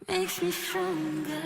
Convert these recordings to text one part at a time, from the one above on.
makes me stronger.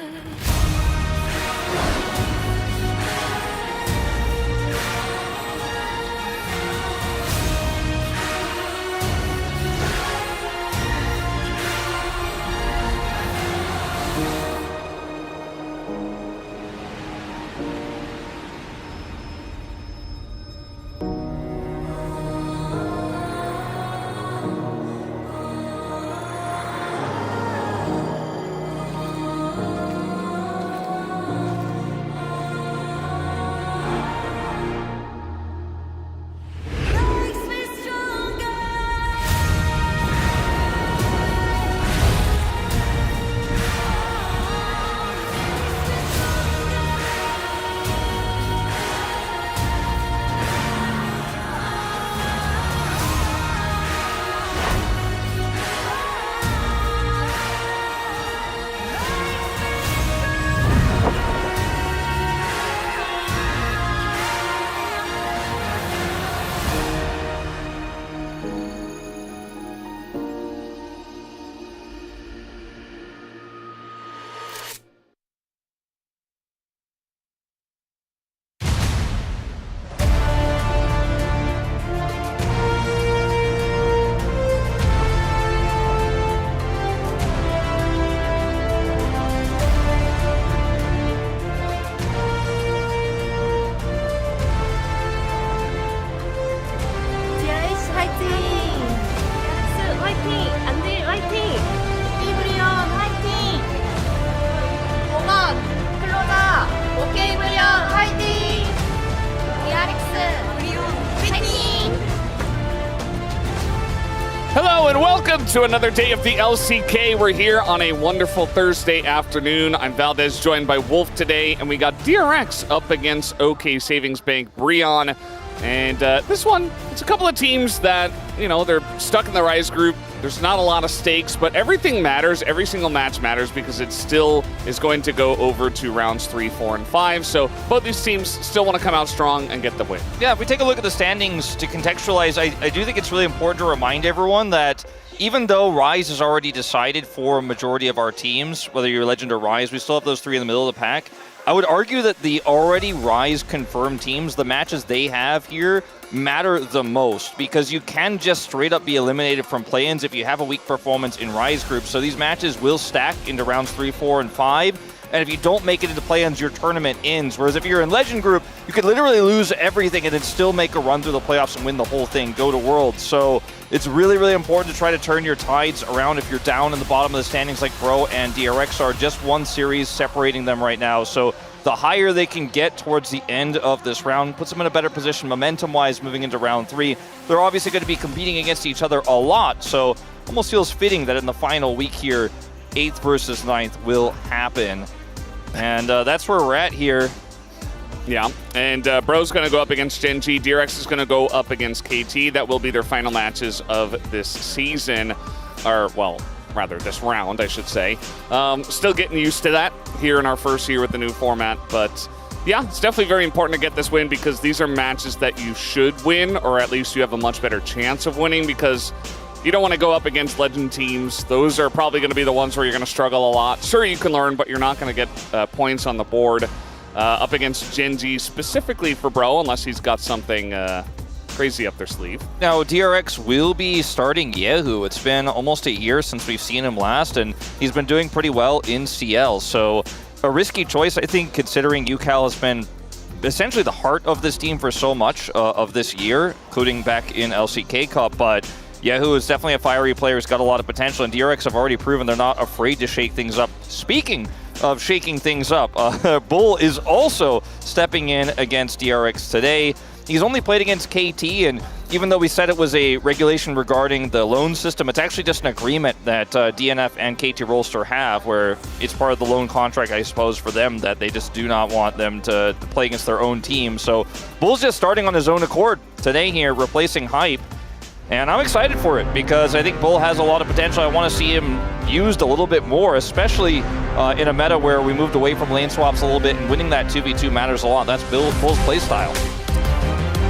DRX 화이팅! DRX 화이팅! 안돼 화이팅! 오케이브리온 화이팅! 5번 클로자 오케이브리온 화이팅! DRX 브리온 화이팅! Hello and welcome to another day of the LCK. We're here on a wonderful Thursday afternoon. I'm Valdez, joined by Wolf today, and we got DRX up against OK Savings Bank Breon. And this one, it's a couple of teams that, you know, they're stuck in the Rise group. There's not a lot of stakes, but everything matters. Every single match matters because it still is going to go over to rounds 3, 4, and 5. So both these teams still want to come out strong and get the win. Yeah, if we take a look at the standings to contextualize, I do think it's really important to remind everyone that even though Rise is already decided for a majority of our teams, whether you're Legend or Rise, we still have those three in the middle of the pack. I would argue that the already Rise confirmed teams, the matches they have here, matter the most because you can just straight up be eliminated from play-ins if you have a weak performance in Rise groups. So these matches will stack into rounds 3, 4, and 5. And if you don't make it into play-ins, your tournament ends. Whereas if you're in Legend group, you could literally lose everything and then still make a run through the playoffs and win the whole thing, go to Worlds. So it's really, really important to try to turn your tides around if you're down in the bottom of the standings like Bro and DRX are. Just one series separating them right now. So the higher they can get towards the end of this round puts them in a better position momentum-wise moving into round 3. They're obviously going to be competing against each other a lot, so almost feels fitting that in the final week here, 8th versus 9th will happen. And that's where we're at here. Yeah, and Bro's going to go up against Genji. DRX is going to go up against KT. That will be their final matches of this season. Or, well, rather this round, I should say. Still getting used to that here in our first year with the new format. But, yeah, it's definitely very important to get this win because these are matches that you should win, or at least you have a much better chance of winning because you don't want to go up against Legend teams. Those are probably going to be the ones where you're going to struggle a lot. Sure, you can learn, but you're not going to get points on the board up against Genji, specifically for Bro, unless he's got something crazy up their sleeve. Now, DRX will be starting Yehu. It's been almost a year since we've seen him last, and he's been doing pretty well in CL. So a risky choice, I think, considering UCal has been essentially the heart of this team for so much of this year, including back in LCK Cup, but Yehu is definitely a fiery player, has got a lot of potential, and DRX have already proven they're not afraid to shake things up. Speaking of shaking things up, Bull is also stepping in against DRX today. He's only played against KT, and even though we said it was a regulation regarding the loan system, it's actually just an agreement that DNF and KT Rolster have, where it's part of the loan contract, I suppose, for them, that they just do not want them to play against their own team. So Bull's just starting on his own accord today here, replacing Hype. And I'm excited for it because I think Bull has a lot of potential. I want to see him used a little bit more, especially in a meta where we moved away from lane swaps a little bit, and winning that 2v2 matters a lot. That's Bull's playstyle.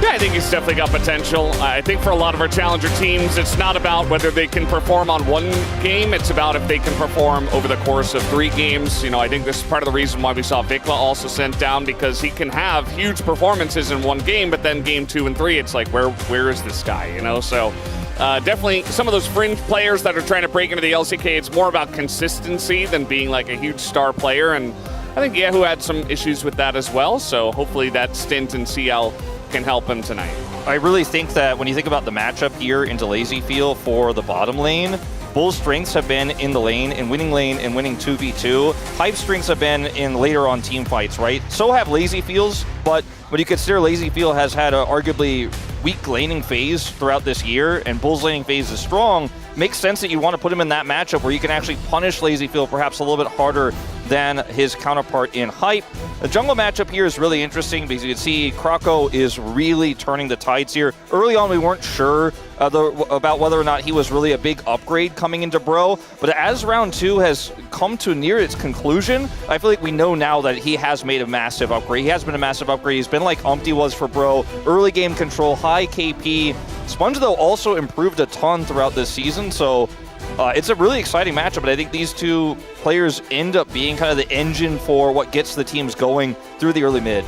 Yeah, I think he's definitely got potential. I think for a lot of our challenger teams, it's not about whether they can perform on one game. It's about if they can perform over the course of 3 games. You know, I think this is part of the reason why we saw Vikla also sent down, because he can have huge performances in one game, but then game 2 and 3, it's like, where is this guy, you know? So definitely some of those fringe players that are trying to break into the LCK, it's more about consistency than being like a huge star player. And I think Yahoo had some issues with that as well. So hopefully that stint in CL can help him tonight. I really think that when you think about the matchup here into Lazy Field for the bottom lane, Bull's strengths have been in the lane, in winning 2v2. Hype's strengths have been in later on team fights, right? So have Lazy Fields, but when you consider Lazy Field has had an arguably weak laning phase throughout this year, and Bull's laning phase is strong, makes sense that you want to put him in that matchup where you can actually punish Lazy Field perhaps a little bit harder than his counterpart in Hype. The jungle matchup here is really interesting because you can see Krako is really turning the tides here. Early on, we weren't sure about whether or not he was really a big upgrade coming into Bro, but as round 2 has come to near its conclusion, I feel like we know now that he has made a massive upgrade. He has been a massive upgrade. He's been like Umpty was for Bro. Early game control, high KP. Sponge, though, also improved a ton throughout this season, so it's a really exciting matchup, but I think these two players end up being kind of the engine for what gets the teams going through the early mid.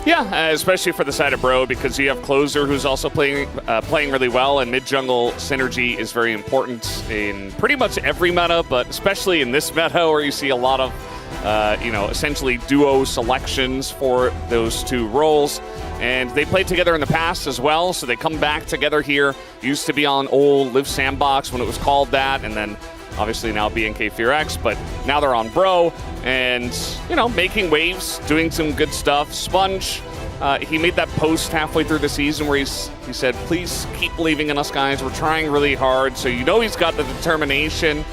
Yeah, especially for the side of Bro, because you have Closer who's also playing really well, and mid-jungle synergy is very important in pretty much every meta, but especially in this meta where you see a lot of, essentially duo selections for those 2 roles. And they played together in the past as well, so they come back together here. Used to be on old Live Sandbox when it was called that, and then obviously now BNK-FearX, but now they're on Bro, and, you know, making waves, doing some good stuff. Sponge, he made that post halfway through the season where he said, please keep believing in us, guys. We're trying really hard. So you know he's got the determination,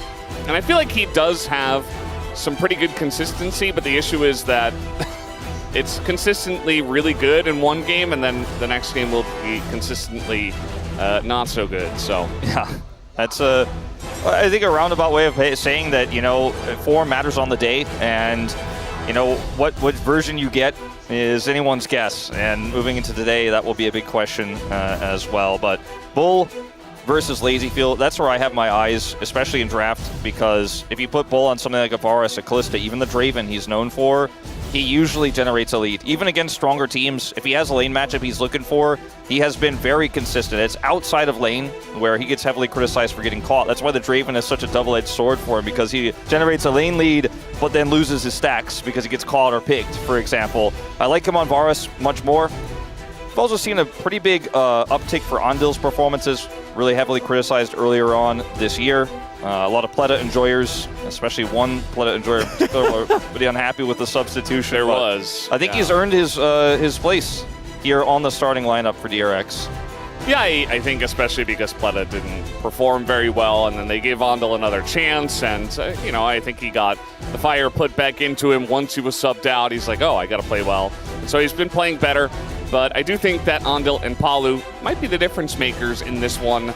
and I feel like he does have some pretty good consistency, but the issue is that it's consistently really good in one game, and then the next game will be consistently not so good. So yeah, that's I think a roundabout way of saying that, you know, form matters on the day, and you know what version you get is anyone's guess. And moving into today, that will be a big question as well. But Bull versus Lazy Field, that's where I have my eyes, especially in draft, because if you put Bull on something like a Varus, a Kalista, even the Draven he's known for, he usually generates a lead. Even against stronger teams, if he has a lane matchup he's looking for, he has been very consistent. It's outside of lane where he gets heavily criticized for getting caught. That's why the Draven is such a double-edged sword for him, because he generates a lane lead but then loses his stacks because he gets caught or picked, for example. I like him on Varus much more. We've also seen a pretty big uptick for Andil's performances, really heavily criticized earlier on this year. A lot of Pleta enjoyers, especially one Pleta enjoyer in particular, were pretty unhappy with the substitution. There was. I think he's earned his place here on the starting lineup for DRX. Yeah, I think especially because Pleta didn't perform very well, and then they gave Andal another chance, and I think he got the fire put back into him once he was subbed out. He's like, oh, I got to play well. And so he's been playing better, but I do think that Andal and Palu might be the difference makers in this one.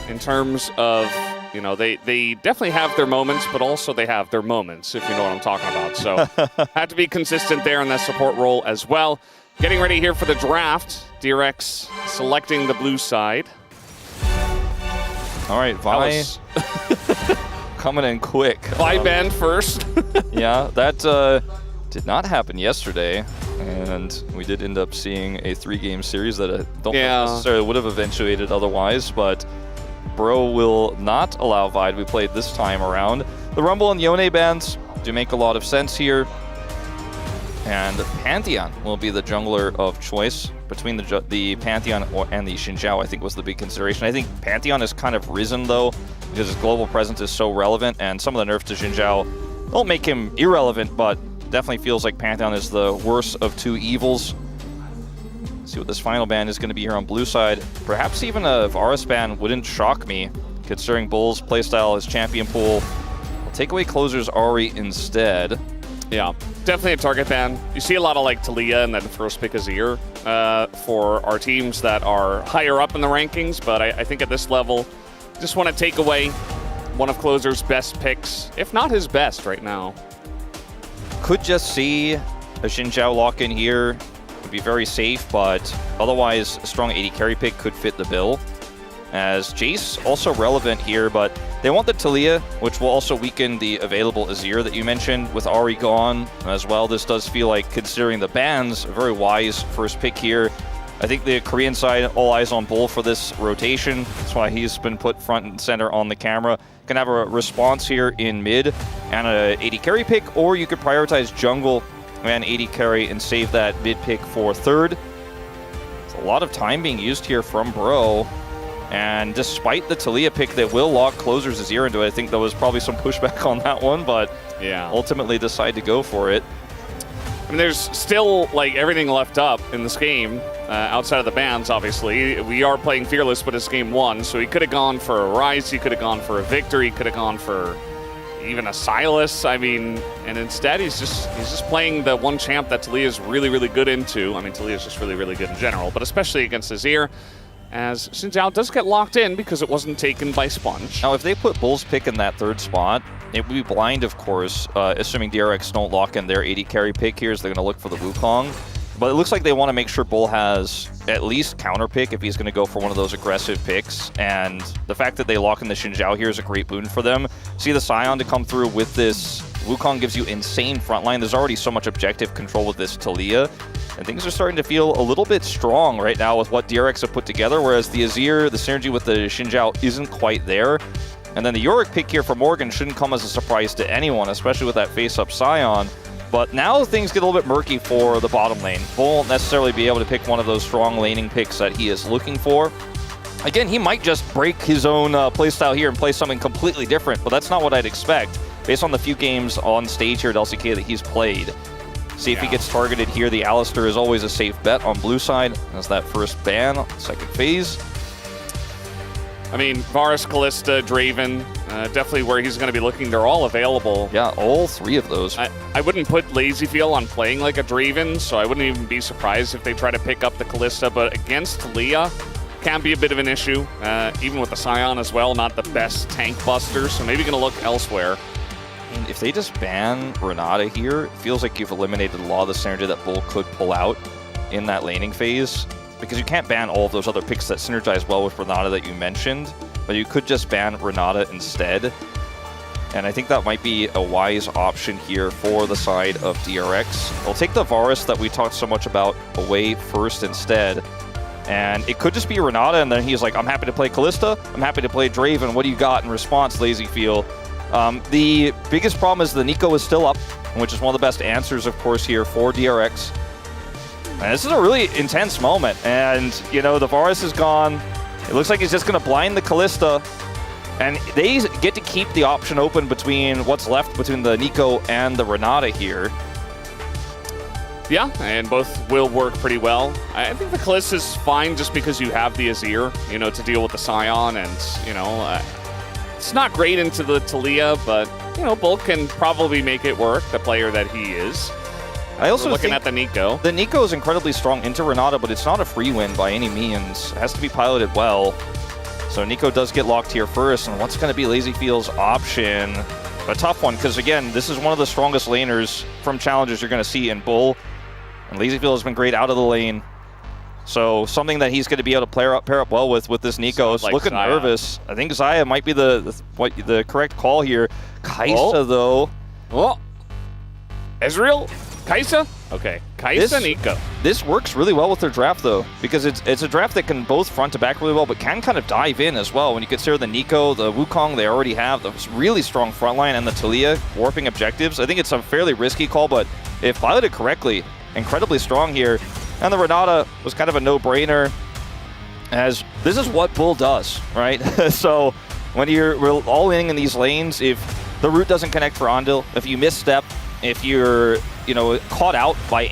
In terms of, they definitely have their moments, but also they have their moments, if you know what I'm talking about. So had to be consistent there in that support role as well. Getting ready here for the draft. DRX selecting the blue side. All right, Vi coming in quick. Vi banned first. Yeah, that did not happen yesterday. And we did end up seeing a 3-game series that I don't think necessarily would have eventuated otherwise, but Bro will not allow Vi to be played this time around. The Rumble and Yone bans do make a lot of sense here. And Pantheon will be the jungler of choice between the Pantheon and the Xin Zhao, I think was the big consideration. I think Pantheon has kind of risen, though, because his global presence is so relevant, and some of the nerfs to Xin Zhao don't make him irrelevant, but definitely feels like Pantheon is the worst of 2 evils. Let's see what this final ban is going to be here on blue side. Perhaps even a Varus ban wouldn't shock me, considering Bull's playstyle, his champion pool. We'll take away Closer's Ahri instead. Yeah, definitely a target ban. You see a lot of like Talia and then first pick Azir for our teams that are higher up in the rankings, but I think at this level, just want to take away one of Closer's best picks, if not his best right now. Could just see a Xin Zhao lock in here. would be very safe, but otherwise a strong AD carry pick could fit the bill. As Jace also relevant here, but they want the Taliyah, which will also weaken the available Azir that you mentioned with Ahri gone as well. This does feel like, considering the bans, a very wise first pick here. I think the Korean side, all eyes on Bull for this rotation. That's why he's been put front and center on the camera. Can have a response here in mid and a AD carry pick, or you could prioritize jungle and AD carry and save that mid pick for third. It's a lot of time being used here from Bro. And despite the Taliyah pick that will lock Closer's Azir into it, I think there was probably some pushback on that one, but yeah, ultimately decide to go for it. I mean, there's still like everything left up in this game, outside of the bans, obviously. We are playing Fearless, but it's game 1, so he could have gone for a Rise, he could have gone for a Victor, he could have gone for even a Silas. I mean, and instead he's just playing the one champ that Taliyah is really, really good into. I mean, Taliyah is just really, really good in general, but especially against Azir, as Xin Zhao does get locked in because it wasn't taken by Sponge. Now, if they put Bull's pick in that third spot, it would be blind, of course, assuming DRX don't lock in their AD carry pick here, so they're going to look for the Wukong. But it looks like they want to make sure Bull has at least counter pick if he's going to go for one of those aggressive picks. And the fact that they lock in the Xin Zhao here is a great boon for them. See the Scion to come through with this. Wukong gives you insane frontline. There's already so much objective control with this Taliyah. And things are starting to feel a little bit strong right now with what DRX have put together, whereas the Azir, the synergy with the Xin Zhao isn't quite there. And then the Yorick pick here for Morgan shouldn't come as a surprise to anyone, especially with that face-up Scion. But now things get a little bit murky for the bottom lane. Bull won't necessarily be able to pick one of those strong laning picks that he is looking for. Again, he might just break his own playstyle here and play something completely different, but that's not what I'd expect based on the few games on stage here at LCK that he's played. See if he gets targeted here. The Alistar is always a safe bet on blue side as that first ban, second phase. I mean, Varus, Kalista, Draven, definitely where he's going to be looking. They're all available. Yeah, all three of those. I wouldn't put LazyFeel on playing like a Draven, so I wouldn't even be surprised if they try to pick up the Kalista. But against Taliyah, can be a bit of an issue, even with the Scion as well. Not the best tank buster, so maybe going to look elsewhere. And if they just ban Renata here, it feels like you've eliminated a lot of the synergy that Bull could pull out in that laning phase. Because you can't ban all of those other picks that synergize well with Renata that you mentioned, but you could just ban Renata instead. And I think that might be a wise option here for the side of DRX. I'll take the Varus that we talked so much about away first instead. And it could just be Renata, and then he's like, I'm happy to play Kalista, I'm happy to play Draven, what do you got in response, LazyFeel? The biggest problem is the Nico is still up, which is one of the best answers, of course, here for DRX. And this is a really intense moment, and, you know, the Varus is gone. It looks like he's just going to blind the Kalista, and they get to keep the option open between what's left between the Nico and the Renata here. Yeah, and both will work pretty well. I think the Kalista is fine just because you have the Azir, you know, to deal with the Scion, and, you know, it's not great into the Taliyah, but, you know, Bull can probably make it work, the player that he is. I also looking at the Nico. The Nico is incredibly strong into Renata, but it's not a free win by any means. It has to be piloted well. So Nico does get locked here first, and what's going to be LazyFeel's option? A tough one, because again, this is one of the strongest laners from challengers you're going to see in Bull. And LazyFeel has been great out of the lane. So something that he's going to be able to pair up well with this Nico. It's like looking Xayah. Nervous. I think Xayah might be the correct call here. Kaisa, though. Oh. Ezreal? Kaisa? Okay. Kaisa, Nico. This works really well with their draft, though, because it's a draft that can both front to back really well, but can kind of dive in as well. When you consider the Nico, the Wukong they already have, the really strong front line, and the Taliyah warping objectives, I think it's a fairly risky call, but if piloted correctly, incredibly strong here. And the Renata was kind of a no-brainer, as this is what Bull does, right? So when you're all in these lanes, if the route doesn't connect for Andil, if you misstep, if you're, you know, caught out by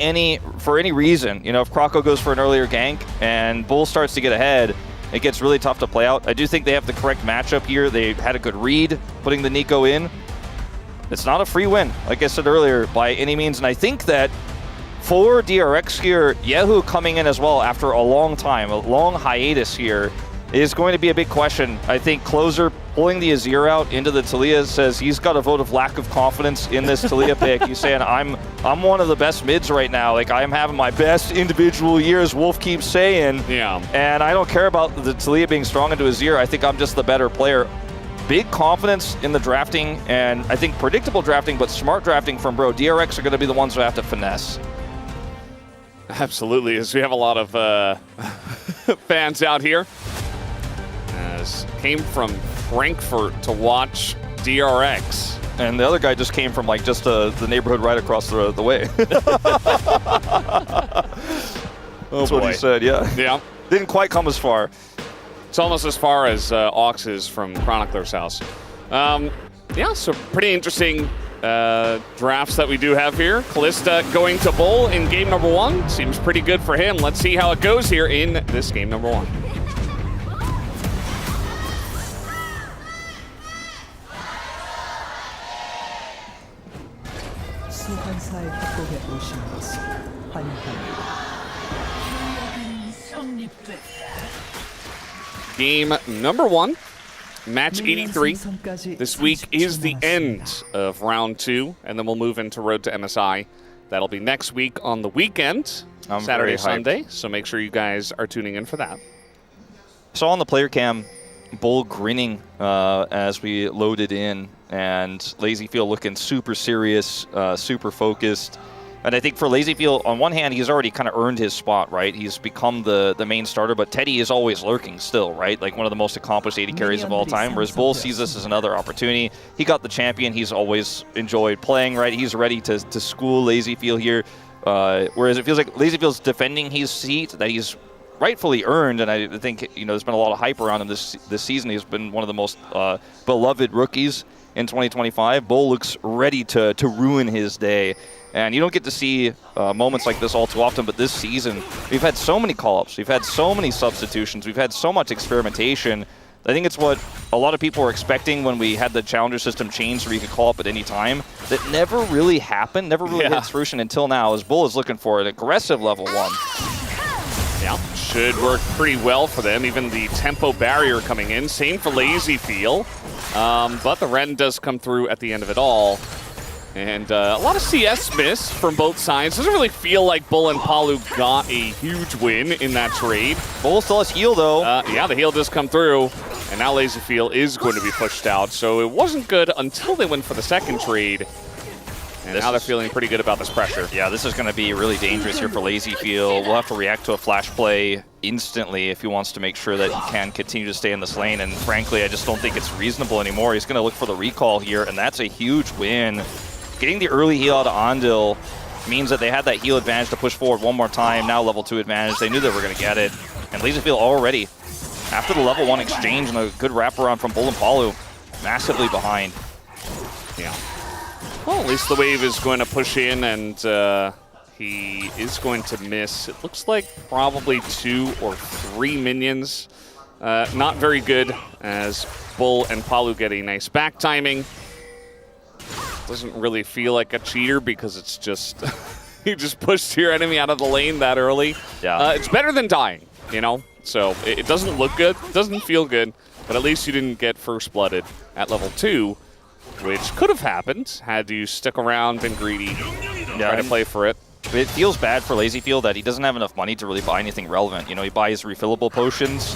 for any reason, you know, if Krako goes for an earlier gank and Bull starts to get ahead, it gets really tough to play out. I do think they have the correct matchup here. They had a good read putting the Nico in. It's not a free win, like I said earlier, by any means. And I think that for DRX here, Yehu coming in as well after a long time, a long hiatus here, is going to be a big question. I think Closer pulling the Azir out into the Taliyah says he's got a vote of lack of confidence in this Taliyah pick. He's saying, I'm one of the best mids right now. Like, I'm having my best individual years, Wolf keeps saying. Yeah. And I don't care about the Taliyah being strong into Azir. I think I'm just the better player. Big confidence in the drafting, and I think predictable drafting, but smart drafting from Bro. DRX are going to be the ones who have to finesse. Absolutely, as we have a lot of fans out here. As came from Frankfurt to watch DRX. And the other guy just came from like just the neighborhood right across the way. That's what he said, yeah. Yeah. Didn't quite come as far. It's almost as far as Aux is from Chronicler's house. Yeah, so pretty interesting drafts that we do have here. Callista going to Bull in game number 1. Seems pretty good for him. Let's see how it goes here in this game number 1. 소환사의 협곡에 오신 것을 환영합니다. Game number 1, match 83. This week is the end of round 2, and then we'll move into Road to MSI. That'll be next week on the weekend, Saturday, Sunday, so make sure you guys are tuning in for that. Saw on the player cam, Bull grinning as we loaded in, and LazyFeel looking super serious, super focused. And I think for LazyFeel, on one hand, he's already kind of earned his spot, right? He's become the main starter, but Teddy is always lurking still, right? Like one of the most accomplished AD carries of all time, whereas Bull sees this as another opportunity. He got the champion. He's always enjoyed playing, right? He's ready to school LazyFeel here, whereas it feels like LazyFeel's defending his seat that he's rightfully earned, and I think, you know, there's been a lot of hype around him this season. He's been one of the most beloved rookies in 2025. Bull looks ready to ruin his day. And you don't get to see moments like this all too often, but this season, we've had so many call-ups, we've had so many substitutions, we've had so much experimentation. I think it's what a lot of people were expecting when we had the challenger system change where you could call up at any time. That never really happened, never really hit fruition until now, as Bull is looking for an aggressive level 1. Yeah, should work pretty well for them. Even the tempo barrier coming in. Same for LazyFeel. But the Ren does come through at the end of it all. And a lot of CS miss from both sides. Doesn't really feel like Bull and Palu got a huge win in that trade. Bull still has heal, though. Yeah, the heal does come through. And now LazyFeel is going to be pushed out. So it wasn't good until they went for the second trade. And now they're feeling pretty good about this pressure. Yeah, this is going to be really dangerous here for LazyFeel. We'll have to react to a flash play instantly if he wants to make sure that he can continue to stay in this lane. And frankly, I just don't think it's reasonable anymore. He's going to look for the recall here, and that's a huge win. Getting the early heal out of Andil means that they had that heal advantage to push forward one more time. Now level 2 advantage. They knew they were going to get it. And LazyFeel already, after the level 1 exchange and a good wraparound from Bull and Palu, massively behind. Yeah. Well, at least the wave is going to push in, and he is going to miss. It looks like probably 2 or 3 minions. Not very good, as Bull and Palu get a nice back timing. Doesn't really feel like a cheater because it's just you just pushed your enemy out of the lane that early. Yeah, it's better than dying, you know. So it doesn't look good, doesn't feel good, but at least you didn't get first blooded at level 2, which could have happened had you stuck around, been greedy, try to play for it. It feels bad for LazyFeel that he doesn't have enough money to really buy anything relevant. You know, he buys refillable potions,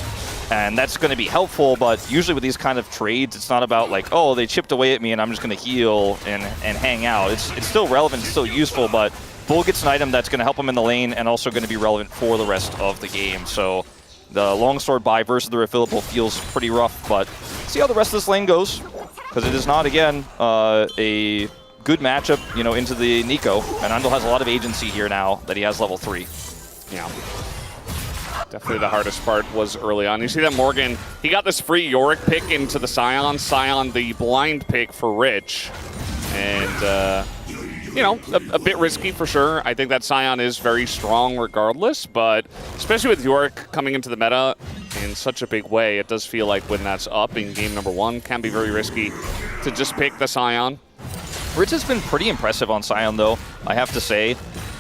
and that's going to be helpful, but usually with these kind of trades, it's not about like, oh, they chipped away at me and I'm just going to heal and hang out. It's still relevant, it's still useful, but Bull gets an item that's going to help him in the lane and also going to be relevant for the rest of the game. So the longsword buy versus the refillable feels pretty rough, but see how the rest of this lane goes, because it is not, again, a good matchup, you know, into the Nico, and Andil has a lot of agency here now that he has level 3. Yeah. Definitely the hardest part was early on. You see that Morgan, he got this free Yorick pick into the Sion. Sion, the blind pick for Rich. And, you know, a bit risky for sure. I think that Sion is very strong regardless, but especially with Yorick coming into the meta in such a big way, it does feel like when that's up in game number 1, can be very risky to just pick the Sion. Rich has been pretty impressive on Sion, though, I have to say.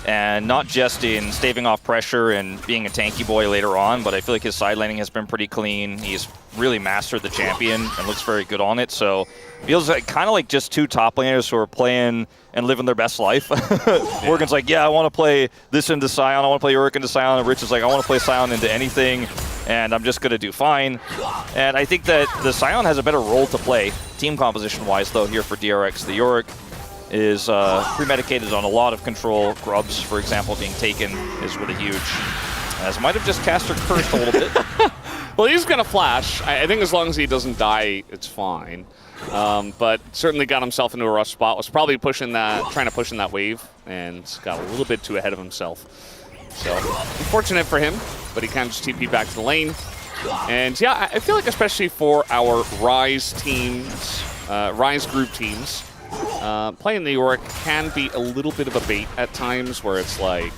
and not just in staving off pressure and being a tanky boy later on, but I feel like his side laning has been pretty clean. He's really mastered the champion and looks very good on it. So feels like kind of like just two top laners who are playing and living their best life. Morgan's like, yeah, I want to play this into Sion. I want to play Yorick into Sion. And Rich is like, I want to play Sion into anything, and I'm just going to do fine. And I think that the Sion has a better role to play, team composition-wise, though, here for DRX. The Yorick is pre-medicated on a lot of control. Grubs, for example, being taken is really huge. As might have just cast her cursed a little bit. Well, he's going to flash. I think as long as he doesn't die, it's fine. But certainly got himself into a rough spot. Was probably trying to push in that wave, and got a little bit too ahead of himself. So unfortunate for him, but he can just TP back to the lane. And yeah, I feel like especially for our Rise teams, Rise group teams, playing the Yorick can be a little bit of a bait at times, where it's like,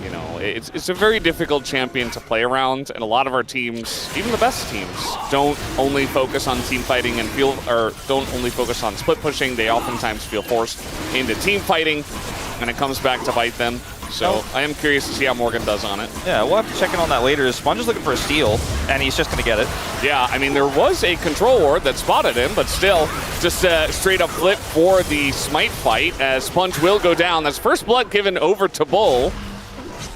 you know, it's a very difficult champion to play around, and a lot of our teams, even the best teams, don't only focus on team fighting and don't only focus on split pushing. They oftentimes feel forced into team fighting, and it comes back to bite them. So I am curious to see how Morgan does on it. Yeah, we'll have to check in on that later. Sponge is looking for a steal, and he's just going to get it. Yeah, I mean, there was a control ward that spotted him, but still, just a straight-up flip for the smite fight, as Sponge will go down. That's first blood given over to Bull,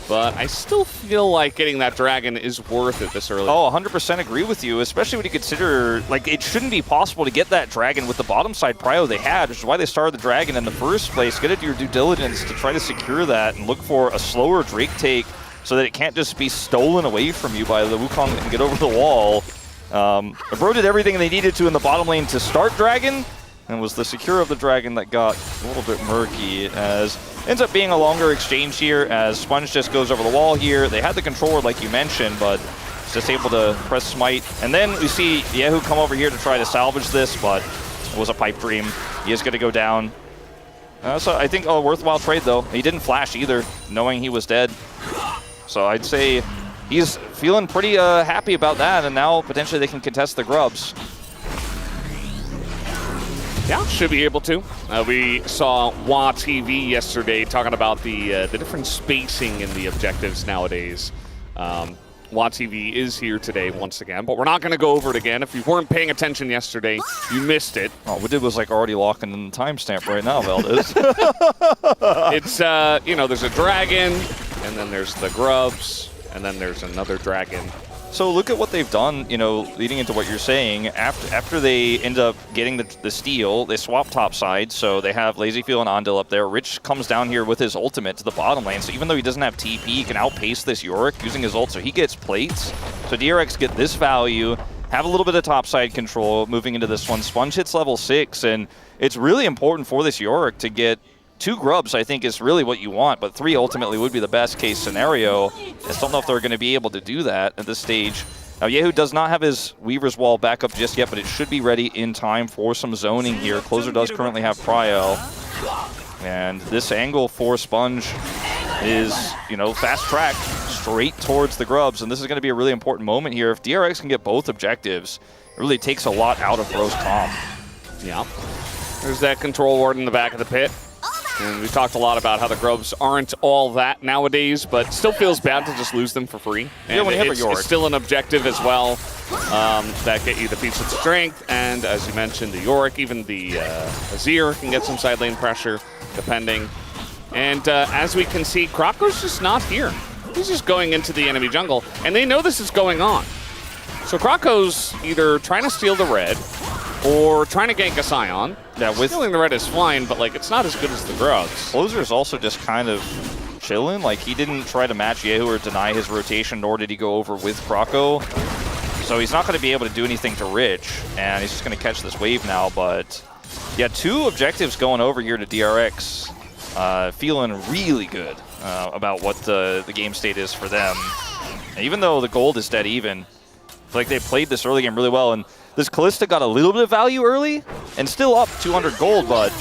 but I still feel like getting that dragon is worth it this early. Oh, 100% agree with you, especially when you consider, like, it shouldn't be possible to get that dragon with the bottom side prio they had, which is why they started the dragon in the first place. Get into your due diligence to try to secure that and look for a slower Drake take so that it can't just be stolen away from you by the Wukong and get over the wall. Bro did everything they needed to in the bottom lane to start dragon, and was the secure of the dragon that got a little bit murky, as ends up being a longer exchange here, as Sponge just goes over the wall here. They had the controller like you mentioned, but just able to press smite. And then we see Yehu come over here to try to salvage this, but it was a pipe dream. He is going to go down. So I think a worthwhile trade, though. He didn't flash either, knowing he was dead. So I'd say he's feeling pretty happy about that, and now potentially they can contest the grubs. Yeah, should be able to. We saw WA TV yesterday talking about the different spacing in the objectives nowadays. WA TV is here today once again, but we're not going to go over it again. If you weren't paying attention yesterday, you missed it. Oh, we did was like already locking in the timestamp right now, Valdez. It's, you know, there's a dragon, and then there's the grubs, and then there's another dragon. So look at what they've done, you know, leading into what you're saying. After they end up getting the steal, they swap top side, so they have Lazyfield and Andil up there. Rich comes down here with his ultimate to the bottom lane, so even though he doesn't have TP, he can outpace this Yorick using his ult, so he gets plates. So DRX get this value, have a little bit of top side control moving into this one. Sponge hits level 6, and it's really important for this Yorick to get 2 grubs, I think, is really what you want, but 3 ultimately would be the best case scenario. I just don't know if they're going to be able to do that at this stage. Now, Yehu does not have his Weaver's Wall back up just yet, but it should be ready in time for some zoning here. Closer does currently have Prio. And this angle for Sponge is, you know, fast track straight towards the grubs, and this is going to be a really important moment here. If DRX can get both objectives, it really takes a lot out of Bro's comp. Yeah. There's that control ward in the back of the pit. And we've talked a lot about how the grubs aren't all that nowadays, but still feels bad to just lose them for free. And yeah, when you have a Yorick. It's still an objective as well that get you the feats of strength, and as you mentioned, the Yorick, even the Azir can get some side lane pressure, depending. And as we can see, Krako's just not here. He's just going into the enemy jungle, and they know this is going on. So Krako's either trying to steal the red, or trying to gank a Sion. Yeah, stealing the red is fine, but like it's not as good as the grubs. Closer's also just kind of chilling. Like, he didn't try to match Yehu or deny his rotation, nor did he go over with Krako. So he's not going to be able to do anything to Rich, and he's just going to catch this wave now. But yeah, 2 objectives going over here to DRX. Feeling really good about what the game state is for them. And even though the gold is dead even, I feel like they played this early game really well. And this Kalista got a little bit of value early and still up 200 gold, but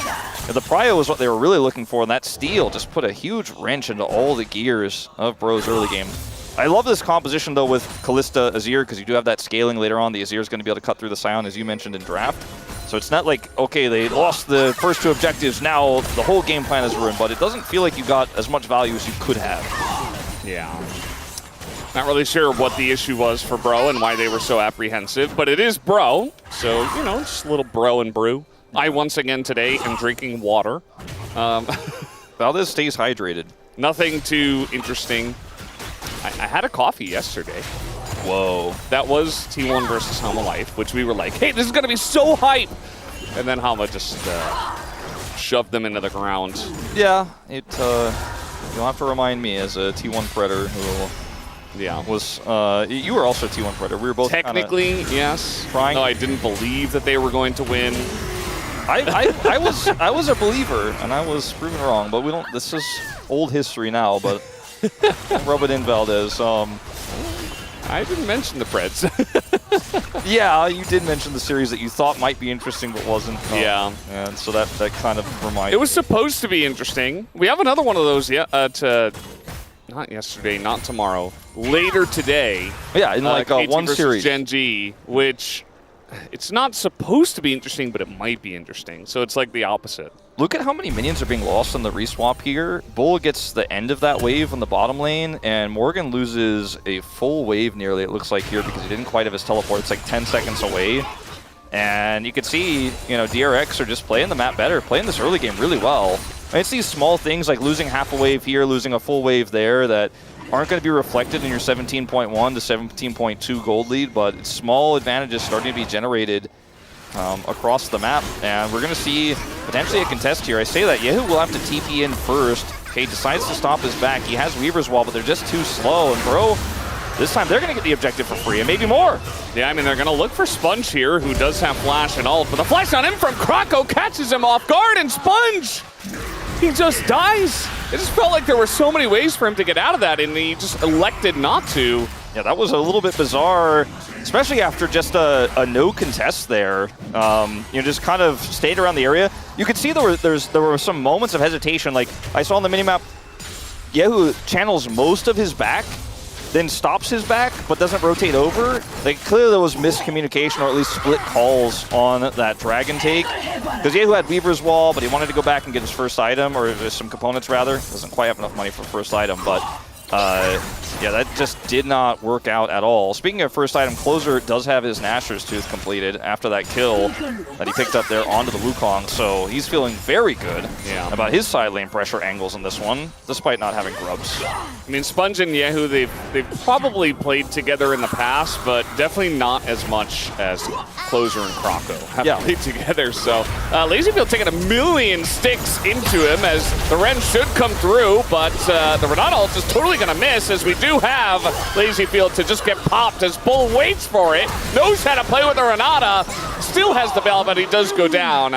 the prio was what they were really looking for, and that steal just put a huge wrench into all the gears of Bro's early game. I love this composition, though, with Kalista Azir, because you do have that scaling later on. The Azir is going to be able to cut through the Sion, as you mentioned in draft. So it's not like, okay, they lost the first 2 objectives, now the whole game plan is ruined, but it doesn't feel like you got as much value as you could have. Yeah. Not really sure what the issue was for Bro and why they were so apprehensive, but it is Bro, so, you know, just a little Bro and brew. I once again today am drinking water. Valdez stays hydrated. Nothing too interesting. I had a coffee yesterday. Whoa. That was T1 versus Hama Life, which we were like, hey, this is going to be so hype. And then Hama just shoved them into the ground. Yeah, you'll have to remind me as a T1 Predator who was, you were also a T1 Predator. We were both technically, yes. Trying. No, I didn't believe that they were going to win. I was a believer, and I was proven wrong, but we don't, this is old history now, but rub it in, Valdez. I didn't mention the Preds. Yeah, you did mention the series that you thought might be interesting but wasn't. Yeah. And so that kind of reminded me. It was supposed to be interesting. We have another one of those not yesterday, not tomorrow. Later today. Yeah, in like KT one versus series. Gen G, which it's not supposed to be interesting, but it might be interesting. So it's like the opposite. Look at how many minions are being lost in the reswap here. Bull gets the end of that wave on the bottom lane, and Morgan loses a full wave nearly, it looks like here, because he didn't quite have his teleport. It's like 10 seconds away. And you can see, you know, DRX are just playing the map better, playing this early game really well. And it's these small things like losing half a wave here, losing a full wave there that aren't going to be reflected in your 17.1 to 17.2 gold lead, but it's small advantages starting to be generated across the map, and we're going to see potentially a contest here. I say that Yehu will have to TP in first. Okay, decides to stop his back. He has Weaver's Wall, but they're just too slow, and Bro, this time they're going to get the objective for free, and maybe more. Yeah, I mean, they're going to look for Sponge here, who does have flash and ult, but the flash on him from Krako catches him off guard, and Sponge, he just dies. It just felt like there were so many ways for him to get out of that, and he just elected not to. Yeah, that was a little bit bizarre, especially after just a no contest there. You know, just kind of stayed around the area. You could see there were some moments of hesitation. Like I saw on the minimap, Yehu channels most of his back, then stops his back, but doesn't rotate over. Like clearly there was miscommunication, or at least split calls on that dragon take. Because Yehu had Weaver's Wall, but he wanted to go back and get his first item, or some components rather. Doesn't quite have enough money for first item, but yeah, that just did not work out at all. Speaking of first item, Closer does have his Nashor's Tooth completed after that kill that he picked up there onto the Wukong, so he's feeling very good about his side lane pressure angles in this one, despite not having grubs. I mean, Sponge and Yehu, they've probably played together in the past, but definitely not as much as Closer and Krako have played together. So Lazyfield taking a million sticks into him as the Ren should come through, but the Renata ult is totally going to miss, as we do have Lazyfield to just get popped as Bull waits for it, knows how to play with the Renata, still has the bell, but he does go down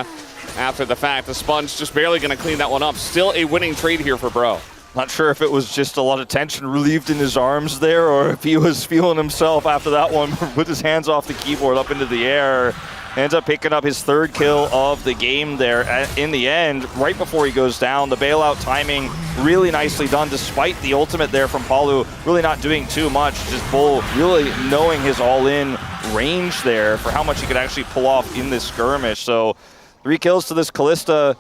after the fact. The Sponge just barely going to clean that one up. Still a winning trade here for Bro. Not sure if it was just a lot of tension relieved in his arms there, or if he was feeling himself after that one, put his hands off the keyboard up into the air. Ends up picking up his third kill of the game there in the end, right before he goes down. The bailout timing really nicely done, despite the ultimate there from Palu really not doing too much. Just Bull really knowing his all-in range there for how much he could actually pull off in this skirmish. So 3 kills to this Callista.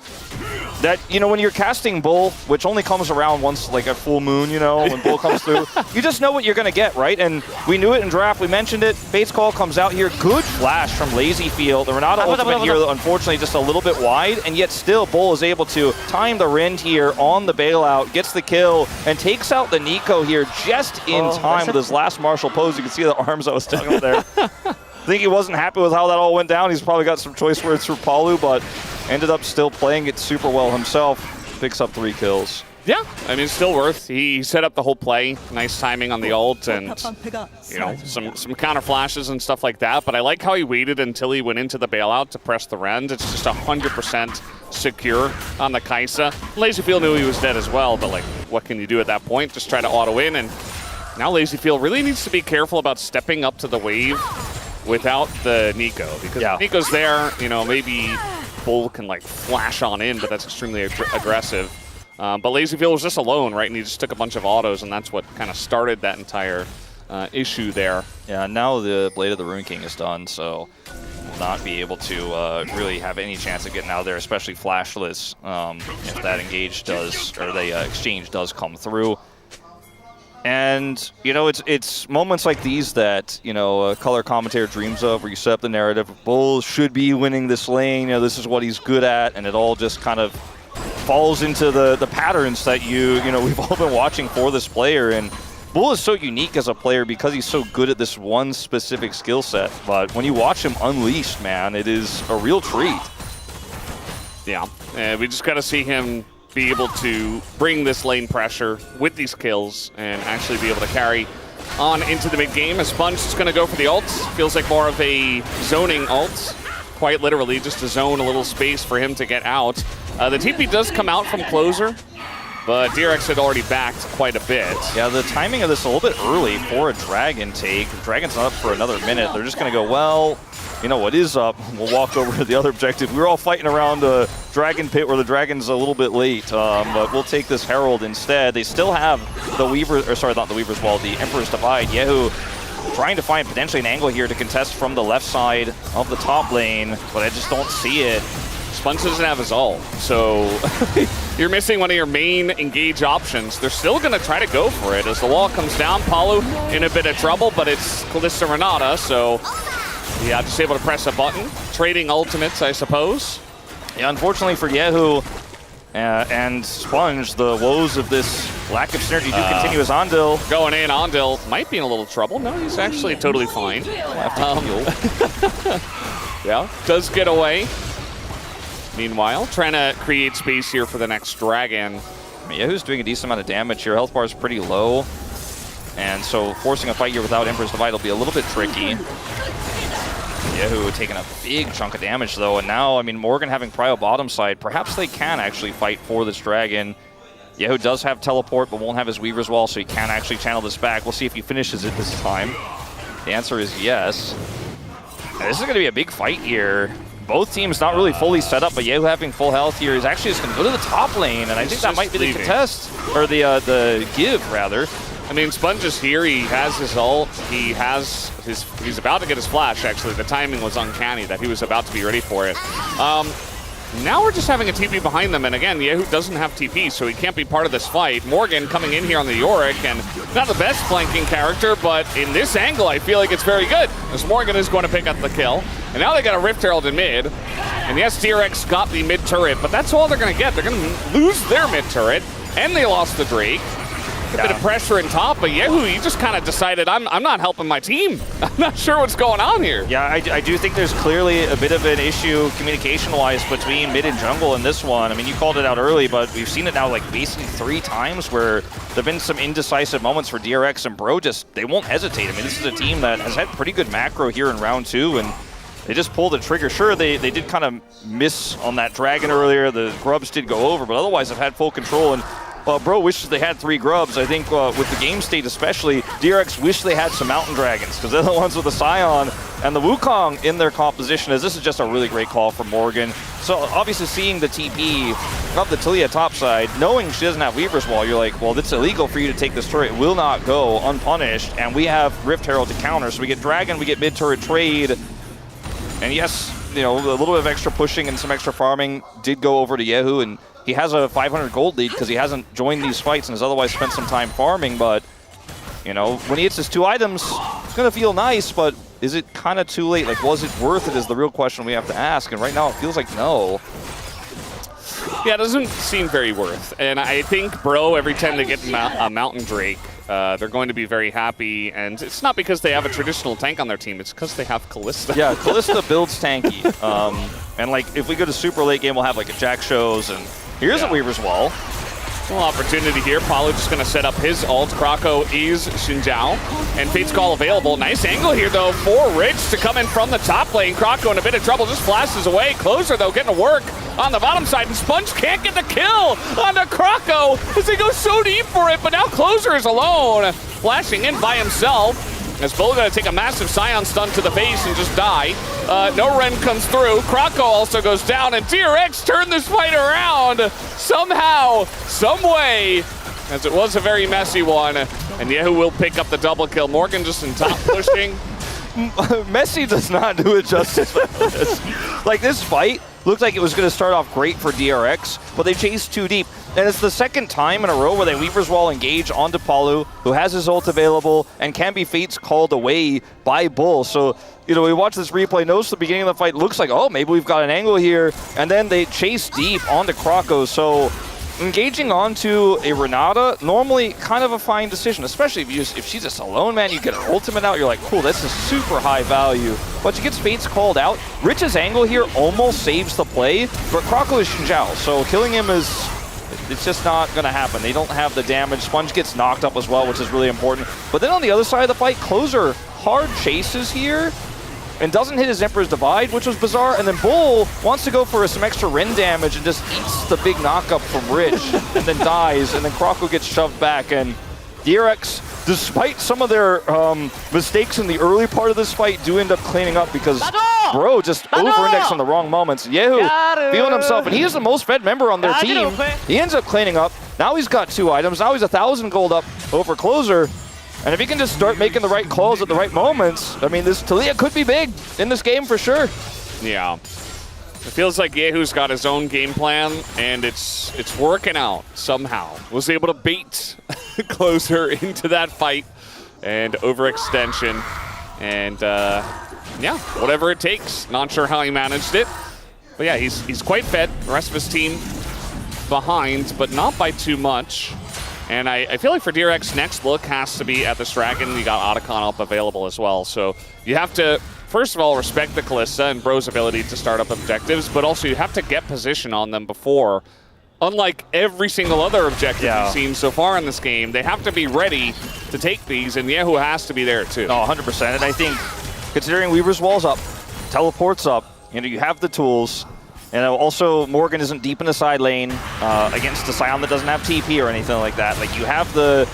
That, you know, when you're casting Bull, which only comes around once, like a full moon, you know, when Bull comes through, you just know what you're going to get, right? And we knew it in draft. We mentioned it. Fate's Call comes out here. Good flash from Lazyfield. The Renata ultimate here, unfortunately, just a little bit wide, and yet still Bull is able to time the Rend here on the bailout, gets the kill, and takes out the Nico here just in time with his last martial pose. You can see the arms I was telling him there. I think he wasn't happy with how that all went down. He's probably got some choice words for Palu, but ended up still playing it super well himself. Picks up 3 kills. Yeah, I mean, still worth. He set up the whole play. Nice timing on the ult and, you know, some counter flashes and stuff like that. But I like how he waited until he went into the bailout to press the Rend. It's just 100% secure on the Kaisa. Lazyfield knew he was dead as well, but, like, what can you do at that point? Just try to auto in. And now Lazyfield really needs to be careful about stepping up to the wave without the Nico, because if Nico's there, you know, maybe Bull can like flash on in, but that's extremely aggressive. But Lazyfield was just alone, right? And he just took a bunch of autos, and that's what kind of started that entire issue there. Yeah, now the Blade of the Rune King is done, so not be able to really have any chance of getting out of there, especially flashless, if that engage does, or the exchange does come through. And, you know, it's moments like these that, you know, a color commentator dreams of, where you set up the narrative, Bulls should be winning this lane, you know, this is what he's good at, and it all just kind of falls into the patterns that you know, we've all been watching for this player. And Bull is so unique as a player because he's so good at this one specific skill set. But when you watch him unleashed, man, it is a real treat. Yeah, and we just got to see him be able to bring this lane pressure with these kills and actually be able to carry on into the mid game. As Sponge is going to go for the ults. Feels like more of a zoning ult. Quite literally, just to zone a little space for him to get out. The TP does come out from closer, but DRX had already backed quite a bit. Yeah, the timing of this is a little bit early for a Dragon take. If Dragon's not up for another minute, they're just going to go, well, you know what is up? We'll walk over to the other objective. We were all fighting around a Dragon pit where the Dragon's a little bit late, but we'll take this Herald instead. They still have the Weaver, or sorry, not the Weaver's Wall, the Emperor's Divide. Yehu trying to find potentially an angle here to contest from the left side of the top lane, but I just don't see it. Sponge doesn't have his ult, so you're missing one of your main engage options. They're still going to try to go for it as the wall comes down. Palu in a bit of trouble, but it's Kalista Renata, so yeah, just able to press a button. Trading ultimates, I suppose. Yeah, unfortunately for Yehu and Sponge, the woes of this lack of synergy do continue as Ondil. Going in, Ondil might be in a little trouble. No, he's actually totally fine. Yeah, does get away. Meanwhile, trying to create space here for the next Dragon. Yehu's doing a decent amount of damage here. Health bar is pretty low. And so forcing a fight here without Emperor's Divide will be a little bit tricky. Yehu taking a big chunk of damage though. And now, I mean, Morgan having prio bottom side, perhaps they can actually fight for this Dragon. Yehu does have teleport, but won't have his Weaver's Wall, so he can actually channel this back. We'll see if he finishes it this time. The answer is yes. And this is going to be a big fight here. Both teams not really fully set up, but Yehu having full health here is actually just going to go to the top lane, and I think that might be the contest, or the give, rather. I mean, Sponge is here. He has his ult. He's about to get his flash, actually. The timing was uncanny that he was about to be ready for it. Now we're just having a TP behind them, and again, Yehu doesn't have TP, so he can't be part of this fight. Morgan coming in here on the Yorick, and not the best flanking character, but in this angle, I feel like it's very good, as Morgan is going to pick up the kill. And now they got a Rift Herald in mid, and yes, DRX got the mid turret, but that's all they're going to get. They're going to lose their mid turret, and they lost the Drake. A bit of pressure in top, but Yehu, he just kind of decided, I'm not helping my team. I'm not sure what's going on here. Yeah, I do think there's clearly a bit of an issue communication-wise between mid and jungle in this one. I mean, you called it out early, but we've seen it now like basically 3 times where there've been some indecisive moments for DRX, and Bro just, they won't hesitate. I mean, this is a team that has had pretty good macro here in round 2, and they just pulled the trigger. Sure, they did kind of miss on that Dragon earlier. The Grubs did go over, but otherwise have had full control. And Bro wishes they had 3 Grubs. I think with the game state especially, DRX wish they had some Mountain Dragons, because they're the ones with the Scion and the Wukong in their composition, as this is just a really great call from Morgan. So obviously seeing the TP of the Talia topside, knowing she doesn't have Weaver's Wall, you're like, well, it's illegal for you to take this turret. It will not go unpunished, and we have Rift Herald to counter. So we get Dragon, we get mid-turret trade, and yes, you know, a little bit of extra pushing and some extra farming did go over to Yehu, and he has a 500 gold lead because he hasn't joined these fights and has otherwise spent some time farming. But, you know, when he hits his 2 items, it's going to feel nice, but is it kind of too late? Like, was it worth it is the real question we have to ask. And right now it feels like no. Yeah, it doesn't seem very worth. And I think Bro, every time they get a Mountain Drake, they're going to be very happy. And it's not because they have a traditional tank on their team, it's because they have Kalista. Yeah, Kalista builds tanky. And like, if we go to super late game, we'll have like a Jack Shows, and here's a Weaver's Wall. Little opportunity here. Palu just going to set up his ult. Krako is Xinjiao, and Fate's Call available. Nice angle here, though, for Rich to come in from the top lane. Krako in a bit of trouble, just flashes away. Closer, though, getting to work on the bottom side, and Sponge can't get the kill onto Krako as they go so deep for it, but now Closer is alone, flashing in by himself. As Bull going to take a massive Scion stun to the face and just die. No Ren comes through. Krako also goes down, and DRX turned this fight around somehow, some way, as it was a very messy one. And Yehu will pick up the double kill. Morgan just in top pushing. Messi does not do it justice. Like, this fight looked like it was going to start off great for DRX, but they chased too deep. And it's the second time in a row where they Weaver's Wall engage onto Palu, who has his ult available, and can be Fates called away by Bull. So, you know, we watch this replay, notice the beginning of the fight looks like, oh, maybe we've got an angle here, and then they chase deep onto Krako. So engaging onto a Renata, normally kind of a fine decision, especially if she's just alone, man. You get an ultimate out, you're like, cool, this is super high value. But she gets Fates called out. Rich's angle here almost saves the play, but Krako is Xinjiao, so killing him is, it's just not going to happen. They don't have the damage. Sponge gets knocked up as well, which is really important. But then on the other side of the fight, Closer hard chases here and doesn't hit his Emperor's Divide, which was bizarre. And then Bull wants to go for some extra Ren damage and just eats the big knockup from Rich and then dies. And then Krako gets shoved back. And DRX, despite some of their mistakes in the early part of this fight, do end up cleaning up because Bro just over-indexed on the wrong moments. Yehu feeling himself, and he is the most fed member on their team. He ends up cleaning up. Now he's got 2 items. Now he's 1,000 gold up over Closer. And if he can just start making the right calls at the right moments, I mean, this Talia could be big in this game for sure. Yeah. It feels like Yehu's got his own game plan, and it's working out somehow. Was able to bait Closer into that fight and overextension. And yeah, whatever it takes. Not sure how he managed it. But yeah, he's quite fed. The rest of his team behind, but not by too much. And I feel like for DRX, next look has to be at this dragon. You got Otacon up available as well. So you have to, first of all, respect the Kalista and Bro's ability to start up objectives, but also you have to get position on them before. Unlike every single other objective we've seen so far in this game, they have to be ready to take these, and Yehu has to be there too. Oh, 100%. And I think, considering Weaver's Wall's up, teleport's up, you know, you have the tools. And also, Morgan isn't deep in the side lane against a Scion that doesn't have TP or anything like that. Like, you have the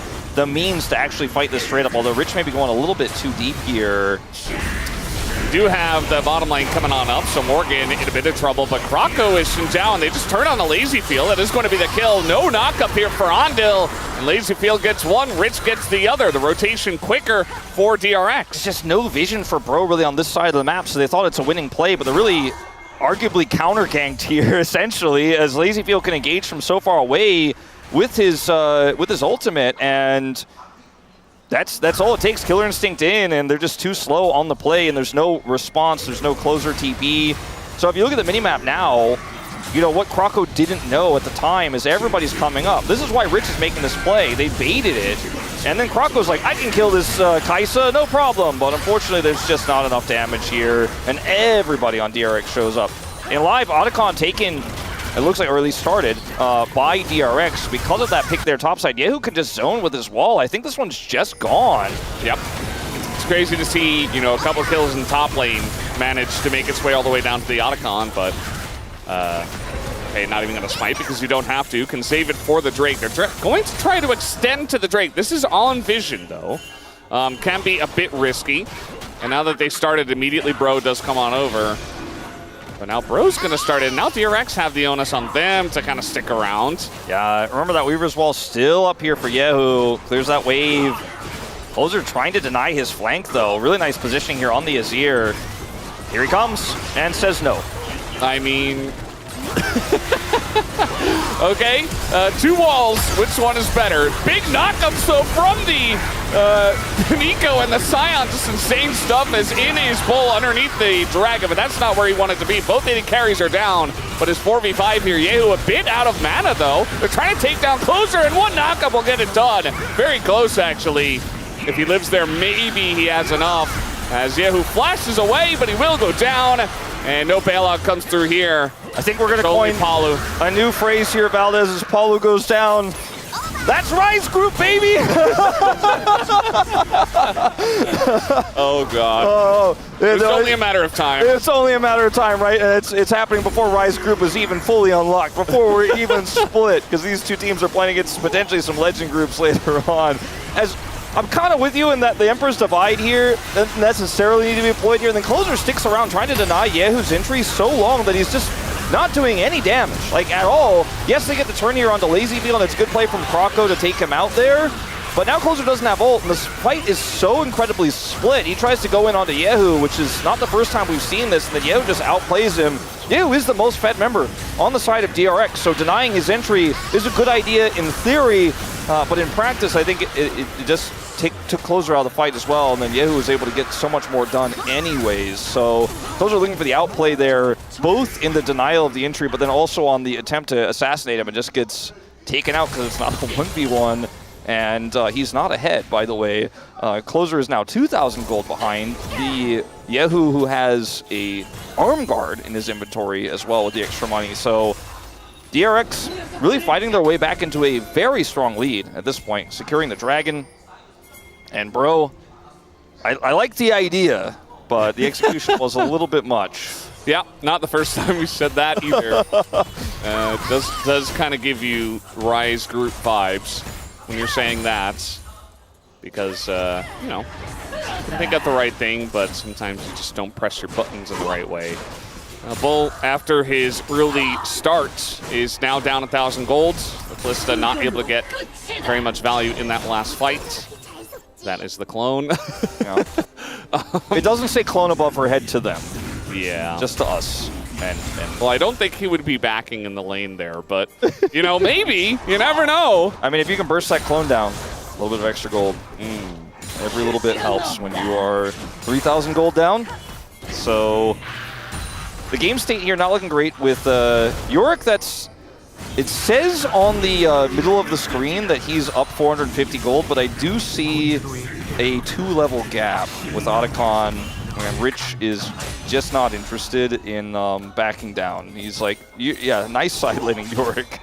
means to actually fight this straight up, although Rich may be going a little bit too deep here. You do have the bottom lane coming on up, so Morgan in a bit of trouble, but Krako is Xinjiao, and they just turn on the Lazy Field. That is going to be the kill. No knock up here for Andil, and Lazy Field gets one, Rich gets the other. The rotation quicker for DRX. There's just no vision for Bro really on this side of the map, so they thought it's a winning play, but they're really arguably counter-ganked here, essentially, as Lazy Field can engage from so far away with his ultimate, and that's all it takes. Killer Instinct in, and they're just too slow on the play, and there's no response, there's no Closer TP. So if you look at the minimap now, you know, what Krako didn't know at the time is everybody's coming up. This is why Rich is making this play. They baited it, and then Krako's like, I can kill this Kaisa, no problem. But unfortunately, there's just not enough damage here, and everybody on DRX shows up. In live, Otacon taken, it looks like, or at least started, by DRX. Because of that pick there topside, Yehu can just zone with his wall. I think this one's just gone. Yep. It's crazy to see, you know, a couple kills in top lane manage to make its way all the way down to the Otacon, but okay, not even going to smite because you don't have to. Can save it for the Drake. They're going to try to extend to the Drake. This is on vision, though. Can be a bit risky. And now that they started, immediately Bro does come on over. But now Bro's going to start in. Now DRX have the onus on them to kind of stick around. Yeah, remember that Weaver's Wall still up here for Yehu. Clears that wave. Closer trying to deny his flank, though. Really nice positioning here on the Azir. Here he comes and says no. I mean, okay, 2 walls, which one is better? Big knockup, so from the Nico and the Scion, just insane stuff as in his Bull underneath the Dragon, but that's not where he wanted to be. Both AD carries are down, but his 4v5 here, Yehu a bit out of mana though. They're trying to take down Closer, and one knockup will get it done. Very close actually. If he lives there, maybe he has enough. As Yehu flashes away, but he will go down. And no bailout comes through here. I think we're going to coin Palu. A new phrase here, Valdez, as Palu goes down. That's Rise Group, baby! Oh, God. Oh, it's only a matter of time. It's only a matter of time, right? And it's happening before Rise Group is even fully unlocked, before we're even split, because these two teams are playing against potentially some legend groups later on. As I'm kind of with you in that the Emperor's Divide here doesn't necessarily need to be employed here. And then Closer sticks around trying to deny Yehu's entry so long that he's just not doing any damage, like at all. Yes, they get the turn here onto Lazy Field, and it's a good play from Krako to take him out there. But now Closer doesn't have ult, and this fight is so incredibly split. He tries to go in onto Yehu, which is not the first time we've seen this, and then Yehu just outplays him. Yehu is the most fed member on the side of DRX, so denying his entry is a good idea in theory, but in practice, I think it just took Closer out of the fight as well, and then Yehu was able to get so much more done anyways. So Closer looking for the outplay there, both in the denial of the entry, but then also on the attempt to assassinate him, and just gets taken out because it's not a 1v1. And he's not ahead, by the way. Closer is now 2,000 gold behind. The Yehu, who has a arm guard in his inventory as well with the extra money. So DRX really fighting their way back into a very strong lead at this point, securing the dragon. And bro, I like the idea, but the execution was a little bit much. Yeah, not the first time we said that either. It does kind of give you Rise group vibes when you're saying that, because, you know, you think got the right thing, but sometimes you just don't press your buttons in the right way. Bull, after his early start, is now down 1,000 gold. The Kalista not able to get very much value in that last fight. That is the clone. Yeah. It doesn't say clone above her head to them. Yeah. Just to us. And well, I don't think he would be backing in the lane there, but, you know, maybe. You never know. I mean, if you can burst that clone down, a little bit of extra gold. Every little bit helps when you are 3,000 gold down. So the game state here not looking great with Yorick. It says on the middle of the screen that he's up 450 gold, but I do see a 2-level gap with Otacon, and Rich is just not interested in backing down. He's like, yeah, nice side laning Yorick.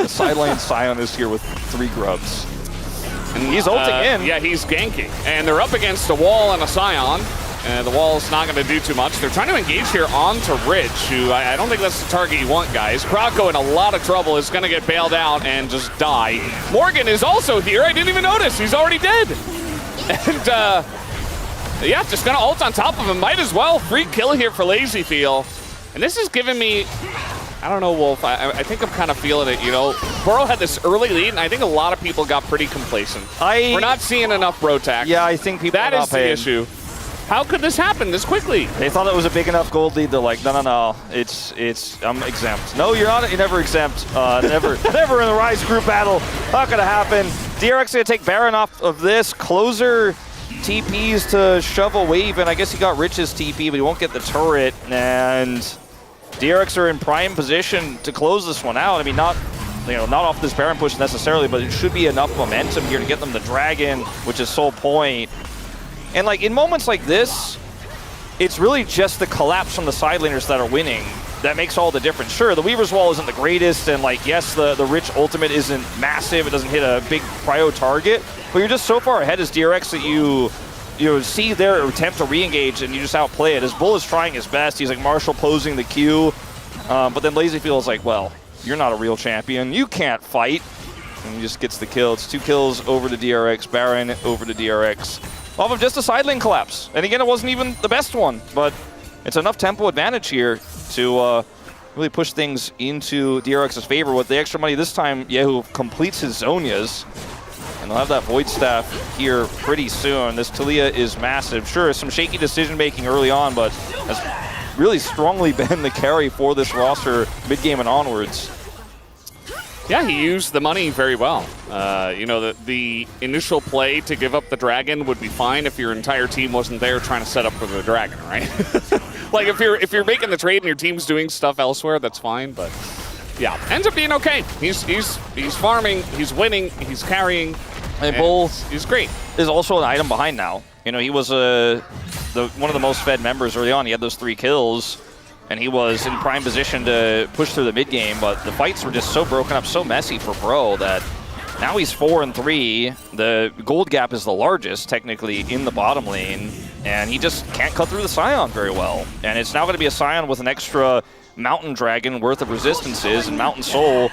Side lane Sion is here with 3 grubs. And he's ulting in. Yeah, he's ganking. And they're up against a wall and a Sion. And the wall's not going to do too much. They're trying to engage here onto Rich, who I don't think that's the target you want, guys. Krako in a lot of trouble is going to get bailed out and just die. Morgan is also here. I didn't even notice. He's already dead. And, yeah, just going to ult on top of him. Might as well. Free kill here for LazyFeel. And this is giving me, I don't know, Wolf. I think I'm kind of feeling it, you know. Burrow had this early lead, and I think a lot of people got pretty complacent. We're not seeing enough Brotac. Yeah, I think people that are not is the paying. issue. How could this happen this quickly? They thought it was a big enough gold lead. They're like, no, I'm exempt. No, you're not. You're never exempt. Never in the Rise group battle. Not gonna happen. DRX gonna take Baron off of this. Closer TPs to shove a wave, and I guess he got Rich's TP, but he won't get the turret. And DRX are in prime position to close this one out. I mean, not off this Baron push necessarily, but it should be enough momentum here to get them the dragon, which is sole point. And like in moments like this, it's really just the collapse from the side laners that are winning that makes all the difference. Sure, the Weaver's Wall isn't the greatest, and like, yes, the Rich ultimate isn't massive, it doesn't hit a big prio target, but you're just so far ahead as DRX that you see their attempt to re-engage and you just outplay it. As Bull is trying his best, he's like Marshall posing the Q, but then LazyFeel is like, well, you're not a real champion, you can't fight, and he just gets the kill. It's 2 kills over to DRX, Baron over to DRX. Off of just a side lane collapse. And again, it wasn't even the best one, but it's enough tempo advantage here to really push things into DRX's favor. With the extra money this time, Yehu completes his Zonias, and they'll have that Void Staff here pretty soon. This Talia is massive. Sure, some shaky decision-making early on, but has really strongly been the carry for this roster mid-game and onwards. Yeah, he used the money very well. You know, the initial play to give up the dragon would be fine if your entire team wasn't there trying to set up for the dragon, right? Like if you're making the trade and your team's doing stuff elsewhere, that's fine. But yeah, ends up being okay. He's farming, he's winning, he's carrying, and Bull he's great. Is also an item behind now. You know, he was one of the most fed members early on. He had those 3 kills. And he was in prime position to push through the mid game, but the fights were just so broken up, so messy for Bro that now he's 4-3. The gold gap is the largest, technically, in the bottom lane, and he just can't cut through the Scion very well. And it's now going to be a Scion with an extra Mountain Dragon worth of resistances, and Mountain Soul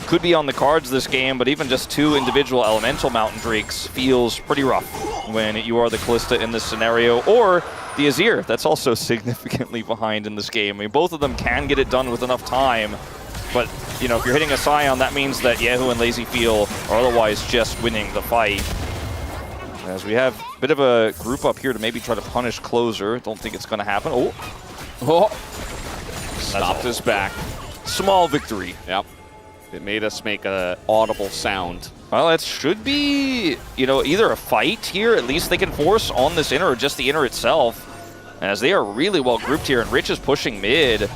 could be on the cards this game, but even just 2 individual elemental Mountain Drakes feels pretty rough when you are the Kalista in this scenario, or the Azir, that's also significantly behind in this game. I mean, both of them can get it done with enough time, But, you know, if you're hitting a Scion, that means that Yehu and Lazy Feel are otherwise just winning the fight. As we have a bit of a group up here to maybe try to punish Closer. Don't think it's going to happen. Oh. Stopped his back. Small victory. Yep. It made us make a audible sound. Well, that should be, you know, either a fight here, at least they can force on this inner, or just the inner itself, as they are really well grouped here, and Rich is pushing mid.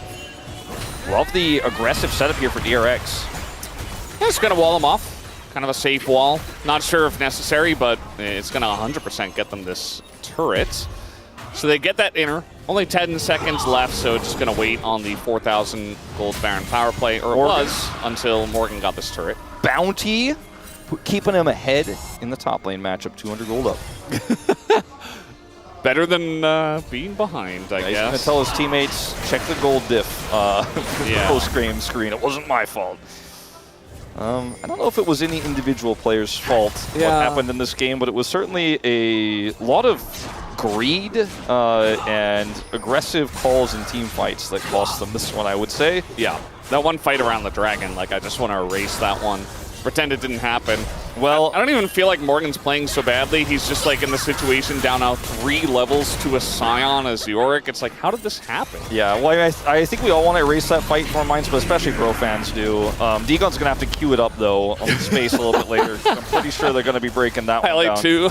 Love the aggressive setup here for DRX. Yeah, it's going to wall them off. Kind of a safe wall. Not sure if necessary, but it's going to 100% get them this turret. So they get that inner. Only 10 seconds left, so just going to wait on the 4,000 gold Baron power play, or it was until Morgan got this turret. Bounty, keeping him ahead in the top lane matchup, 200 gold up. Better than being behind, I guess. He's going to tell his teammates, check the gold diff post-game screen. It wasn't my fault. I don't know if it was any individual player's fault what happened in this game, but it was certainly a lot of greed and aggressive calls in team fights that cost them this one, I would say. Yeah, that one fight around the dragon, like, I just want to erase that one. Pretend it didn't happen. Well, I don't even feel like Morgan's playing so badly. He's just like in the situation down now 3 levels to a Scion as Yorick. It's like, how did this happen? Yeah, well, I think we all want to erase that fight from our minds, but especially Bro fans do. D-Gun's going to have to queue it up, though, on the space a little bit later. I'm pretty sure they're going to be breaking that one down. Highlight 2.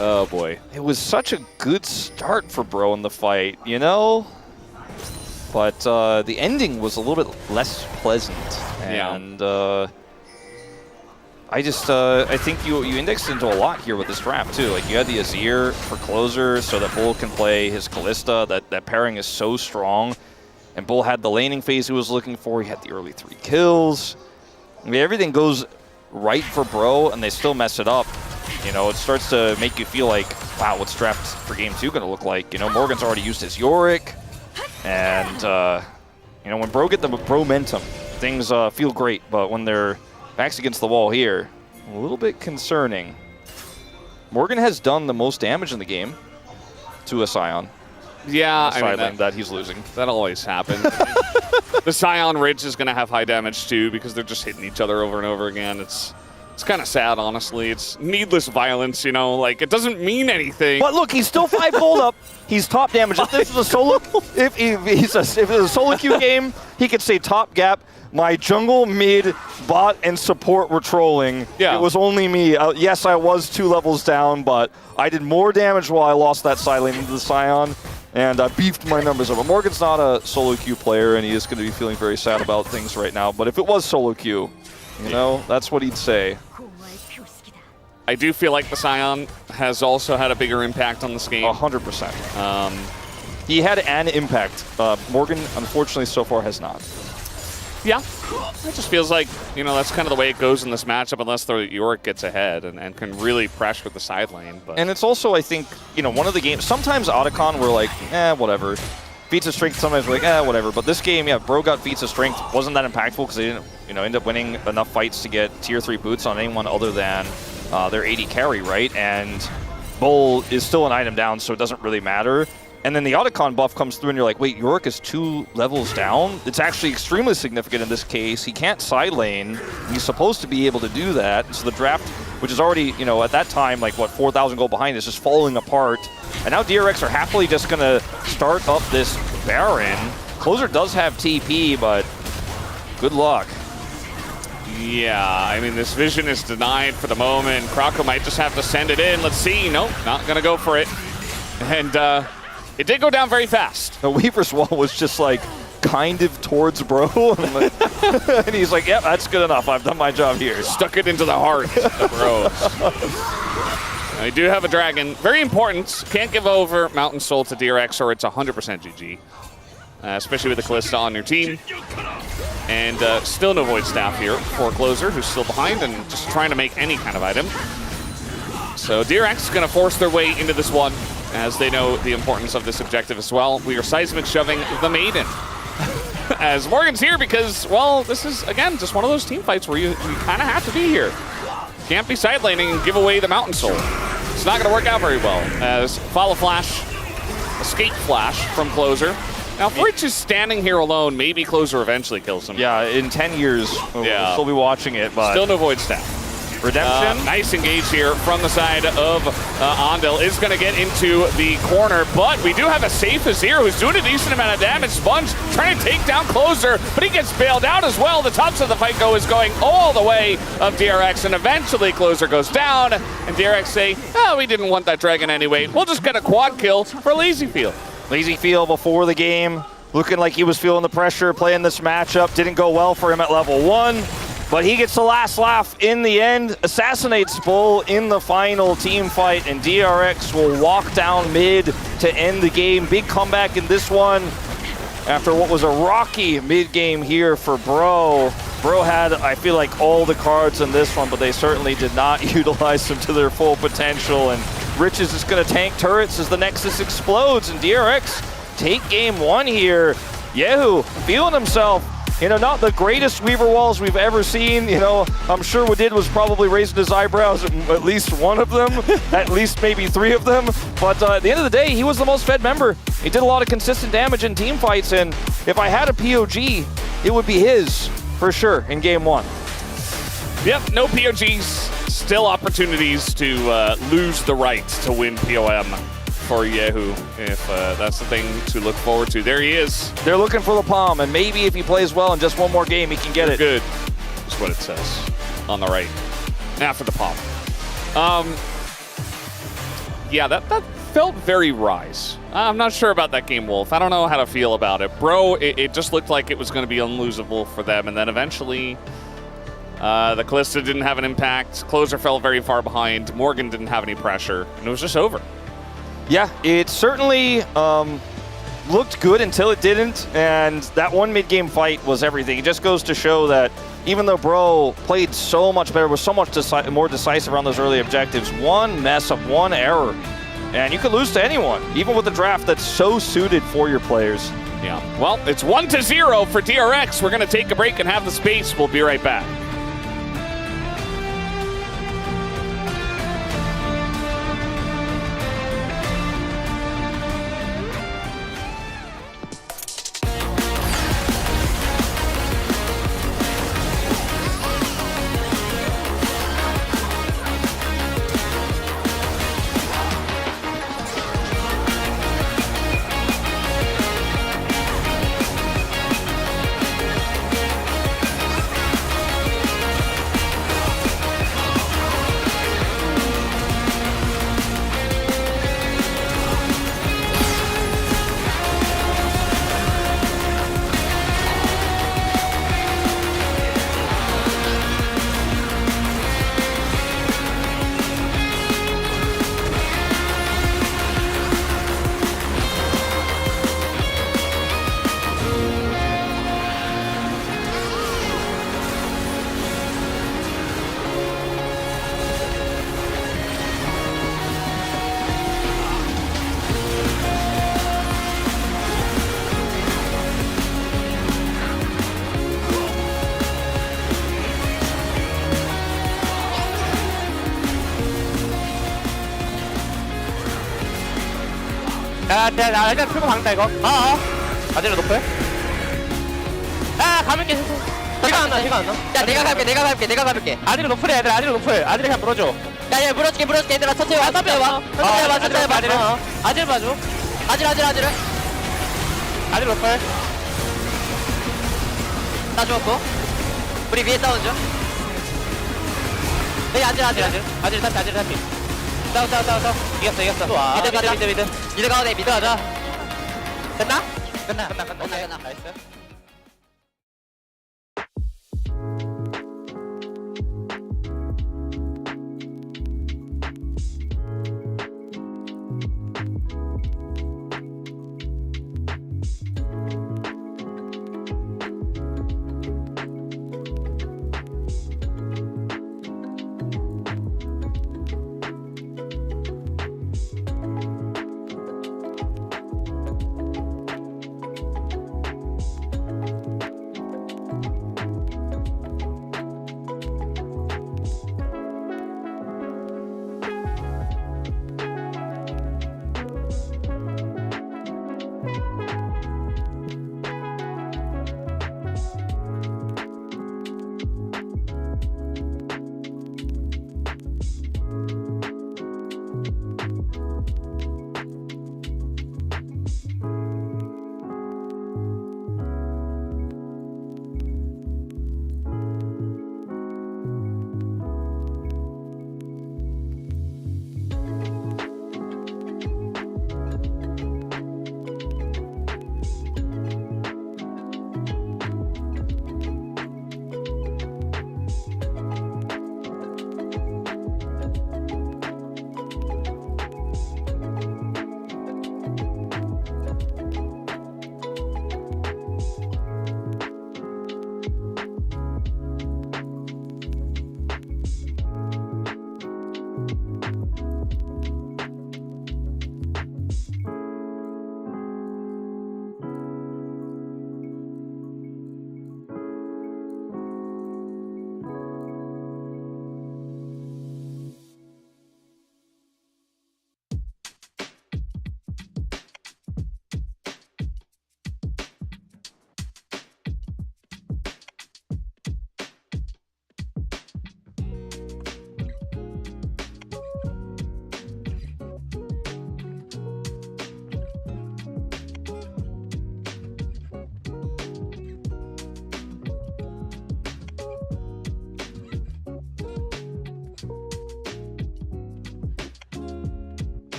Oh, boy. It was such a good start for Bro in the fight, you know? But the ending was a little bit less pleasant. And I think you indexed into a lot here with this draft, too. Like, you had the Azir for Closer so that Bull can play his Callista. That pairing is so strong. And Bull had the laning phase he was looking for. He had the early 3 kills. I mean, everything goes right for Bro, and they still mess it up. You know, it starts to make you feel like, wow, what's draft for Game 2 going to look like? You know, Morgan's already used his Yorick. And, you know, when Bro get the Bro-mentum, things feel great. But when they're backs against the wall here, a little bit concerning. Morgan has done the most damage in the game to a Scion. Yeah, I mean, that he's losing. That always happens. The Scion Ridge is going to have high damage, too, because they're just hitting each other over and over again. It's kind of sad, honestly. It's needless violence, you know, like, it doesn't mean anything. But look, he's still 5 gold up. He's top damage. If this is a solo, if it's a solo queue game, he could say top gap. My jungle, mid, bot, and support were trolling. Yeah. It was only me. Yes, I was 2 levels down, but I did more damage while I lost that side lane into the Scion, and I beefed my numbers up. But Morgan's not a solo queue player, and he is going to be feeling very sad about things right now. But if it was solo queue, you know, that's what he'd say. I do feel like the Scion has also had a bigger impact on this game. 100%. He had an impact. Morgan, unfortunately, so far has not. Yeah, it just feels like, you know, that's kind of the way it goes in this matchup unless the Yorick gets ahead and can really pressure the side lane. But. And it's also, I think, you know, one of the games, sometimes Otacon we're like, whatever. Feats of Strength, sometimes we're like, whatever. But this game, yeah, Bro got Feats of Strength. Wasn't that impactful because they didn't, you know, end up winning enough fights to get tier 3 boots on anyone other than their AD carry, right? And Bull is still an item down, so it doesn't really matter. And then the Otacon buff comes through and you're like, wait, Yorick is 2 levels down? It's actually extremely significant in this case. He can't side lane. He's supposed to be able to do that. So the draft, which is already, you know, at that time, like, what, 4,000 gold behind, is just falling apart. And now DRX are happily just going to start up this Baron. Closer does have TP, but good luck. Yeah, I mean, this vision is denied for the moment. Croco might just have to send it in. Let's see. Nope, not going to go for it. And, it did go down very fast. The Weaver's Wall was just like kind of towards Bro. And he's like, yep, that's good enough. I've done my job here. Stuck it into the heart of Bro. I do have a dragon. Very important. Can't give over Mountain Soul to DRX or it's 100% GG. Especially with the Callista on your team. And still no Void Staff here for Closer, who's still behind and just trying to make any kind of item. So DRX is going to force their way into this one, as they know the importance of this objective as well. We are seismic shoving the Maiden. As Morgan's here because, well, this is, again, just one of those team fights where you kind of have to be here. Can't be side laning and give away the Mountain Soul. It's not going to work out very well. As follow flash, escape flash from Closer. Now, if Rich is standing here alone, maybe Closer eventually kills him. Yeah, in 10 years, we'll still be watching it, but... Still no Void Staff. Redemption. Nice engage here from the side of Ondil. Is going to get into the corner, but we do have a safe Azir who's doing a decent amount of damage. Sponge trying to take down Closer, but he gets bailed out as well. The tops of the fight is going all the way of DRX, and eventually Closer goes down, and DRX say, oh, we didn't want that dragon anyway. We'll just get a quad kill for LazyField. LazyField before the game, looking like he was feeling the pressure, playing this matchup. Didn't go well for him at level 1. But he gets the last laugh in the end, assassinates Bull in the final team fight, and DRX will walk down mid to end the game. Big comeback in this one after what was a rocky mid-game here for Bro. Bro had, I feel like, all the cards in this one, but they certainly did not utilize them to their full potential. And Rich is just going to tank turrets as the Nexus explodes, and DRX take game 1 here. Yehu feeling himself. You know, not the greatest Weaver walls we've ever seen. You know, I'm sure what did was probably raising his eyebrows at least one of them, at least maybe 3 of them. But at the end of the day, he was the most fed member. He did a lot of consistent damage in team fights, and if I had a POG, it would be his for sure in game 1. Yep, no POGs, still opportunities to lose the right to win POM for Yehu, if that's the thing to look forward to. There he is. They're looking for the palm, and maybe if he plays well in just one more game, he can get it. Good, is what it says on the right. Now for the palm. Yeah, that felt very Rise. I'm not sure about that game, Wolf. I don't know how to feel about it. Bro, it just looked like it was going to be unlosable for them, and then eventually the Kalista didn't have an impact. Closer fell very far behind. Morgan didn't have any pressure, and it was just over. Yeah, it certainly looked good until it didn't, and that one mid-game fight was everything. It just goes to show that even though Bro played so much better, was so much more decisive around those early objectives, one mess up, one error, and you could lose to anyone, even with a draft that's so suited for your players. Yeah, well, it's 1-0 for DRX. We're going to take a break and have the space. We'll be right back. 야, 나 일단 풀고 박는다 이거. 아재로 높여. 야, 가볍게. 시간 안 나. 야, 내가 가볍게. 아재로 높으래, 얘들. 아재로 높여. 아재를 그냥 물어줘. 야, 물어줄게. 얘들아, 천천히 와. 천천히 와. 아재를 봐줘. 아재를. 아재로 높여. 나 죽었고. 우리 위에 싸우는 중. 여기 아재를 탈피. 싸워. 이겼어. 좋아. 미드 가자. 끝나? 끝나. 나이스.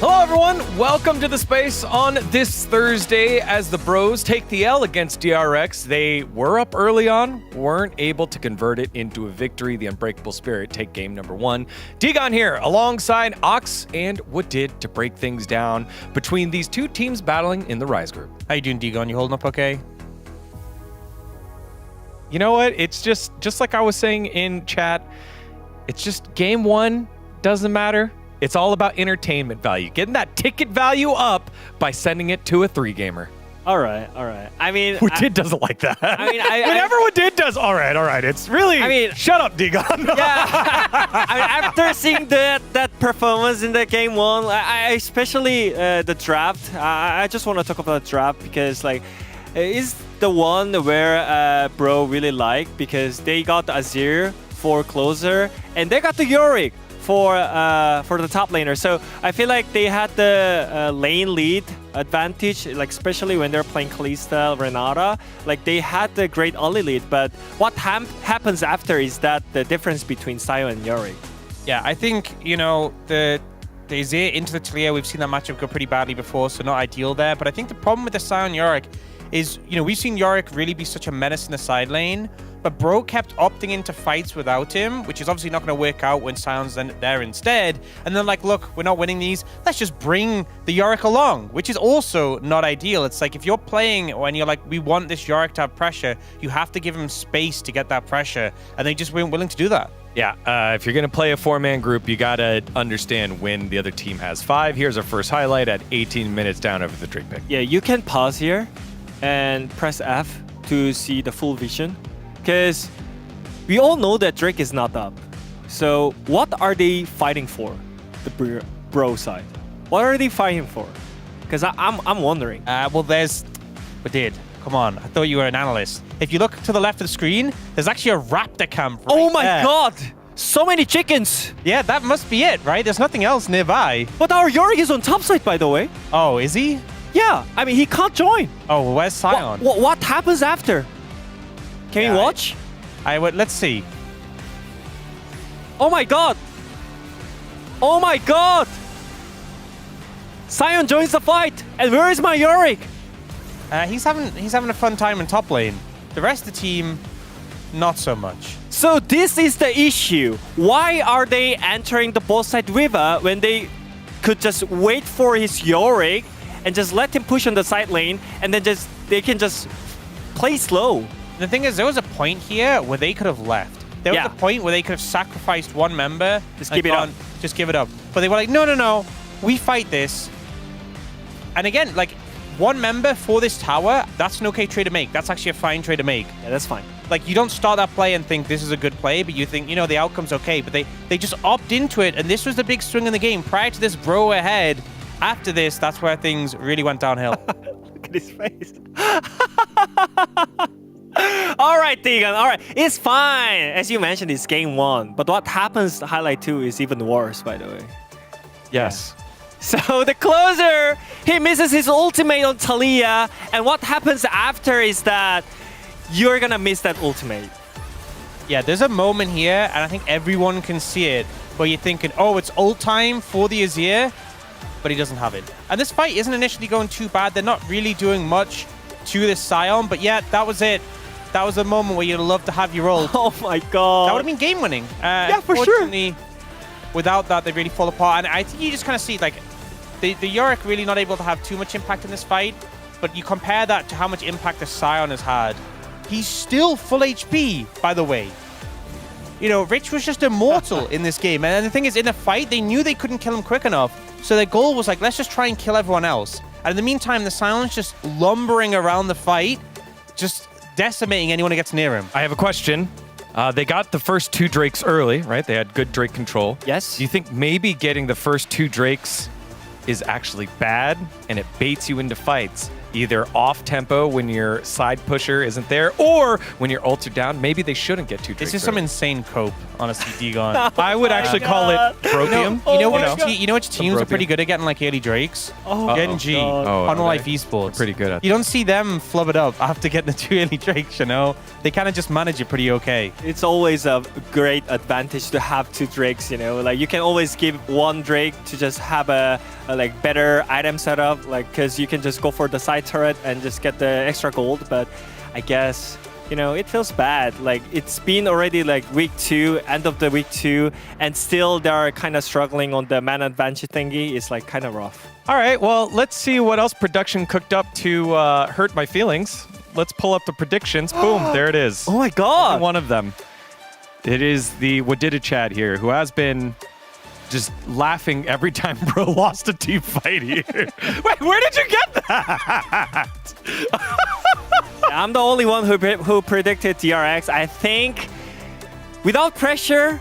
Hello, everyone. Welcome to the space on this Thursday as the Bros take the L against DRX. They were up early on, weren't able to convert it into a victory. The Unbreakable Spirit take game number 1. Digon here alongside Ox and Woodid to break things down between these two teams battling in the Rise group. How you doing, Digon? You holding up okay? You know what? It's just like I was saying in chat, it's just game 1 doesn't matter. It's all about entertainment value, getting that ticket value up by sending it to a 3-gamer. All right. I mean, Woodid doesn't like that. I mean, whenever Woodid does, all right. It's really. I mean, shut up, Digon. yeah. I mean, after seeing that performance in the game 1, I especially the draft. I just want to talk about the draft because like, it's the one where Bro really liked because they got the Azir for closer and they got the Yorick for the top laner. So I feel like they had the lane lead advantage, like especially when they're playing Kalista, Renata. Like they had the great early lead, but what happens after is that the difference between Sion and Yorick. Yeah, I think, you know, the Azir into the Talia, we've seen that matchup go pretty badly before, so not ideal there. But I think the problem with the Sion Yorick is, you know, we've seen Yorick really be such a menace in the side lane, but Bro kept opting into fights without him, which is obviously not going to work out when Sion's there instead. And then like, look, we're not winning these. Let's just bring the Yorick along, which is also not ideal. It's like if you're playing and you're like, we want this Yorick to have pressure, you have to give him space to get that pressure. And they just weren't willing to do that. Yeah, if you're going to play a 4-man group, you got to understand when the other team has 5. Here's our first highlight at 18 minutes down over the Drake pick. Yeah, you can pause here and press F to see the full vision. Because we all know that Drake is not up. So what are they fighting for? The Bro side. What are they fighting for? Because I'm wondering. Well, there's... Woodid, come on. I thought you were an analyst. If you look to the left of the screen, there's actually a raptor camp right Oh my there. god! So many chickens! Yeah, that must be it, right? There's nothing else nearby. But our Yorick is on top side, by the way. Oh, is he? Yeah, I mean, he can't join. Oh, well, where's Sion? What happens after? Can we watch? Let's see. Oh my god! Oh my god! Sion joins the fight! And where is my Yorick? He's having a fun time in top lane. The rest of the team, not so much. So this is the issue. Why are they entering the both side river when they could just wait for his Yorick and just let him push on the side lane and then they can just play slow? The thing is, there was a point here where they could have left. There was a point where they could have sacrificed one member. Just give it up. Just give it up. But they were like, no, we fight this. And again, like, one member for this tower, that's an okay trade to make. That's actually a fine trade to make. Yeah, that's fine. Like, you don't start that play and think this is a good play, but you think, you know, the outcome's okay. But they just opt into it, and this was the big swing in the game. Prior to this, Bro ahead. After this, that's where things really went downhill. Look at his face. All right, Digon. All right, it's fine. As you mentioned, it's game 1. But what happens highlight 2 is even worse, by the way. Yes. So the closer, he misses his ultimate on Talia. And what happens after is that you're going to miss that ultimate. Yeah, there's a moment here, and I think everyone can see it, where you're thinking, oh, it's ult time for the Azir, but he doesn't have it. And this fight isn't initially going too bad. They're not really doing much to this Sion, but yeah, that was it. That was a moment where you'd love to have your ult. Oh my god. That would have been game-winning. Yeah, for sure. Without that, they really fall apart. And I think you just kind of see, like, the Yorick really not able to have too much impact in this fight, but you compare that to how much impact the Sion has had. He's still full HP, by the way. You know, Rich was just immortal in this game. And the thing is, in the fight, they knew they couldn't kill him quick enough. So their goal was like, let's just try and kill everyone else. And in the meantime, the Sion's just lumbering around the fight, just decimating anyone who gets near him. I have a question. They got the first 2 Drakes early, right? They had good Drake control. Yes. Do you think maybe getting the first 2 Drakes is actually bad and it baits you into fights? Either off tempo when your side pusher isn't there, or when your ults are down, maybe they shouldn't get 2 Drakes This is some early. insane cope honestly, D-Gon. I would actually call it Propium. You know which teams are pretty good at getting like early Drakes? Genji, On Life Esports. Pretty good at You don't see them flub it up after getting the 2 early Drakes, you know? They kind of just manage it pretty okay. It's always a great advantage to have 2 Drakes, you know? Like, you can always give 1 Drake to just have a like better item setup, like, because you can just go for the side turret and just get the extra gold. But I guess, you know, it feels bad. Like, it's been already like week 2, end of the week 2, and still they are kind of struggling on the man advantage thingy. It's like kind of rough. All right, well, let's see what else production cooked up to hurt my feelings. Let's pull up the predictions. Boom, there it is. Oh my god! Only one of them. It is the Wadida Chad here, who has been just laughing every time Bro lost a team fight here. Wait, where did you get that? I'm the only one who predicted DRX. I think without pressure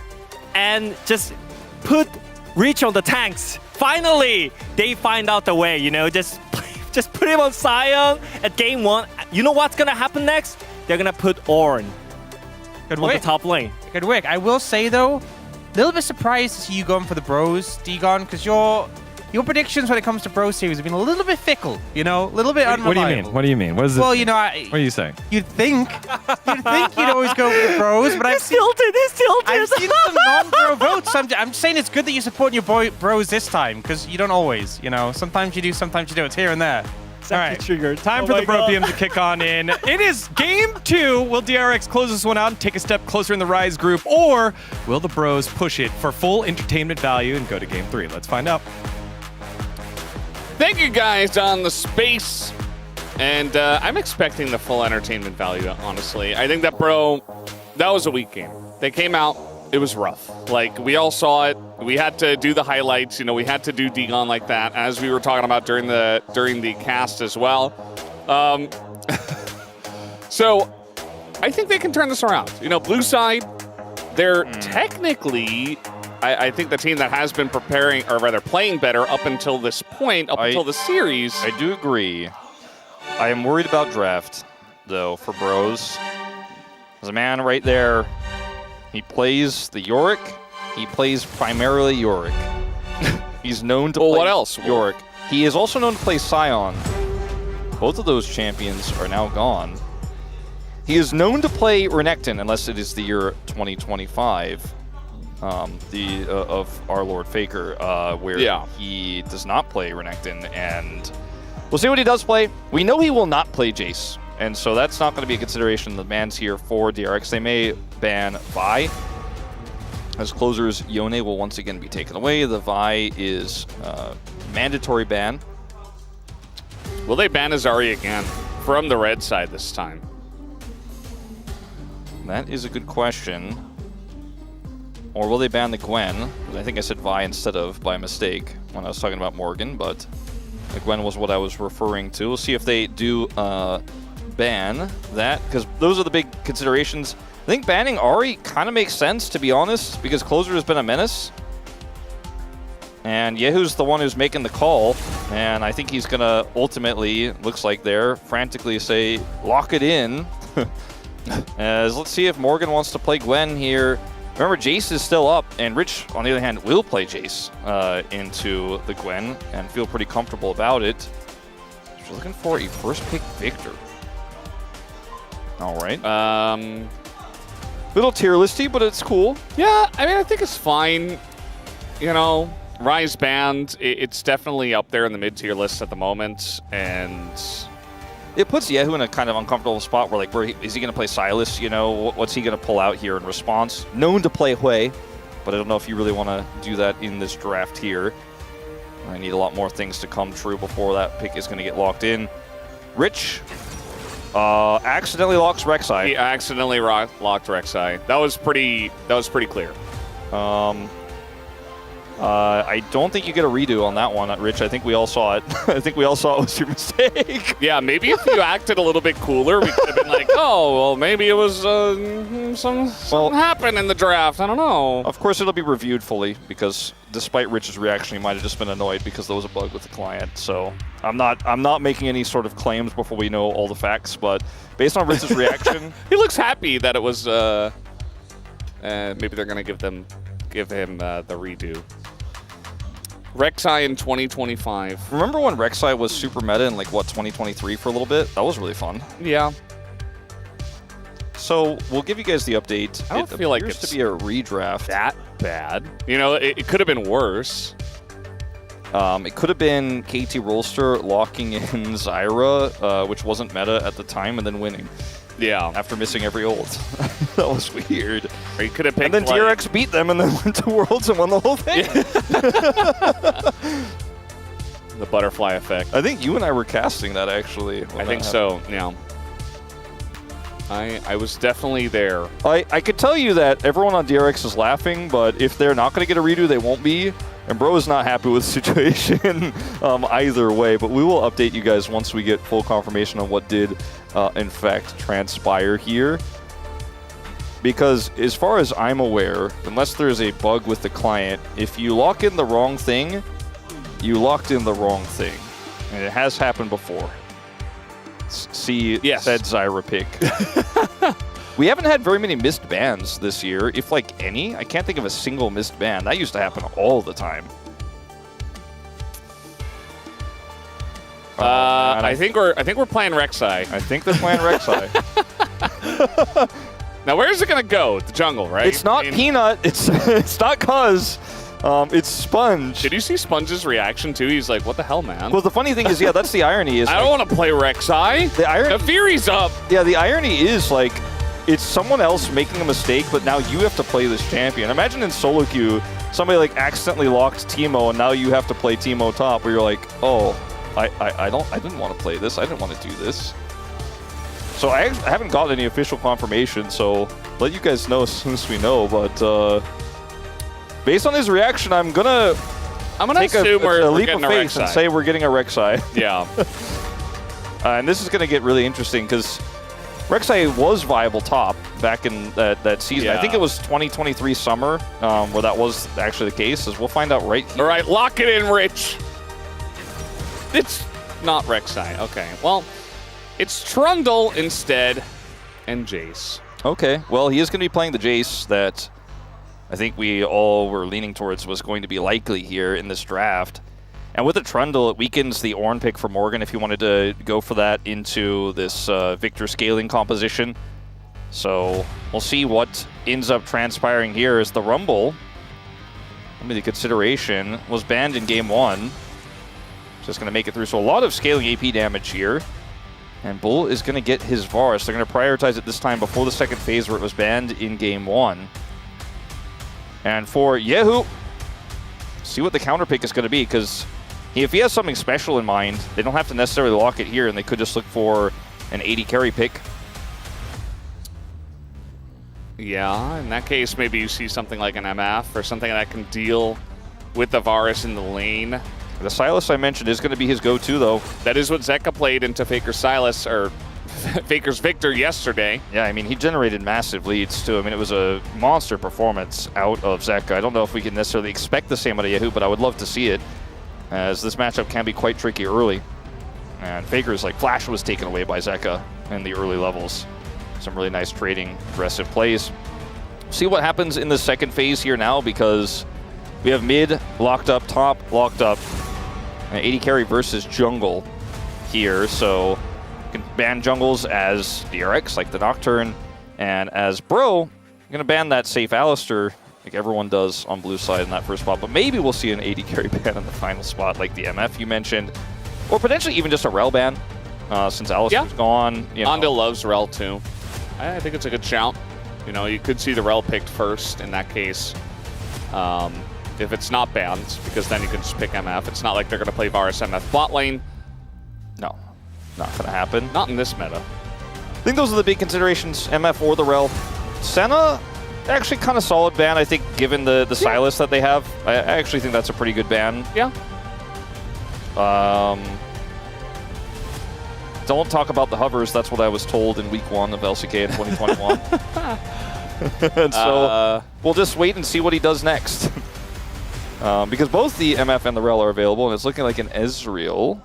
and just put reach on the tanks. Finally, they find out the way, you know, just put him on Sion at game 1. You know what's gonna happen next? They're gonna put Ornn on the top lane. Good work. I will say though, a little bit surprised to see you going for the Bros, D-Gon, because your predictions when it comes to Bro series have been a little bit fickle, you know, a little bit unreliable. What do you mean? What is it? Well, you know, what are you saying? You'd think you'd always go with the Bros, but I've seen some non-Bro votes. I'm saying it's good that you're supporting your Bros this time, because you don't always, you know. Sometimes you do, sometimes you don't. It's here and there. All right, triggered. Time for the Propium to kick on in. It is game 2. Will DRX close this one out and take a step closer in the Rise group, or will the Bros push it for full entertainment value and go to game 3? Let's find out. Thank you guys on the space. And I'm expecting the full entertainment value, honestly. I think that that was a weak game. They came out, it was rough. Like, we all saw it. We had to do the highlights. You know, we had to do D-Gon like that, as we were talking about during the cast as well. So I think they can turn this around. You know, blue side, they're technically, I think, the team that has been preparing, or rather playing better up until this point, until the series. I do agree. I am worried about draft, though, for Bros. There's a man right there. He plays the Yorick. He plays primarily Yorick. He's known to play what else? Yorick. He is also known to play Sion. Both of those champions are now gone. He is known to play Renekton, unless it is the year 2025. Of our Lord Faker, where he does not play Renekton, and we'll see what he does play. We know he will not play Jace, and so that's not going to be a consideration. The man's here for DRX. They may ban Vi. As closers, Yone will once again be taken away. The Vi is mandatory ban. Will they ban Azari again from the red side this time? That is a good question. Or will they ban the Gwen? I think I said Vi instead of by mistake when I was talking about Morgan, but the Gwen was what I was referring to. We'll see if they do ban that, because those are the big considerations. I think banning Ahri kind of makes sense, to be honest, because closer has been a menace. And Yehu's the one who's making the call, and I think he's going to ultimately, looks like there, frantically say, lock it in. As let's see if Morgan wants to play Gwen here. Remember, Jace is still up, and Rich, on the other hand, will play Jace into the Gwen and feel pretty comfortable about it. She's looking for a first pick Victor. All right. Little tier listy, but it's cool. Yeah, I mean, I think it's fine. You know, Rise banned, it's definitely up there in the mid-tier list at the moment, and it puts Yehu in a kind of uncomfortable spot where, like, is he going to play Silas? You know, what's he going to pull out here in response? Known to play Hui, but I don't know if you really want to do that in this draft here. I need a lot more things to come true before that pick is going to get locked in. Rich accidentally locks Rek'Sai. He accidentally locked Rek'Sai. That was pretty clear. I don't think you get a redo on that one, Rich. I think we all saw it. I think we all saw it was your mistake. Yeah, maybe if you acted a little bit cooler, we could have been like, oh, well, maybe it was something happened in the draft. I don't know. Of course, it'll be reviewed fully, because despite Rich's reaction, he might have just been annoyed because there was a bug with the client. So I'm not making any sort of claims before we know all the facts, but based on Rich's reaction, he looks happy that it was Maybe they're going to give him the redo. Rek'Sai in 2025. Remember when Rek'Sai was super meta in like, what, 2023 for a little bit? That was really fun. Yeah. So we'll give you guys the update. I don't feel like appears it's to be a redraft. that bad. You know, it could have been worse. It could have been KT Rolster locking in Zyra, which wasn't meta at the time, and then winning Yeah. after missing every ult. That was weird. Or you could have picked And then like, DRX beat them and then went to Worlds and won the whole thing. the butterfly effect. I think you and I were casting that, actually. I think so, yeah. I was definitely there. I could tell you that everyone on DRX is laughing, but if they're not going to get a redo, they won't be. And Bro is not happy with the situation either way. But we will update you guys once we get full confirmation on what did, in fact, transpire here. Because as far as I'm aware, unless there's a bug with the client, if you lock in the wrong thing, you locked in the wrong thing. And it has happened before. See said Zyra pick. We haven't had very many missed bans this year, if like any. I can't think of a single missed ban. That used to happen all the time. I think we're playing Rek'Sai. I think they're playing Rek'Sai. Now where's it gonna go? The jungle, right? It's not Peanut. It's not Cuz. It's Sponge. Did you see Sponge's reaction too? He's like, "What the hell, man?" Well, the funny thing is, yeah, that's the irony. Is I don't want to play Rek'Sai. The irony. Fury's up. Yeah, the irony is like, it's someone else making a mistake, but now you have to play this champion. Imagine in solo queue, somebody like accidentally locked Teemo, and now you have to play Teemo top, where you're like, oh, I didn't want to play this. I didn't want to do this. So I haven't got any official confirmation, so let you guys know as soon as we know. But based on his reaction, I'm gonna take a leap of faith and say we're getting a Rek'Sai. Yeah. And this is gonna get really interesting because Rek'Sai was viable top back in that season. Yeah. I think it was 2023 summer where that was actually the case. As we'll find out right here. All right, lock it in, Rich. It's not Rek'Sai. Okay, well, it's Trundle instead and Jace. Okay, well, he is going to be playing the Jace that I think we all were leaning towards was going to be likely here in this draft. And with the Trundle, it weakens the Ornn pick for Morgan if you wanted to go for that into this Victor scaling composition. So we'll see what ends up transpiring here as the Rumble, under the consideration, was banned in Game 1. Just going to make it through. So a lot of scaling AP damage here. And Bull is going to get his Varus. They're going to prioritize it this time before the second phase where it was banned in Game 1. And for Yehu, see what the counter pick is going to be, because if he has something special in mind, they don't have to necessarily lock it here, and they could just look for an 80 carry pick. Yeah, in that case, maybe you see something like an MF or something that can deal with the Varus in the lane. The Sylas I mentioned is going to be his go-to, though. That is what Zeka played into Faker's Sylas, or Faker's Victor yesterday. Yeah, I mean, he generated massive leads, too. I mean, it was a monster performance out of Zeka. I don't know if we can necessarily expect the same out of Yehu, but I would love to see it, as this matchup can be quite tricky early. And Faker's like Flash was taken away by Zeka in the early levels. Some really nice trading, aggressive plays. See what happens in the second phase here now, because we have mid locked up, top locked up. 80 carry versus jungle here, so you can ban jungles as DRX, like the Nocturne, and as Bro, you're going to ban that safe Alistar, like everyone does on blue side in that first spot, but maybe we'll see an 80 carry ban in the final spot, like the MF you mentioned, or potentially even just a Rel ban, since Alistar's gone. Andil loves Rel too. I think it's a good shout. You know, you could see the Rel picked first in that case. If it's not banned, because then you can just pick MF. It's not like they're going to play Varus MF bot lane. No, not going to happen. Not in this meta. I think those are the big considerations, MF or the Rel. Senna, actually kind of solid ban, I think, given the Sylas that they have. I actually think that's a pretty good ban. Yeah. Don't talk about the hovers. That's what I was told in week 1 of LCK in 2021. And so we'll just wait and see what he does next. Because both the MF and the Rel are available, and it's looking like an Ezreal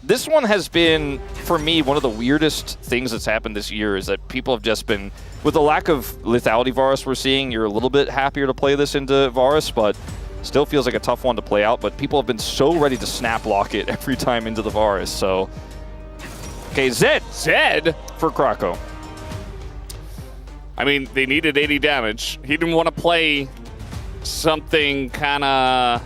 this one has been, for me, one of the weirdest things that's happened this year is that people have just been, with the lack of lethality Varus we're seeing, you're a little bit happier to play this into Varus, but still feels like a tough one to play out. But people have been so ready to snap lock it every time into the Varus. So, okay, Zed for Krako. I mean, they needed 80 damage. He didn't want to play something kind of,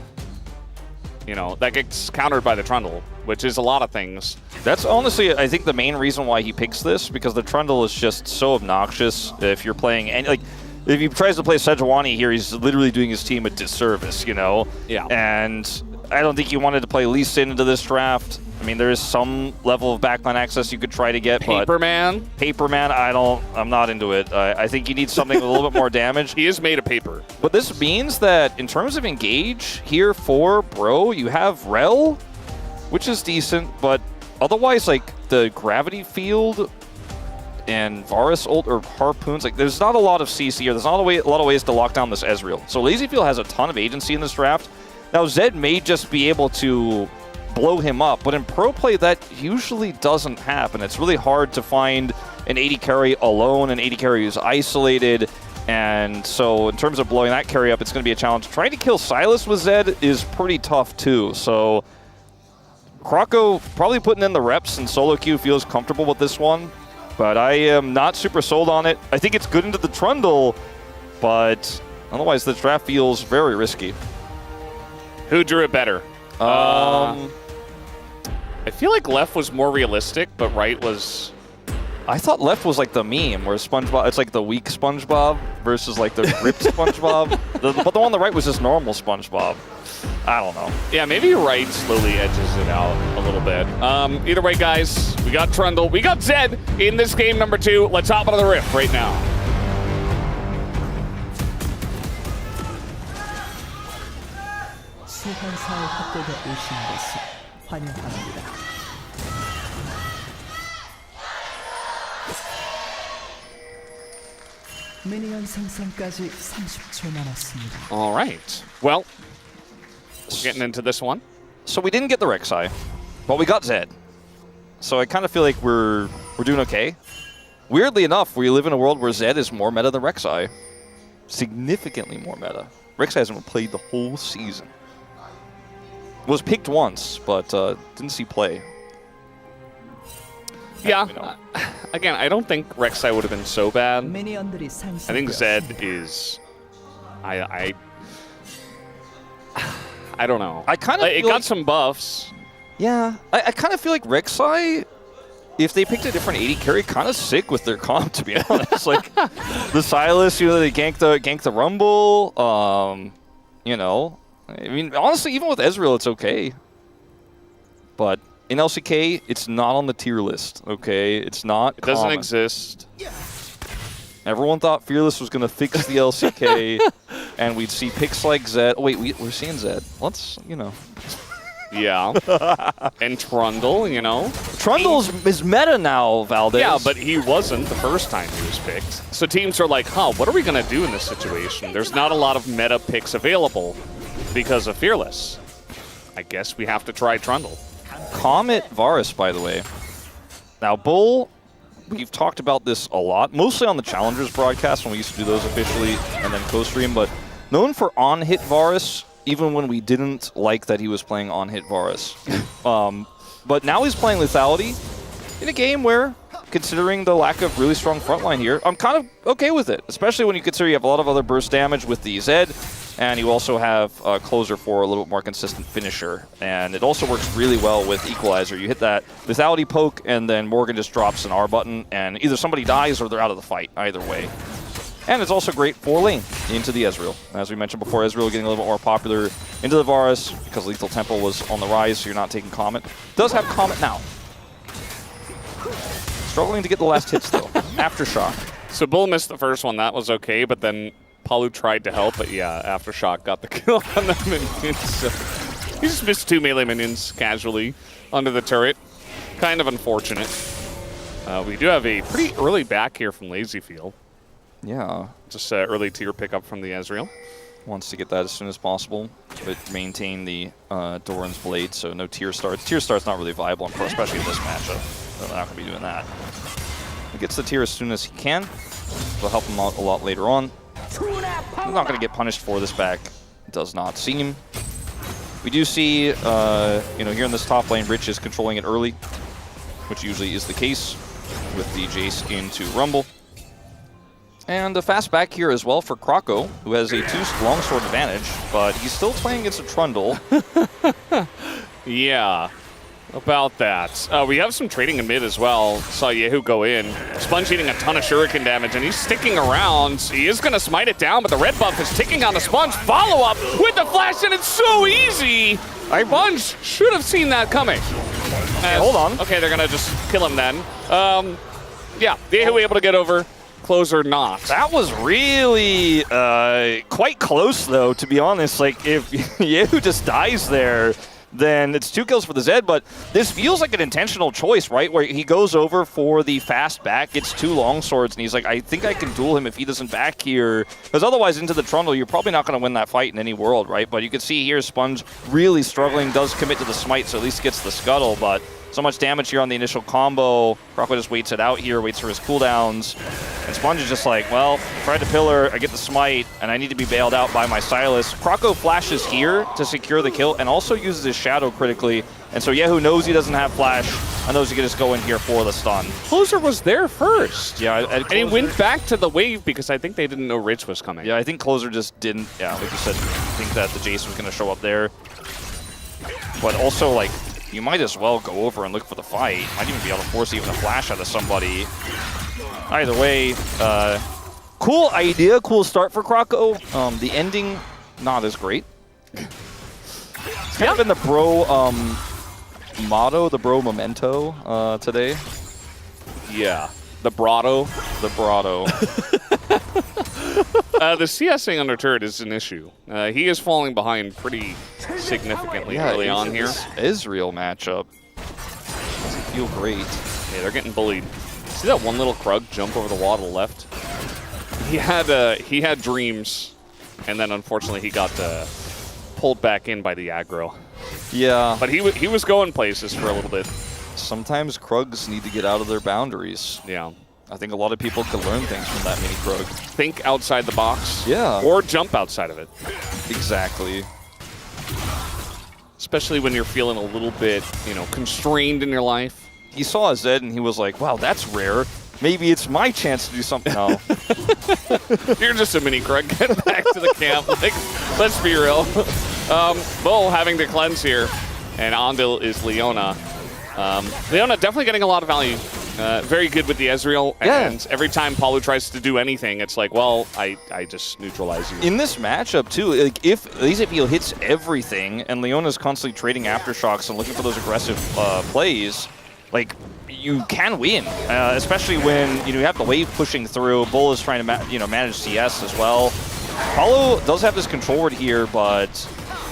you know, that gets countered by the Trundle, which is a lot of things. That's honestly, I think, the main reason why he picks this, because the Trundle is just so obnoxious if you're playing, and like, if he tries to play Sejuani here, he's literally doing his team a disservice, you know? Yeah. And I don't think he wanted to play Lee Sin into this draft. I mean, there is some level of backline access you could try to get, Paperman? but Paperman, I'm not into it. I think you need something with a little bit more damage. He is made of paper. But this means that in terms of engage here for Bro, you have Rel, which is decent, but otherwise, like, the gravity field and Varus ult or harpoons, like, there's not a lot of CC here. There's not a lot of ways to lock down this Ezreal. So Lazyfield has a ton of agency in this draft. Now, Zed may just be able to blow him up, but in pro play, that usually doesn't happen. It's really hard to find an 80 carry alone, an 80 carry who's isolated, and so in terms of blowing that carry up, it's going to be a challenge. Trying to kill Sylas with Zed is pretty tough too, so Krako probably putting in the reps, and solo queue feels comfortable with this one, but I am not super sold on it. I think it's good into the Trundle, but otherwise the draft feels very risky. Who drew it better? I feel like left was more realistic, but right was... I thought left was like the meme where SpongeBob, it's like the weak SpongeBob versus like the ripped SpongeBob. But the one on the right was just normal SpongeBob. I don't know. Yeah, maybe right slowly edges it out a little bit. Either way, guys, we got Trundle, we got Zed in this game number 2. Let's hop into the rift right now. 소환사의 협곡에 오신 것을 환영합니다. 미니언 생성까지 30초 남았습니다. All right. Well, we're getting into this one. So we didn't get the Rek'Sai, but we got Zed. So I kind of feel like we're doing okay. Weirdly enough, we live in a world where Zed is more meta than Rek'Sai. Significantly more meta. Rek'Sai hasn't played the whole season. Was picked once, but didn't see play. Yeah. Again, I don't think Rek'Sai would have been so bad. 미니언들이 I think Zed is... I don't know. I kind of it got some buffs. Yeah. I kind of feel like Rek'Sai, if they picked a different 80 carry, kind of sick with their comp, to be honest. Like, the Sylas, you know, they gank the Rumble. You know, I mean, honestly, even with Ezreal, it's okay. But in LCK, it's not on the tier list, okay? It's not It doesn't common. exist. Everyone thought Fearless was going to fix the LCK, and we'd see picks like Zed. Oh, wait, we're seeing Zed. Let's, you know. Yeah. And Trundle, you know. Trundle is meta now, Valdez. Yeah, but he wasn't the first time he was picked. So teams are like, huh, what are we going to do in this situation? There's not a lot of meta picks available because of Fearless. I guess we have to try Trundle. Comet Varus, by the way. Now, Bull, we've talked about this a lot, mostly on the Challengers broadcast when we used to do those officially and then co-stream, but known for on-hit Varus, even when we didn't like that he was playing on-hit Varus. But now he's playing Lethality in a game where, considering the lack of really strong frontline here, I'm kind of okay with it, especially when you consider you have a lot of other burst damage with the Zed, and you also have a closer for a little bit more consistent finisher. And it also works really well with Equalizer. You hit that Lethality poke, and then Morgan just drops an R button, and either somebody dies or they're out of the fight, either way. And it's also great for lane into the Ezreal. As we mentioned before, Ezreal getting a little bit more popular into the Varus because Lethal Temple was on the rise, so you're not taking Comet. Does have Comet now. Struggling to get the last hits, though. Aftershock. So Bull missed the first one. That was okay, but then Palu tried to help, but yeah, Aftershock got the kill on the minions. So he just missed 2 melee minions casually under the turret. Kind of unfortunate. We do have a pretty early back here from Lazyfield. Yeah. Just early tier pickup from the Ezreal. Wants to get that as soon as possible, but maintain the Doran's Blade, so no tier starts. Tier start's not really viable on Pro, especially in this matchup. They're not going to be doing that. He gets the tier as soon as he can. Will help him out a lot later on. He's not going to get punished for this back. Does not seem. We do see, you know, here in this top lane, Rich is controlling it early, which usually is the case with the Jace into Rumble. And a fast back here as well for Kroko, who has a 2 longsword advantage, but he's still playing against a Trundle. Yeah, about that. We have some trading in mid as well. Saw Yehu go in. Sponge eating a ton of shuriken damage, and he's sticking around. He is going to smite it down, but the red buff is ticking on the Sponge. Follow-up with the flash, and it's so easy! Sponge should have seen that coming. Hold on. Okay, they're going to just kill him then. Yeah, Yehu able to get over. Closer not. That was really quite close, though, to be honest. Like, if Yehu just dies there, then it's 2 kills for the Zed, but this feels like an intentional choice, right? Where he goes over for the fast back, gets 2 longswords, and he's like, I think I can duel him if he doesn't back here. Because otherwise, into the Trundle, you're probably not going to win that fight in any world, right? But you can see here, Sponge really struggling, does commit to the smite, so at least gets the scuttle, but so much damage here on the initial combo. Kroko just waits it out here, waits for his cooldowns. And Sponge is just like, well, tried to pillar, I get the smite, and I need to be bailed out by my Sylas. Kroko flashes here to secure the kill, and also uses his shadow critically. And so Yehu knows he doesn't have flash, and knows he can just go in here for the stun. Closer was there first. Yeah, and he went back to the wave because I think they didn't know Rich was coming. Yeah, I think Closer just didn't, yeah, like you said, think that the Jace was going to show up there. But also, like, you might as well go over and look for the fight. Might even be able to force even a flash out of somebody. Either way, cool idea, cool start for Kroko. The ending, not as great. It's kind of been the bro motto, the bro memento today. Yeah, the Brado. The Brado. The CSing under turret is an issue. He is falling behind pretty significantly early on here. Israel matchup doesn't feel great. Yeah, they're getting bullied. See that one little Krug jump over the wall to the left? He had dreams, and then unfortunately he got pulled back in by the aggro. Yeah, but he was going places for a little bit. Sometimes Krugs need to get out of their boundaries. Yeah. I think a lot of people could learn things from that mini Krug. Think outside the box. Yeah. Or jump outside of it. Exactly. Especially when you're feeling a little bit, you know, constrained in your life. He saw a Zed and he was like, wow, that's rare. Maybe it's my chance to do something. No. You're just a mini Krug. Get back to the camp. Like, let's be real. Bull having to cleanse here. And Ondil is Leona. Leona definitely getting a lot of value. Very good with the Ezreal, and every time Palu tries to do anything, it's like, well, I just neutralize you. In this matchup, too, like if Ezekiel hits everything, and Leona's constantly trading aftershocks and looking for those aggressive plays, like, you can win, especially when you have the wave pushing through. Bull is trying to manage CS as well. Palu does have this control ward here, but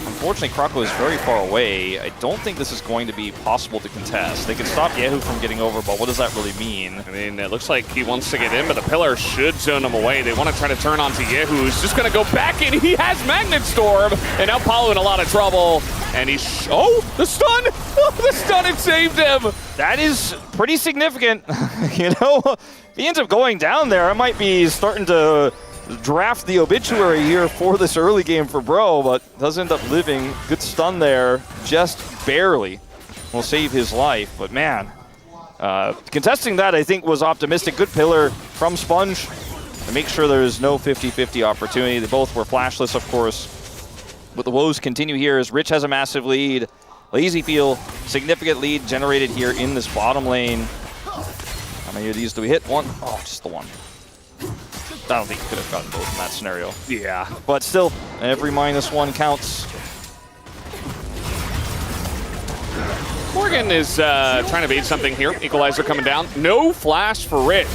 unfortunately, Kroko is very far away. I don't think this is going to be possible to contest. They can stop Yehu from getting over, but what does that really mean? I mean, it looks like he wants to get in, but the pillar should zone him away. They want to try to turn onto Yehu, who's just going to go back in. He has Magnet Storm, and now Palu in a lot of trouble. And he the stun! Oh, the stun, it saved him! That is pretty significant. If he ends up going down there, I might be starting to draft the obituary here for this early game for Bro, but does end up living. Good stun there, just barely will save his life. But man, contesting that I think was optimistic. Good pillar from Sponge to make sure there's no 50-50 opportunity. They both were flashless, of course. But the woes continue here as Rich has a massive lead. Lazyfield, significant lead generated here in this bottom lane. How many of these do we hit? One? Oh, just the one. I don't think he could have gotten both in that scenario. Yeah. But still, every -1 counts. Morgan is trying to bait something here. Equalizer coming down. No flash for Rich,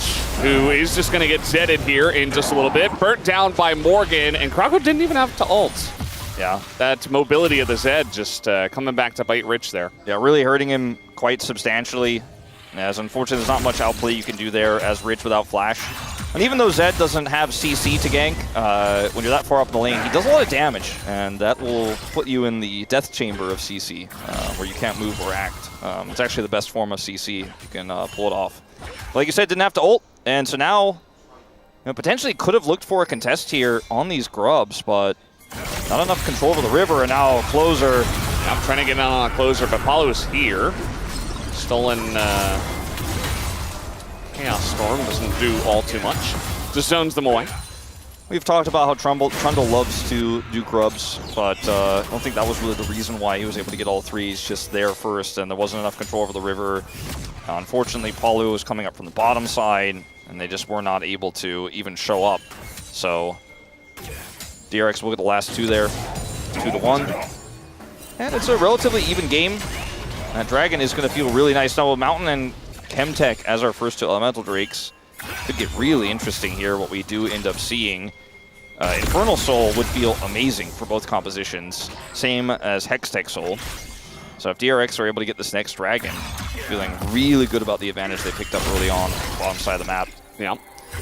who is just going to get Zedded here in just a little bit. Burnt down by Morgan, and Kroko didn't even have to ult. Yeah, that mobility of the Zed just coming back to bite Rich there. Yeah, really hurting him quite substantially. As unfortunately, there's not much outplay you can do there as Rich without flash. And even though Zed doesn't have CC to gank, when you're that far up in the lane, he does a lot of damage, and that will put you in the death chamber of CC, where you can't move or act. It's actually the best form of CC. You can pull it off. Like you said, didn't have to ult, and so now potentially could have looked for a contest here on these grubs, but not enough control over the river, and now closer. I'm trying to get in on a closer, but Paulo is here. Stolen Chaos Storm doesn't do all too much. Just zones them away. We've talked about how Trundle loves to do grubs, but I don't think that was really the reason why he was able to get all three. He's just there first, and there wasn't enough control over the river. Unfortunately, Paulo was coming up from the bottom side, and they just were not able to even show up. So DRX will get the last two there, 2-1. And it's a relatively even game. That Dragon is going to feel really nice. Now with Mountain and Chemtech as our first two elemental drakes, could get really interesting here, what we do end up seeing. Infernal Soul would feel amazing for both compositions, same as Hextech Soul. So if DRX are able to get this next Dragon, feeling really good about the advantage they picked up early on the bottom side of the map. Yeah,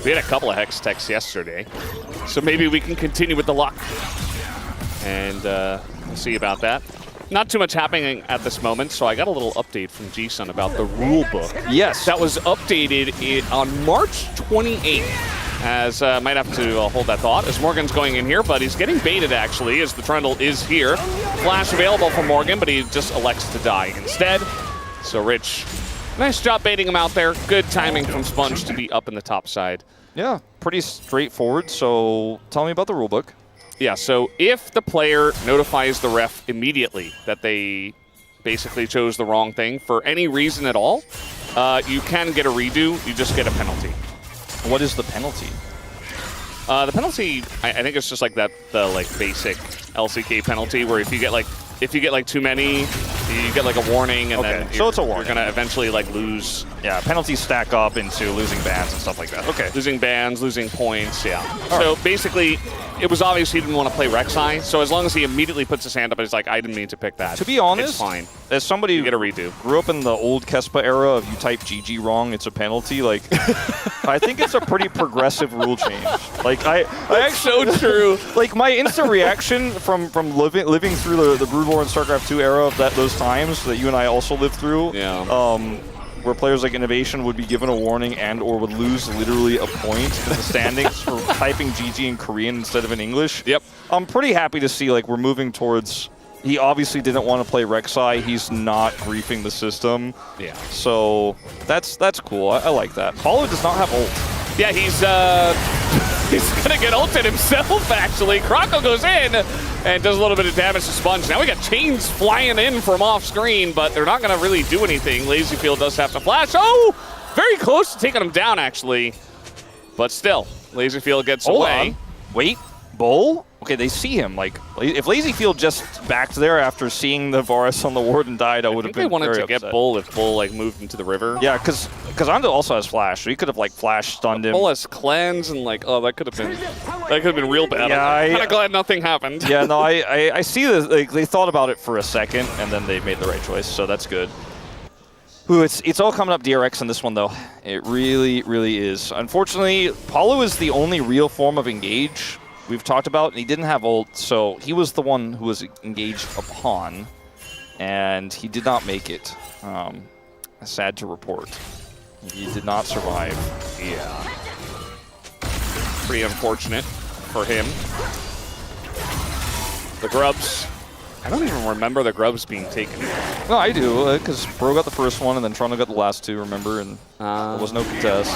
we had a couple of Hextechs yesterday, so maybe we can continue with the luck. And we'll see about that. Not too much happening at this moment, so I got a little update from G-Sun about the rule book. Yes. That was updated on March 28th. As might have to hold that thought as Morgan's going in here, but he's getting baited actually as the Trundle is here. Flash available for Morgan, but he just elects to die instead. So Rich, nice job baiting him out there. Good timing from Sponge to be up in the top side. Yeah, pretty straightforward. So tell me about the rulebook. Yeah, so if the player notifies the ref immediately that they basically chose the wrong thing for any reason at all, you can get a redo. You just get a penalty. What is the penalty? The penalty, I think it's just like the basic LCK penalty, where if you get like too many, you get like a warning, and then so it's a warning. You're gonna eventually like lose. Yeah, penalties stack up into losing bans and stuff like that. Okay. Losing bans, losing points, yeah. So basically, it was obvious he didn't want to play Rek'Sai, so as long as he immediately puts his hand up and he's like, I didn't mean to pick that. To be honest, it's fine. As somebody You who get a redo. grew up in the old Kespa era of you type GG wrong, it's a penalty, like, I think it's a pretty progressive rule change. Like, I actually, so true. Like, my instant reaction from living through the Brood War and StarCraft 2 era of those times that you and I also lived through, where players like Innovation would be given a warning and or would lose literally a point in the standings for typing GG in Korean instead of in English. Yep. I'm pretty happy to see like we're moving towards. He obviously didn't want to play Rek'Sai. He's not griefing the system. Yeah. So that's cool. I like that. Paulo does not have ult. Yeah, he's gonna get ulted himself, actually. Kroko goes in and does a little bit of damage to Sponge. Now we got chains flying in from off screen, but they're not gonna really do anything. Lazyfield does have to flash. Oh, very close to taking him down, actually. But still, Lazyfield gets away. Wait, Bull? Okay, they see him. Like, if Lazyfield just backed there after seeing the Varus on the ward and died, I would have been very upset. They wanted to get Bull if Bull like moved into the river. Yeah, because Ando also has flash, so he could have like flash stunned him. Bull has cleanse and like, oh, that could have been real bad. Yeah, I'm kind of glad nothing happened. Yeah, no, I see this. Like, they thought about it for a second and then they made the right choice, so that's good. Ooh, it's all coming up DRX in this one though. It really, really is. Unfortunately, Paulo is the only real form of engage we've talked about, and he didn't have ult, so he was the one who was engaged upon, and he did not make it. Sad to report. He did not survive. Yeah. Pretty unfortunate for him. The grubs. I don't even remember the grubs being taken. No, I do, because Bro got the first one, and then Toronto got the last two, remember, and there was no contest.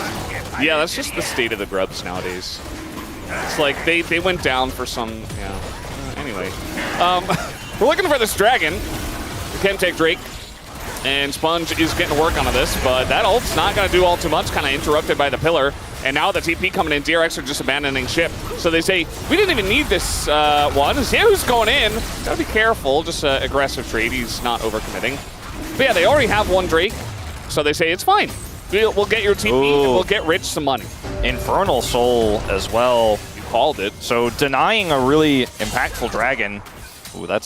Yeah, that's just the state of the grubs nowadays. It's like they went down for some, anyway. We're looking for this dragon. We can't take Drake. And Sponge is getting to work on this, but that ult's not going to do all too much, kind of interrupted by the pillar. And now the TP coming in, DRX are just abandoning ship. So they say, we didn't even need this one. Who's going in? Gotta be careful, just an aggressive trade. He's not overcommitting. But yeah, they already have one Drake, so they say it's fine. We'll get your TP and we'll get Rich some money. Infernal Soul as well. You called it. So denying a really impactful dragon. Ooh, that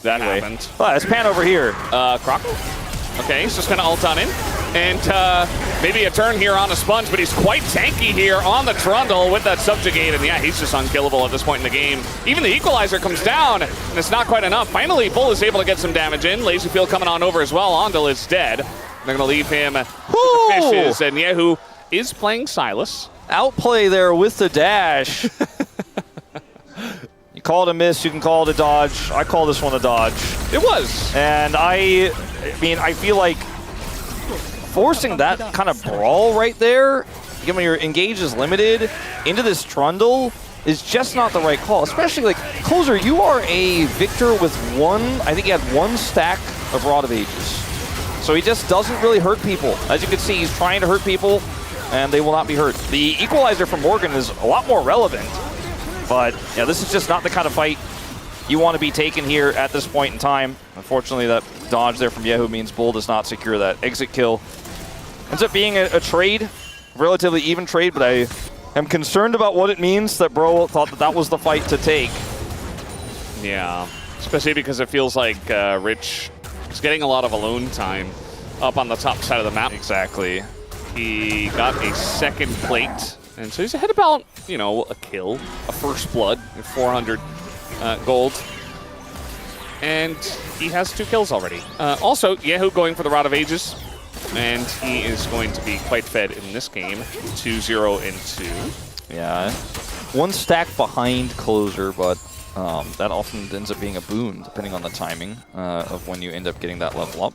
happened. Oh, it's Pan over here. Croco? Okay, he's just gonna ult on in. And maybe a turn here on a sponge, but he's quite tanky here on the Trundle with that subjugate. And yeah, he's just unkillable at this point in the game. Even the equalizer comes down, and it's not quite enough. Finally, Bull is able to get some damage in. Lazyfield coming on over as well. Ondel is dead. They're going to leave him with the fishes, and Yehu is playing Silas. Outplay there with the dash. You call it a miss, you can call it a dodge. I call this one a dodge. It was. And I mean, I feel like forcing that kind of brawl right there, given your engage is limited, into this Trundle is just not the right call. Especially, like, Closer, you are a Victor with one, I think he had one stack of Rod of Ages. So he just doesn't really hurt people. As you can see, he's trying to hurt people, and they will not be hurt. The equalizer from Morgan is a lot more relevant, but yeah, this is just not the kind of fight you want to be taken here at this point in time. Unfortunately, that dodge there from Yehu means Bull does not secure that exit kill. Ends up being a trade, relatively even trade, but I am concerned about what it means that Bro thought that that was the fight to take. Yeah, especially because it feels like Rich is getting a lot of alone time up on the top side of the map. Exactly. He got a second plate, and so he's ahead about, you know, a kill, a first blood, 400 gold. And he has 2 kills already. Also, Yehu going for the Rod of Ages, and he is going to be quite fed in this game. 2-0 and 2. Yeah, one stack behind Closer, but that often ends up being a boon, depending on the timing of when you end up getting that level up.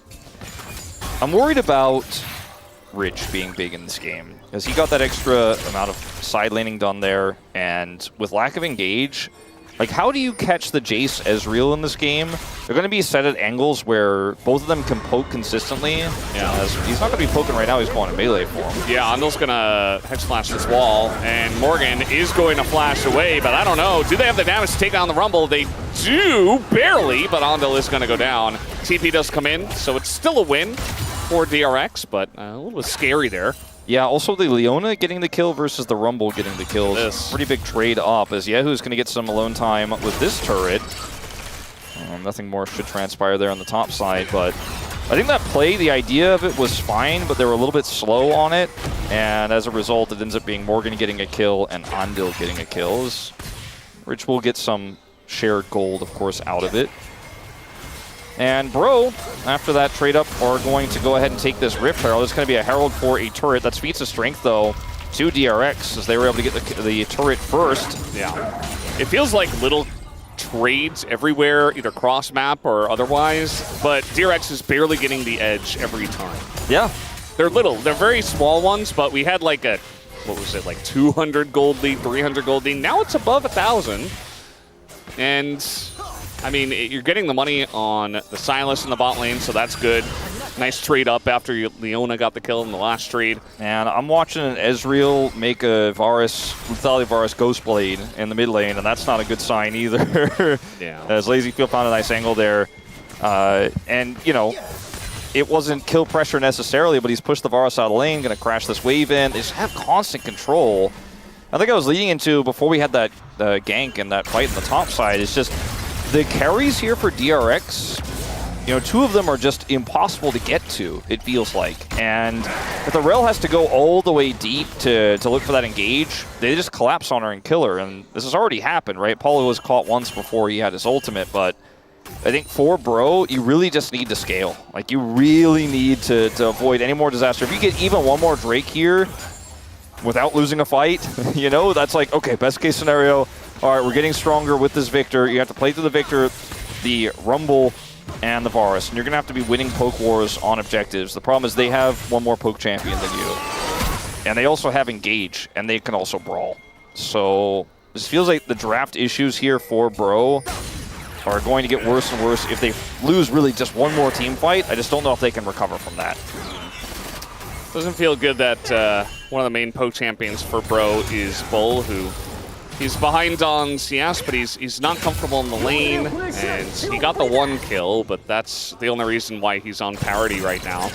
I'm worried about Rich being big in this game, because he got that extra amount of side laning done there, and with lack of engage, like, how do you catch the Jace Ezreal in this game? They're going to be set at angles where both of them can poke consistently. Yeah. He's not going to be poking right now, he's going to melee for him. Yeah, Ondel's going to Hex Flash this wall, and Morgan is going to flash away, but I don't know. Do they have the damage to take down the Rumble? They do, barely, but Ondel is going to go down. TP does come in, so it's still a win for DRX, but a little scary there. Yeah, also the Leona getting the kill versus the Rumble getting the kills. Pretty big trade up, as Yehu's going to get some alone time with this turret. Nothing more should transpire there on the top side, but I think that play, the idea of it was fine, but they were a little bit slow on it, and as a result, it ends up being Morgan getting a kill and Ondil getting a kill. Rich will get some shared gold, of course, out of it. And Bro, after that trade up, are going to go ahead and take this Rift Herald. It's going to be a Herald for a turret. That's feats of strength, though, to DRX, as they were able to get the turret first. Yeah. It feels like little trades everywhere, either cross-map or otherwise, but DRX is barely getting the edge every time. Yeah. They're little. They're very small ones, but we had like a, what was it, like 200 gold lead, 300 gold lead. Now it's above 1,000. And I mean, you're getting the money on the Silas in the bot lane, so that's good. Nice trade up after Leona got the kill in the last trade. And I'm watching an Ezreal make a Varus, Lethality Varus Ghostblade in the mid lane, and that's not a good sign either. Yeah. As Lazyfield found a nice angle there. And, you know, it wasn't kill pressure necessarily, but he's pushed the Varus out of lane, going to crash this wave in. They just have constant control. I think I was leading into, before we had that gank and that fight in the top side, it's just the carries here for DRX, you know, 2 of them are just impossible to get to, it feels like. And if the rail has to go all the way deep to look for that engage, they just collapse on her and kill her. And this has already happened, right? Paulo was caught once before he had his ultimate, but I think for Bro, you really just need to scale. Like, you really need to avoid any more disaster. If you get even one more Drake here without losing a fight, you know, that's like, okay, best case scenario. All right, we're getting stronger with this Victor. You have to play through the Victor, the Rumble, and the Varus. And you're going to have to be winning poke wars on objectives. The problem is they have one more poke champion than you. And they also have engage, and they can also brawl. So this feels like the draft issues here for Bro are going to get worse and worse if they lose really just one more team fight. I just don't know if they can recover from that. Doesn't feel good that one of the main poke champions for Bro is Bull, who he's behind on CS, but he's not comfortable in the lane, and he got the 1 kill, but that's the only reason why he's on parity right now.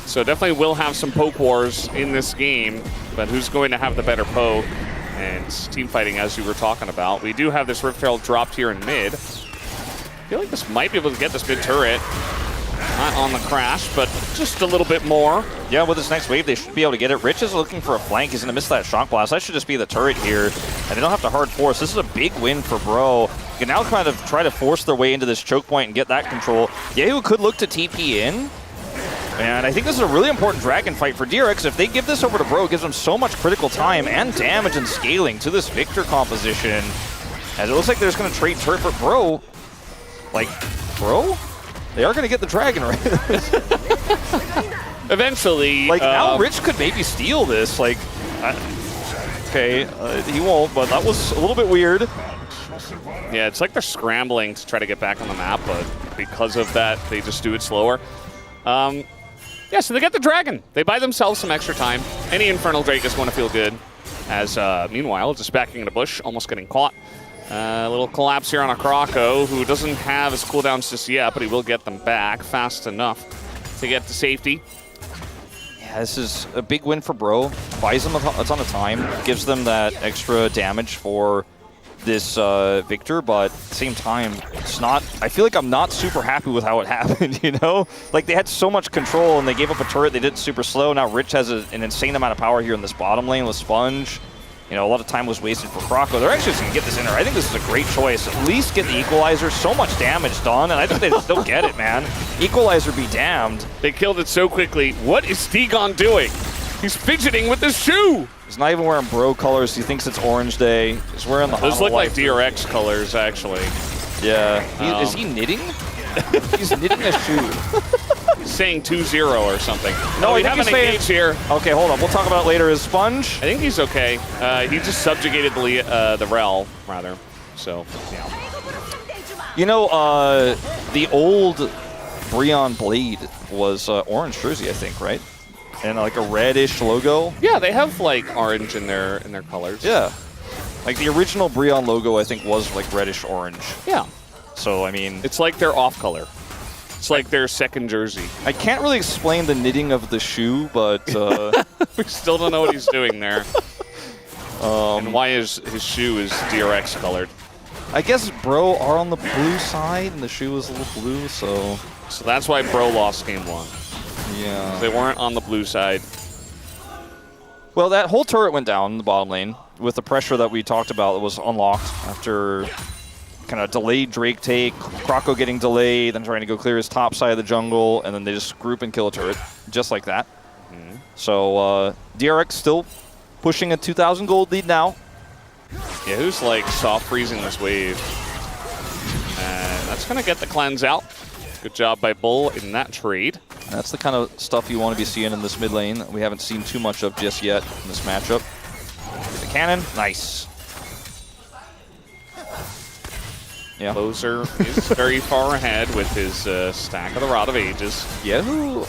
So definitely will have some poke wars in this game, but who's going to have the better poke? And team fighting, as you were talking about. We do have this Rift Herald dropped here in mid. I feel like this might be able to get this mid turret. Not on the crash, but just a little bit more. Yeah, with this next wave, they should be able to get it. Rich is looking for a flank. He's going to miss that shock blast. That should just be the turret here. And they don't have to hard force. This is a big win for Bro. You can now kind of try to force their way into this choke point and get that control. Yehu could look to TP in. And I think this is a really important dragon fight for DRX. If they give this over to Bro, it gives them so much critical time and damage and scaling to this Victor composition. As it looks like they're just going to trade turret for Bro. Like, Bro? They are going to get the dragon, right? Eventually. Like, now Rich could maybe steal this. Like, okay, he won't, but that was a little bit weird. Yeah, it's like they're scrambling to try to get back on the map, but because of that, they just do it slower. Yeah, so they get the dragon. They buy themselves some extra time. Any Infernal Drake is going to feel good. As, meanwhile, just backing in the bush, almost getting caught. A little collapse here on a Croco, who doesn't have his cooldowns just yet, but he will get them back fast enough to get to safety. Yeah, this is a big win for Bro. Buys them a ton of time, gives them that extra damage for this Victor, but at the same time, it's not. I feel like I'm not super happy with how it happened, you know? Like, they had so much control and they gave up a turret, they did it super slow. Now Rich has an insane amount of power here in this bottom lane with Sponge. You know, a lot of time was wasted for Croco. They're actually just going to get this in there. I think this is a great choice. At least get the Equalizer. So much damage done, and I think they still get it, man. Equalizer be damned. They killed it so quickly. What is Stegon doing? He's fidgeting with his shoe. He's not even wearing Bro colors. He thinks it's Orange Day. He's wearing the Those look like DRX colors, actually. Yeah. Is he knitting? He's knitting a shoe. He's saying 2-0 or something. No, we have an engage here. Okay, hold on. We'll talk about it later. Is Sponge? I think he's okay. He just subjugated the Rel, rather. So, yeah. You know, the old Breon Blade was orange jersey, I think, right? And like a reddish logo. Yeah, they have like orange in their colors. Yeah. Like the original Breon logo, I think, was like reddish orange. Yeah. So, I mean, it's like their off color. It's like their second jersey. I can't really explain the knitting of the shoe, but we still don't know what he's doing there. And why his shoe is DRX colored. I guess Bro are on the blue side, and the shoe is a little blue, so... So that's why Bro lost game one. Yeah. They weren't on the blue side. Well, that whole turret went down in the bottom lane with the pressure that we talked about that was unlocked after kind of delayed Drake take, Croco getting delayed, then trying to go clear his top side of the jungle, and then they just group and kill a turret, just like that. So DRX still pushing a 2,000 gold lead now. Yeah, who's like soft freezing this wave? And that's going to get the cleanse out. Good job by Bull in that trade. That's the kind of stuff you want to be seeing in this mid lane that we haven't seen too much of just yet in this matchup. The cannon, nice. Yeah. Closer is very far ahead with his stack of the Rod of Ages. Yehu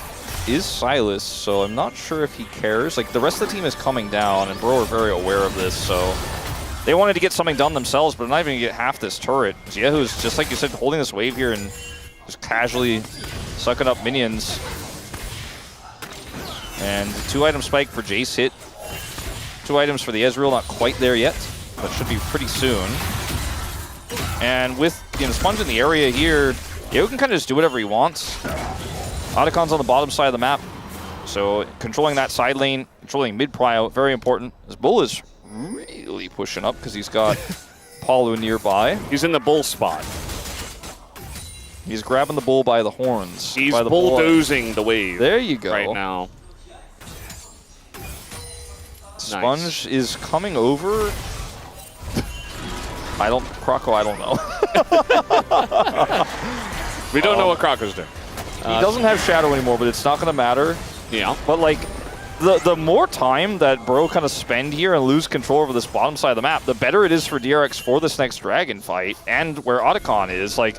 is Silas, so I'm not sure if he cares. Like, the rest of the team is coming down, and Bro are very aware of this, so they wanted to get something done themselves, but not even going to get half this turret. Yehu's, just like you said, holding this wave here and just casually sucking up minions. And 2-item spike for Jace hit. 2 items for the Ezreal, not quite there yet, but should be pretty soon. And with Sponge in the area here, Yehu can kind of just do whatever he wants. Otacon's on the bottom side of the map, so controlling that side lane, controlling mid-prio, very important. This Bull is really pushing up because he's got Paulo nearby. He's in the Bull spot. He's grabbing the Bull by the horns. He's by the bulldozing the wave. There you go. Right now. Sponge Nice. is coming over. Croco, I don't know. We don't know what Croco's doing. He doesn't have Shadow anymore, but it's not going to matter. Yeah. But, like, the more time that Bro kind of spend here and lose control over this bottom side of the map, the better it is for DRX for this next Dragon fight and where Otacon is. Like,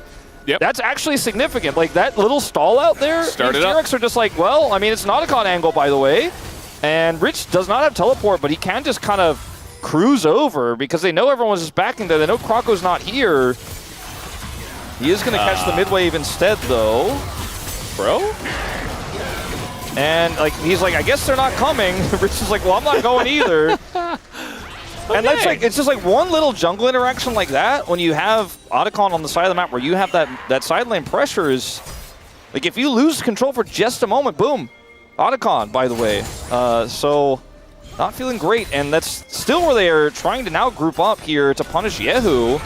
that's actually significant. Like, that little stall out there, DRX are just like, well, I mean, it's an Otacon angle, by the way. And Rich does not have teleport, but he can just kind of cruise over because they know everyone's just backing there. They know Croco's not here. He is going to catch the mid wave instead, though. Bro? And like he's like, I guess they're not coming. Rich is like, well, I'm not going either. And that's like, it's just like one little jungle interaction like that when you have Otacon on the side of the map where you have that side lane pressure is Like, if you lose control for just a moment, boom. Otacon, by the way. So, not feeling great, and that's still where they are trying to now group up here to punish Yehu.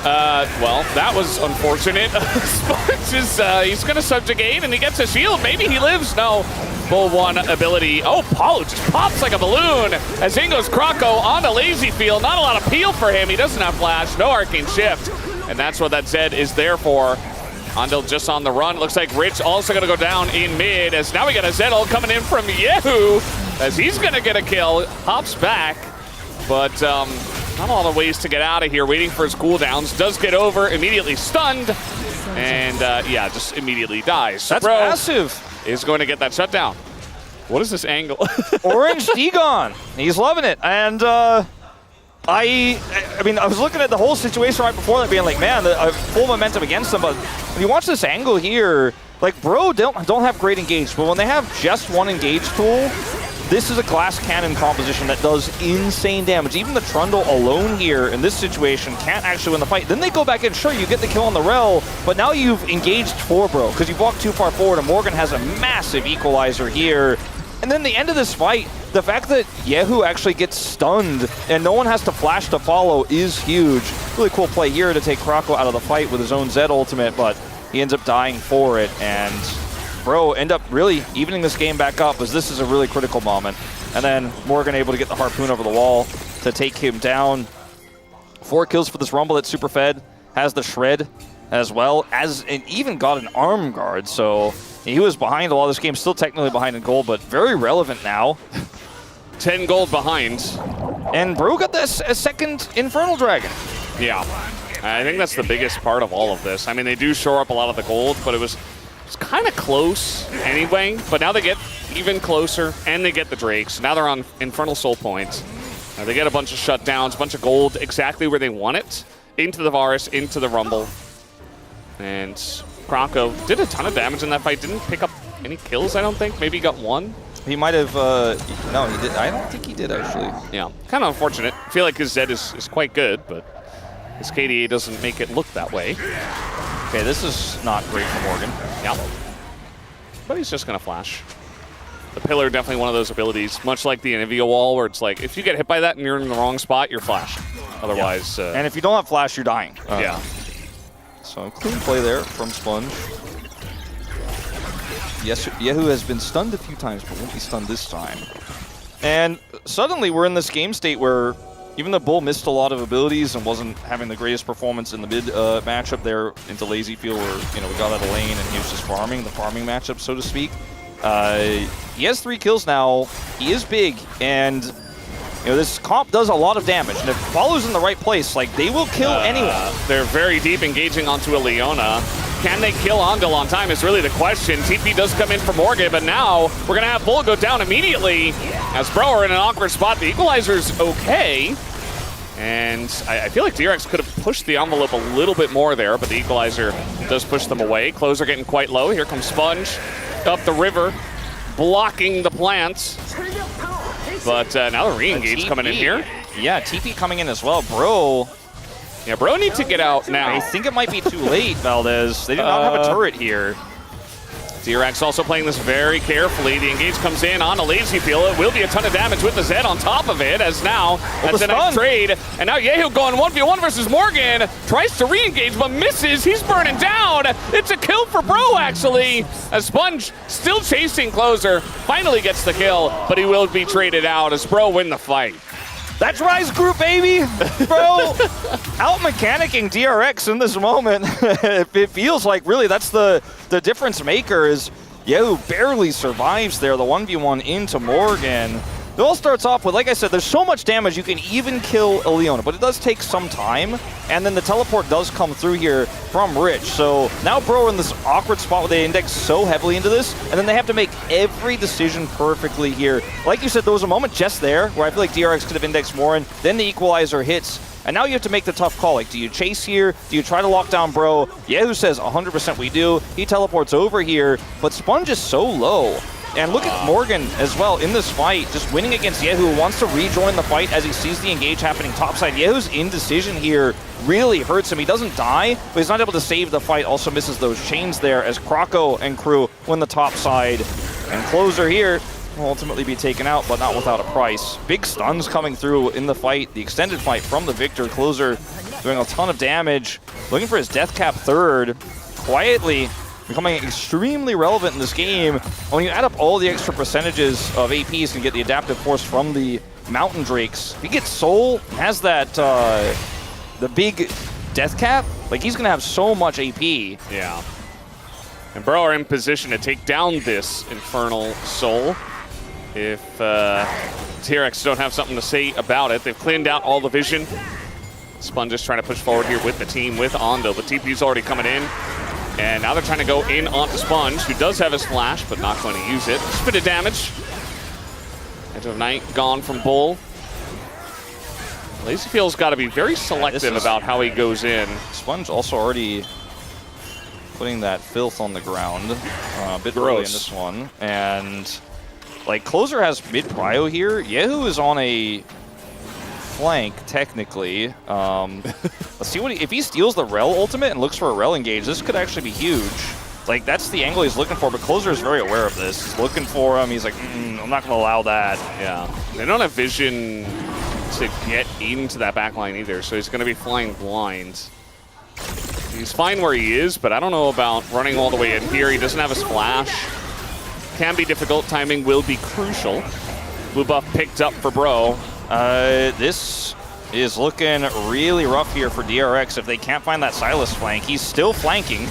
Well, that was unfortunate. Sponge is, he's going to subjugate, and he gets a shield. Maybe he lives. No. Full one ability. Oh, Paulo just pops like a balloon as in goes Croco on a lazy field. Not a lot of peel for him. He doesn't have flash. No arcane shift. And that's what that Zed is there for. Andal just on the run. Looks like Rich also going to go down in mid as now we got a Zed ult coming in from Yehu as he's going to get a kill. Hops back, but not a lot of ways to get out of here. Waiting for his cooldowns. Does get over, immediately stunned, and yeah, just immediatally dies. That's Bro massive. is going to get that shutdown. What is this angle? Orange Degon. He's loving it. And I mean, I was looking at the whole situation right before that being like, man, full momentum against them. But when you watch this angle here, like, bro don't have great engage. But when they have just one engage tool, this is a glass cannon composition that does insane damage. Even the Trundle alone here in this situation can't actually win the fight. Then they go back in, sure, you get the kill on the Rel, but now you've engaged for bro because you've walked too far forward, and Morgan has a massive equalizer here. And then the end of this fight, the fact that Yehu actually gets stunned and no one has to flash to follow is huge. Really cool play here to take Croco out of the fight with his own Zed ultimate, but he ends up dying for it, and bro end up really evening this game back up as this is a really critical moment. And then Morgan able to get the harpoon over the wall to take him down. 4 kills for this Rumble that's super fed. Has the shred as well as, and even got an arm guard. So he was behind a lot of this game, still technically behind in gold, but very relevant now. 10 gold behind. And bro got this a second Infernal Dragon. Yeah, I think that's the biggest part of all of this. I mean, they do shore up a lot of the gold, but it was kind of close anyway. But now they get even closer, and they get the Drakes. Now they're on Infernal Soul Points. They get a bunch of shutdowns, a bunch of gold, exactly where they want it. Into the Varus, into the Rumble. And Croco did a ton of damage in that fight. Didn't pick up any kills, I don't think. Maybe he got 1. He might have, no, he did. I don't think he did, actually. Yeah, kind of unfortunate. I feel like his Zed is quite good, but his KDA doesn't make it look that way. Okay, this is not great for Morgan. Yeah. But he's just going to flash. The Pillar, definitely one of those abilities, much like the Anivia wall, where it's like, if you get hit by that and you're in the wrong spot, you're flashed. Otherwise... and if you don't have flash, you're dying. Yeah. So, clean play there from Sponge. Yes, Yehu has been stunned a few times, but won't be stunned this time. And suddenly we're in this game state where even though Bull missed a lot of abilities and wasn't having the greatest performance in the mid matchup there into Lazy Field where, you know, we got out of lane and he was just farming, the farming matchup, so to speak. He has 3 kills now. He is big, and you know, this comp does a lot of damage, and if it follows in the right place, like, they will kill anyone. They're very deep, engaging onto a Leona. Can they kill Andal on time is really the question. TP does come in for Morgan, but now we're going to have Bull go down immediately as Bro are in an awkward spot. The equalizer's okay, and I feel like DRX could have pushed the envelope a little bit more there, but the equalizer does push them away. Closer getting quite low. Here comes Sponge up the river, blocking the plants. But now the re-engage coming in here. Yeah, TP coming in as well. Bro. Yeah, Bro need to get out now. I think it might be too late, Valdez. They do not have a turret here. DRX also playing this very carefully. The engage comes in on a lazy field. It will be a ton of damage with the Zed on top of it, as now that's a nice trade. And now Yehu going 1v1 versus Morgan. Tries to re-engage, but misses. He's burning down. It's a kill for Bro, actually. As Sponge still chasing Closer. Finally gets the kill, but he will be traded out as Bro win the fight. That's Rise Group, baby! Bro, out-mechanicking DRX in this moment. It feels like, really, that's the difference maker is Yehu barely survives there, the 1v1 into Morgan. It all starts off with, like I said, there's so much damage you can even kill a Leona, but it does take some time, and then the teleport does come through here from Rich. So now Bro are in this awkward spot where they index so heavily into this, and then they have to make every decision perfectly here. Like you said, there was a moment just there where I feel like DRX could have indexed more, and then the equalizer hits, and now you have to make the tough call. Like, do you chase here? Do you try to lock down Bro? Yehu says 100% we do. He teleports over here, but Sponge is so low. And look at Morgan as well in this fight, just winning against Yehu, who wants to rejoin the fight as he sees the engage happening topside. Yehu's indecision here really hurts him. He doesn't die, but he's not able to save the fight. Also misses those chains there as Kroko and crew win the top side. And Closer here will ultimately be taken out, but not without a price. Big stuns coming through in the fight, the extended fight from the victor. Closer doing a ton of damage, looking for his death cap third, quietly becoming extremely relevant in this game. When you add up all the extra percentages of APs and get the adaptive force from the Mountain Drakes, if he gets Soul, has that, the big death cap, like he's gonna have so much AP. Yeah. And Bro are in position to take down this Infernal Soul if DRX don't have something to say about it. They've cleaned out all the vision. Sponge is trying to push forward here with the team, with Ondo. The TP's already coming in. And now they're trying to go in onto Sponge, who does have his flash, but not going to use it. Just a bit of damage. Edge of Night gone from Bull. Lazyfield's got to be very selective about how he goes in. Sponge also already putting that filth on the ground a bit early in this one. And like Closer has mid prio here. Yehu is on a flank technically. Let's see what if he steals the Rel ultimate and looks for a Rel engage. This could actually be huge. Like that's the angle he's looking for, but Closer is very aware of this. He's looking for him. He's like, I'm not going to allow that. Yeah, they don't have vision to get into that backline either, so he's going to be flying blind. He's fine where he is, but I don't know about running all the way in here. He doesn't have his flash. Can be difficult. Timing will be crucial. Blue buff picked up for Bro. This is looking really rough here for DRX if they can't find that Silas flank. He's still flanking.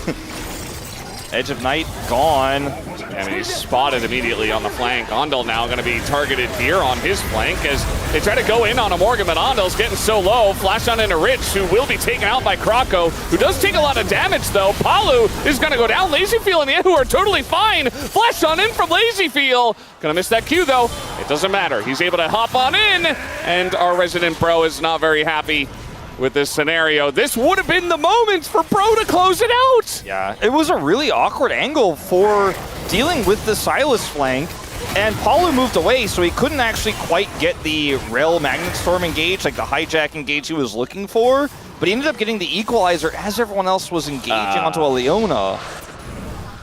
Edge of Night gone. I mean, he's spotted immediately on the flank. Ondel now going to be targeted here on his flank as they try to go in on a Morgan, but Ondel's getting so low. Flash on into Rich, who will be taken out by Kroko, who does take a lot of damage, though. Palu is going to go down. Lazyfield and Yehu are totally fine. Flash on in from Lazyfield. Going to miss that Q, though. It doesn't matter. He's able to hop on in, and our resident Bro is not very happy with this scenario. This would have been the moment for Bro to close it out. Yeah, it was a really awkward angle for dealing with the Silas flank, and Palu moved away, so he couldn't actually quite get the Rel Magnet Storm engage, like the hijack engage he was looking for, but he ended up getting the equalizer as everyone else was engaging onto a Leona.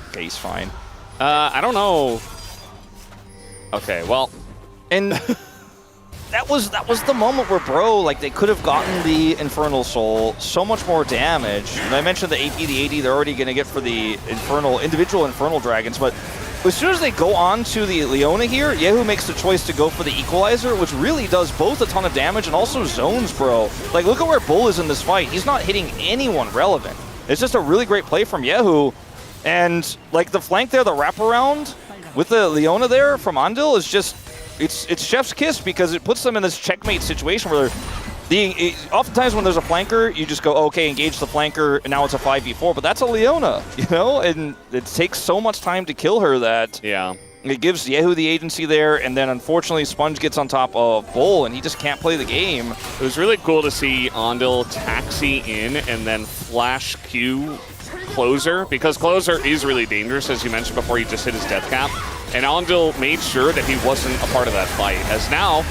Okay, he's fine. I don't know. Okay, well, and that was the moment where Bro, like, they could have gotten the Infernal Soul, so much more damage. And I mentioned the AP, the AD, they're already going to get for the individual Infernal Dragons, but as soon as they go on to the Leona here, Yehu makes the choice to go for the Equalizer, which really does both a ton of damage and also zones Bro. Like, look at where Bull is in this fight. He's not hitting anyone relevant. It's just a really great play from Yehu. And, like, the flank there, the wraparound with the Leona there from Andil is just, it's chef's kiss because it puts them in this checkmate situation where oftentimes when there's a flanker, you just go, okay, engage the flanker, and now it's a 5v4, but that's a Leona, you know? And it takes so much time to kill her that it gives Yehu the agency there, and then unfortunately Sponge gets on top of Bull, and he just can't play the game. It was really cool to see Ondil taxi in and then flash Q Closer, because Closer is really dangerous, as you mentioned before, he just hit his death cap. And Ondil made sure that he wasn't a part of that fight. As now,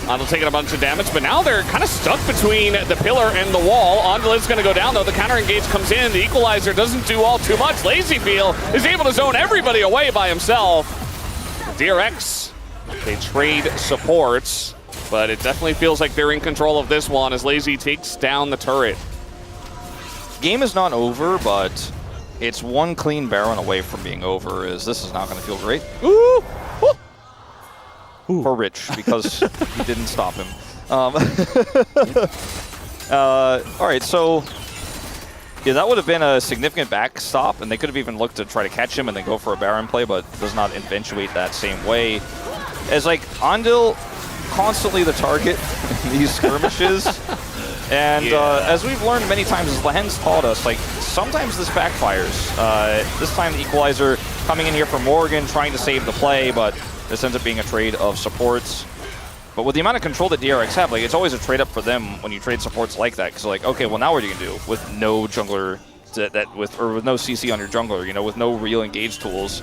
Ondil taking a bunch of damage, but now they're kind of stuck between the pillar and the wall. Ondil is going to go down, though. The counter engage comes in. The equalizer doesn't do all too much. Lazyfield is able to zone everybody away by himself. DRX, they trade supports, but it definitely feels like they're in control of this one as Lazy takes down the turret. Game is not over, but it's one clean Baron away from being over, as this is not going to feel great. Ooh! Ooh. For Rich, because he didn't stop him. All right, so yeah, that would have been a significant backstop, and they could have even looked to try to catch him and then go for a Baron play, but does not eventuate that same way. As like Ondil constantly the target in these skirmishes. And as we've learned many times, as Lahen's taught us, like, sometimes this backfires. This time the Equalizer coming in here for Morgan, trying to save the play, but this ends up being a trade of supports. But with the amount of control that DRX have, like, it's always a trade up for them when you trade supports like that. Because, like, okay, well, now what are you going to do with no jungler, with no CC on your jungler, you know, with no real engage tools?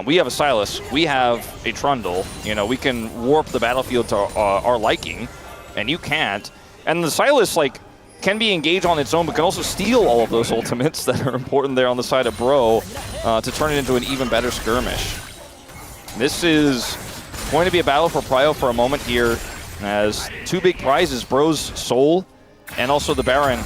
We have a Sylas, we have a Trundle. You know, we can warp the battlefield to our liking, and you can't. And the Sylas, like, can be engaged on its own, but can also steal all of those ultimates that are important there on the side of Bro to turn it into an even better skirmish. This is going to be a battle for Prio for a moment here, as two big prizes, Bro's Soul and also the Baron,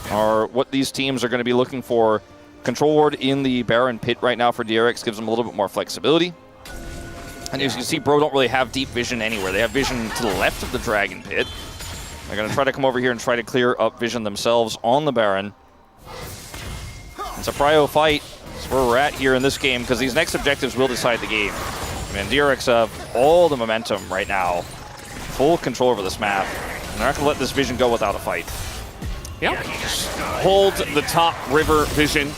are what these teams are going to be looking for. Control Ward in the Baron pit right now for DRX gives them a little bit more flexibility. And as you see, Bro don't really have deep vision anywhere. They have vision to the left of the Dragon pit. They're going to try to come over here and try to clear up vision themselves on the Baron. It's a Prio fight. That's where we're at here in this game, because these next objectives will decide the game. And DRX have all the momentum right now. Full control over this map. And they're not going to let this vision go without a fight. Yeah, just hold the top river vision.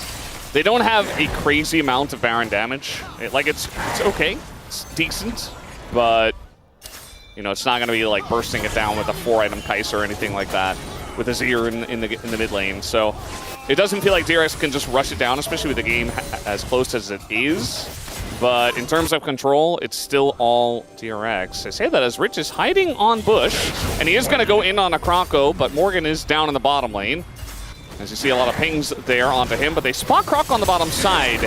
They don't have a crazy amount of Baron damage. It's okay, it's decent, but you know, it's not going to be like bursting it down with a 4-item Kai'Sa or anything like that with Azir in the mid lane. So it doesn't feel like DRX can just rush it down, especially with the game as close as it is. But in terms of control, it's still all DRX. I say that as Rich is hiding on Bush, and he is going to go in on a Croco, but Morgan is down in the bottom lane. As you see a lot of pings there onto him, but they spot Croc on the bottom side,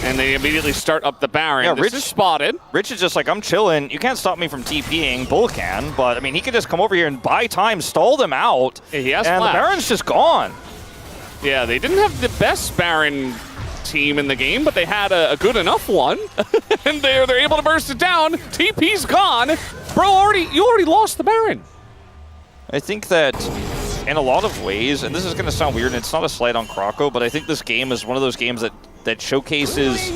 and they immediately start up the Baron. Yeah, Rich is spotted. Rich is just like, I'm chilling. You can't stop me from TPing. Bull can, but I mean, he could just come over here and buy time, stall them out, Yeah, he has and flash. the Baron's just gone. Yeah, they didn't have the best Baron team in the game, but they had a good enough one, and they're able to burst it down. TP's gone. Bro, you already lost the Baron. I think that in a lot of ways, and this is going to sound weird, and it's not a slight on Croco, but I think this game is one of those games that showcases,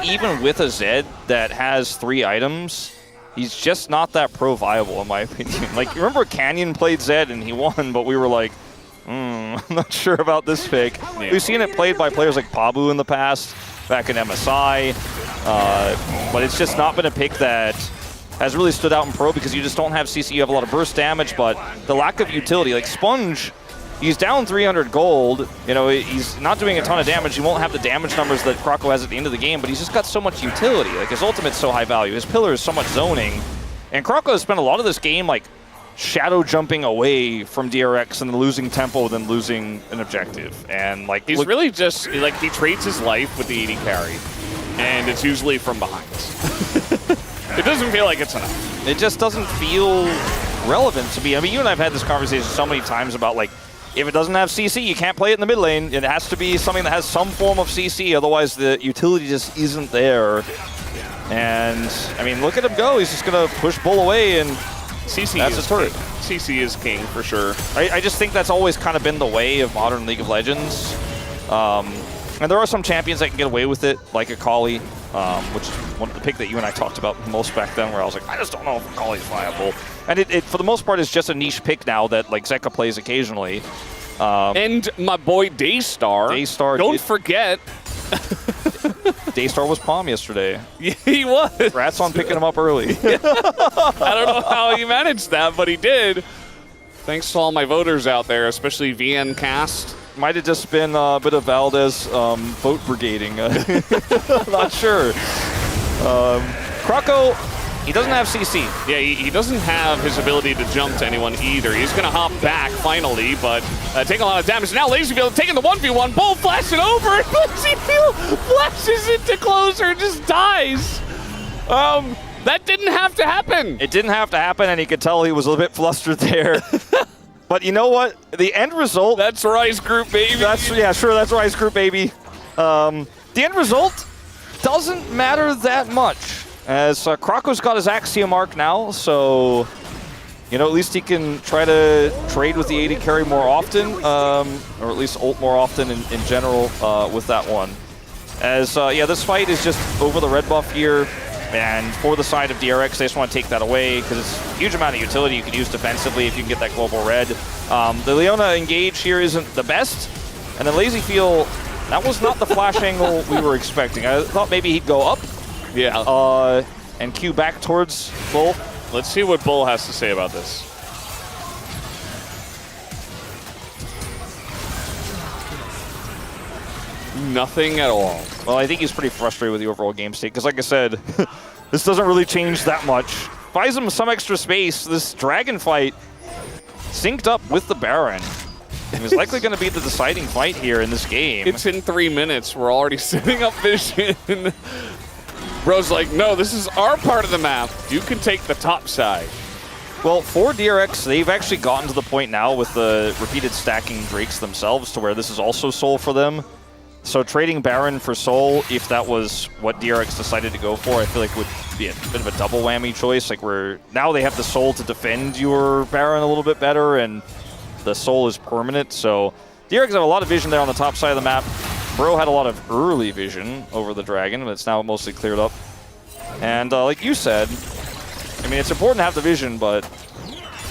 even with a Zed that has 3 items, he's just not that pro-viable, in my opinion. Like, you remember Canyon played Zed and he won, but we were like, I'm not sure about this pick. Yeah. We've seen it played by players like Pabu in the past, back in MSI, but it's just not been a pick that has really stood out in Pro because you just don't have CC. You have a lot of burst damage, but the lack of utility. Like Sponge, he's down 300 gold. You know, he's not doing a ton of damage. He won't have the damage numbers that Croco has at the end of the game, but he's just got so much utility. Like his ultimate's so high value. His pillar is so much zoning. And Croco has spent a lot of this game like shadow jumping away from DRX and losing tempo, then losing an objective. And like he's really just like he trades his life with the AD carry, and it's usually from behind. It doesn't feel like it's enough. It just doesn't feel relevant to me. I mean, you and I have had this conversation so many times about like, if it doesn't have CC, you can't play it in the mid lane. It has to be something that has some form of CC, otherwise the utility just isn't there. And I mean, look at him go. He's just gonna push Bull away, and CC that's is a turret. CC is king for sure. I just think that's always kind of been the way of modern League of Legends. And there are some champions that can get away with it, like Akali, which is one of the pick that you and I talked about most back then, where I was like, I just don't know if Akali's viable. And it for the most part, is just a niche pick now that like Zeka plays occasionally. And my boy Daystar. Daystar. Don't forget. Daystar was Palm yesterday. Yeah, he was. Rats on picking him up early. I don't know how he managed that, but he did. Thanks to all my voters out there, especially VN Cast. Might have just been a bit of Valdez vote brigading. Not sure. Croco, he doesn't have CC. Yeah, he doesn't have his ability to jump to anyone either. He's going to hop back finally, but taking a lot of damage. Now LazyField taking the 1v1. Bull flashing over, and LazyField flashes into closer and just dies. That didn't have to happen. It didn't have to happen, and you could tell he was a little bit flustered there. But you know what? The end result... That's Rise Group, baby. Yeah, sure, that's Rise Group, baby. The end result doesn't matter that much, as Croco's got his Axiom arc now, so... You know, at least he can try to trade with the AD carry more often, or at least ult more often in general with that one. As, yeah, this fight is just over the red buff here. And for the side of DRX, they just want to take that away because it's a huge amount of utility you can use defensively if you can get that global red. The Leona engage here isn't the best. And then LazyField, that was not the flash angle we were expecting. I thought maybe he'd go up. Yeah. And Q back towards Bull. Let's see what Bull has to say about this. Nothing at all. Well, I think he's pretty frustrated with the overall game state, because like I said, this doesn't really change that much. Buys him some extra space. This dragon fight synced up with the Baron. It was likely going to be the deciding fight here in this game. It's in 3 minutes. We're already setting up vision. Bro's like, no, this is our part of the map. You can take the top side. Well, for DRX, they've actually gotten to the point now with the repeated stacking Drakes themselves to where this is also Soul for them. So trading Baron for Soul, if that was what DRX decided to go for, I feel like would be a bit of a double whammy choice. Like now they have the Soul to defend your Baron a little bit better, and the Soul is permanent. So DRX have a lot of vision there on the top side of the map. Bro had a lot of early vision over the Dragon, but it's now mostly cleared up. And like you said, I mean, it's important to have the vision, but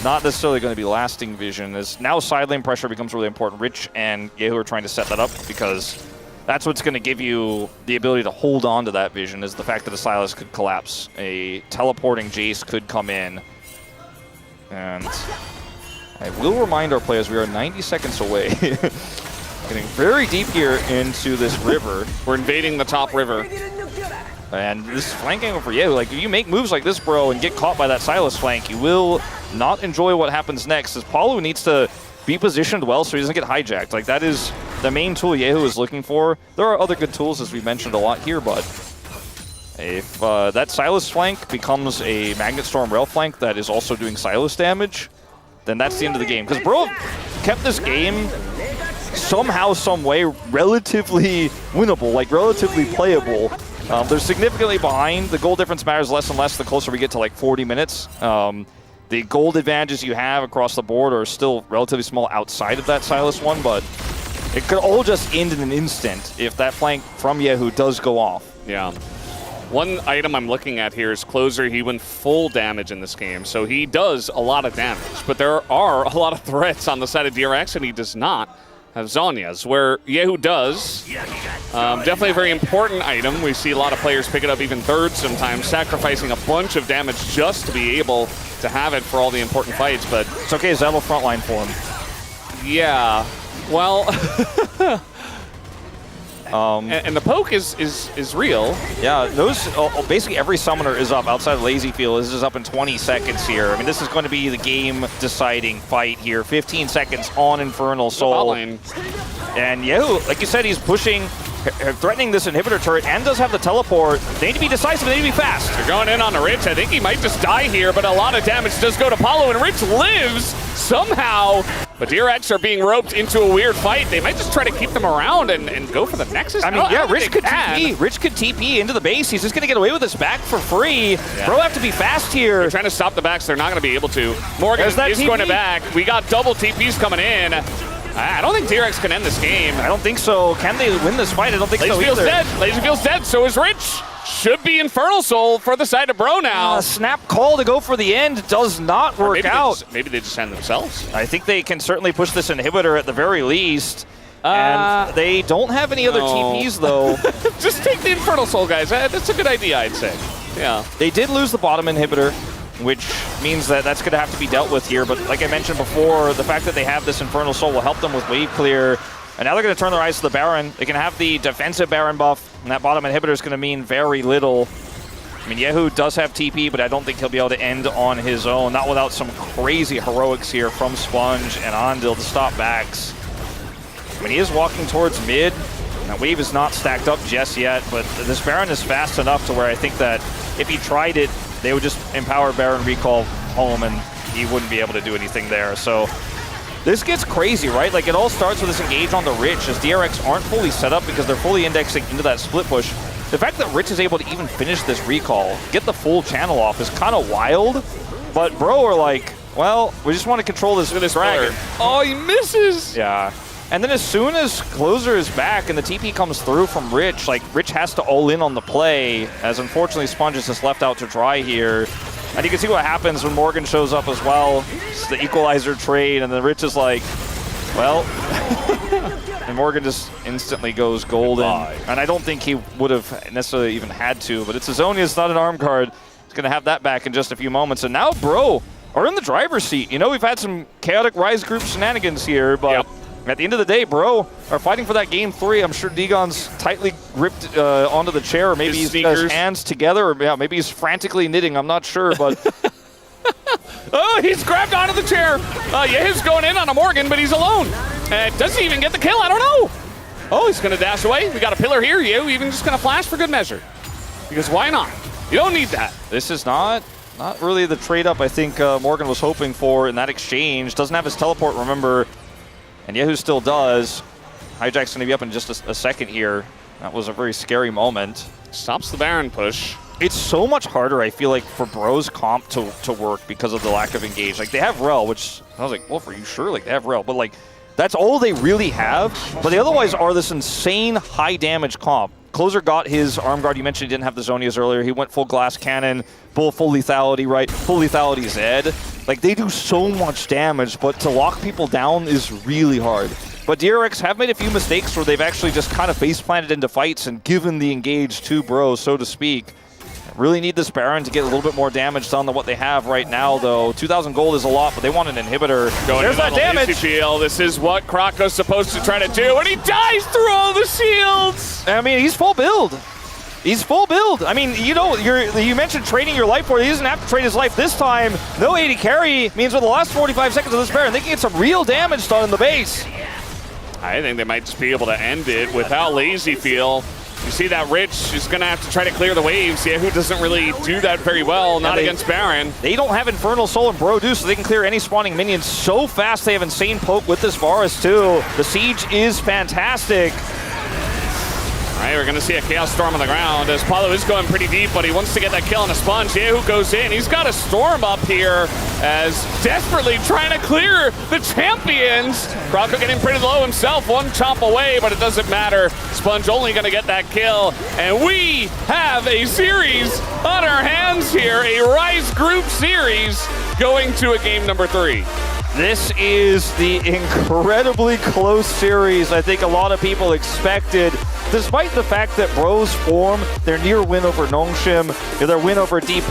not necessarily going to be lasting vision, as now side lane pressure becomes really important. Rich and Yehu are trying to set that up because that's what's going to give you the ability to hold on to that vision, is the fact that a Sylas could collapse. A teleporting Jace could come in. And I will remind our players we are 90 seconds away. Getting very deep here into this river. We're invading the top river. And this flank angle for Yehu, like if you make moves like this, bro, and get caught by that Sylas flank, you will not enjoy what happens next, as Palu needs to be positioned well so he doesn't get hijacked. Like that is the main tool Yehu is looking for. There are other good tools, as we mentioned a lot here, but if that Sylas flank becomes a Magnet Storm Rail flank that is also doing Sylas damage, then that's the end of the game. Because bro kept this game somehow, some way, relatively winnable, like relatively playable. They're significantly behind. The goal difference matters less and less the closer we get to like 40 minutes. The gold advantages you have across the board are still relatively small outside of that Sylas one, but it could all just end in an instant if that flank from Yehu does go off. Yeah. One item I'm looking at here is Closer. He went full damage in this game, so he does a lot of damage. But there are a lot of threats on the side of DRX, and he does not have Zhonya's, where Yehu does. Definitely a very important item. We see a lot of players pick it up even third sometimes, sacrificing a bunch of damage just to be able to have it for all the important fights, but it's okay, Zemo frontline for him. Yeah, well, and the poke is real. Yeah, those basically every summoner is up outside of Lazy Field. This is up in 20 seconds here. I mean, this is going to be the game-deciding fight here. 15 seconds on Infernal Soul. And Yehu, like you said, he's pushing, threatening this inhibitor turret, and does have the teleport. They need to be decisive, they need to be fast. They're going in on the Rich. I think he might just die here, but a lot of damage does go to Paulo, and Rich lives somehow. But DRX are being roped into a weird fight. They might just try to keep them around and go for the Nexus. I mean, yeah, Rich could TP. Rich could TP into the base. He's just going to get away with this back for free. Yeah. Bro have to be fast here. They're trying to stop the backs. They're not going to be able to. Morgan is going to back. We got double TPs coming in. I don't think DRX can end this game. I don't think so. Can they win this fight? I don't think so either. Lazyfield's dead. So is Rich. Should be Infernal Soul for the side of Bro now. Snap call to go for the end does not work out. Maybe they just end themselves. I think they can certainly push this inhibitor at the very least. And they don't have any other TPs though. Just take the Infernal Soul, guys. That's a good idea, I'd say. Yeah. They did lose the bottom inhibitor, which means that that's going to have to be dealt with here. But like I mentioned before, the fact that they have this Infernal Soul will help them with wave clear. And now they're going to turn their eyes to the Baron. They can have the defensive Baron buff, and that bottom inhibitor is going to mean very little. I mean, Yehu does have TP, but I don't think he'll be able to end on his own. Not without some crazy heroics here from Sponge and Andil to stop backs. I mean, he is walking towards mid. That wave is not stacked up just yet, but this Baron is fast enough to where I think that if he tried it, they would just empower Baron recall home, and he wouldn't be able to do anything there. So this gets crazy, right? Like, it all starts with this engage on the Rich, as DRX aren't fully set up because they're fully indexing into that split push. The fact that Rich is able to even finish this recall, get the full channel off, is kind of wild. But Bro are like, well, we just want to control this dragon. Oh, he misses! Yeah. And then as soon as Closer is back and the TP comes through from Rich, like, Rich has to all in on the play, as unfortunately Sponge is just left out to dry here. And you can see what happens when Morgan shows up as well. It's the equalizer trade, and then Rich is like, well, and Morgan just instantly goes golden. And I don't think he would have necessarily even had to, but it's Azonia, it's not an arm card. He's going to have that back in just a few moments. And now Bro are in the driver's seat. You know, we've had some chaotic Rise group shenanigans here, but At the end of the day, bro, are fighting for that game 3. I'm sure Degon's tightly gripped onto the chair, or maybe he's got his hands together, or yeah, maybe he's frantically knitting. I'm not sure, but oh, he's grabbed onto the chair. Yehu's going in on a Morgan, but he's alone. Does he even get the kill? I don't know. Oh, he's going to dash away. We got a pillar here. Yehu even just going to flash for good measure. Because why not? You don't need that. This is not really the trade-up I think Morgan was hoping for in that exchange. Doesn't have his teleport, remember. And Yehu still does. Hijack's going to be up in just a second here. That was a very scary moment. Stops the Baron push. It's so much harder, I feel like, for Bro's comp to work because of the lack of engage. Like, they have Rel, which I was like, Wolf, are you sure? Like, they have Rel. But, like, that's all they really have. But they otherwise are this insane high damage comp. Closer got his arm guard. You mentioned he didn't have the Zonias earlier. He went full glass cannon, full lethality, right? Full lethality Zed. Like, they do so much damage, but to lock people down is really hard. But DRX have made a few mistakes where they've actually just kind of face-planted into fights and given the engage to Bro, so to speak. Really need this Baron to get a little bit more damage done than what they have right now, though. 2,000 gold is a lot, but they want an inhibitor. There's that damage. This is what Krako's supposed to try to do, and he dies through all the shields. I mean, he's full build. He's full build. I mean, you know, you mentioned trading your life for it. He doesn't have to trade his life this time. No 80 carry means with the last 45 seconds of this Baron, they can get some real damage done in the base. I think they might just be able to end it without Lazy Feel. You see that Rich is going to have to try to clear the waves. Yehu doesn't really do that very well, not against Baron. They don't have Infernal Soul and Bro do, so they can clear any spawning minions so fast. They have insane poke with this Varus too. The siege is fantastic. All right, we're going to see a Chaos Storm on the ground as Paulo is going pretty deep, but he wants to get that kill on a sponge. Yehu goes in. He's got a Storm up here as desperately trying to clear the champions. Krako getting pretty low himself, one chomp away, but it doesn't matter. Sponge only going to get that kill. And we have a series on our hands here, a Rise Group series going to a game number 3. This is the incredibly close series I think a lot of people expected. Despite the fact that Bro's form, their near win over Nongshim, their win over D+,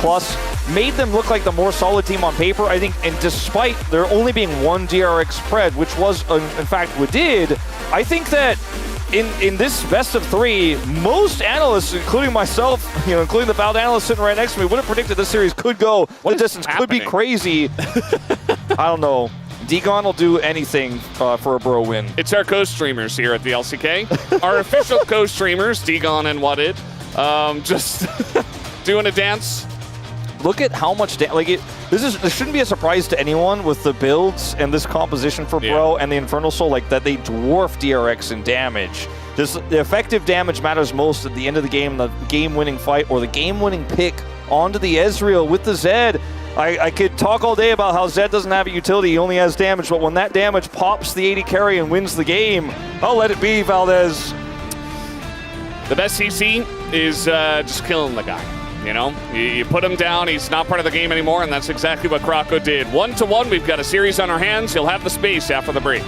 made them look like the more solid team on paper, I think, and despite there only being one DRX spread, which was, in fact, what did, I think that in this best of 3, most analysts, including myself, you know, including the Valve analyst sitting right next to me, would have predicted this series could go the distance, could be crazy. I don't know. Degon will do anything for a Bro win. It's our co-streamers here at the LCK. Our official co-streamers, Degon and Whatted, just doing a dance. Look at how much this shouldn't be a surprise to anyone with the builds and this composition for Bro and the Infernal Soul, like that they dwarf DRX in damage. The effective damage matters most at the end of the game, the game-winning fight or the game-winning pick onto the Ezreal with the Zed. I could talk all day about how Zed doesn't have a utility, he only has damage, but when that damage pops the 80 carry and wins the game, I'll let it be, Valdez. The best CC is just killing the guy. You know, you put him down, he's not part of the game anymore, and that's exactly what Krako did. 1-1, we've got a series on our hands. He'll have the space after the break.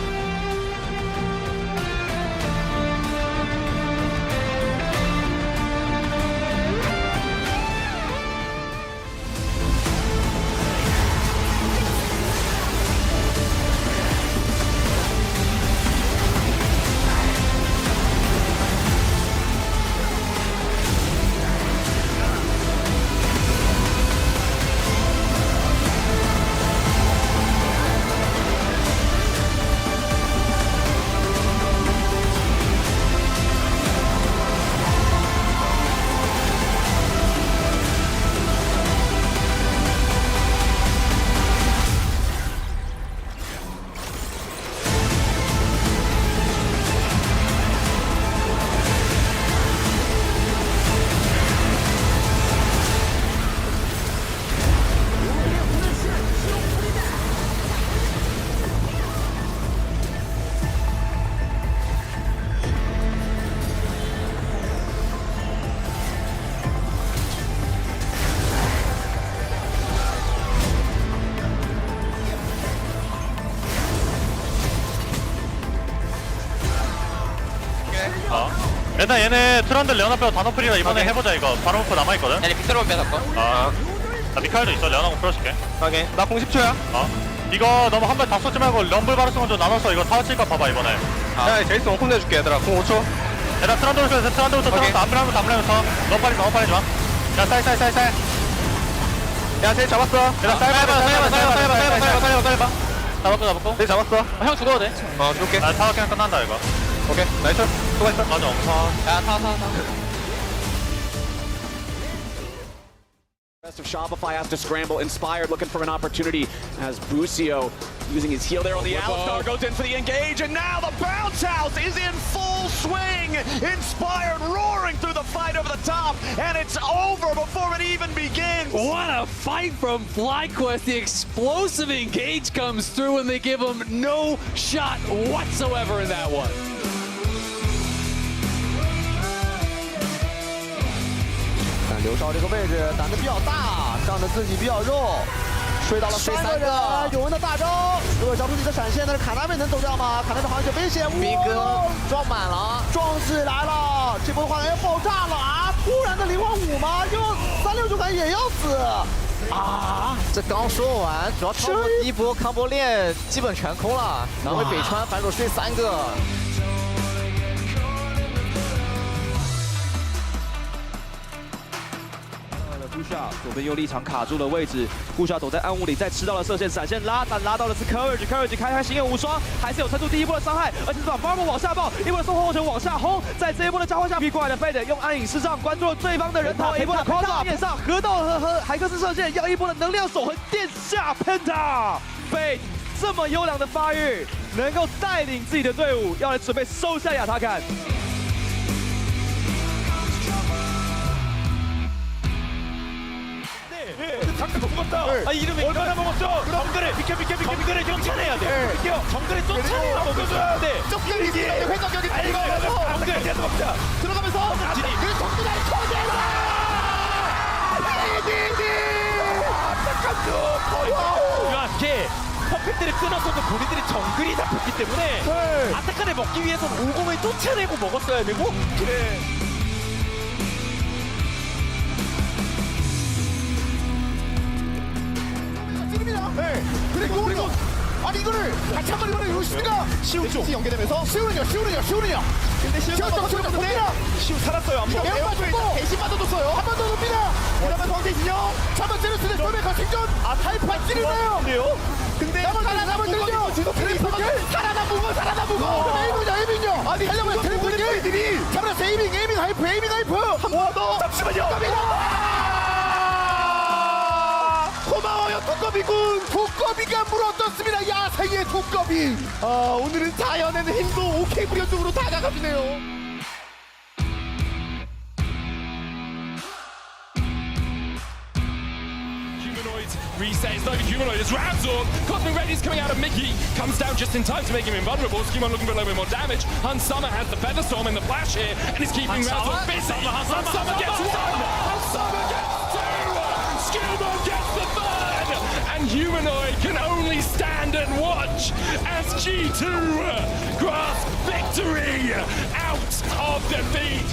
일단 얘네 트런들 레오나 빼고 다 노플이라 이번에 해보자 이거. 바로 노플 남아있거든? 얘네 빅토르 빼놨고. 나 미카엘도 있어. 레오나 공 풀어줄게. 오케이. 나 공 10초야. 이거 너무 한 발 다 쏘지 말고 럼블 바루스만 좀 나눠서 이거 타워 칠까 봐봐 이번에. 야 제이슨 원콤 내줄게 얘들아 공 5초. 얘들아 트란도부터 안무라면서 너무 빨리 마. 야 쌀. 야 제이 잡았어. 얘들아 쌀. 잡았고. 제이 잡았어. 형 죽어도 돼. 죽을게. 아 타워 그냥 끝난다 이거. 오케이 나이스. 수고했어. 맞아 엄청. 야 타. Rest of Shopify has to scramble. Inspired looking for an opportunity as Busio using his heal there on the Alistar goes in for the engage, and now the bounce house is in full swing. Inspired roaring through the fight over the top, and it's over before it even begins. What a fight from FlyQuest. The explosive engage comes through and they give him no shot whatsoever in that one. 刘少这个位置胆子比较大，仗着自己比较肉，睡到了3个人。永恩的大招，如果交出你的闪现，但是卡纳维能走掉吗？卡纳维好像有危险，兵哥撞满了，撞起来了，这波的话要爆炸了啊！突然的灵魂5吗？又369感也要死啊！这刚说完，主要超过第一波康波链基本全空了，南回北川反手睡3个。 顾夏左边又立场卡住了位置，顾夏躲在暗雾里，再吃到了射线闪现拉，但拉到的是 Courage 开心有无双，还是有撑住第一波的伤害，而且是把 Farmer 往下爆，一波的送后程往下轰，在这一波的交换下，逼过来的 Fade 用暗影施障关注了对方的人头，一波的 Penta 面上河道和海克斯射线，要一波的能量守恒殿下 Penta Fade 这么优良的发育，能够带领自己的队伍要来准备收下亚塔坎。 상대 못 먹었다. 아 이름이 얼마나 먹었죠? 정글에 비켜 정글에 쫓아내야 돼. 비켜 정글에 쫓아내야 먹어줘야 돼. 쫓기기 회전격이 달려가면서 정글 계속 먹자. 들어가면서 진이 그 정글이 터져라. 헤디디. 안타깝죠. 이렇게 퍼펙트를 끊었어도 본인들이 정글이 잡혔기 때문에 아타칸을 먹기 위해서는 50을 쫓아내고 먹었어야 되고. 그래. 네. 그리고 아니 이거를 다시 한번 이번에 루시가 시우 연계되면서 시우는요. 근데 시우 돕니다. 시우 살았어요. 이거 매우 좋고 대신 받아줬어요. 한 번 더 돕니다. 그러면 성대 진영. 차번 제르스의 처음에 가승전. 아 타이파 찌르네요. 근데 살아남은 들죠. 살아남고. 에이밍요. 아니 하려면 트리플들이 잡아서 에이밍 하이프. 한 번 더. 잠시만요. 고마워요 두꺼비군. 두꺼비가 물어떴습니다. 야생의 두꺼비. 아 오늘은 자연에는 힘도 오케이 불연중으로 다가가주네요. Reset is like a humanoid as rounds up. Cosmic Ready's coming out of Mickey. Comes down just in time to make him invulnerable. Skimon looking for a little bit more damage. Hunsummer has the Feather Storm in the flash here and is keeping rounds up busy. Hunsummer gets one. Hunsummer gets two. Skimon gets the third. And Humanoid can only stand and watch as G2 grasp victory out of defeat.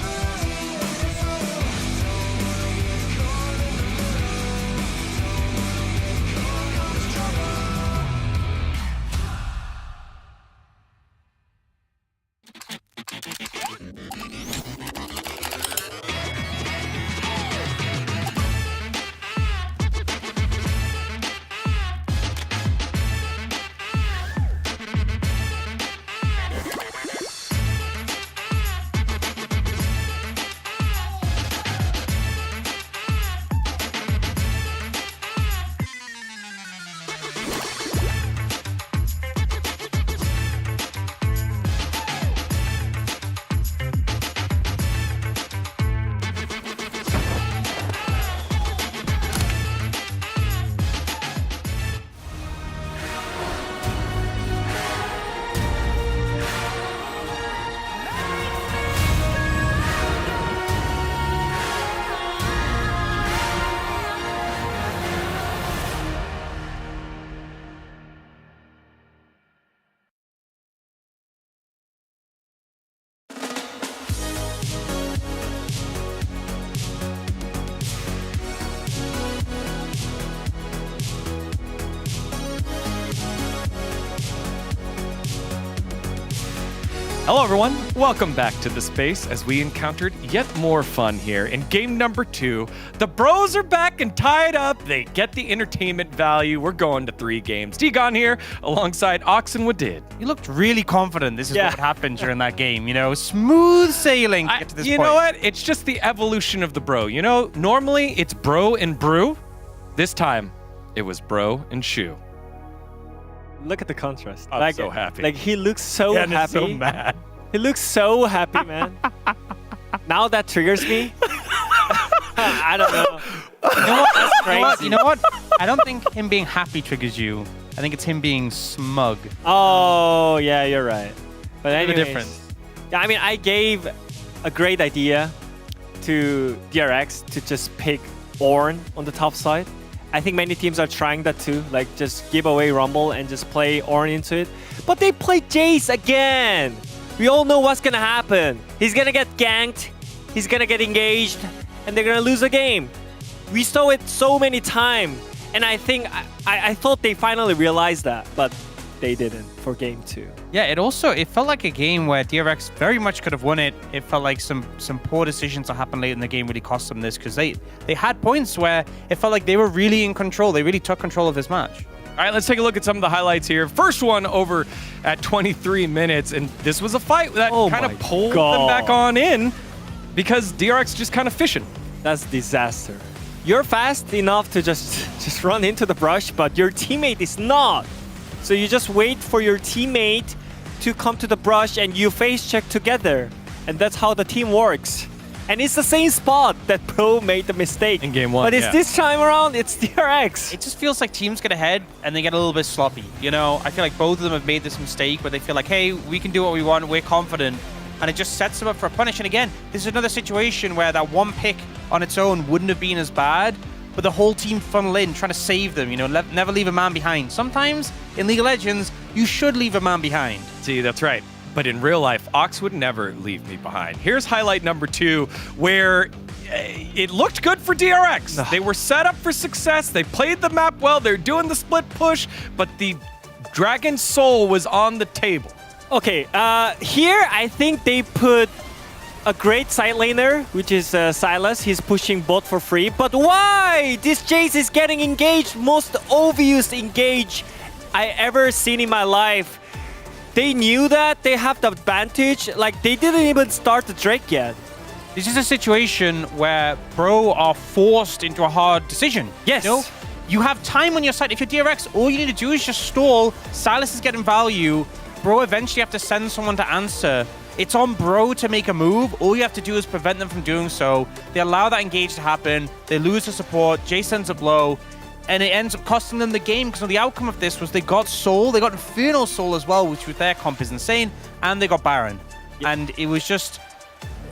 Hello, everyone. Welcome back to the space as we encountered yet more fun here. In game number 2, the bros are back and tied up. They get the entertainment value. We're going to 3 games. D-Gon here alongside Ox and Wadid. You looked really confident this is what happened during that game. You know, smooth sailing to get to this point. You know what? It's just the evolution of the bro. You know, normally it's bro and brew. This time, it was bro and shoe. Look at the contrast. I'm so happy. Like he looks so Ken happy. is so mad. He looks so happy, man. Now that triggers me. I don't know. You know what? That's crazy. You know what? I don't think him being happy triggers you. I think it's him being smug. Oh, yeah, you're right. But anyways, difference. Yeah, I mean, I gave a great idea to DRX to just pick Ornn on the top side. I think many teams are trying that too, like just give away Rumble and just play Ornn into it. But they play Jace again. We all know what's gonna happen. He's gonna get ganked, he's gonna get engaged, and they're gonna lose a game. We saw it so many times, and I think I thought they finally realized that, but they didn't for game 2. Yeah, it felt like a game where DRX very much could have won it. It felt like some poor decisions that happened late in the game really cost them this, because they had points where it felt like they were really in control. They really took control of this match. All right, let's take a look at some of the highlights here. First one over at 23 minutes, and this was a fight that kind of pulled them back on in because DRX just kind of fishing. That's disaster. You're fast enough to just run into the brush, but your teammate is not. So you just wait for your teammate to come to the brush and you face check together. And that's how the team works. And it's the same spot that Pro made the mistake. In game 1, but it's this time around, it's DRX. It just feels like teams get ahead and they get a little bit sloppy. You know, I feel like both of them have made this mistake where they feel like, hey, we can do what we want, we're confident. And it just sets them up for a punish. And again, this is another situation where that one pick on its own wouldn't have been as bad, but the whole team funnel in, trying to save them, you know, never leave a man behind. Sometimes, in League of Legends, you should leave a man behind. See, that's right. But in real life, Ox would never leave me behind. Here's highlight number 2, where it looked good for DRX. They were set up for success. They played the map well. They're doing the split push, but the Dragon Soul was on the table. Okay, here I think they put a great side laner, which is Silas. He's pushing bot for free. But why? This Jace is getting engaged. Most obvious engage I ever seen in my life. They knew that they have the advantage. Like, they didn't even start the Drake yet. This is a situation where Bro are forced into a hard decision. Yes. You know? You have time on your side. If you're DRX, all you need to do is just stall. Silas is getting value. Bro eventually have to send someone to answer. It's on Bro to make a move. All you have to do is prevent them from doing so. They allow that engage to happen. They lose the support. Jay sends a blow. And it ends up costing them the game, because the outcome of this was they got Soul. They got Infernal Soul as well, which with their comp is insane. And they got Baron. Yep. And it was just...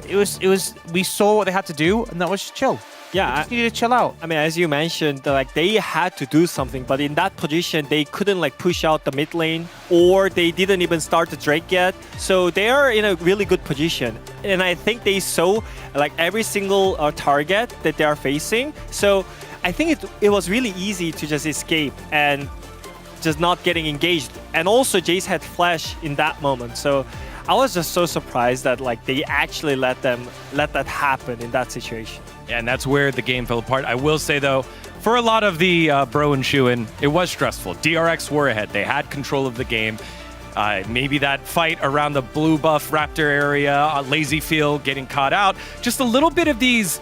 we saw what they had to do, and that was just chill. Yeah, they just needed to chill out. I mean, as you mentioned, like they had to do something, but in that position, they couldn't like push out the mid lane, or they didn't even start the Drake yet. So they are in a really good position, and I think they saw like every single target that they are facing. So I think it was really easy to just escape and just not getting engaged. And also, Jace had flash in that moment, so I was just so surprised that like they actually let that happen in that situation. And that's where the game fell apart. I will say, though, for a lot of the Bro and Shuin, it was stressful. DRX were ahead. They had control of the game. Maybe that fight around the blue buff Raptor area, Lazy Field getting caught out. Just a little bit of these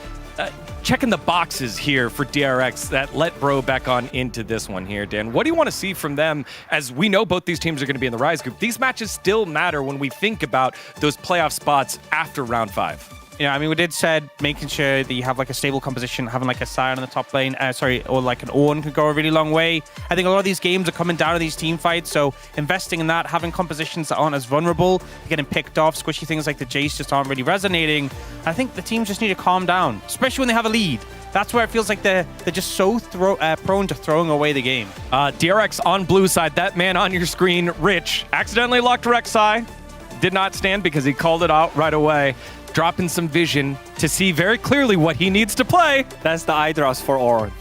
checking the boxes here for DRX that let Bro back on into this one here. Dan, what do you want to see from them? As we know both these teams are going to be in the Rise group, these matches still matter when we think about those playoff spots after round 5. Yeah, I mean, we did said making sure that you have like a stable composition, having like a Siren in the top lane, or like an Ornn could go a really long way. I think a lot of these games are coming down to these team fights, so investing in that, having compositions that aren't as vulnerable, getting picked off, squishy things like the Jace just aren't really resonating. I think the teams just need to calm down, especially when they have a lead. That's where it feels like they're just so prone to throwing away the game. DRX on blue side, that man on your screen, Rich, accidentally locked Rek'Sai. Did not stand because he called it out right away. Dropping some vision to see very clearly what he needs to play. That's the eye drops for Ornn.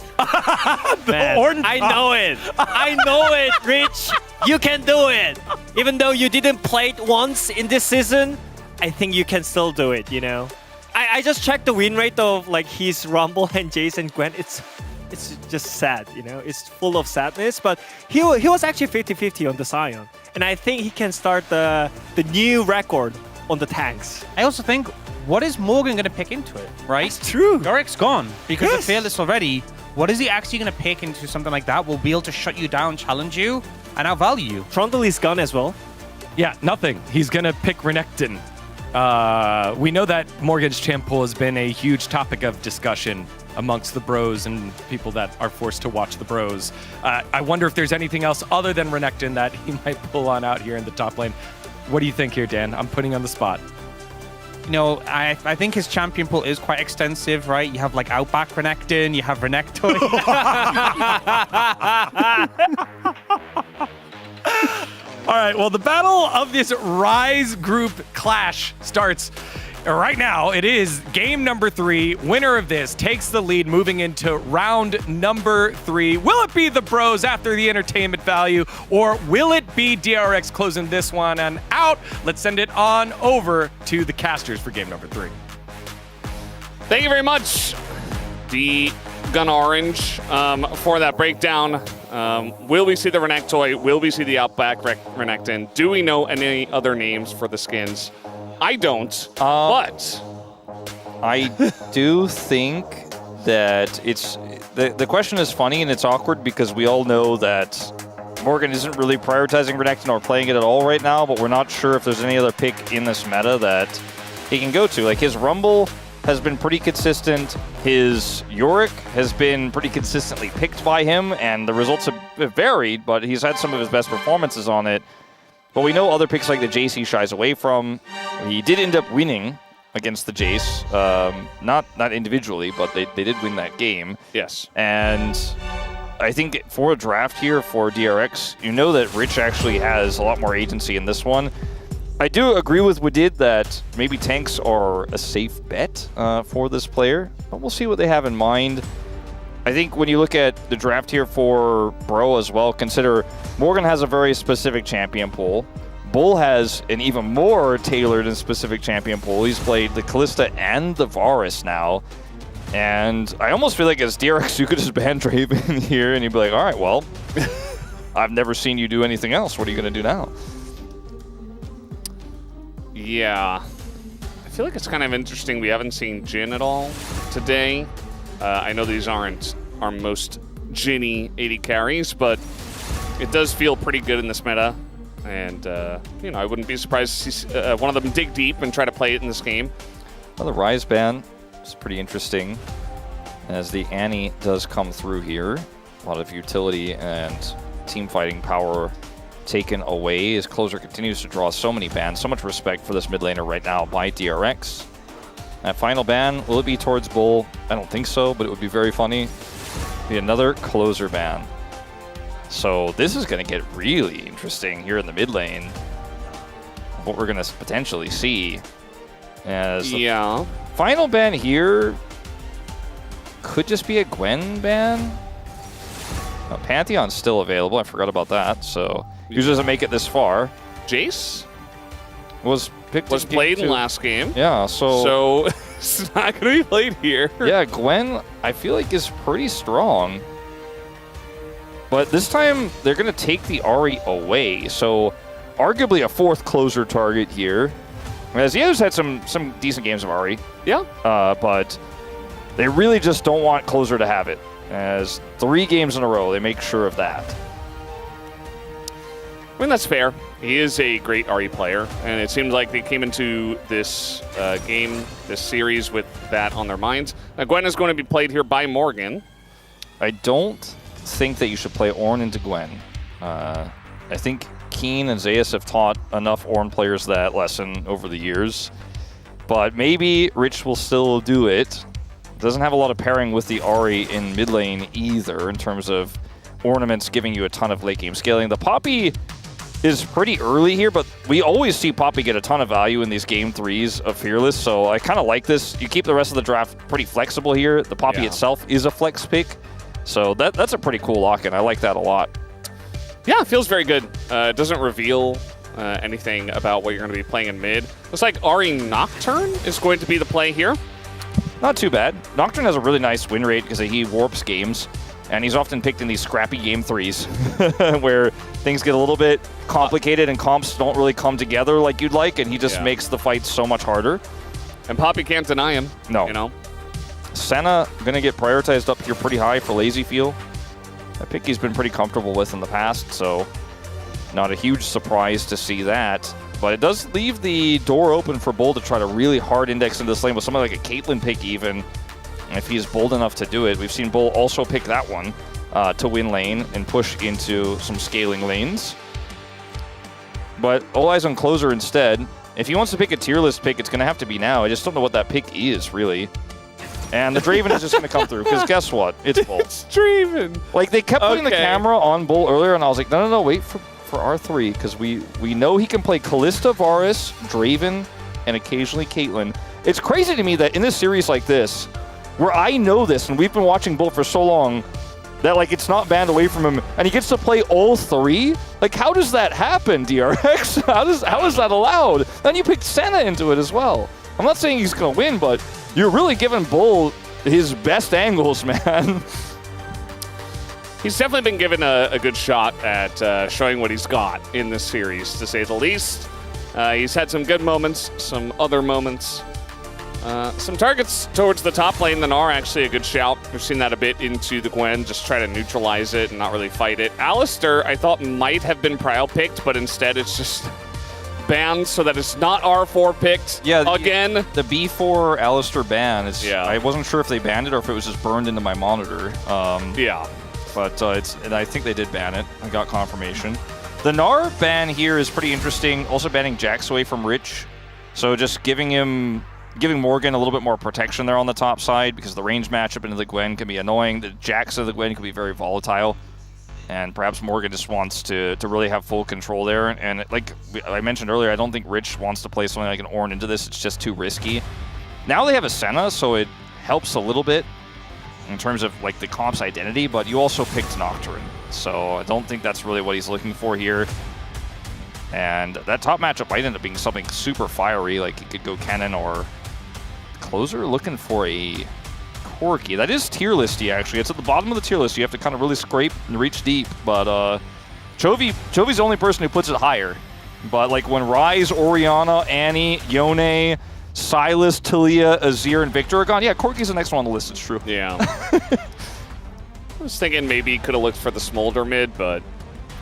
Man, I know it. I know it, Rich. You can do it. Even though you didn't play it once in this season, I think you can still do it, you know? I just checked the win rate of like his Rumble and Jace and Gwen. It's just sad, you know? It's full of sadness, but he was actually 50-50 on the Sion. And I think he can start the new record on the tanks. I also think, what is Morgan going to pick into it, right? It's true. Yorik's gone because of Fearless already. What is he actually going to pick into something like that? Will be able to shut you down, challenge you, and outvalue you. Trundle is gone as well. Yeah, nothing. He's going to pick Renekton. We know that Morgan's champ pool has been a huge topic of discussion amongst the bros and people that are forced to watch the bros. I wonder if there's anything else other than Renekton that he might pull on out here in the top lane. What do you think here, Dan? I'm putting you on the spot. You know, I think his champion pool is quite extensive, right? You have like Outback Renekton, you have Renekton. All right, well, the battle of this Rise group clash starts right now. It is game number 3. Winner of this takes the lead moving into round number 3. Will it be the bros after the entertainment value, or will it be DRX closing this one and out? Let's send it on over to the casters for game number 3. Thank you very much, D Gun Orange, for that breakdown. Will we see the Renekton? Will we see the Outback Renekton? Do we know any other names for the skins? I don't, but I do think that it's the question is funny and it's awkward because we all know that Morgan isn't really prioritizing Renekton or playing it at all right now, but we're not sure if there's any other pick in this meta that he can go to. Like his Rumble has been pretty consistent. His Yorick has been pretty consistently picked by him, and the results have varied, but he's had some of his best performances on it. But we know other picks like the Jace he shies away from. He did end up winning against the Jace, not individually, but they did win that game. Yes. And I think for a draft here for DRX, you know that Rich actually has a lot more agency in this one. I do agree with Wadid that maybe tanks are a safe bet for this player, but we'll see what they have in mind. I think when you look at the draft here for Bro as well, consider Morgan has a very specific champion pool. Bull has an even more tailored and specific champion pool. He's played the Kalista and the Varus now. And I almost feel like as DRX, you could just ban Draven here and you'd be like, all right, well, I've never seen you do anything else. What are you going to do now? Yeah. I feel like it's kind of interesting. We haven't seen Jhin at all today. I know these aren't our most Jinny 80 carries, but it does feel pretty good in this meta. And, you know, I wouldn't be surprised to see one of them dig deep and try to play it in this game. Well, the Rise ban is pretty interesting as the Annie does come through here. A lot of utility and team fighting power taken away as Closer continues to draw so many bans. So much respect for this mid laner right now by DRX. That final ban, will it be towards Bull? I don't think so, but it would be very funny. Be another Closer ban. So this is going to get really interesting here in the mid lane. What we're going to potentially see. As the final ban here could just be a Gwen ban. No, Pantheon's still available. I forgot about that. So usually doesn't make it this far. Jace was played in last game. Yeah, so it's not going to be played here. Yeah, Gwen, I feel like is pretty strong. But this time, they're going to take the Ahri away. So arguably a fourth Closer target here. As the others had some decent games of Ahri. Yeah. But they really just don't want Closer to have it. As 3 games in a row, they make sure of that. I mean, that's fair. He is a great Ahri player, and it seems like they came into this game, this series, with that on their minds. Now, Gwen is going to be played here by Morgan. I don't think that you should play Ornn into Gwen. I think Keen and Zeus have taught enough Ornn players that lesson over the years. But maybe Rich will still do it. Doesn't have a lot of pairing with the Ahri in mid lane either in terms of ornaments giving you a ton of late game scaling. The Poppy is pretty early here, but we always see Poppy get a ton of value in these game 3s of Fearless, so I kind of like this. You keep the rest of the draft pretty flexible here. The Poppy itself is a flex pick, So that's a pretty cool lock-in. I like that a lot. Yeah, it feels very good. It doesn't reveal anything about what you're going to be playing in mid. Looks like Ari Nocturne is going to be the play here. Not too bad. Nocturne has a really nice win rate because he warps games, and he's often picked in these scrappy game 3s where things get a little bit complicated and comps don't really come together like you'd like, and he just makes the fight so much harder. And Poppy can't deny him. No. You know? Senna going to get prioritized up here pretty high for Lazy Feel. A pick he's been pretty comfortable with in the past, so not a huge surprise to see that. But it does leave the door open for Bull to try to really hard index into this lane with something like a Caitlyn pick even, if he's bold enough to do it. We've seen Bull also pick that one to win lane and push into some scaling lanes. But all eyes on Closer instead. If he wants to pick a tier list pick, it's going to have to be now. I just don't know what that pick is, really. And the Draven is just going to come through, because guess what? It's Bull. It's Draven. Like, they kept putting the camera on Bull earlier, and I was like, no, wait for R3, because we know he can play Kalista, Varus, Draven, and occasionally Caitlyn. It's crazy to me that in this series like this, where I know this, and we've been watching Bull for so long, that, like, it's not banned away from him, and he gets to play all 3? Like, how does that happen, DRX? How is that allowed? Then you picked Senna into it as well. I'm not saying he's going to win, but you're really giving Bull his best angles, man. He's definitely been given a good shot at showing what he's got in this series, to say the least. He's had some good moments, some other moments. Some targets towards the top lane then are actually a good shout. We've seen that a bit into the Gwen, just try to neutralize it and not really fight it. Alistair, I thought might have been Prowl picked, but instead it's just banned so that it's not R4 picked again. The B4 Alistair ban is, I wasn't sure if they banned it or if it was just burned into my monitor. But and I think they did ban it. I got confirmation. The Gnar ban here is pretty interesting. Also banning Jax away from Rich. So just giving Morgan a little bit more protection there on the top side, because the range matchup into the Gwen can be annoying. The Jax of the Gwen can be very volatile. And perhaps Morgan just wants to really have full control there. And like I mentioned earlier, I don't think Rich wants to play something like an Ornn into this. It's just too risky. Now they have a Senna, so it helps a little bit in terms of like the comp's identity, but you also picked Nocturne. So I don't think that's really what he's looking for here. And that top matchup might end up being something super fiery, like he could go Kennen or Closer looking for a Corki. That is tier listy, actually. It's at the bottom of the tier list. You have to kind of really scrape and reach deep. But Chovy's the only person who puts it higher. But like when Ryze, Orianna, Annie, Yone, Silas, Talia, Azir, and Victor are gone, yeah, Corki's the next one on the list. It's true. Yeah. I was thinking maybe he could have looked for the Smolder mid, but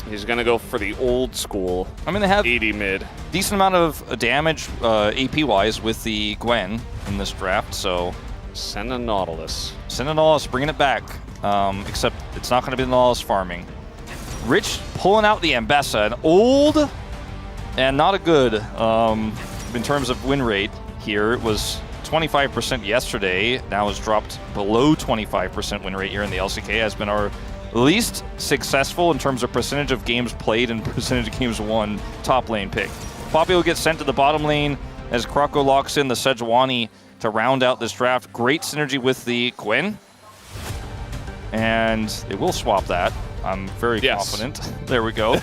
he's going to go for the old school. I mean, they have 80 mid. Decent amount of damage AP-wise with the Gwen in this draft, so... Send a Nautilus. Send a Nautilus, bringing it back. Except it's not going to be the Nautilus farming. Rich pulling out the Ambessa, an old and not a good in terms of win rate here. It was 25% yesterday, now has dropped below 25% win rate here in the LCK, has been our least successful in terms of percentage of games played and percentage of games won top lane pick. Poppy will get sent to the bottom lane as Krako locks in the Sejuani to round out this draft. Great synergy with the Gwen. And they will swap that. I'm very confident. There we go.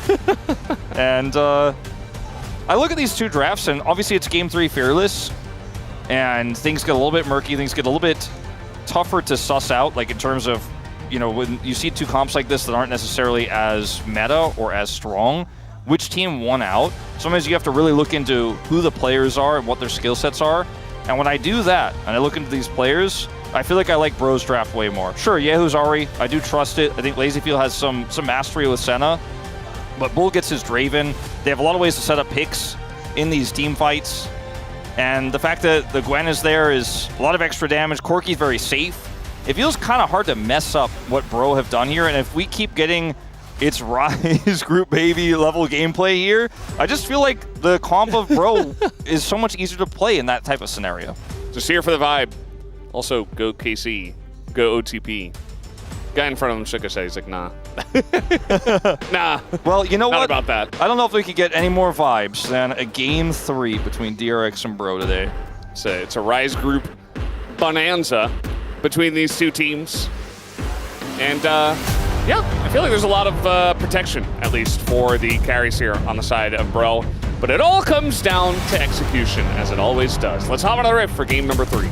And I look at these two drafts, and obviously it's Game 3 Fearless, and things get a little bit murky, things get a little bit tougher to suss out, like in terms of, you know, when you see two comps like this that aren't necessarily as meta or as strong, which team won out? Sometimes you have to really look into who the players are and what their skill sets are. And when I do that, and I look into these players, I feel like I like Bro's draft way more. Sure, Yehu's Ari, I do trust it. I think LazyFeel has some mastery with Senna, but Bull gets his Draven. They have a lot of ways to set up picks in these team fights. And the fact that the Gwen is there is a lot of extra damage. Corki's very safe. It feels kind of hard to mess up what Bro have done here, and if we keep getting its Rise group baby level gameplay here, I just feel like the comp of Bro is so much easier to play in that type of scenario. Just here for the vibe. Also, go KC, go OTP. Guy in front of him shook his head. He's like, nah. Nah. Well, you know Not what? about that. I don't know if we could get any more vibes than a Game 3 between DRX and Bro today. It's a Rise group bonanza between these two teams. And yeah, I feel like there's a lot of protection, at least for the carries here on the side of Bro. But it all comes down to execution, as it always does. Let's hop on the riff for game number 3.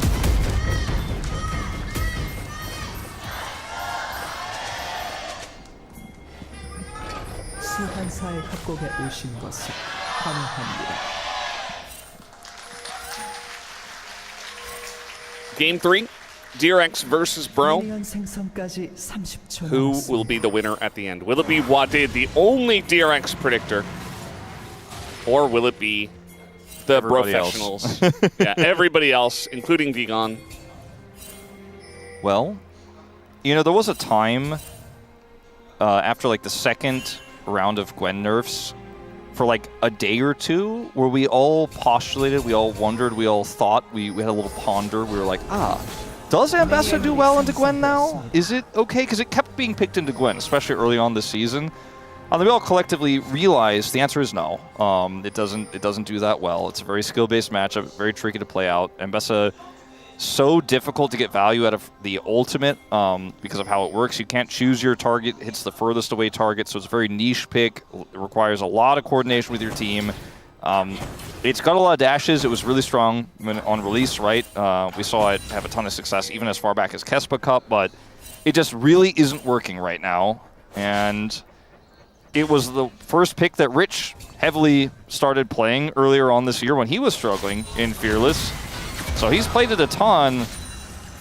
수환사의 협곡에 오신 것을 환영합니다. Game 3, DRX versus Bro. 미니언 생성까지 30초 Who 남았습니다. will be the winner at the end? Will it be Wadid, the only DRX predictor? Or will it be the Everybody professionals? Yeah, everybody else, including Vigon. Well, you know, there was a time after like the second round of Gwen nerfs for like a day or two where we all postulated, we all wondered, we all thought, we had a little ponder. We were like, does Ambessa do well into Gwen now? Is it okay? Because it kept being picked into Gwen, especially early on this season. And we all collectively realized the answer is no. It doesn't do that well. It's a very skill-based matchup, very tricky to play out. Ambessa, so difficult to get value out of the ultimate because of how it works. You can't choose your target, hits the furthest away target, so it's a very niche pick. It requires a lot of coordination with your team. It's got a lot of dashes. It was really strong on release, right? We saw it have a ton of success even as far back as Kespa Cup, but it just really isn't working right now. And it was the first pick that Rich heavily started playing earlier on this year when he was struggling in Fearless. So he's played it a ton.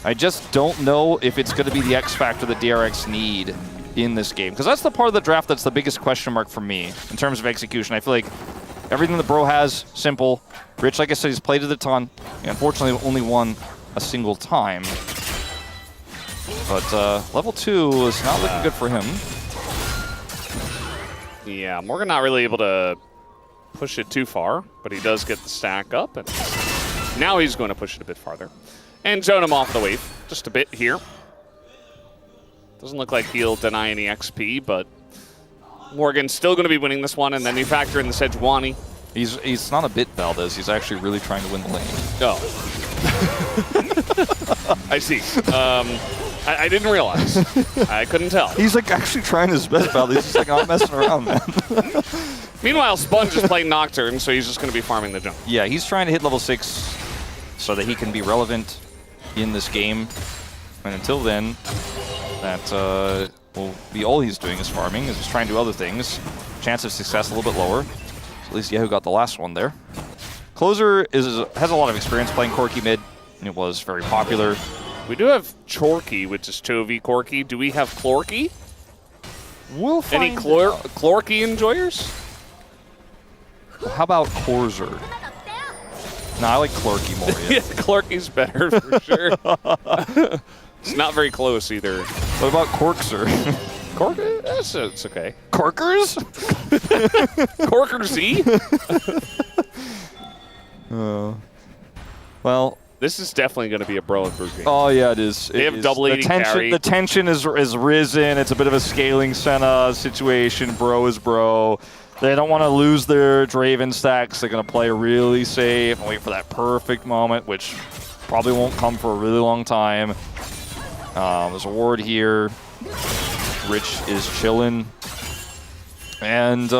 I just don't know if it's going to be the X factor that DRX need in this game. Because that's the part of the draft that's the biggest question mark for me in terms of execution. I feel like everything the Bro has, simple. Rich, like I said, he's played it a ton. He unfortunately only won a single time. But level 2 is not looking good for him. Yeah, Morgan not really able to push it too far, but he does get the stack up. And now he's going to push it a bit farther. And zone him off the wave just a bit here. Doesn't look like he'll deny any XP, but Morgan's still going to be winning this one, and then you factor in the Sejuani. He's not a bit Valdez. He's actually really trying to win the lane. Oh. I see. I didn't realize. I couldn't tell. He's like actually trying his best, Valdez. He's just like, I'm messing around, man. Meanwhile, Sponge is playing Nocturne, so he's just going to be farming the jump. Yeah, he's trying to hit level 6 so that he can be relevant in this game. And until then, that will be all he's doing is farming. He's just trying to do other things. Chance of success a little bit lower. So at least Yahoo got the last one there. Closer has a lot of experience playing Corki mid. It was very popular. We do have Chorky, which is Chovy Corky. Do we have Clorky? We'll find Any Clorky enjoyers? How about Corzer? No, I like Clorky more. Yeah, Clorky's better for sure. It's not very close either. What about Corkser? Corker? It's okay. Corkers? Corkersy? Well, this is definitely going to be a Bro and Brew game. Oh yeah, it is. They have double AD carry. The tension is risen. It's a bit of a scaling Senna situation. Bro is Bro. They don't want to lose their Draven stacks. They're going to play really safe and wait for that perfect moment, which probably won't come for a really long time. There's a ward here. Rich is chilling. And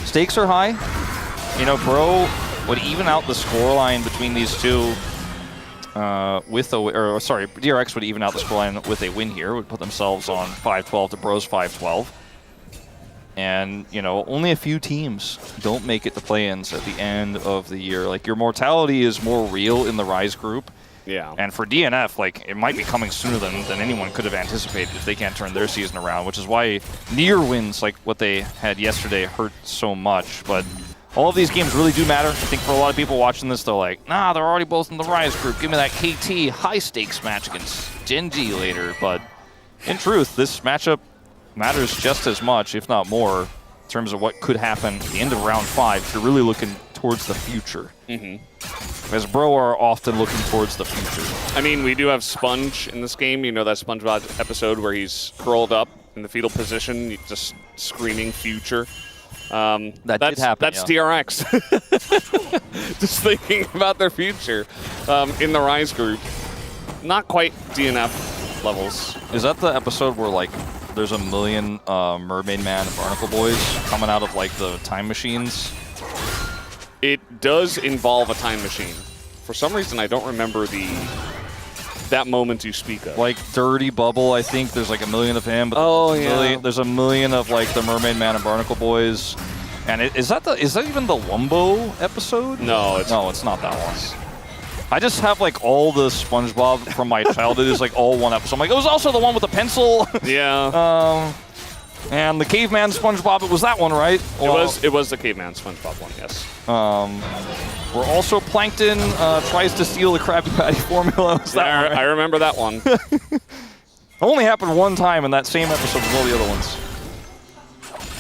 stakes are high. You know, Bro would even out the scoreline between these two DRX would even out the scoreline with a win here. Would put themselves on 5-12 to Bro's 5-12. And, you know, only a few teams don't make it to play-ins at the end of the year. Like, your mortality is more real in the Rise group. Yeah. And for DNF, like, it might be coming sooner than anyone could have anticipated if they can't turn their season around, which is why near wins like what they had yesterday hurt so much. But all of these games really do matter. I think for a lot of people watching this, they're like, nah, they're already both in the Rise group. Give me that KT high-stakes match against Genji later. But in truth, this matchup matters just as much, if not more, in terms of what could happen at the end of round 5 if you're really looking towards the future. As Bro are often looking towards the future. I mean, we do have Sponge in this game. You know that SpongeBob episode where he's curled up in the fetal position, just screaming future. That did happen, That's DRX. Just thinking about their future in the Rise group. Not quite DNF. levels. Is that the episode where like there's a million Mermaid Man and Barnacle Boys coming out of like the time machines? It does involve a time machine. For some reason, I don't remember that moment you speak of. Like Dirty Bubble, I think there's like a million of him. But there's a million of like the Mermaid Man and Barnacle Boys. And is that even the Wumbo episode? No, it's not that one. I just have like all the SpongeBob from my childhood is like all one episode. I'm like, it was also the one with the pencil. Yeah. And the caveman SpongeBob, it was that one, right? It was the caveman SpongeBob one, yes. Where also Plankton tries to steal the Krabby Patty formula. Was that one, right? I remember that one. Only happened one time in that same episode as all the other ones.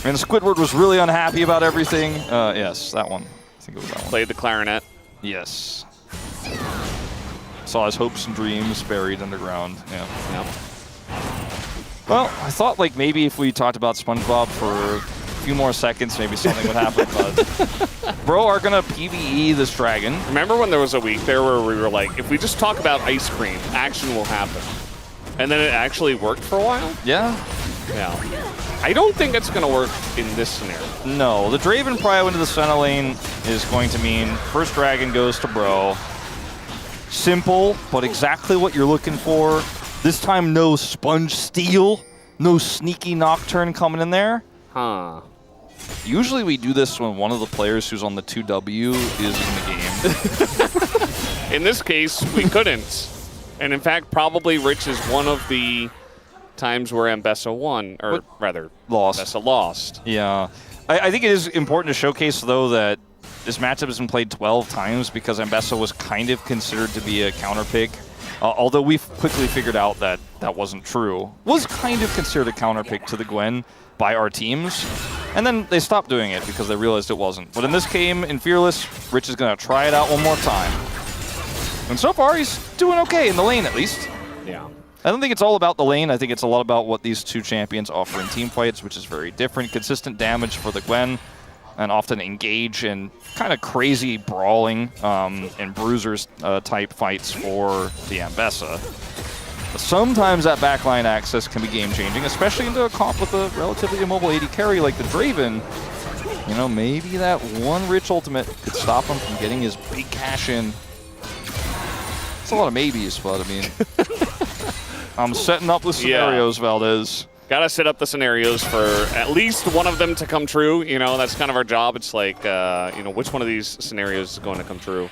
And Squidward was really unhappy about everything. Yes, that one. I think it was that one. Played the clarinet. Yes. Saw his hopes and dreams buried underground. Yeah. Yep. Well, I thought like maybe if we talked about SpongeBob for a few more seconds, maybe something would happen. But bro are gonna PvE this dragon. Remember when there was a week there where we were like, if we just talk about ice cream, action will happen. And then it actually worked for a while? Yeah. Yeah. I don't think it's gonna work in this scenario. No, the Draven Prio into the center lane is going to mean first dragon goes to bro. Simple, but exactly what you're looking for. This time, no Sponge Steal, no sneaky Nocturne coming in there. Huh. Usually we do this when one of the players who's on the 2W is in the game. In this case, we couldn't. And in fact, probably Rich is one of the times where Ambessa won, or rather, Ambessa lost. Yeah. I think it is important to showcase, though, that this matchup has been played 12 times because Ambessa was kind of considered to be a counter pick. Although we've quickly figured out that that wasn't true. Was kind of considered a counter pick to the Gwen by our teams. And then they stopped doing it because they realized it wasn't. But in this game, in Fearless, Rich is going to try it out one more time. And so far, he's doing okay in the lane, at least. Yeah. I don't think it's all about the lane. I think it's a lot about what these two champions offer in team fights, which is very different. Consistent damage for the Gwen, and often engage in kind of crazy brawling and bruisers type fights for the Ambessa. But sometimes that backline access can be game-changing, especially into a comp with a relatively immobile AD carry like the Draven. You know, maybe that one Rich ultimate could stop him from getting his big cash in. It's a lot of maybes, but I mean, I'm setting up the scenarios, Valdez. Gotta set up the scenarios for at least one of them to come true. You know, that's kind of our job. It's like, you know, which one of these scenarios is going to come true?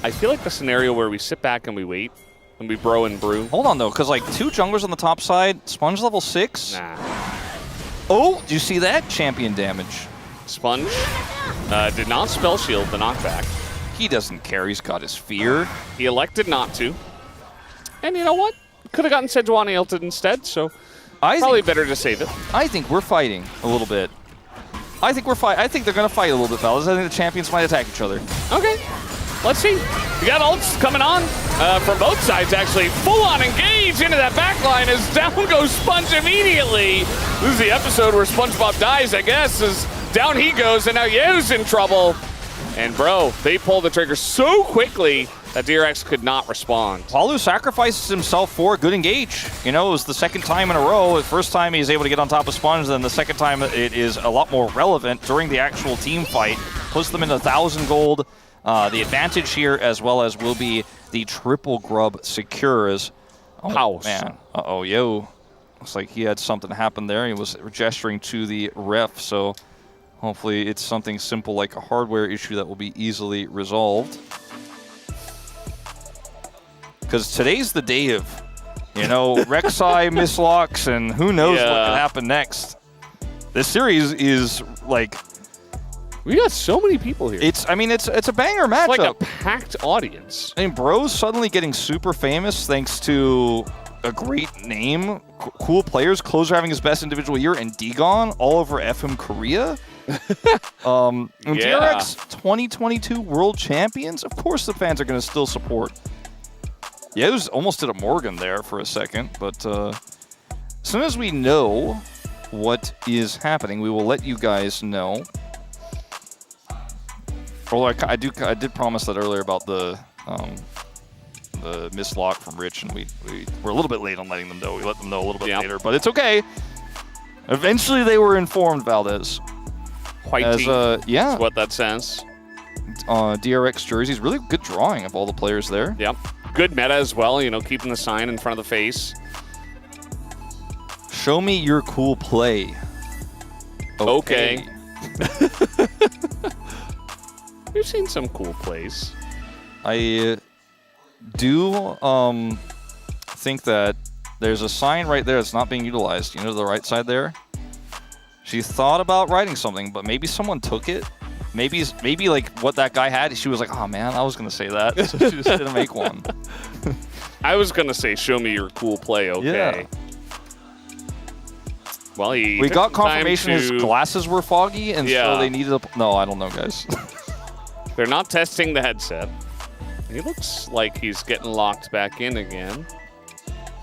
I feel like the scenario where we sit back and we wait and we bro and brew. Hold on, though, because like two junglers on the top side, Sponge level 6. Nah. Oh, do you see that? Champion damage. Sponge did not spell shield the knockback. He doesn't care. He's got his fear. He elected not to. And you know what? Could have gotten Sejuani ulted instead, so probably better to save it. I think we're fighting a little bit. I think they're going to fight a little bit, fellas. I think the champions might attack each other. Okay. Let's see. We got ults coming on from both sides, actually. Full-on engage into that backline as down goes Sponge immediately. This is the episode where SpongeBob dies, I guess, as down he goes, and now Yeo's in trouble. And, bro, they pulled the trigger so quickly that DRX could not respond. Palu sacrifices himself for a good engage. You know, it was the second time in a row. The first time he's able to get on top of Sponge, then the second time it is a lot more relevant during the actual team fight. Puts them into 1,000 gold. The advantage here, as well as will be the triple grub secures. Oh, house. Man. Uh-oh, yo. Looks like he had something happen there. He was gesturing to the ref, so hopefully it's something simple like a hardware issue that will be easily resolved. Because today's the day of, you know, Rek'Sai mislocks and who knows what can happen next. This series is like, we got so many people here. It's a banger matchup. It's like a packed audience. I mean, bro's suddenly getting super famous thanks to a great name, cool players, Closer having his best individual year, and Dagon all over FM Korea. And DRX 2022 World Champions. Of course, the fans are going to still support. Yeah, it was almost did a Morgan there for a second, but as soon as we know what is happening, we will let you guys know. Although I did promise that earlier about the the mislock from Rich, and we were a little bit late on letting them know. We let them know a little bit later, but it's okay. Eventually, they were informed, Valdez. Whitey, yeah, is what that says. DRX jerseys, really good drawing of all the players there. Yep. Good meta as well, you know, keeping the sign in front of the face. Show me your cool play. Okay. We've seen some cool plays. I do think that there's a sign right there that's not being utilized. You know, to the right side there? She thought about writing something, but maybe someone took it. Maybe like what that guy had, she was like, oh man, I was going to say that. So she just didn't make one. I was going to say, show me your cool play, okay. Yeah. Well, we got confirmation his glasses were foggy, and so they needed a... No, I don't know, guys. They're not testing the headset. He looks like he's getting locked back in again.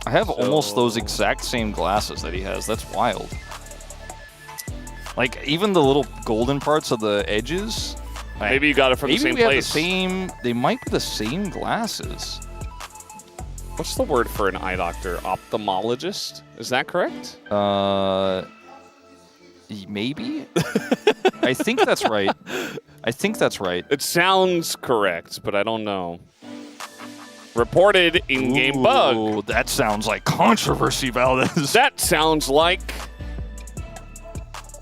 I have almost those exact same glasses that he has. That's wild. Like, even the little golden parts of the edges. Maybe you got it from the same place. They might be the same glasses. What's the word for an eye doctor? Ophthalmologist? Is that correct? Maybe? I think that's right. I think that's right. It sounds correct, but I don't know. Reported in-game bug. That sounds like controversy, Valdez. That sounds like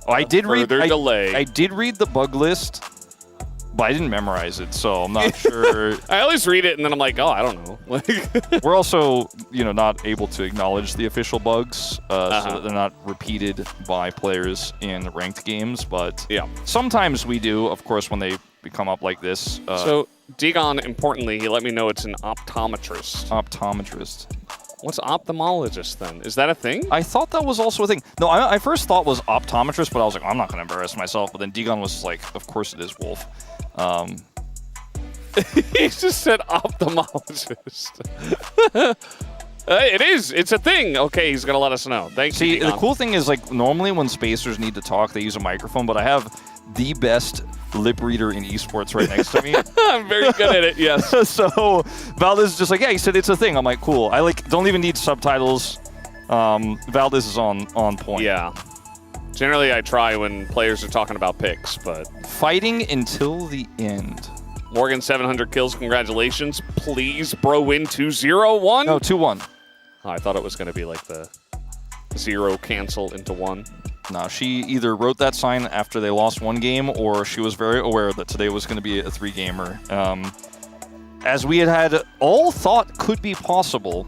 I did read delay. I did read the bug list, but I didn't memorize it, so I'm not sure. I always read it and then I'm like, oh, I don't know. We're also, you know, not able to acknowledge the official bugs, so that they're not repeated by players in ranked games. But yeah, sometimes we do, of course, when they come up like this. So Digon, importantly, he let me know it's an optometrist. Optometrist. What's ophthalmologist then? Is that a thing? I thought that was also a thing. No, I first thought was optometrist, but I was like, I'm not going to embarrass myself. But then Digon was like, of course it is, Wolf. He just said ophthalmologist. It is. It's a thing. Okay, he's going to let us know. Thanks. See, the cool thing is, like, normally when spacers need to talk, they use a microphone, but I have the best lip reader in esports right next to me. I'm very good at it, yes. So Valdez is just like, yeah, he said it's a thing. I'm like, cool. I don't even need subtitles. Valdez is on point. Yeah. Generally, I try when players are talking about picks, but... Fighting until the end. Morgan, 700 kills. Congratulations. Please, bro, win 2-0-1? No, 2-1. Oh, I thought it was going to be like the 0 cancel into 1. No, she either wrote that sign after they lost one game, or she was very aware that today was going to be a 3-gamer. As we had all thought could be possible,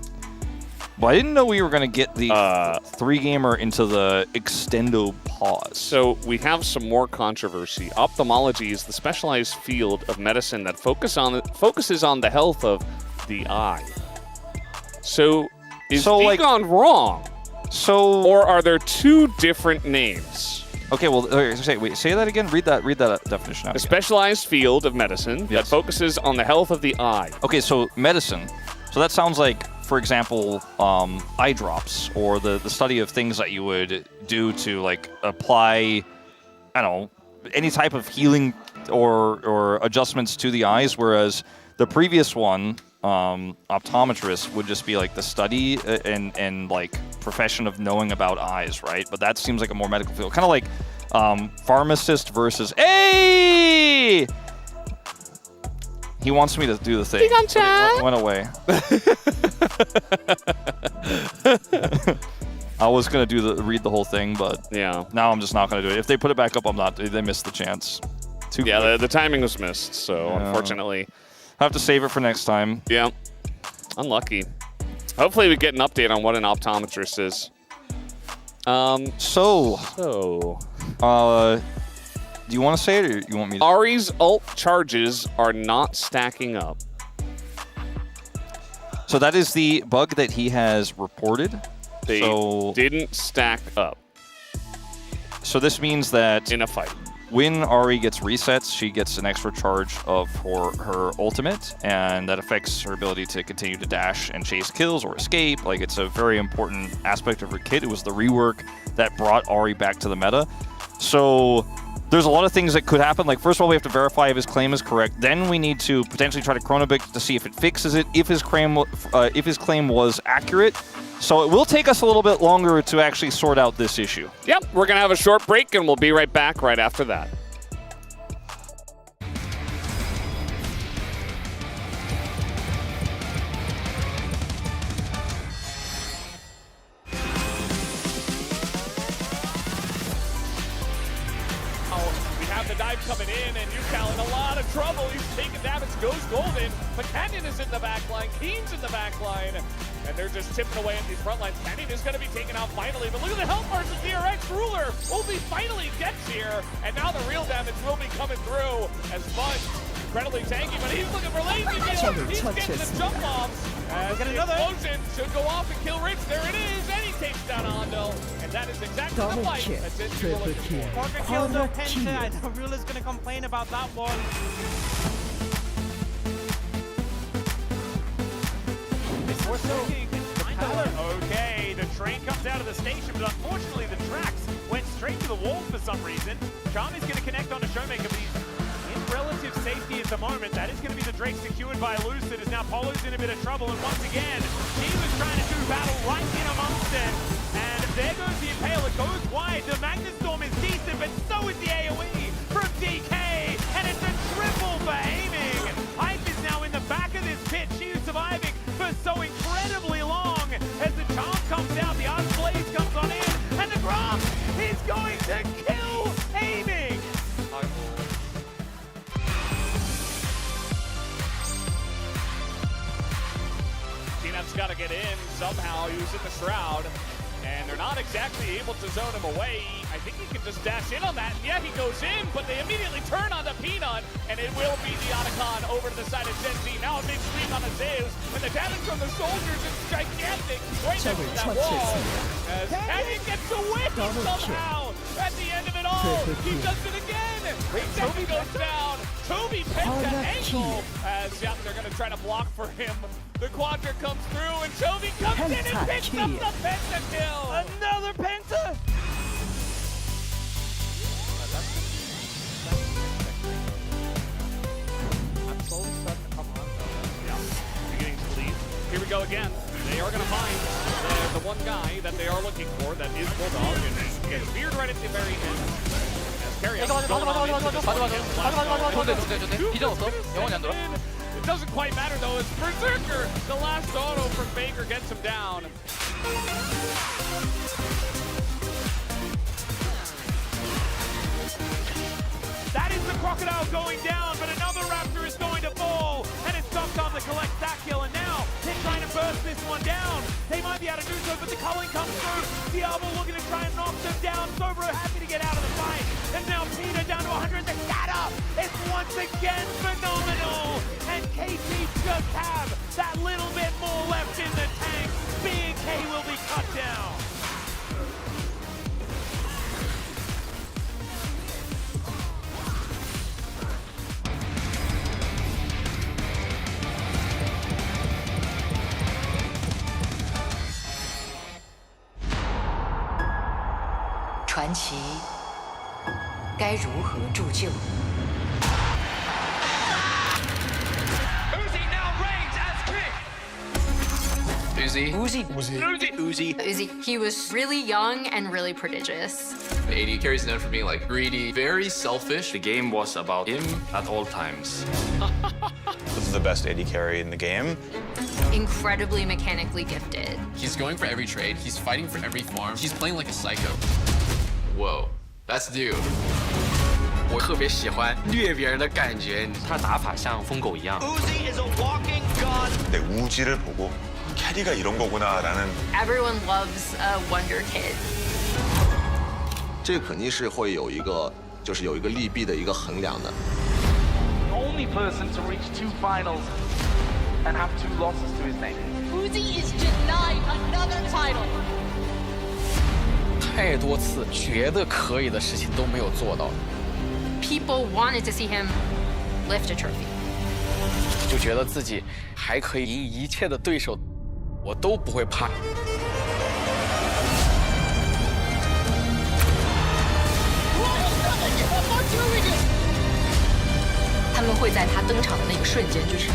but I didn't know we were going to get the 3-gamer into the extendo pause. So we have some more controversy. Ophthalmology is the specialized field of medicine that focuses on the health of the eye. So is Digon wrong? Or are there two different names? Okay, well, say that again. Read that definition out. A specialized field of medicine that focuses on the health of the eye. Okay, so medicine. So that sounds like, for example, eye drops, or the study of things that you would do to, like, apply, I don't know, any type of healing or adjustments to the eyes, whereas the previous one, optometrist, would just be like the study and like profession of knowing about eyes, right? But that seems like a more medical field, kind of like pharmacist versus He wants me to do the thing. It went away. I was gonna read the whole thing, but yeah, now I'm just not gonna do it. If they put it back up, I'm not. They missed the chance. The timing was missed, so unfortunately. Have to save it for next time. Yeah. Unlucky. Hopefully we get an update on what an optometrist is. Do you want to say it, or you want me to? Ahri's ult charges are not stacking up. So that is the bug that he has reported. They didn't stack up. So this means that in a fight, when Ahri gets resets, she gets an extra charge for her ultimate, and that affects her ability to continue to dash and chase kills or escape. Like, it's a very important aspect of her kit. It was the rework that brought Ahri back to the meta. So there's a lot of things that could happen. Like, first of all, we have to verify if his claim is correct. Then we need to potentially try to chronobic to see if it fixes it, if his claim was accurate. So it will take us a little bit longer to actually sort out this issue. Yep, we're going to have a short break, and we'll be right back right after that. The dive coming in, and Yukal in a lot of trouble. He's taking damage, goes golden. But Canyon is in the back line, Keen's in the back line, and they're just tipping away at these front lines. Canyon is going to be taken out finally, but look at the health bars of DRX. Ruler only finally gets here, and now the real damage will be coming through as Bud incredibly tanky, but he's looking for lazy deal. He's getting the jump offs. As the explosion should go off and kill Rich. There it is, and he takes down Hondo. And that is exactly the fight that Genji were looking for. Parker kills no Penta. I know Ruler's going to complain about that one. Okay, the train comes out of the station, but unfortunately the tracks went straight to the wall for some reason. Charm is going to connect on to Showmaker, but he's in relative safety at the moment. That is going to be the Drake secured by Lucid, as now Polo's in a bit of trouble, and once again, he was trying to do battle right in amongst them. And there goes the Impale, it goes wide. The Magnus Storm is decent, but so is the AoE from DK, and it's a triple for aiming. Hype is now in the back of this pit. She is surviving for so incredibly long. As the charm comes out, the Arch Blaze comes on in, and the Gromp is going to kill aiming. T-Net's got to get in somehow. He was in the Shroud, and they're not exactly able to zone him away. I think he can just dash in on that. Yeah, he goes in, but they immediately turn on the Peanut, and it will be the Otacon over to the side of Genji. Now a big sweep on the Zeus, and the damage from the soldiers is gigantic right next to that wall. As Canyon gets the win somehow at the end of it all. He does it again. Toby goes down. Toby Penta ankle. As yeah, they're going to try to block for him. The Quadra comes through, and Toby comes in and picks up the Penta kill. Another Penta. I'm slowly starting to come on. Yeah, beginning to leave. Here we go again. They are going to find the one guy that they are looking for, that is Bulldog, and he gets speared right at the very end. As it doesn't quite matter though, as Berserker, the last auto from Baker, gets him down. That is the Crocodile going down, but another Raptor is going to fall, and it's Dom to collect that kill, and now they're trying to burst this one down. They might be able to do so, but the culling comes through. Diablo looking to try and knock them down. Sobro happy to get out of the fight, and now Peter down to 100. The scatter is once again phenomenal, and KT just have that little bit more left in the tank. B&K will be cut down.传奇该如何铸就？ Uzi. He was really young and really prodigious. The AD carries known for being like greedy, very selfish. The game was about him at all times. This is the best AD carry in the game. Incredibly mechanically gifted. He's going for every trade. He's fighting for every farm. He's playing like a psycho. Whoa, that's dude. 我特别喜欢虐别人的感觉，他打法像疯狗一样。 Uzi is a walking gun. 내 우지를 보고 캐리가 이런 거구나라는. Everyone loves a wonder kid. 这肯定是会有一个，就是有一个利弊的一个衡量的。 Only person to reach 2 finals and have 2 losses to his name. Uzi is denied another title. 太多次觉得可以的事情都没有做到。 People wanted to see him lift a trophy. 就觉得自己还可以赢一切的对手，我都不会怕。Royal Summit, 他们会在他登场的那个瞬间，就是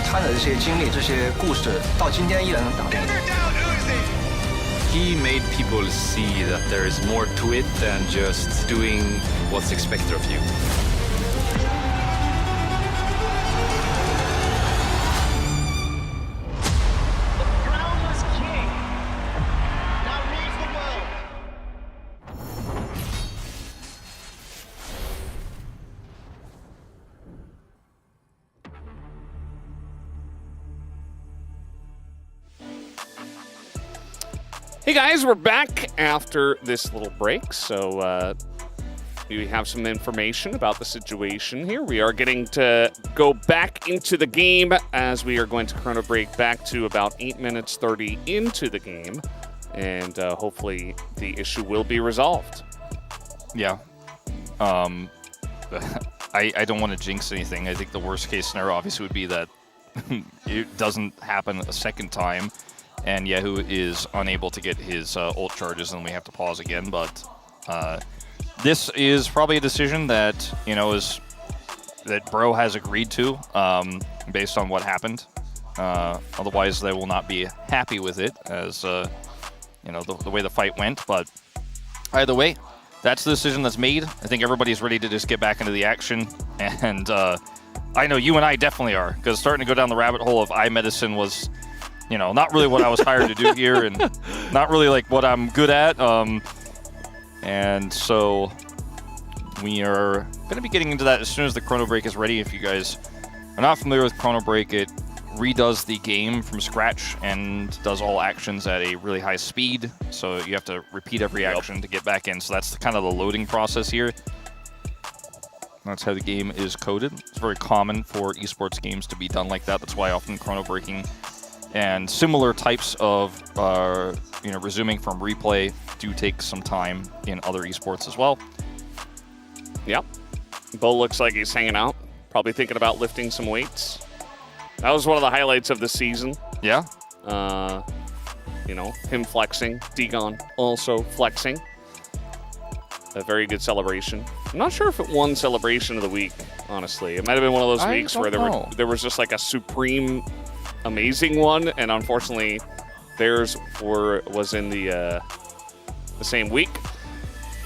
他的这些经历、这些故事，到今天依然能打动我。He made people see that there is more to it than just doing what's expected of you. Hey guys, we're back after this little break. So we have some information about the situation here. We are getting to go back into the game as we are going to chrono break back to about 8 minutes 30 into the game. And hopefully the issue will be resolved. Yeah. I don't want to jinx anything. I think the worst case scenario obviously would be that it doesn't happen a second time and Yahoo is unable to get his ult charges and we have to pause again. But this is probably a decision that, you know, that Bro has agreed to based on what happened. Otherwise, they will not be happy with it as, you know, the way the fight went. But either way, that's the decision that's made. I think everybody's ready to just get back into the action. And I know you and I definitely are, because starting to go down the rabbit hole of eye medicine was, you know, not really what I was hired to do here and not really like what I'm good at. And so we are going to be getting into that as soon as the chrono break is ready. If you guys are not familiar with chrono break, it redoes the game from scratch and does all actions at a really high speed. So you have to repeat every action to get back in. So that's kind of the loading process here. That's how the game is coded. It's very common for esports games to be done like that. That's why often chrono breaking and similar types of you know, resuming from replay do take some time in other esports as well. Yep. Bo looks like he's hanging out, probably thinking about lifting some weights. That was one of the highlights of the season. Yeah. You know, him flexing, Degon also flexing. A very good celebration. I'm not sure if it won celebration of the week, honestly. It might have been one of those weeks where there was just like a supreme amazing one, and unfortunately theirs was in the same week.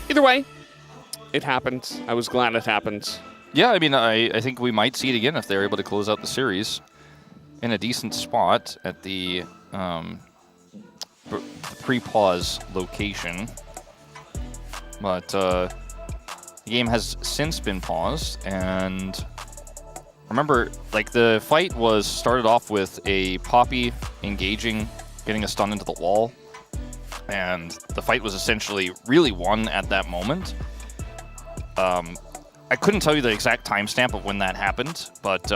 Either way, it happened. I was glad it happened. Yeah, I mean, I think we might see it again if they're able to close out the series in a decent spot at the pre-pause location. But the game has since been paused, and remember, like, the fight was started off with a Poppy engaging, getting a stun into the wall, and the fight was essentially really won at that moment. I couldn't tell you the exact timestamp of when that happened, but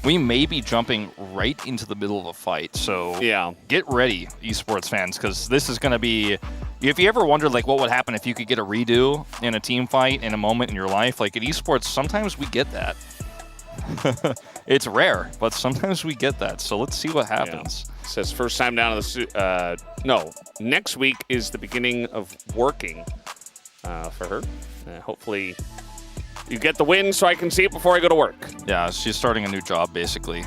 we may be jumping right into the middle of a fight. So yeah, get ready, esports fans, because this is going to be... If you ever wondered like what would happen if you could get a redo in a team fight in a moment in your life, like in esports, sometimes we get that. It's rare, but sometimes we get that. So let's see what happens. Yeah. It says first time down to the no, next week is the beginning of working for her. Hopefully you get the win so I can see it before I go to work. Yeah, she's starting a new job basically,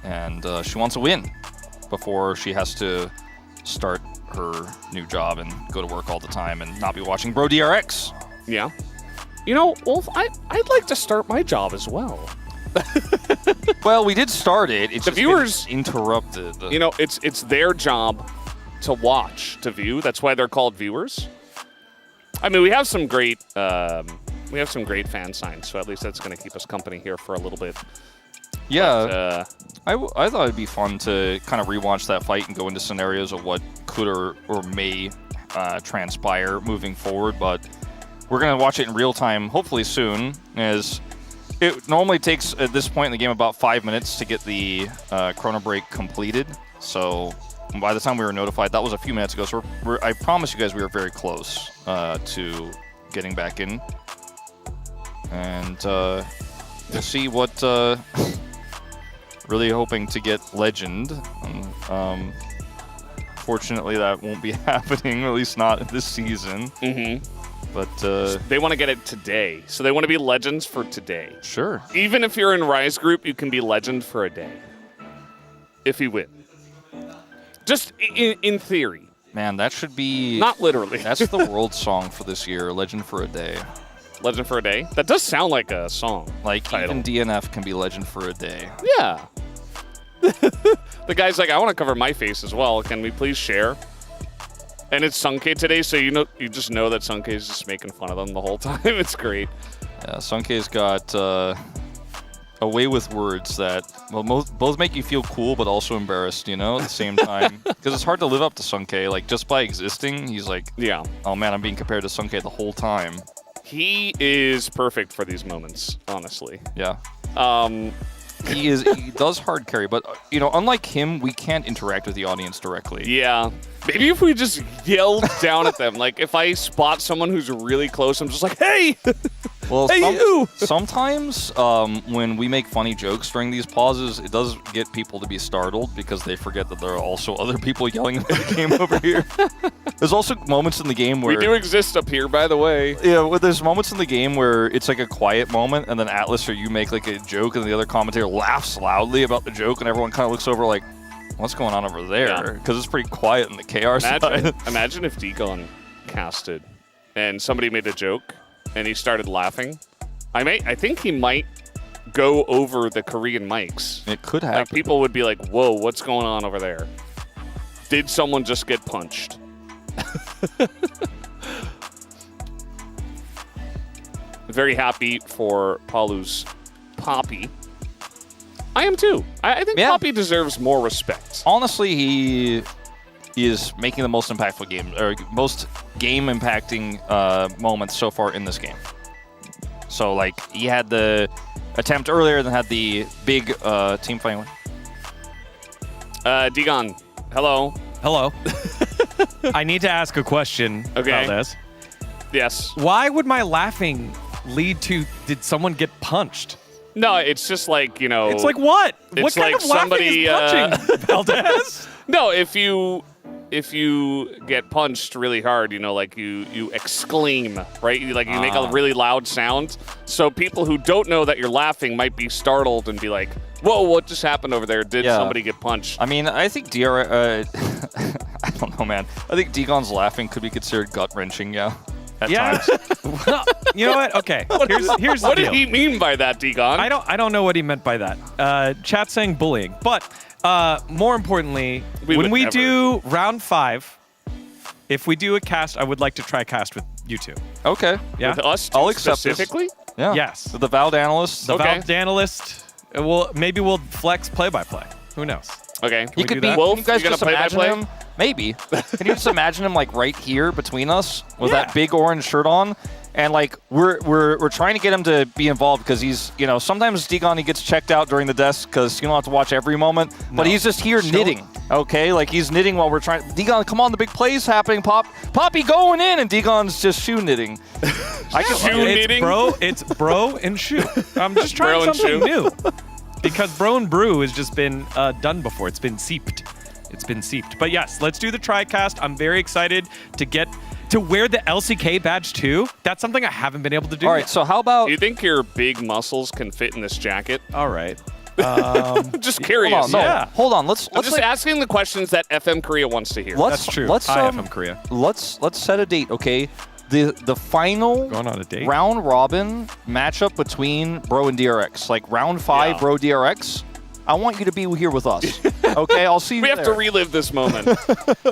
and she wants a win before she has to start her new job and go to work all the time and not be watching Bro DRX. Yeah. You know, Wolf, I'd like to start my job as well. Well, we did start it. It's the viewers interrupted. You know, it's their job to watch, to view. That's why they're called viewers. I mean, we have some great fan signs, so at least that's going to keep us company here for a little bit. Yeah, but, I thought it'd be fun to kind of rewatch that fight and go into scenarios of what could or may transpire moving forward. But we're going to watch it in real time, hopefully soon, as it normally takes, at this point in the game, about 5 minutes to get the chrono break completed. So by the time we were notified, that was a few minutes ago. So I promise you guys we were very close to getting back in. And we'll see what... really hoping to get Legend. Fortunately, that won't be happening, at least not this season. But they want to get it today. So they want to be legends for today. Sure. Even if you're in Rise Group, you can be legend for a day. If you win. Just in theory. Man, that should be... Not literally. That's the world song for this year, Legend for a Day. Legend for a Day? That does sound like a song. Like, title. even DNF can be Legend for a Day. Yeah. The guy's like, I want to cover my face as well. Can we please share? And it's Sunke today, so you just know that Sunke is just making fun of them the whole time. It's great. Yeah, Sunke's got a way with words that both make you feel cool, but also embarrassed, at the same time. Because it's hard to live up to Sunke. Like, just by existing, he's like, yeah. Oh man, I'm being compared to Sunke the whole time. He is perfect for these moments, honestly. Yeah. He does hard carry, but unlike him, we can't interact with the audience directly. Yeah. Maybe if we just yelled down at them, like if I spot someone who's really close, I'm just like, hey! Well, hey, you! Sometimes when we make funny jokes during these pauses, it does get people to be startled because they forget that there are also other people yelling about the game over here. There's also moments in the game where... We do exist up here, by the way. Yeah, there's moments in the game where it's like a quiet moment, and then Atlas or you make like a joke, and the other commentator laughs loudly about the joke, and everyone kind of looks over like, what's going on over there? Because it's pretty quiet in the KR side. Imagine if Degon casted and somebody made a joke and he started laughing. I think he might go over the Korean mics. It could happen. Like people would be like, whoa, what's going on over there? Did someone just get punched? Very happy for Palu's Poppy. I am too. I think Poppy deserves more respect. Honestly, he is making the most impactful game, or most game-impacting moments so far in this game. So, like, he had the attempt earlier, then had the big team fight one. Degon, hello. Hello. I need to ask a question about this. Yes. Why would my laughing lead to, did someone get punched? No, it's just like, It's like what? It's what kind like of laughing somebody, is punching, Valdez? No, if you get punched really hard, like you exclaim, right? You make a really loud sound. So people who don't know that you're laughing might be startled and be like, whoa, what just happened over there? Did somebody get punched? I mean, I think I don't know, man. I think Degon's laughing could be considered gut-wrenching, at times. Well, you know what? Okay. Here's the what deal. did he mean by that, Degon? I don't know what he meant by that. Chat saying bullying, but more importantly, when we do round 5, if we do a cast, I would like to try cast with you two. Okay. Yeah. With us, I'll accept specifically. This. Yeah. Yes. The Valve analyst. The Valve analyst. Maybe we'll flex play-by-play. Who knows? Okay. You could be. Wolf, you guys you just imagine him. Maybe. Can you just imagine him like right here between us with that big orange shirt on? And like we're trying to get him to be involved because he's sometimes Degon he gets checked out during the desk because you don't have to watch every moment, but he's just here knitting. Okay, like he's knitting while we're trying. Degon, come on, the big play's happening. Poppy going in, and Degon's just shoe knitting. I can shoe knitting, It's bro and shoe. I'm just trying something new because bro and brew has just been done before. It's been seeped. But yes, let's do the TriCast. I'm very excited to get to wear the LCK badge too. That's something I haven't been able to do. All right, so how about... Do you think your big muscles can fit in this jacket? All right. Just curious. Hold on, hold on. I'm just asking the questions that FM Korea wants to hear. That's true. Hi, FM Korea. Let's set a date, okay? The final going on a date round robin matchup between Bro and DRX, like round 5, Bro DRX. I want you to be here with us. Okay, I'll see you We there. have to relive this moment.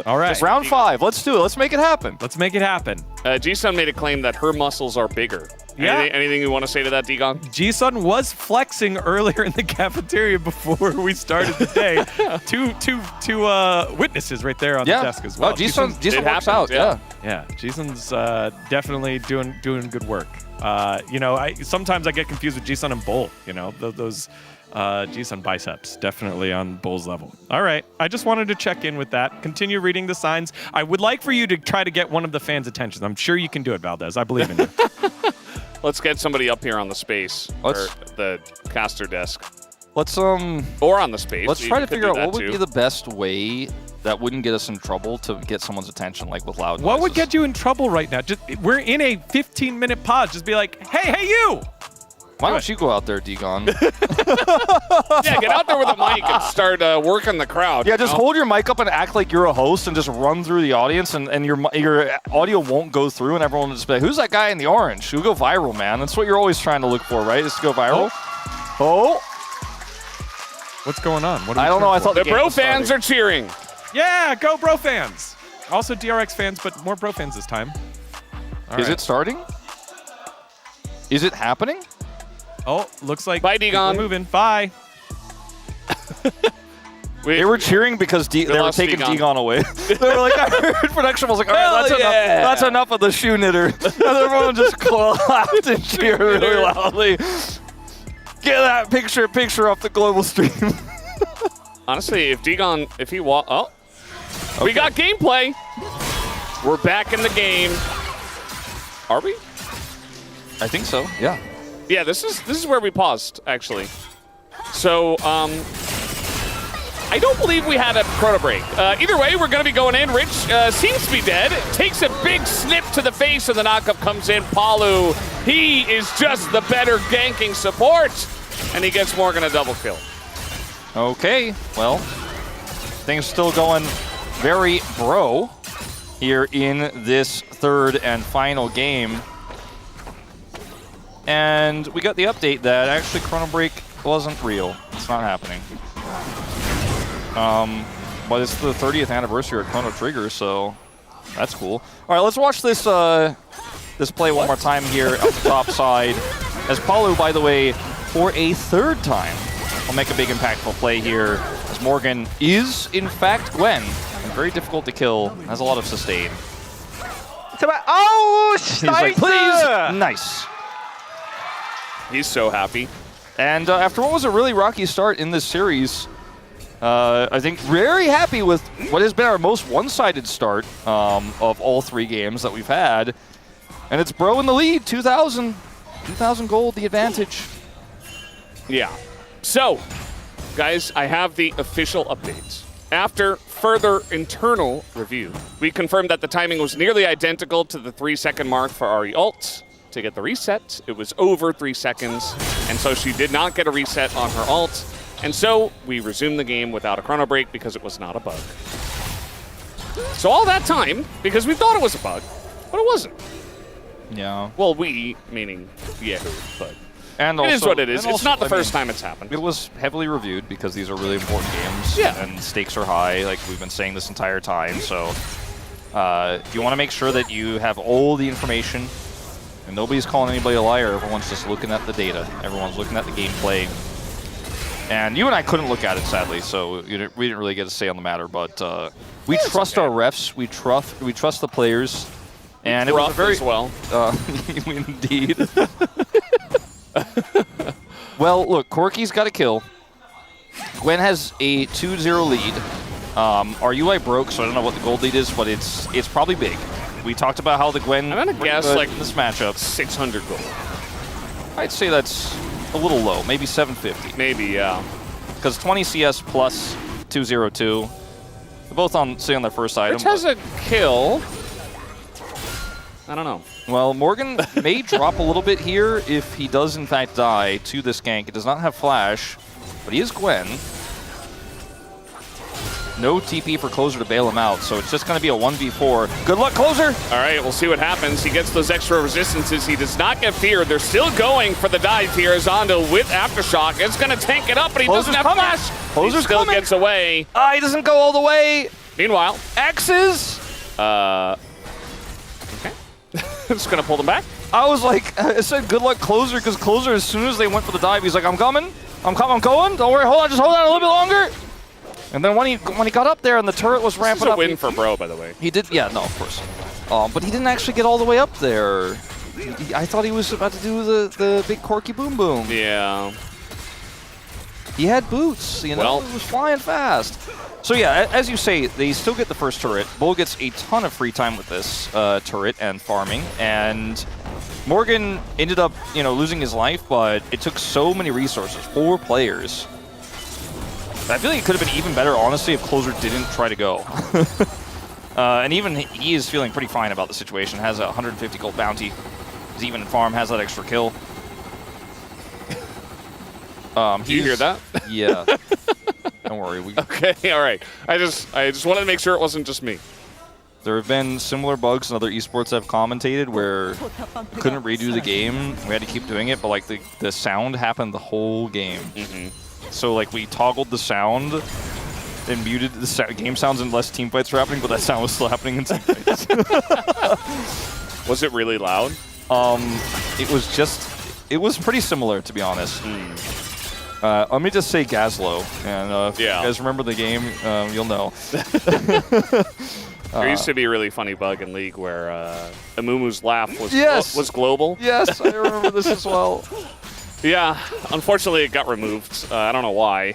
All right. Just round 5. Let's do it. Let's make it happen. G-Sun made a claim that her muscles are bigger. Yeah. Anything you want to say to that, Degon? G-Sun was flexing earlier in the cafeteria before we started the day. two witnesses right there on the desk as well. Oh, G-Sun works out. Yeah, G-Sun's definitely doing good work. Sometimes I get confused with G-Sun and Bull. Those G-Sun biceps, definitely on Bull's level. All right, I just wanted to check in with that. Continue reading the signs. I would like for you to try to get one of the fans' attention. I'm sure you can do it, Valdez. I believe in you. Let's get somebody up here on the space, or the caster desk. Let's or on the space. Let's try to figure out what would be the best way that wouldn't get us in trouble to get someone's attention, like with loud noises. What would get you in trouble right now? Just we're in a 15-minute pause. Just be like, hey, you! Why don't you go out there, Degon? Yeah, get out there with a mic and start working the crowd. Yeah, just hold your mic up and act like you're a host and just run through the audience, and your audio won't go through, and everyone will just be like, who's that guy in the orange? He'll go viral, man. That's what you're always trying to look for, right? Is to go viral. Oh. What's going on? What I don't know. I thought the Bro fans are cheering. Yeah, go Bro fans. Also DRX fans, but more Bro fans this time. Is it starting? Is it happening? Oh, looks like bye, Degon. We're moving. Bye. They were cheering because they were taking Degon away. They were like, I heard production was like, all right, that's enough. That's enough of the shoe knitter. And everyone just clapped and cheered really loudly. Get that picture off the global stream. Honestly, if Degon, we got gameplay. We're back in the game. Are we? I think so. Yeah. Yeah, this is where we paused, actually. So, I don't believe we had a chrono break. Either way, we're going to be going in. Rich seems to be dead. Takes a big snip to the face, and the knockup comes in. Palu, he is just the better ganking support, and he gets Morgan a double kill. Okay, well, things still going very bro here in this third and final game. And we got the update that actually Chrono Break wasn't real. It's not happening. But it's the 30th anniversary of Chrono Trigger, so that's cool. All right, let's watch this this play one more time here on the top side. As Palu, by the way, for a third time, will make a big impactful play here. As Morgan is, in fact, Gwen. And very difficult to kill. Has a lot of sustain. Oh, he's like, please! Nice. He's so happy. And after what was a really rocky start in this series, I think very happy with what has been our most one-sided start of all three games that we've had. And it's Bro in the lead, 2,000. 2,000 gold, the advantage. Yeah. So, guys, I have the official updates. After further internal review, we confirmed that the timing was nearly identical to the 3-second mark for Ahri ult. To get the reset, it was over 3 seconds, and so she did not get a reset on her ult, and so we resumed the game without a chrono break because it was not a bug. So all that time, because we thought it was a bug, but it wasn't. Yeah. Well, we, meaning Yahoo, but and it also, is what it is. It's also, not the first time it's happened. It was heavily reviewed because these are really important games, and stakes are high, like we've been saying this entire time, so you want to make sure that you have all the information. And nobody's calling anybody a liar. Everyone's just looking at the data. Everyone's looking at the gameplay. And you and I couldn't look at it, sadly, so we didn't really get a say on the matter. But we trust our refs. We trust the players. And it was a very as well. Indeed. Well, look, Corky's got a kill. Gwen has a 2-0 lead. Our UI broke, so I don't know what the gold lead is, but it's probably big. We talked about how the Gwen. I'm gonna guess like this matchup 600 gold. I'd say that's a little low, maybe 750. Maybe, yeah. Because 20 CS plus 202. They're both sitting on their first item. Which has a kill. I don't know. Well, Morgan may drop a little bit here if he does in fact die to this gank. It does not have flash, but he is Gwen. No TP for Closer to bail him out, so it's just going to be a 1v4. Good luck, Closer! All right, we'll see what happens. He gets those extra resistances. He does not get feared. They're still going for the dive here. Zondo with Aftershock. It's going to tank it up, but he doesn't have flash. Closer's he still coming. Gets away. He doesn't go all the way. Meanwhile, X's. Okay. Just going to pull them back. I was like, I said good luck, Closer, because Closer, as soon as they went for the dive, he's like, I'm coming. I'm going. Don't worry, hold on, just hold on a little bit longer. And then when he got up there and the turret was ramping up, this is a win for Bro, by the way. He did, yeah, no, of course. But he didn't actually get all the way up there. I thought he was about to do the big Corky boom boom. Yeah. He had boots, you know. Well, he was flying fast. So yeah, as you say, they still get the first turret. Bull gets a ton of free time with this turret and farming, and Morgan ended up, losing his life, but it took so many resources, 4 players. I feel like it could have been even better, honestly, if Closer didn't try to go. And even he is feeling pretty fine about the situation. Has a 150 gold bounty. He's even in farm, has that extra kill. Do you hear that? Yeah. Don't worry. Okay, all right. I just wanted to make sure it wasn't just me. There have been similar bugs in other esports I've commentated where couldn't redo the game. We had to keep doing it, but like the sound happened the whole game. So like we toggled the sound and muted the game sounds unless team fights were happening, but that sound was still happening in team fights. Was it really loud? It was pretty similar, to be honest. Let me just say Gazlo, and if you guys remember the game, you'll know. There used to be a really funny bug in League where Amumu's laugh was global. Yes, I remember this as well. Yeah, unfortunately it got removed. I don't know why.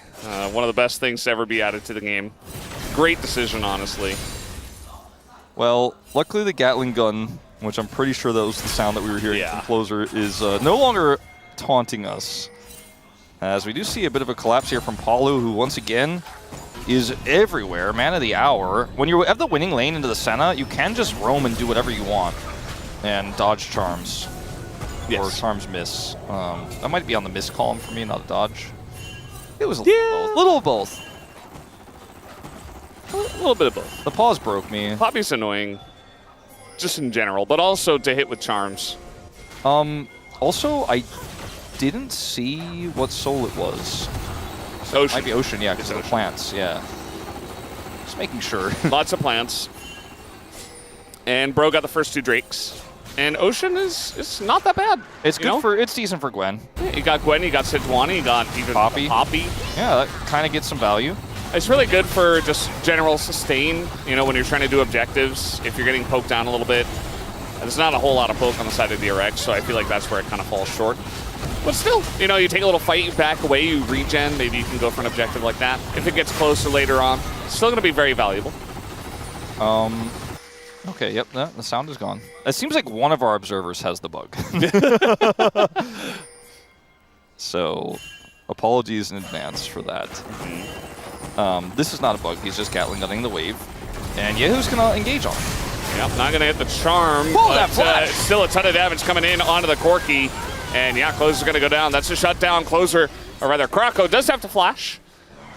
One of the best things to ever be added to the game. Great decision, honestly. Well, luckily the Gatling gun, which I'm pretty sure that was the sound that we were hearing from Closer, is no longer taunting us. As we do see a bit of a collapse here from Palu, who once again is everywhere. Man of the hour. When you have the winning lane into the Senna, you can just roam and do whatever you want and dodge charms. Or charms miss. That might be on the miss column for me, not a dodge. It was a little of both. A little bit of both. The pause broke me. Poppy's annoying, just in general, but also to hit with charms. Also, I didn't see what soul it was. So it might be Ocean, yeah, because of the plants, yeah. Just making sure. Lots of plants. And Bro got the first 2 Drakes. And Ocean is not that bad. It's good it's decent for Gwen. Yeah, you got Gwen, you got Sejuani, you got even Poppy. Yeah, that kind of gets some value. It's really good for just general sustain, when you're trying to do objectives, if you're getting poked down a little bit. There's not a whole lot of poke on the side of DRX, so I feel like that's where it kind of falls short. But still, you take a little fight, you back away, you regen, maybe you can go for an objective like that. If it gets closer later on, it's still going to be very valuable. Okay, yep, the sound is gone. It seems like one of our observers has the bug. So, apologies in advance for that. This is not a bug, he's just Gatling gunning the wave. And Yehu's going to engage on him. Yep, not going to hit the charm, but still a ton of damage coming in onto the Corki. And yeah, Closer's going to go down. That's a shutdown. Closer, or rather, Krako does have to flash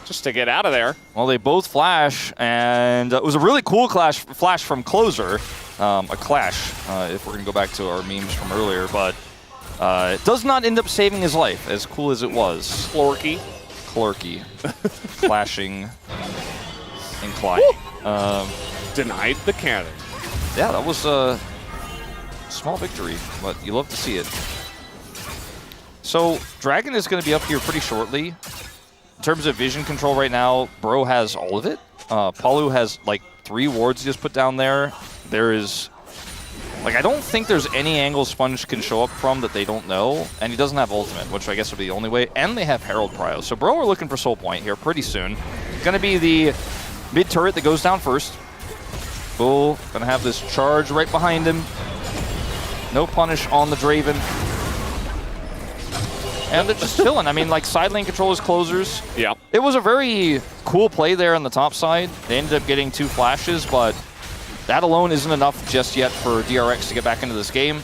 just to get out of there. Well, they both flash, and it was a really cool flash from Closer. A clash, if we're going to go back to our memes from earlier, but it does not end up saving his life, as cool as it was. Clorky. Flashing and Clyde. Denied the cannon. Yeah, that was a small victory, but you love to see it. So, Dragon is going to be up here pretty shortly. In terms of vision control right now, Bro has all of it. Palu has like 3 wards he just put down there. There is, I don't think there's any angle Sponge can show up from that they don't know. And he doesn't have ultimate, which I guess would be the only way. And they have Herald Prio. So Bro are looking for Soul Point here pretty soon. Going to be the mid turret that goes down first. Bull going to have this charge right behind him. No punish on the Draven. And they're just chilling. I mean, side lane control is Closers. Yeah. It was a very cool play there on the top side. They ended up getting 2 flashes, but that alone isn't enough just yet for DRX to get back into this game.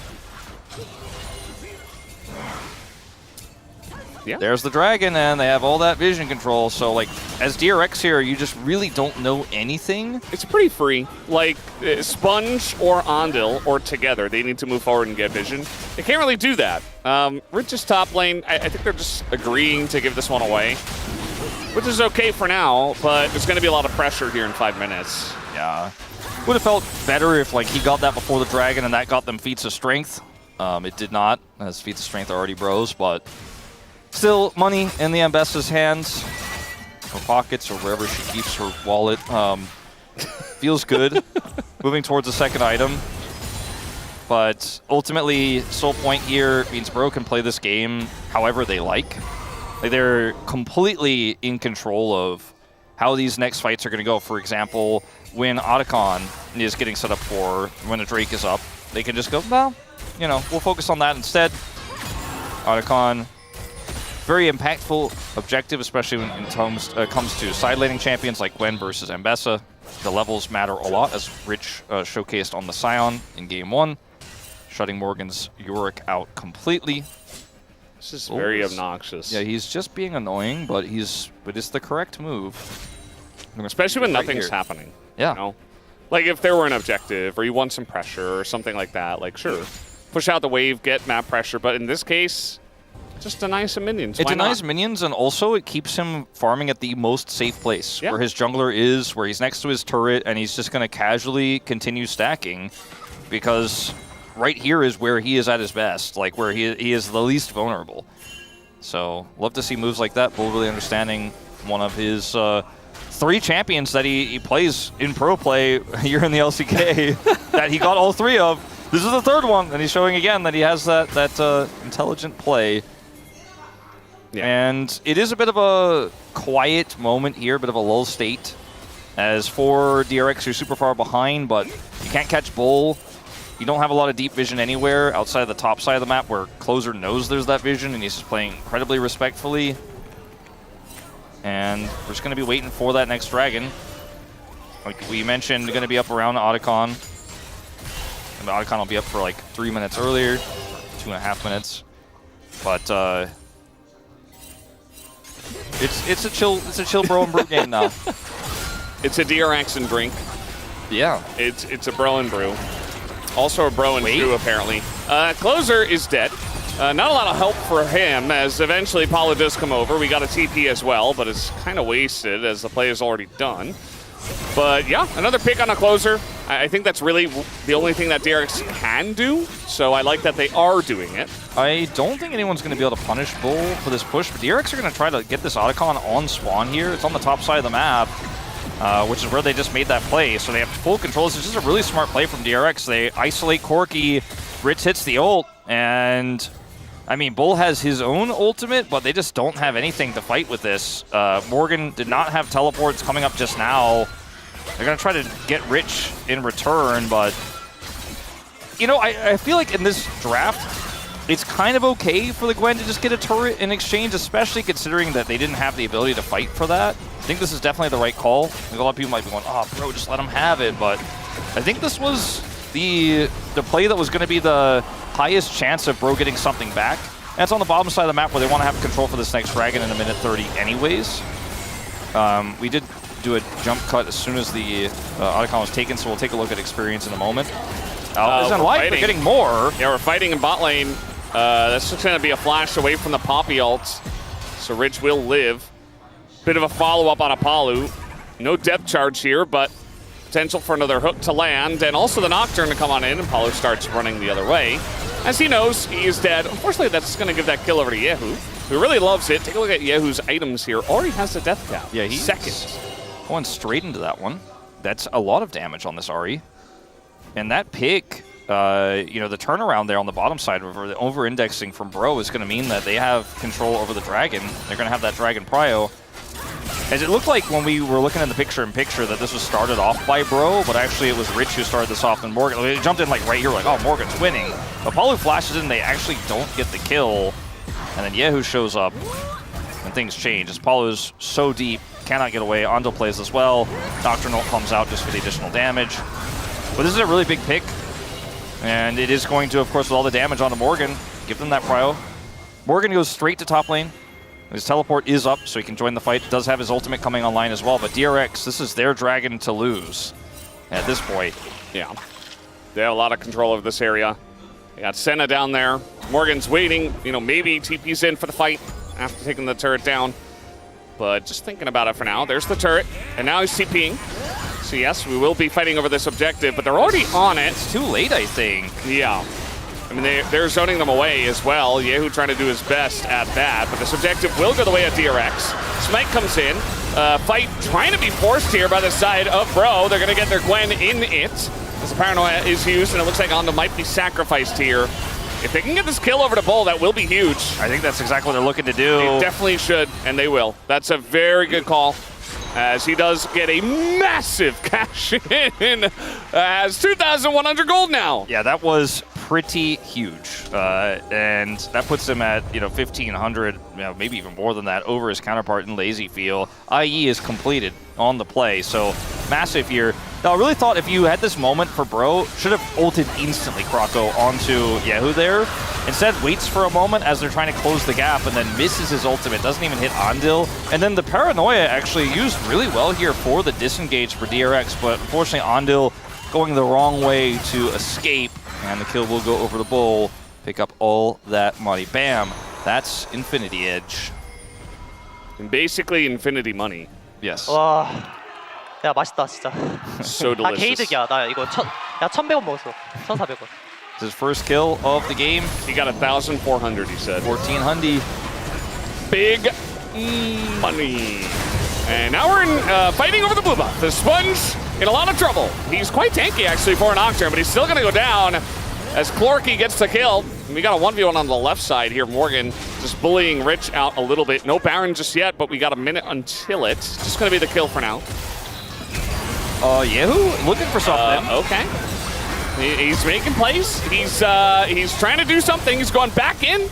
Yeah. There's the Dragon, and they have all that vision control. So, as DRX here, you just really don't know anything. It's pretty free. Sponge or Ondil, or together, they need to move forward and get vision. They can't really do that. Rich's top lane, I think they're just agreeing to give this one away, which is okay for now, but there's going to be a lot of pressure here in 5 minutes. Yeah. Would have felt better if, he got that before the Dragon, and that got them feats of strength. It did not, as feats of strength are already Bros, but still, money in the Ambessa's hands, or pockets, or wherever she keeps her wallet. Feels good. Moving towards the second item. But ultimately, Soul Point here means Bro can play this game however they like. They're completely in control of how these next fights are going to go. For example, when Otacon is getting set up for when a Drake is up, they can just go, well, we'll focus on that instead. Otacon very impactful objective, especially when it comes to side laning champions like Gwen versus Ambessa. The levels matter a lot, as Rich showcased on the Scion in Game 1, shutting Morgan's Yorick out completely. This is very obnoxious. Yeah, he's just being annoying, but it's the correct move. Especially when nothing's happening. Yeah. You know? Like if there were an objective, or you want some pressure, or something like that, like sure, push out the wave, get map pressure, but in this case, just deny some minions. It Why denies not? minions, and also it keeps him farming at the most safe place, where his jungler is, where he's next to his turret, and he's just going to casually continue stacking, because right here is where he is at his best, like where he is the least vulnerable. So, love to see moves like that. Bull really understanding one of his 3 champions that he plays in pro play here in the LCK that he got all 3 of. This is the 3rd one, and he's showing again that he has that intelligent play. Yeah. And it is a bit of a quiet moment here, a bit of a lull state. As for DRX, you're super far behind, but you can't catch Bull. You don't have a lot of deep vision anywhere outside of the top side of the map where Closer knows there's that vision, and he's just playing incredibly respectfully. And we're just going to be waiting for that next dragon. Like we mentioned, going to be up around Otacon. And the Otacon will be up for like 3 minutes earlier, 2.5 minutes. But it's a chill bro and brew game now. It's a DRX and drink. Yeah. It's a bro and brew. Also a bro and brew, apparently. Closer is dead. Not a lot of help for him, as eventually Paulo does come over. We got a TP as well, but it's kind of wasted as the play is already done. But yeah, another pick on a Closer. I think that's really the only thing that DRX can do, so I like that they are doing it. I don't think anyone's going to be able to punish Bull for this push, but DRX are going to try to get this Otacon on spawn here. It's on the top side of the map, which is where they just made that play, so they have full control. This is just a really smart play from DRX. They isolate Corki, Ritz hits the ult, and I mean, Bull has his own ultimate, but they just don't have anything to fight with this. Morgan did not have teleports coming up just now. They're going to try to get Rich in return, but you know, I feel like in this draft, it's kind of okay for the Gwen to just get a turret in exchange, especially considering that they didn't have the ability to fight for that. I think this is definitely the right call. Like, a lot of people might be going, oh, bro, just let him have it, but I think this was the play that was going to be the highest chance of Bro getting something back. And it's on the bottom side of the map where they want to have control for this next dragon in a minute 30 anyways. We did do a jump cut as soon as the Otacon was taken, so we'll take a look at experience in a moment. Is on life, they're getting more. Yeah, we're fighting in bot lane. That's just going to be a flash away from the Poppy ults. So Rich will live. Bit of a follow-up on Apollo. No depth charge here, but potential for another hook to land, and also the Nocturne to come on in, and Paulo starts running the other way. As he knows, he is dead. Unfortunately, that's going to give that kill over to Yehu, who really loves it. Take a look at Yehu's items here. Already has the death cap. Yeah, he's second. Going straight into that one. That's a lot of damage on this Ahri. And that pick, you know, the turnaround there on the bottom side, the over-indexing from Bro is going to mean that they have control over the dragon. They're going to have that dragon prio. As it looked like when we were looking at the picture-in-picture that this was started off by Bro, but actually it was Rich who started this off, and Morgan. They jumped in like right here, like, oh, Morgan's winning. Apollo flashes in, they actually don't get the kill, and then Yehu shows up, and things change. As Apollo's so deep, cannot get away. Ando plays as well. Nocturnal comes out just for the additional damage. But this is a really big pick, and it is going to, of course, with all the damage onto Morgan, give them that prio. Morgan goes straight to top lane. His teleport is up, so he can join the fight. Does have his ultimate coming online as well, but DRX, this is their dragon to lose at this point. Yeah. They have a lot of control over this area. They got Senna down there. Morgan's waiting. You know, maybe TP's in for the fight after taking the turret down. But just thinking about it for now. There's the turret, and now he's TPing. So yes, we will be fighting over this objective, but they're already on it. It's too late, I think. Yeah. I mean, they're zoning them away as well. Yehu trying to do his best at that, but this objective will go the way of DRX. Smite comes in. Fight trying to be forced here by the side of Bro. They're going to get their Gwen in it. As the Paranoia is used, and it looks like Ando might be sacrificed here. If they can get this kill over to Bull, that will be huge. I think that's exactly what they're looking to do. They definitely should, and they will. That's a very good call, as he does get a massive cash in. Has 2,100 gold now. Yeah, that was pretty huge, and that puts him at 1,500, maybe even more than that, over his counterpart in Lazy Feel. IE is completed on the play, so massive here. Now, I really thought if you had this moment for Bro, should have ulted instantly Croco onto Yehu there. Instead, waits for a moment as they're trying to close the gap and then misses his ultimate, doesn't even hit Andil. And then the Paranoia actually used really well here for the disengage for DRX, but unfortunately Andil going the wrong way to escape, and the kill will go over the Bull, pick up all that money. Bam, that's Infinity Edge. And basically Infinity money. Yes. 와, 야 맛있다 진짜. So 나 delicious. 개이득이야. 나 이거 1,100원 먹었어. 1,400원. His first kill of the game. He got 1,400, he said. 1,400. Big money. And now we're in fighting over the blue buff. The Sponge in a lot of trouble. He's quite tanky actually for an Nocturne, but he's still going to go down as Clorky gets the kill. We got a 1v1 on the left side here. Morgan just bullying Rich out a little bit. No Baron just yet, but we got a minute until it. Just going to be the kill for now. Yehu looking for something. Okay. He's making plays. He's trying to do something. He's going back in,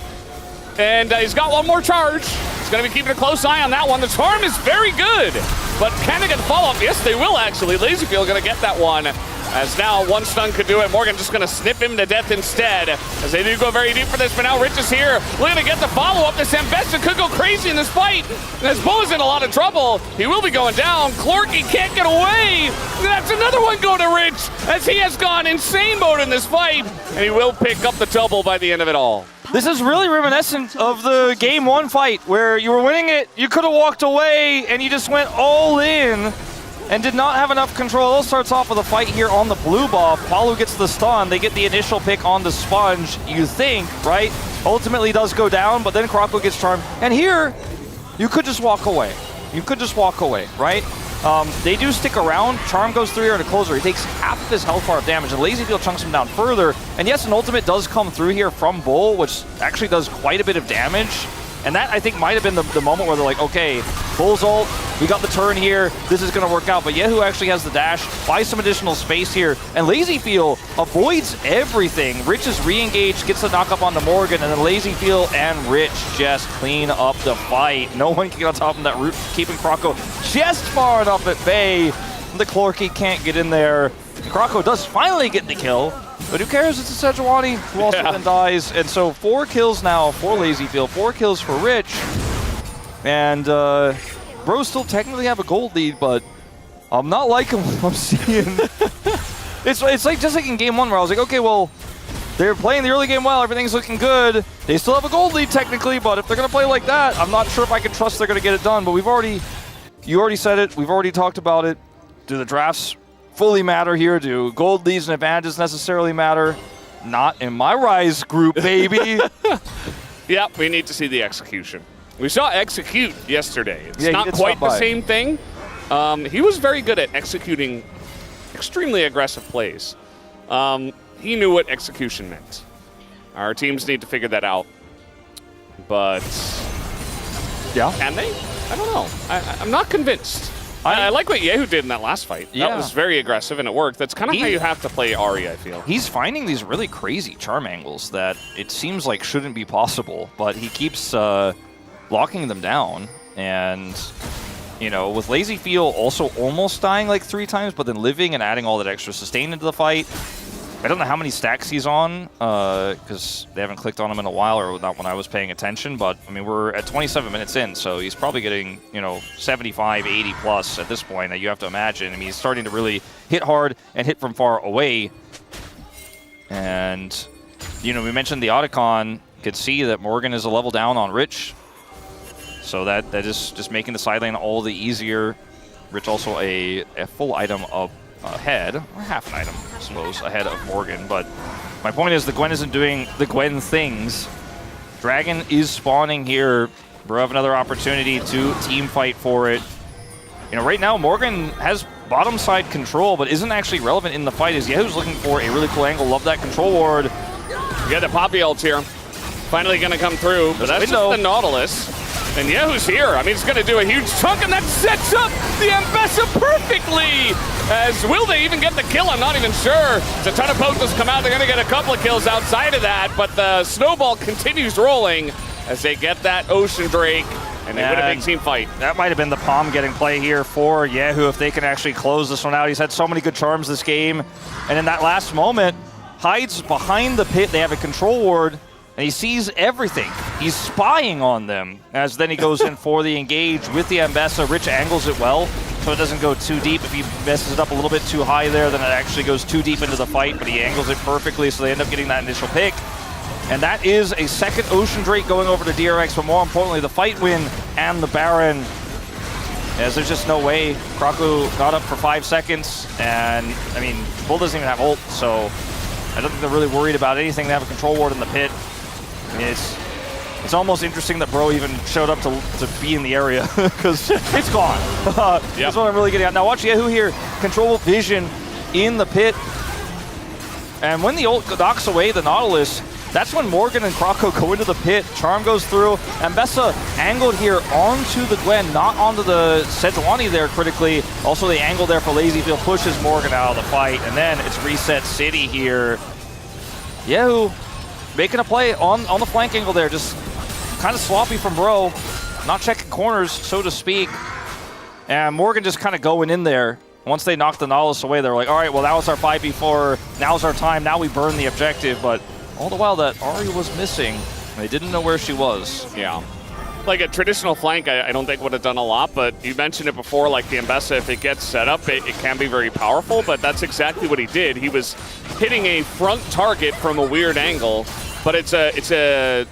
and he's got one more charge. He's going to be keeping a close eye on that one. The charm is very good, but can they get the follow-up? Yes, they will actually. Lazyfield going to get that one, as now one stun could do it. Morgan just going to snip him to death instead, as they do go very deep for this, but now Rich is here. Looking to get the follow-up. The Zambesta could go crazy in this fight, and as Bull is in a lot of trouble, he will be going down. Clorky can't get away. That's another one going to Rich, as he has gone insane mode in this fight, and he will pick up the double by the end of it all. This is really reminiscent of the Game 1 fight, where you were winning it, you could have walked away, and you just went all in and did not have enough control. It starts off with a fight here on the blue buff. Palu gets the stun. They get the initial pick on the Sponge, you think, right? Ultimately does go down, but then Croco gets charmed. And here, you could just walk away. You could just walk away, right? They do stick around. Charm goes through here into closer. He takes half of his health bar of damage, and Lazyfield chunks him down further. And yes, an ultimate does come through here from Bull, which actually does quite a bit of damage. And that, I think, might have been the moment where they're like, okay, Bull's ult, we got the turn here, this is going to work out. But Yehu actually has the dash, buys some additional space here, and Lazyfield avoids everything. Rich is re-engaged, gets the knock-up onto Morgan, and then Lazyfield and Rich just clean up the fight. No one can get on top of that root, keeping Croco just far enough at bay. The Clorky can't get in there. Croco does finally get the kill, but who cares? It's a Sejuani who also then dies. And so 4 kills now for Lazyfield, 4 kills for Rich. And Bros still technically have a gold lead, but I'm not liking what I'm seeing. It's like just like in Game 1 where I was like, okay, well, they're playing the early game well, everything's looking good. They still have a gold lead technically, but if they're going to play like that, I'm not sure if I can trust they're going to get it done. But you already said it, we've already talked about it. Do the drafts fully matter here? Do gold leads and advantages necessarily matter? Not in my Rise group, baby. Yeah, we need to see the execution. We saw Execute yesterday. It's yeah, not quite the same thing. He was very good at executing extremely aggressive plays. He knew what execution meant. Our teams need to figure that out. But yeah, can they? I don't know. I'm not convinced. I like what Yehu did in that last fight. Yeah. That was very aggressive, and it worked. That's kind of how you have to play Ahri, I feel. He's finding these really crazy charm angles that it seems like shouldn't be possible, but he keeps locking them down. And, you know, with Lazyfield also almost dying like 3 times, but then living and adding all that extra sustain into the fight. I don't know how many stacks he's on, because they haven't clicked on him in a while, or not when I was paying attention, but, I mean, we're at 27 minutes in, so he's probably getting, you know, 75, 80 plus at this point. You have to imagine. I mean, he's starting to really hit hard and hit from far away. And, you know, we mentioned the Otacon. Could see that Morgan is a level down on Rich, so that is just making the side lane all the easier. Rich also a full item up ahead, or half an item, I suppose, ahead of Morgan. But my point is the Gwen isn't doing the Gwen things. Dragon is spawning here. Bro have another opportunity to team fight for it. You know, right now Morgan has bottom side control, but isn't actually relevant in the fight, as Yehu's looking for a really cool angle. Love that control ward. You got the Poppy ult here. Finally going to come through, but that's just the Nautilus. And Yehu's here. I mean, he's going to do a huge chunk, and that sets up the Ambessa perfectly. As will they even get the kill? I'm not even sure. It's a ton of pokers come out. They're going to get a couple of kills outside of that, but the snowball continues rolling as they get that Ocean Drake, and they win a big team fight. That might have been the palm getting play here for Yehu if they can actually close this one out. He's had so many good charms this game, and in that last moment, hides behind the pit. They have a control ward, and he sees everything. He's spying on them, as then he goes in for the engage with the Ambessa. Rich angles it well, so it doesn't go too deep. If he messes it up a little bit too high there, then it actually goes too deep into the fight, but he angles it perfectly, so they end up getting that initial pick. And that is a second Ocean Drake going over to DRX, but more importantly, the fight win and the Baron. As there's just no way. Krakow got up for 5 seconds, and I mean, Bull doesn't even have ult, so I don't think they're really worried about anything. They have a control ward in the pit. I mean, it's almost interesting that Bro even showed up to be in the area, because it's gone. That's what I'm really getting at. Now watch Yehu here, control vision in the pit. And when the ult knocks away the Nautilus, that's when Morgan and Krakow go into the pit. Charm goes through. Ambessa angled here onto the Gwen, not onto the Sejuani there critically. Also the angle there for LazyField pushes Morgan out of the fight. And then it's Reset City here. Yehu making a play on the flank angle there. Just kind of sloppy from Bro. Not checking corners, so to speak. And Morgan just kind of going in there. Once they knocked the Nautilus away, they're like, all right, well, that was our 5v4. Now's our time. Now we burn the objective. But all the while that Ari was missing, they didn't know where she was. Yeah. Like a traditional flank, I don't think would have done a lot, but you mentioned it before, like the Ambessa, if it gets set up, it can be very powerful, but that's exactly what he did. He was hitting a front target from a weird angle, but it's a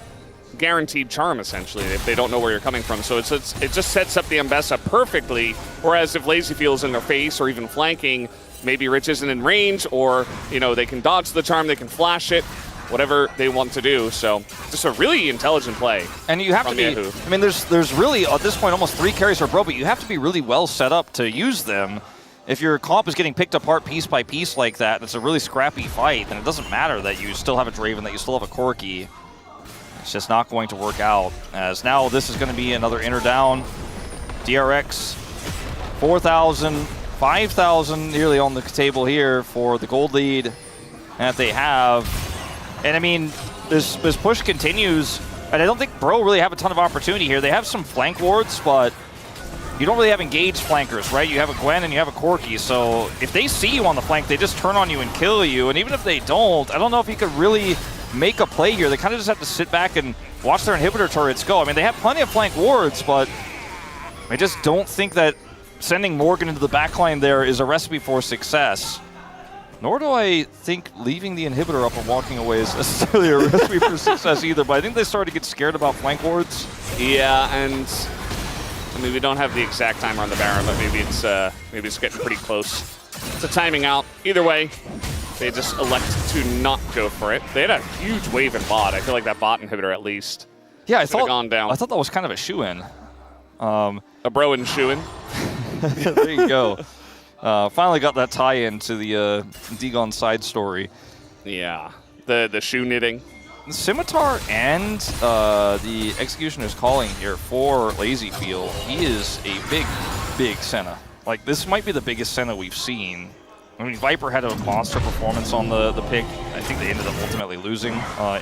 guaranteed charm, essentially, if they don't know where you're coming from. So it just sets up the Ambessa perfectly, whereas if LazyField is in their face or even flanking, maybe Rich isn't in range, or, you know, they can dodge the charm, they can flash it, whatever they want to do. So just a really intelligent play. And you have to be, Yehu. I mean, there's really, at this point, almost 3 carries for Bro, but you have to be really well set up to use them. If your comp is getting picked apart piece by piece like that, it's a really scrappy fight, then it doesn't matter that you still have a Draven, that you still have a Corki. It's just not going to work out, as now this is going to be another inner down. DRX, 4,000, 5,000 nearly on the table here for the gold lead that they have. And I mean, this push continues, and I don't think Bro really have a ton of opportunity here. They have some flank wards, but you don't really have engaged flankers, right? You have a Gwen and you have a Corki, so if they see you on the flank, they just turn on you and kill you. And even if they don't, I don't know if you could really make a play here. They kind of just have to sit back and watch their inhibitor turrets go. I mean, they have plenty of flank wards, but I just don't think that sending Morgan into the backline there is a recipe for success. Nor do I think leaving the inhibitor up and walking away is necessarily a recipe for success either, but I think they started to get scared about flank wards. Yeah, and I mean, we don't have the exact timer on the Baron, but maybe it's getting pretty close to timing out. Either way, they just elect to not go for it. They had a huge wave in bot. I feel like that bot inhibitor at least. Yeah, I thought gone down. I thought that was kind of a shoe-in. A Bro and shoe-in. There you go. Finally got that tie-in to the Degon side story. Yeah, the shoe knitting. The Scimitar and the Executioner's Calling here for LazyField. He is a big Senna. Like, this might be the biggest Senna we've seen. I mean, Viper had a monster performance on the pick. I think they ended up ultimately losing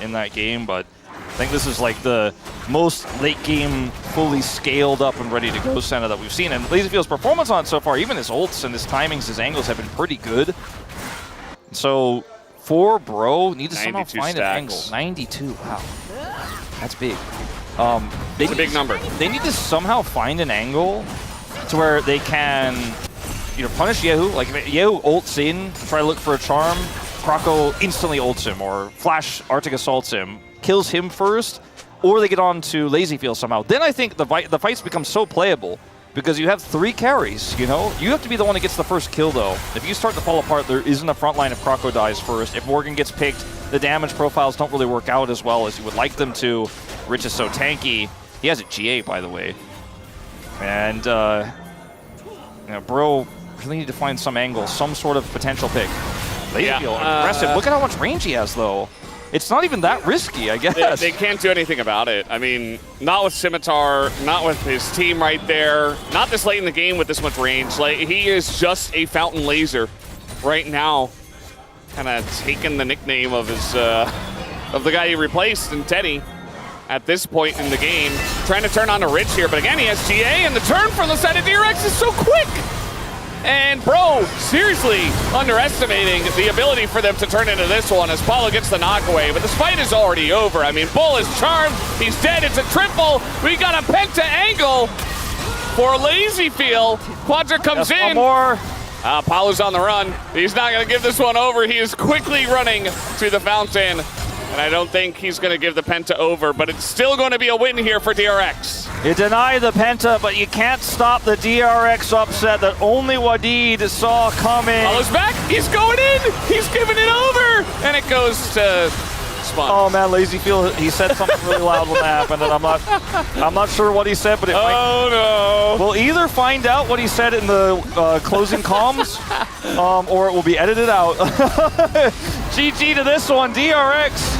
in that game, but I think this is like the most late game, fully scaled up and ready to go Senna that we've seen. And LazyField's performance on it so far, even his ults and his timings, his angles have been pretty good. So for Bro, need to somehow find an angle. 92, wow. That's big. It's a big number. They need to somehow find an angle to where they can, you know, punish Yehu. Like, if Yehu ults in, try to look for a charm, Krakow instantly ults him, or Flash Arctic assaults him, kills him first, or they get on to LazyField somehow. Then I think the fights become so playable, because you have 3 carries, you know? You have to be the one that gets the first kill, though. If you start to fall apart, there isn't a front line if Krakow dies first. If Morgan gets picked, the damage profiles don't really work out as well as you would like them to. Rich is so tanky. He has a GA, by the way. And, you know, Bro really need to find some angle, some sort of potential pick. LazyField, aggressive. Look at how much range he has, though. it's not even that risky, I guess. They can't do anything about it. I mean, not with Scimitar, not with his team right there, not this late in the game with this much range. Like, he is just a fountain laser right now. Kind of taking the nickname of his of the guy he replaced in Teddy at this point in the game. Trying to turn on to Rich here, but again, he has GA, and the turn from the side of DRX is so quick. And Bro, seriously underestimating the ability for them to turn into this one as Paulo gets the knockaway, but this fight is already over. I mean, Bull is charmed, he's dead, it's a triple. We got a penta angle for LazyFeel. Quadra comes in. One more. Paulo's on the run. He's not gonna give this one over. He is quickly running to the fountain. And I don't think he's going to give the penta over, but it's still going to be a win here for DRX. You deny the penta, but you can't stop the DRX upset that only Wadid saw coming. Paulo's back. He's going in. He's giving it over. And it goes to Sponge. Oh, man, LazyFeel, he said something really loud when that happened, and I'm not sure what he said, but it might. Oh, no. We'll either find out what he said in the closing comms, or it will be edited out. GG to this one. DRX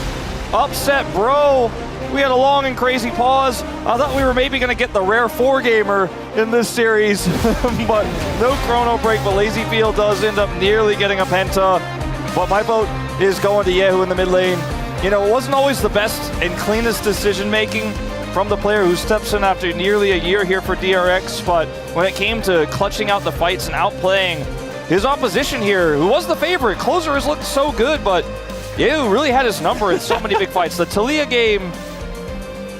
upset Bro. We had a long and crazy pause. I thought we were maybe going to get the rare 4-gamer in this series, but no chrono break, but LazyFeel does end up nearly getting a penta. But my vote is going to Yehu in the mid lane. You know, it wasn't always the best and cleanest decision-making from the player who steps in after nearly a year here for DRX, but when it came to clutching out the fights and outplaying his opposition here, who was the favorite, Closer has looked so good, but Yehu really had his number in so many big fights. The Talia game,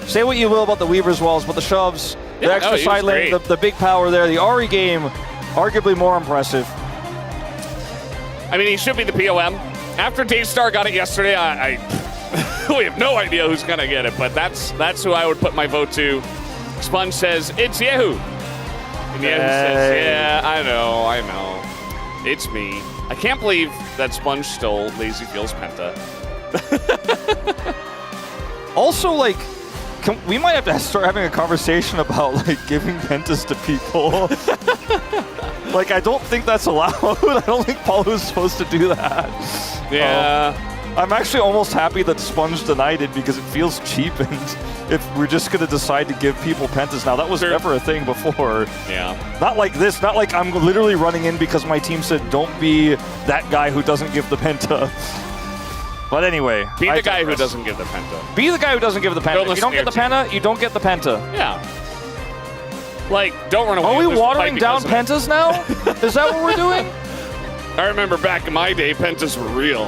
say what you will about the Weaver's Walls, but the shoves, the extra side lane, the big power there. The Ahri game, arguably more impressive. I mean, he should be the POM. After Daystar got it yesterday, we have no idea who's going to get it, but that's who I would put my vote to. Sponge says, it's Yehu. And Yehu says, yeah, I know. It's me. I can't believe that Sponge stole LazyFeel's penta. Also, like, we might have to start having a conversation about, like, giving pentas to people. Like, I don't think that's allowed. I don't think Paulo's supposed to do that. Yeah. I'm actually almost happy that Sponge denied it because it feels cheapened if we're just going to decide to give people pentas now. That was never a thing before. Yeah. Not like this. Not like I'm literally running in because my team said don't be that guy who doesn't give the penta. But anyway. Be the guy who doesn't give the penta. Be the guy who doesn't give the penta. If you don't get the penta, you don't get the penta. Yeah. Like, don't run away. Are we watering down pentas now? Is that what we're doing? I remember back in my day, pentas were real.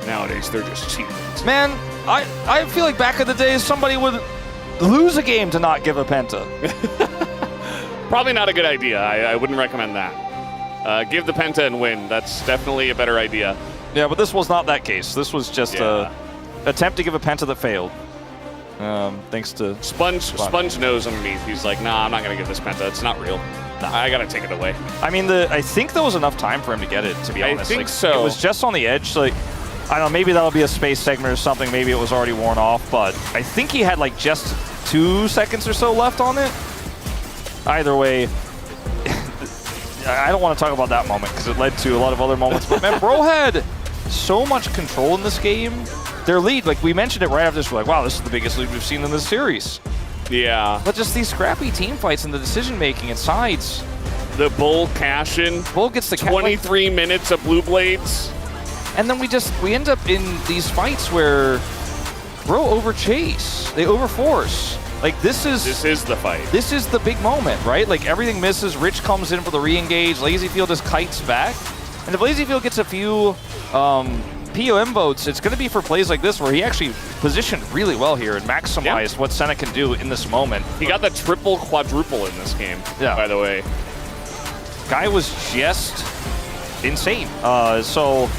Nowadays, they're just cheap. Man, I feel like back in the days, somebody would lose a game to not give a penta. Probably not a good idea. I wouldn't recommend that. Give the penta and win. That's definitely a better idea. Yeah, but this was not that case. This was just a attempt to give a penta that failed. Thanks to Sponge knows underneath. He's like, nah, I'm not going to give this penta. It's not real. I got to take it away. I mean, I think there was enough time for him to get it, to be honest. I think so. It was just on the edge. Like, I don't know, maybe that'll be a space segment or something. Maybe it was already worn off, but I think he had like just 2 seconds or so left on it. Either way, I don't want to talk about that moment because it led to a lot of other moments. But man, Bro had so much control in this game. Their lead, like we mentioned it right after this, we're like, wow, this is the biggest lead we've seen in this series. Yeah. But just these scrappy team fights and the decision making and sides. The Bull cash-in. Bull gets the 23 minutes of Blue Blades. And then we end up in these fights where Bro overchase. They overforce. Like this is the fight. This is the big moment, right? Like everything misses. Rich comes in for the re-engage. LazyFeel just kites back. And if LazyFeel gets a few POM votes, it's going to be for plays like this where he actually positioned really well here and maximized what Senna can do in this moment. He got the triple quadruple in this game, by the way. Guy was just insane. So,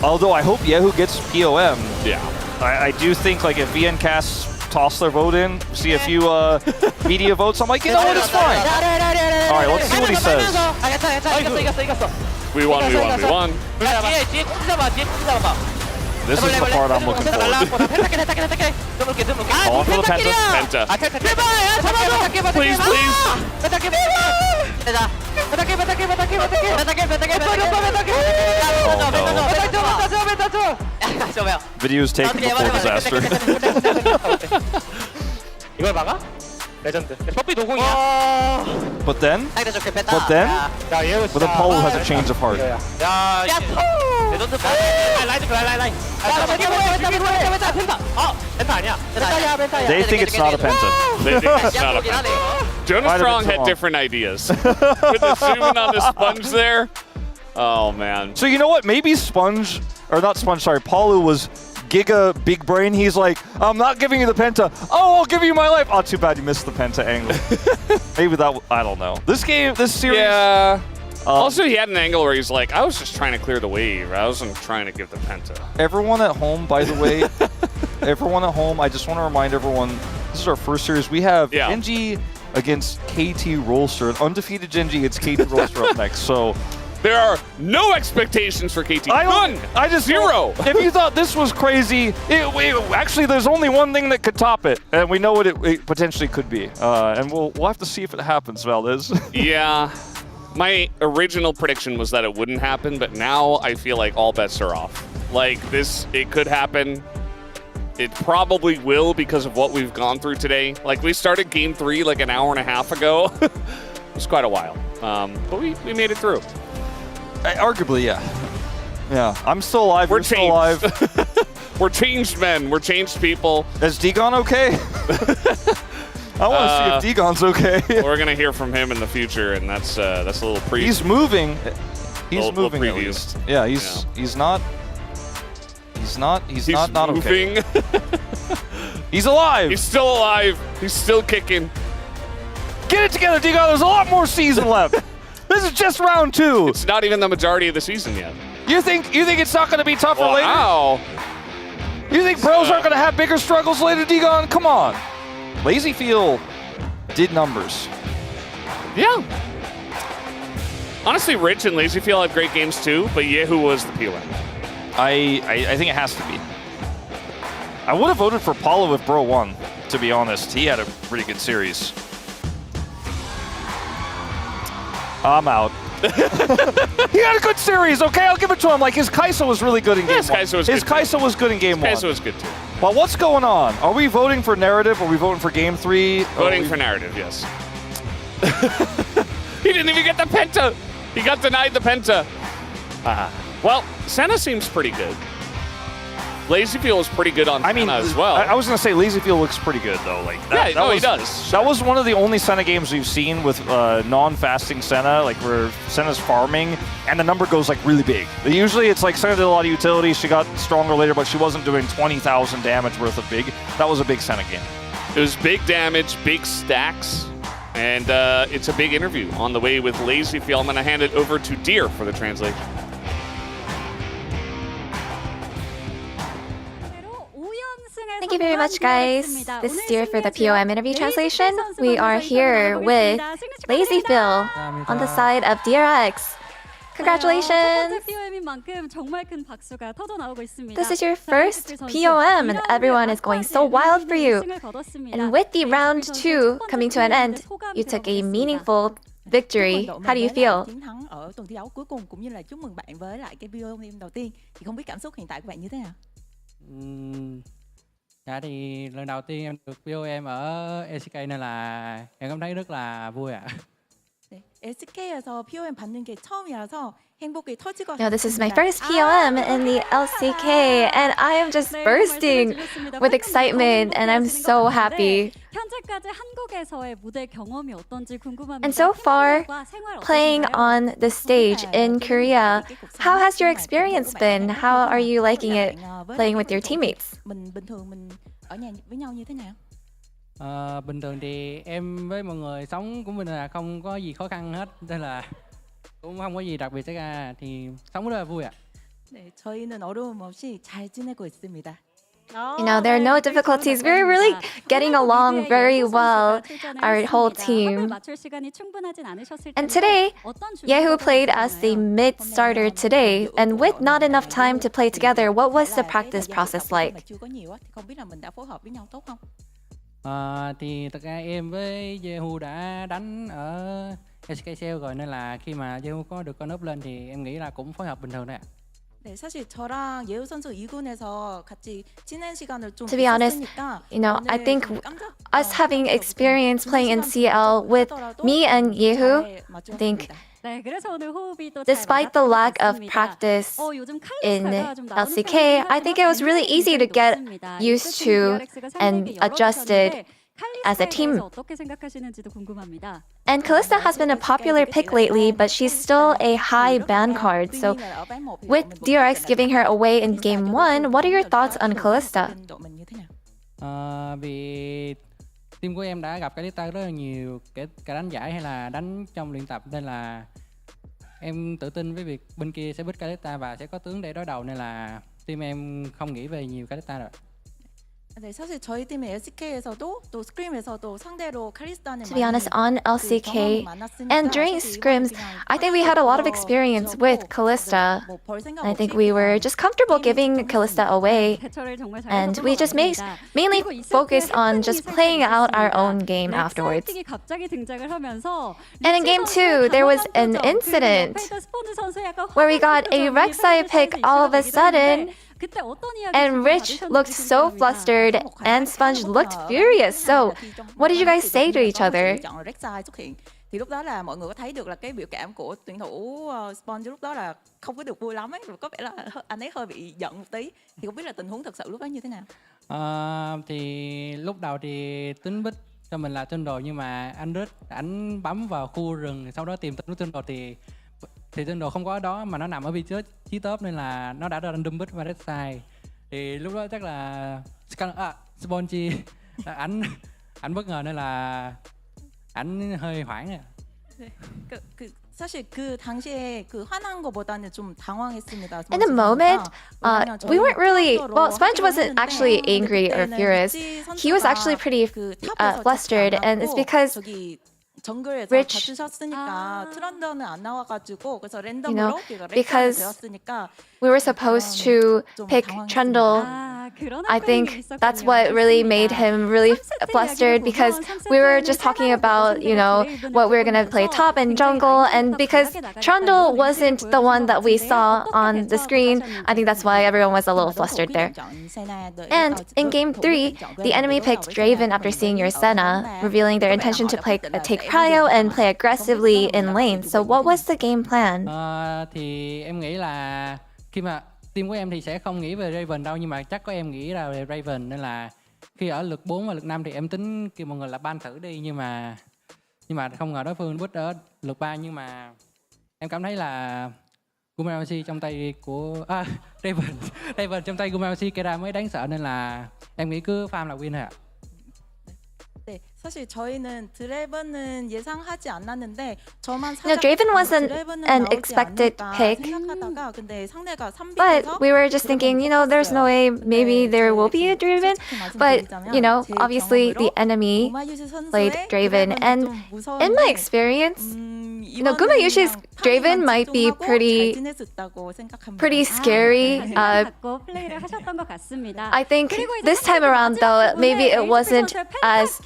although I hope Yehu gets POM, I do think like if VNCast toss their vote in, see a few media votes, I'm like, you know what, it's fine. All right, let's see what he says. We won. This is the part I'm looking forward to. Calling for the penta. Please. Oh no. Videos taken before disaster. 이걸 막아? 레전드. 뽀삐 노공이야. But then Apollo has a change of heart. 야, 레전드 라인. 펜타 아니야. 펜타야. They think it's not a penta. They think it's not a penta. Jonas Strong had different ideas. With the zooming on the sponge there. Oh, man. So you know what? Maybe Palu was giga big brain. He's like, I'm not giving you the penta. Oh, I'll give you my life. Oh, too bad you missed the penta angle. Maybe that, I don't know. This series. Yeah. Also, he had an angle where he's like, I was just trying to clear the wave. I wasn't trying to give the penta. Everyone at home, by the way, everyone at home, I just want to remind everyone, this is our first series. We have Genji against KT Rolster. An undefeated Genji against KT Rolster up next. So there are no expectations for KT. None. I just zero. If you thought this was crazy, actually, there's only one thing that could top it, and we know what it potentially could be. And we'll have to see if it happens, Valdez. Yeah. My original prediction was that it wouldn't happen, but now I feel like all bets are off. Like this, it could happen. It probably will because of what we've gone through today. Like we started game 3 like an hour and a half ago. It was quite a while, but we made it through. Arguably, yeah. Yeah, I'm still alive. We're still alive. We're changed men. We're changed people. Is Degon okay? I want to see if Degon's okay. We're gonna hear from him in the future, and that's a little preview. He's moving. He's little moving at least. Yeah, he's not moving. Okay. He's alive. He's still alive. He's still kicking. Get it together, Degon. There's a lot more season left. This is just round 2. It's not even the majority of the season yet. You think it's not going to be tougher later? Wow. You think bros aren't going to have bigger struggles later, Degon? Come on. LazyFeel did numbers. Yeah. Honestly, Rich and LazyFeel had great games too, but Yehu was the POM. I think it has to be. I would have voted for Paulo if Bro won, to be honest. He had a pretty good series. I'm out. He had a good series, okay? I'll give it to him. Like, his Kai'Sa was really good in game 1. His Kai'Sa was good in game 1. Kai'Sa was good too. Well, what's going on? Are we voting for narrative? Are we voting for game 3? Voting for narrative, yes. He didn't even get the penta. He got denied the penta. Well, Senna seems pretty good. LazyFeel was pretty good on Senna as well. I was going to say LazyFeel looks pretty good, though. Like that, he does. That was one of the only Senna games we've seen with non-fasting Senna, like where Senna's farming, and the number goes like really big. Usually it's like Senna did a lot of utility, she got stronger later, but she wasn't doing 20,000 damage worth of big. That was a big Senna game. It was big damage, big stacks, and it's a big interview on the way with LazyFeel. I'm going to hand it over to Deer for the translation. Thank you very much, guys. This is Deer for the POM interview translation. We are here with LazyFeel on the side of DRX. Congratulations! This is your first POM and everyone is going so wild for you. And with the round 2 coming to an end, you took a meaningful victory. How do you feel? Ở tuần thi đấu cuối cùng cũng như là chúc mừng bạn với lại cái POM đầu tiên. Thì không biết cảm xúc hiện tại của bạn như thế nào? Dạ thì lần đầu tiên em được POM ở LCK nên là em cảm thấy rất là vui ạ. LCK에서 POM 받는 게 처음이라서 행복이 터질 것 같아요. Now, this is my first POM in the LCK, and I am just bursting with excitement, and I'm so happy. And so far, playing on the stage in Korea, how has your experience been? How are you liking it playing with your teammates? Bình thường mình ở nhà với nhau như thế nào? Bình thường thì em với mọi người sống cũng bình thường là không có gì khó khăn hết, nên là cũng không có gì đặc biệt xảy ra, thì sống rất là vui ạ. 네, 저희는 어려움 없이 잘 지내고 있습니다. You know, there are no difficulties. We're really getting along very well, our whole team. And today, Yehu played as the mid starter today, and with not enough time to play together, what was the practice process like? Thì thật ra em với Yehu đã đánh ở LCK rồi, nên là khi mà Yehu có được con up lên thì em nghĩ là cũng phối hợp bình thường đấy ạ. 네, 사실 저랑 예우 선수 2군에서 같이 지낸 시간을 좀 To be honest, I think us having experience playing in CL with me and Yehu, I think despite the lack of practice in LCK, I think it was really easy to get used to and adjusted as a team. And Kalista has been a popular pick lately, but she's still a high ban card. So with DRX giving her away in game 1, what are your thoughts on Kalista? Vì team của em đã gặp Kalista rất là nhiều cả đánh giải hay là đánh trong luyện tập, nên là em tự tin với việc bên kia sẽ beat Kalista và sẽ có tướng để đối đầu, nên là team em không nghĩ về nhiều Kalista rồi. 네, 사실 저희 팀의 LCK에서도 또 스크림에서도 상대로 칼리스타는 To be honest, on LCK and during scrims, I think we had a lot of experience with Kalista. I think we were just comfortable giving Kalista away, and we just mainly focused on just playing out our own game afterwards. And in game 2, there was an incident where we got a Rek'Sai pick all of a sudden, and Rich looked so flustered and Sponge looked furious. So, what did you guys say to each other? Thì lúc đó là mọi người có thấy được là cái biểu cảm của tuyển thủ Sponge lúc đó là không có được vui lắm ấy, có vẻ là anh ấy hơi bị giận một tí. Thì không biết là tình huống thật sự lúc đó như thế nào? Thì lúc đầu thì tính bích cho mình là tên đồ, nhưng mà anh Rich ảnh bấm vào khu rừng, sau đó tìm tên tên đồ thì tên đồ không có ở đó mà nó nằm ở vị trí top, nên là nó đã random bích và Rek'Sai. Thì lúc đó chắc là Spongy ảnh bất ngờ nên là ảnh hơi hoảng. 사실 그 당시에 그 화난 거보다는 좀 당황했습니다. In the moment, we weren't really, well, Sponge wasn't actually angry or furious. He was actually pretty flustered, and it's because 정글에서 Rich, 다투셨으니까 트런더는 안 나와가지고 그래서 랜덤으로 because 되었으니까 we were supposed to pick Trundle. I think that's what really made him really flustered, because we were just talking about, what we were going to play top and jungle, and because Trundle wasn't the one that we saw on the screen, I think that's why everyone was a little flustered there. And in game 3, the enemy picked Draven after seeing your Senna, revealing their intention to take Prio and play aggressively in lane. So what was the game plan? Thì em nghĩ là khi mà team của em thì sẽ không nghĩ về Raven đâu, nhưng mà chắc có em nghĩ ra về Raven, nên là khi ở lượt 4 và lượt 5 thì em tính kêu mọi người là ban thử đi, nhưng mà không ngờ đối phương bút ở lượt 3, nhưng mà em cảm thấy là Gumayusi trong tay của Raven trong người Gumayusi Kera mới đáng sợ, nên là em nghĩ cứ farm là win thôi ạ. 네, 사실 저희는 드래곤은 예상하지 않았는데 저만 Draven wasn't an expected pick, 생각하다가 근데 상대가 3비에서 but we were just thinking, there's no way maybe there will be a Draven, but obviously the enemy played Draven, and in my experience, Gumayushi's Draven might be pretty scary. I think this time around though, maybe it wasn't as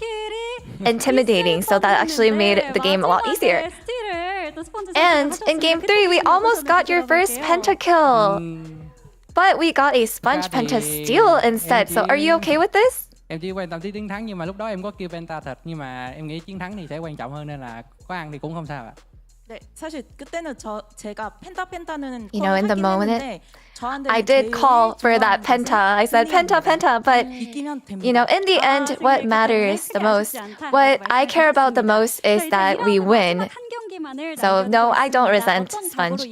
intimidating, so that actually made the game a lot easier. And in game 3, we almost got your first pentakill, but we got a Sponge penta steal instead. So are you okay with this? Em chỉ quan tâm tới chiến thắng, nhưng mà lúc đó em có kêu penta thật, nhưng mà em nghĩ chiến thắng thì sẽ quan trọng hơn, nên là có ăn thì cũng không sao ạ. 네, 사실 그때는 제가 펜타는 in the moment, I did call for that penta. I said penta, but in the end, what matters the most, what I care about the most is that we win. So no, I don't resent Sponge.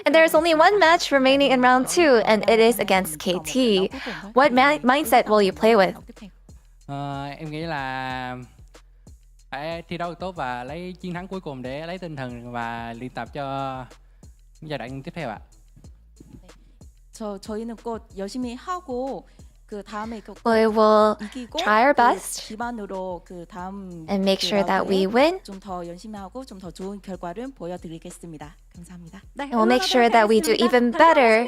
And there's only one match remaining in round 2, and it is against KT. What mindset will you play with? Em nghĩ là phải thi đấu tốt và lấy chiến thắng cuối cùng để lấy tinh thần và luyện tập cho giai đoạn tiếp theo ạ. 저희는 꼭 열심히 하고 그 다음에 We will try our best 기반으로 그 다음 and make sure that we win. 좀 더 열심히 하고 좀 더 좋은 결과를 보여드리겠습니다. 감사합니다. And we'll make sure that we do even better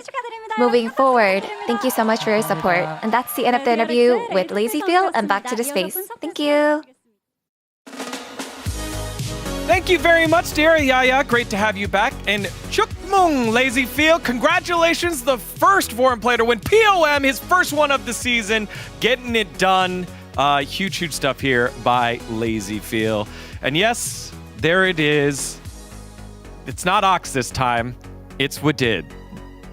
moving forward. Thank you so much for your support. And that's the end of the interview with Lazyfield, and back to the space. Thank you. Thank you very much, dear Yaya. Great to have you back. And Chukmung, Lazy Feel, congratulations, the first foreign player to win POM, his first one of the season, getting it done. Huge stuff here by Lazy Feel. And yes, there it is. It's not Ox this time. It's Wadid.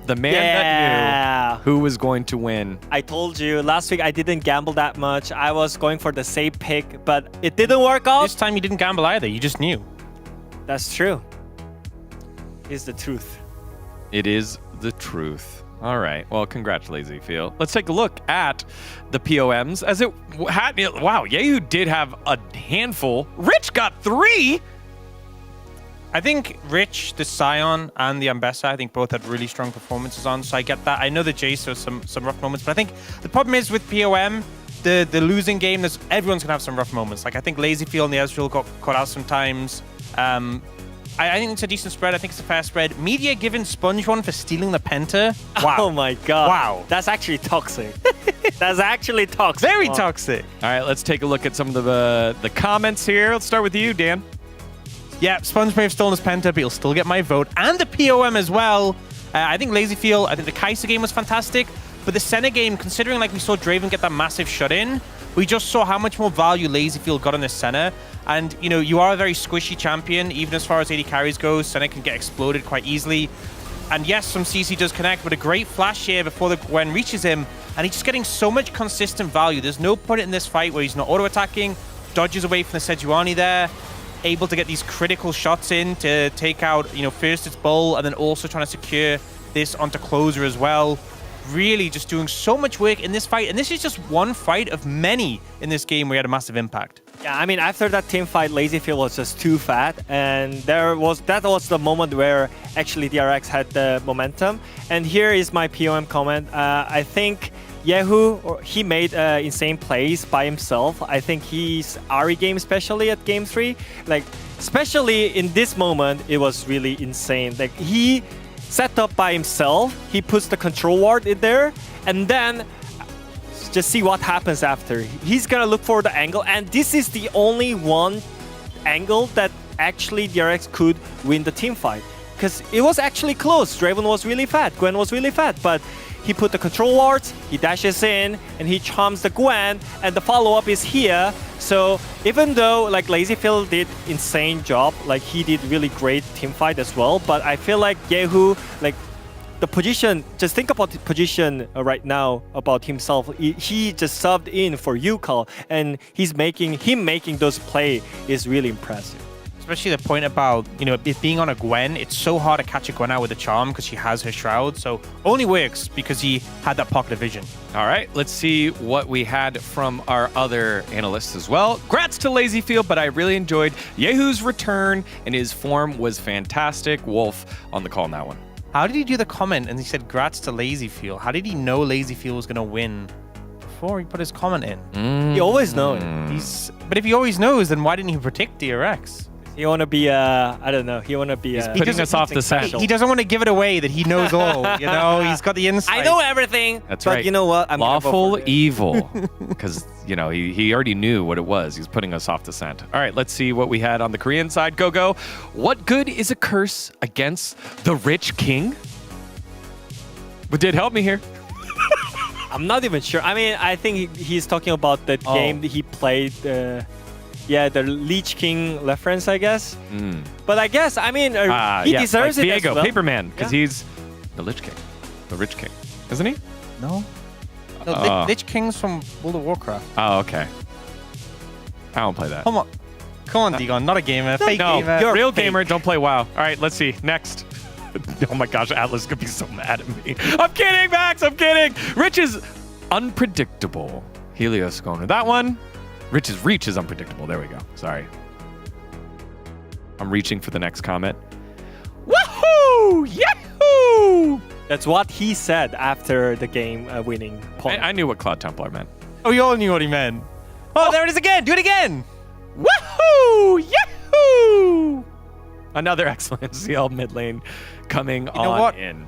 The man that knew who was going to win. I told you last week I didn't gamble that much. I was going for the safe pick, but it didn't work out. This time you didn't gamble either. You just knew. That's true. It's the truth. It is the truth. All right. Well, congratulations, Feel. Let's take a look at the POMs as it had. Wow, Yehu did have a handful. Rich got 3. I think Rich, the Scion, and the Ambessa, I think both had really strong performances on, so I get that. I know the Jace has some rough moments, but I think the problem is with POM, the losing game, everyone's going to have some rough moments. Like, I think Lazy Feel and the Ezreal got caught out sometimes. I think it's a decent spread. I think it's a fair spread. Media given Sponge one for stealing the Penta. Wow. Oh my god. Wow. That's actually toxic. That's actually toxic. Very toxic. All right, let's take a look at some of the comments here. Let's start with you, Dan. Yeah, Sponge may have stolen his Penta, but he'll still get my vote. And the POM as well. I think Lazy Feel, I think the Kai'Sa game was fantastic. But the Senna game, considering like we saw Draven get that massive shut-in, we just saw how much more value Lazy Feel got on this Senna. And, you know, you are a very squishy champion. Even as far as AD carries goes, Senna can get exploded quite easily. And yes, some CC does connect, but a great flash here before the Gwen reaches him. And he's just getting so much consistent value. There's no point in this fight where he's not auto-attacking, dodges away from the Sejuani there, able to get these critical shots in to take out, you know, first it's Bull, and then also trying to secure this onto closer as well. Really just doing so much work in this fight. And this is just one fight of many in this game where he had a massive impact. Yeah, I mean, after that team fight, Lazy Feel was just too fat. And that was the moment where actually DRX had the momentum. And here is my POM comment. I think Yehu, he made insane plays by himself. I think his Ahri game, especially at game 3, like, especially in this moment, it was really insane. Like, he set up by himself, he puts the control ward in there, and then just see what happens after. He's gonna look for the angle, and this is the only one angle that actually DRX could win the team fight. Because it was actually close. Draven was really fat, Gwen was really fat, but he put the control wards, he dashes in, and he charms the Gwen, and the follow-up is here. So even though like Lazy Feel did insane job, like he did really great team fight as well, but I feel like Yehu, like the position, just think about the position right now about himself. He just subbed in for Yukal, and him making those play is really impressive. Especially the point about, you know, it being on a Gwen, it's so hard to catch a Gwen out with a charm because she has her shroud. So only works because he had that pocket of vision. All right, let's see what we had from our other analysts as well. Grats to Lazy Feel, but I really enjoyed Yehu's return, and his form was fantastic. Wolf on the call on that one. How did he do the comment and he said grats to Lazy Feel? How did he know Lazy Feel was going to win before he put his comment in? He always knows. But if he always knows, then why didn't he predict DRX? He want to be, I don't know, he want to be... He's putting us off the scent. He doesn't want to give it away that he knows all, you know? He's got the insight. I know everything, That's but right. you know what? I'm lawful evil. Because, you know, he already knew what it was. He's putting us off the scent. All right, let's see what we had on the Korean side. Go. What good is a curse against the rich king? But did help me here. I'm not even sure. I mean, I think he's talking about the game that he played... yeah, the Lich King reference, I guess. But I guess, I mean, he deserves it Diego, as well. Paperman, because he's the Lich King. The rich king. Isn't he? No. No, Lich King's from World of Warcraft. Oh, okay. I don't play that. Come on, Digon, not a gamer. Fake gamer. You're a real gamer, don't play WoW. All right, let's see. Next. Oh my gosh, Atlas is going to be so mad at me. I'm kidding, Max, I'm kidding. Rich is unpredictable. Helios going to that one. Rich's reach is unpredictable. There we go. Sorry. I'm reaching for the next comment. Woohoo! Yahoo! That's what he said after the game winning point. I knew what Cloud Templar meant. Oh, you all knew what he meant. Oh, there it is again. Do it again. Woohoo! Yahoo! Another excellent CL mid lane coming in.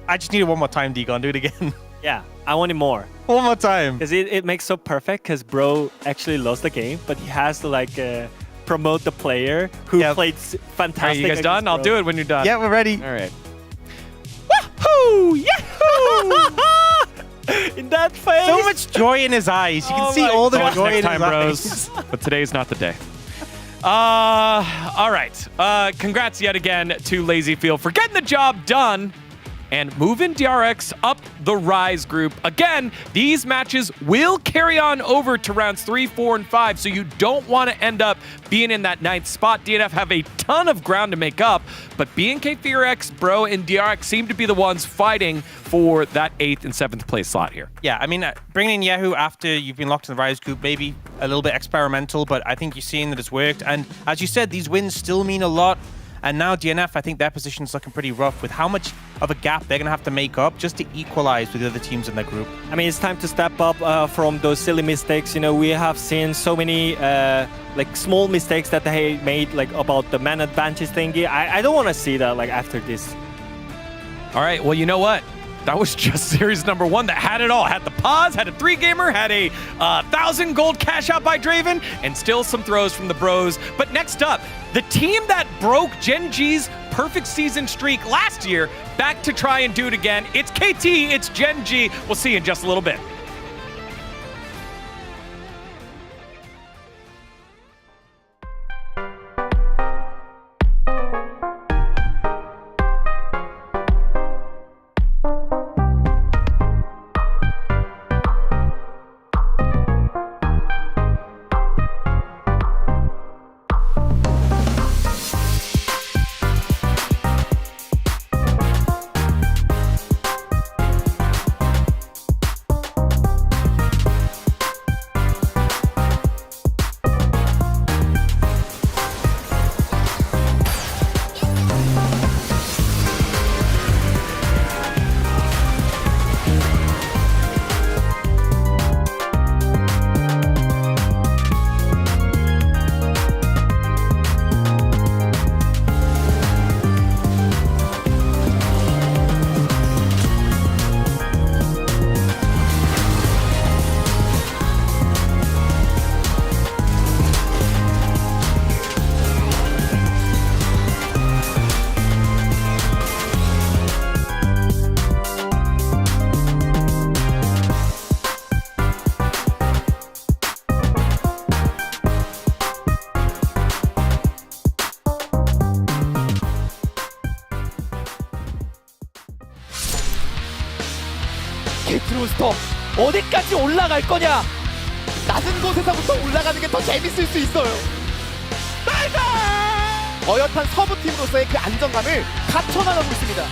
I just need it one more time, Digon. Do it again. Yeah, I want it more. One more time. Because it makes so perfect because bro actually lost the game, but he has to like promote the player who played fantastic. All right, you guys done? I'll do it when you're done. Yeah, we're ready. All right. Woohoo! Yahoo! In that face. So much joy in his eyes. You can see all the joy in his Next time, eyes. bros. But today's not the day. All right. Congrats yet again to LazyField for getting the job done and moving DRX up the Rise group. Again, these matches will carry on over to rounds 3, 4, and 5, so you don't want to end up being in that 9th spot. DNF have a ton of ground to make up, but BNK FearX, Bro, and DRX seem to be the ones fighting for that 8th and 7th place slot here. Yeah, I mean, bringing in Yahoo after you've been locked in the Rise group, maybe a little bit experimental, but I think you're seeing that it's worked. And as you said, these wins still mean a lot. And now DNF, I think their position's looking pretty rough with how much of a gap they're going to have to make up just to equalize with the other teams in their group. I mean, it's time to step up from those silly mistakes. You know, we have seen so many like small mistakes that they made, like about the man advantage thingy. I don't want to see that like after this. All right, well, you know what? That was just series number 1 that had it all. Had the pause, had a 3-gamer, had a 1,000 gold cash out by Draven, and still some throws from the bros. But next up, the team that broke Gen G's perfect season streak last year, back to try and do it again. It's KT, it's Gen G. We'll see you in just a little bit. 게트로스터 어디까지 올라갈 거냐? 낮은 곳에서부터 올라가는 게 더 재밌을 수 있어요. 어엿한 서브팀으로서의 그 안정감을 갖춰나가고 있습니다.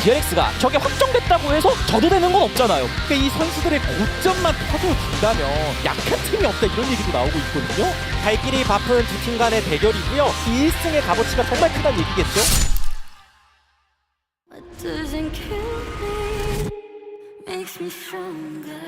DRX가 저게 확정됐다고 해서 져도 되는 건 없잖아요. 그러니까 이 선수들의 고점만 터져준다면 약한 팀이 없다 이런 얘기도 나오고 있거든요. 갈 길이 바쁜 두 팀 간의 대결이고요. 1승의 값어치가 정말 크다는 얘기겠죠. Doesn't kill me, makes me stronger.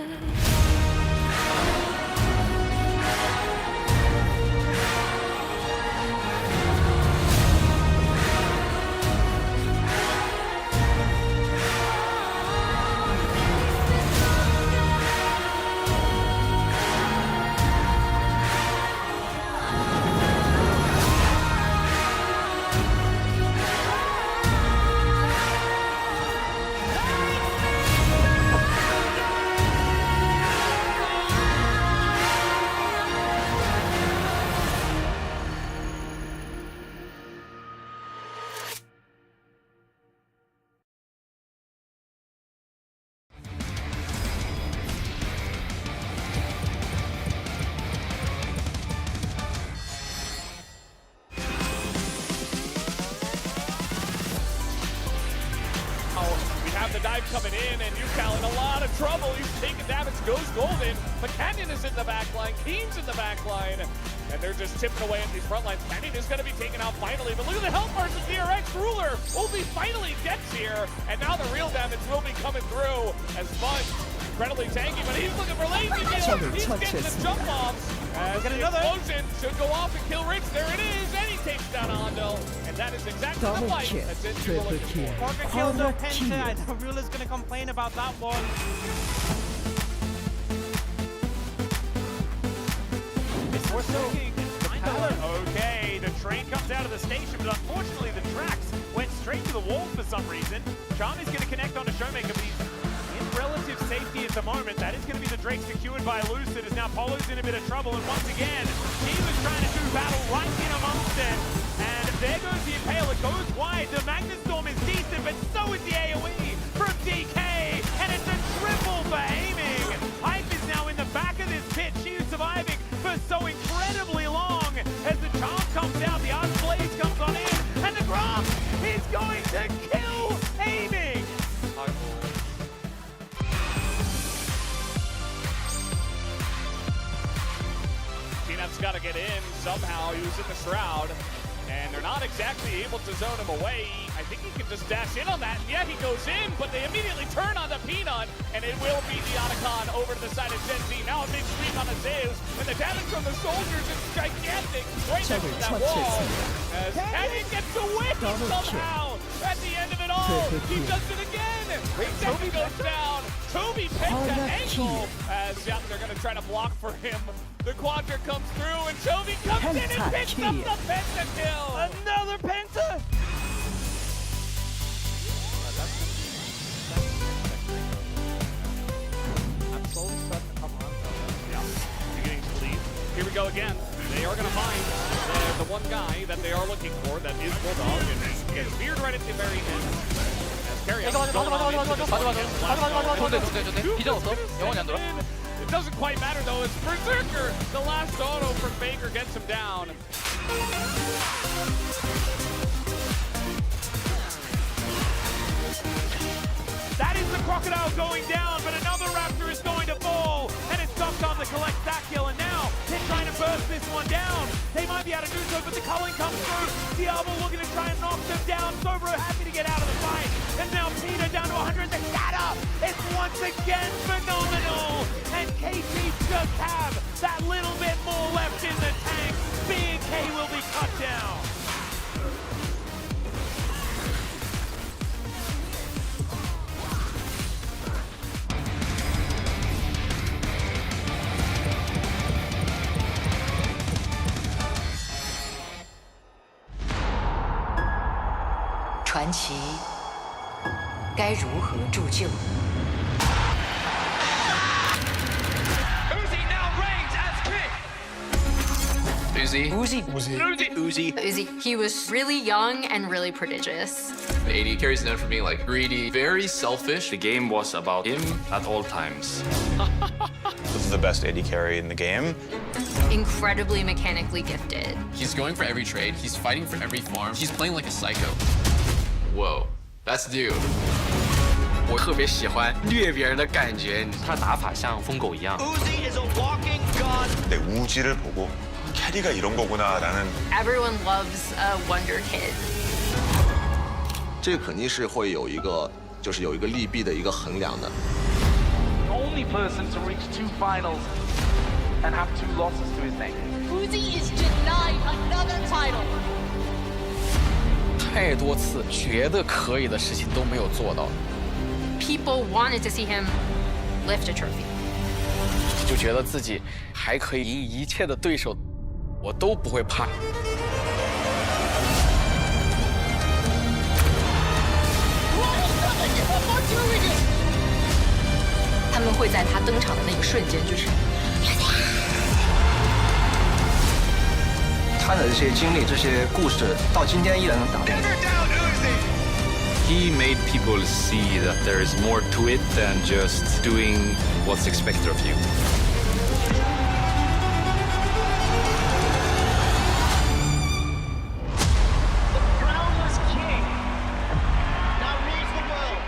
The dive coming in, and Yukal in a lot of trouble. He's taking damage, goes golden, but Canyon is in the back line, Keen's in the back line, and they're just tipping away at these front lines. Canyon is going to be taken out finally, but look at the health bars of DRX. Ruler Obi finally gets here, and now the real damage will be coming through as Sponge incredibly tanky, but he's looking for Lazy. He's getting the jump offs as the explosion should go off and kill Rich. There it is, and he takes down Hondo, and that is exactly the fight that Zinju was looking for. Orca kills no Penta. I know Ruler's going to complain about that one. It's more so the power Okay, the train comes out of the station, but unfortunately the tracks went straight to the wall for some reason. Charmy's going to connect onto Showmaker, but he's in relative safety at the moment. That is going to be the Drake secured by Lucid, as now Polo's in a bit of trouble, and once again, he was trying to do battle right in amongst it. And there goes the Impale, it goes wide. The Magnus Storm is decent, but so is the AoE from DK, and it's a triple for aiming. Hype is now in the back of this pit. She is surviving for so incredibly long. As the charm comes out, the Arch Blaze comes on in, and the Grasp is going to kill aiming. Peanut's got to get in somehow. He was in the Shroud, and they're not exactly able to zone him away. I think he can just dash in on that, and yeah, he goes in, but they immediately turn on the Peanut, and it will be the Otacon over to the side of Gen Z. Now a big sweep on the Zeus, and the damage from the soldiers is gigantic right next to that wall. As Canyon gets the win somehow at the end of it all. He does it again. Toby goes down. Toby picks an ankle. As yeah, they're going to try to block for him. The Quadra comes through, and Toby comes in and picks up the pentakill. Another penta. I'm slowly starting to come around. Yeah, beginning to leave. Here we go again. They are going to find the one guy that they are looking for, that is Bulldog, and he gets speared right at the very end. As Carry It doesn't quite matter though, it's Berserker. The last auto from Baker gets him down. That is the Crocodile going down, but another Raptor is going to fall, and it's dumped on the collect that kill, and now they're trying to burst this one down. They might be able to do so, but the culling comes through. Diablo looking to try and knock them down. Sobro happy to get out of the fight, and now Peter down to 100. The scatter is once again phenomenal, and KT just have that little bit more left in the tank. B&K will be cut down.传奇该如何铸就？ Uzi. He was really young and really prodigious. The AD carries known for being like greedy, very selfish. The game was about him at all times. This is the best AD carry in the game. Incredibly mechanically gifted. He's going for every trade. He's fighting for every farm. He's playing like a psycho. Whoa, that's dude. 我特别喜欢虐别人的感觉，他打法像疯狗一样。 Uzi is a walking gun. 내 우지를 보고 캐리가 이런 거구나라는. Everyone loves a wonder kid. 这肯定是会有一个，就是有一个利弊的一个衡量的。 The only person to reach 2 finals and have 2 losses to his name. Uzi is denied another title. 太多次觉得可以的事情都没有做到， People wanted to see him lift a trophy. 就觉得自己还可以赢一切的对手，我都不会怕。他们会在他登场的那个瞬间，就是他的这些经历、这些故事，到今天依然能打动。 He made people see that there is more to it than just doing what's expected of you. The crownless king now rules the world.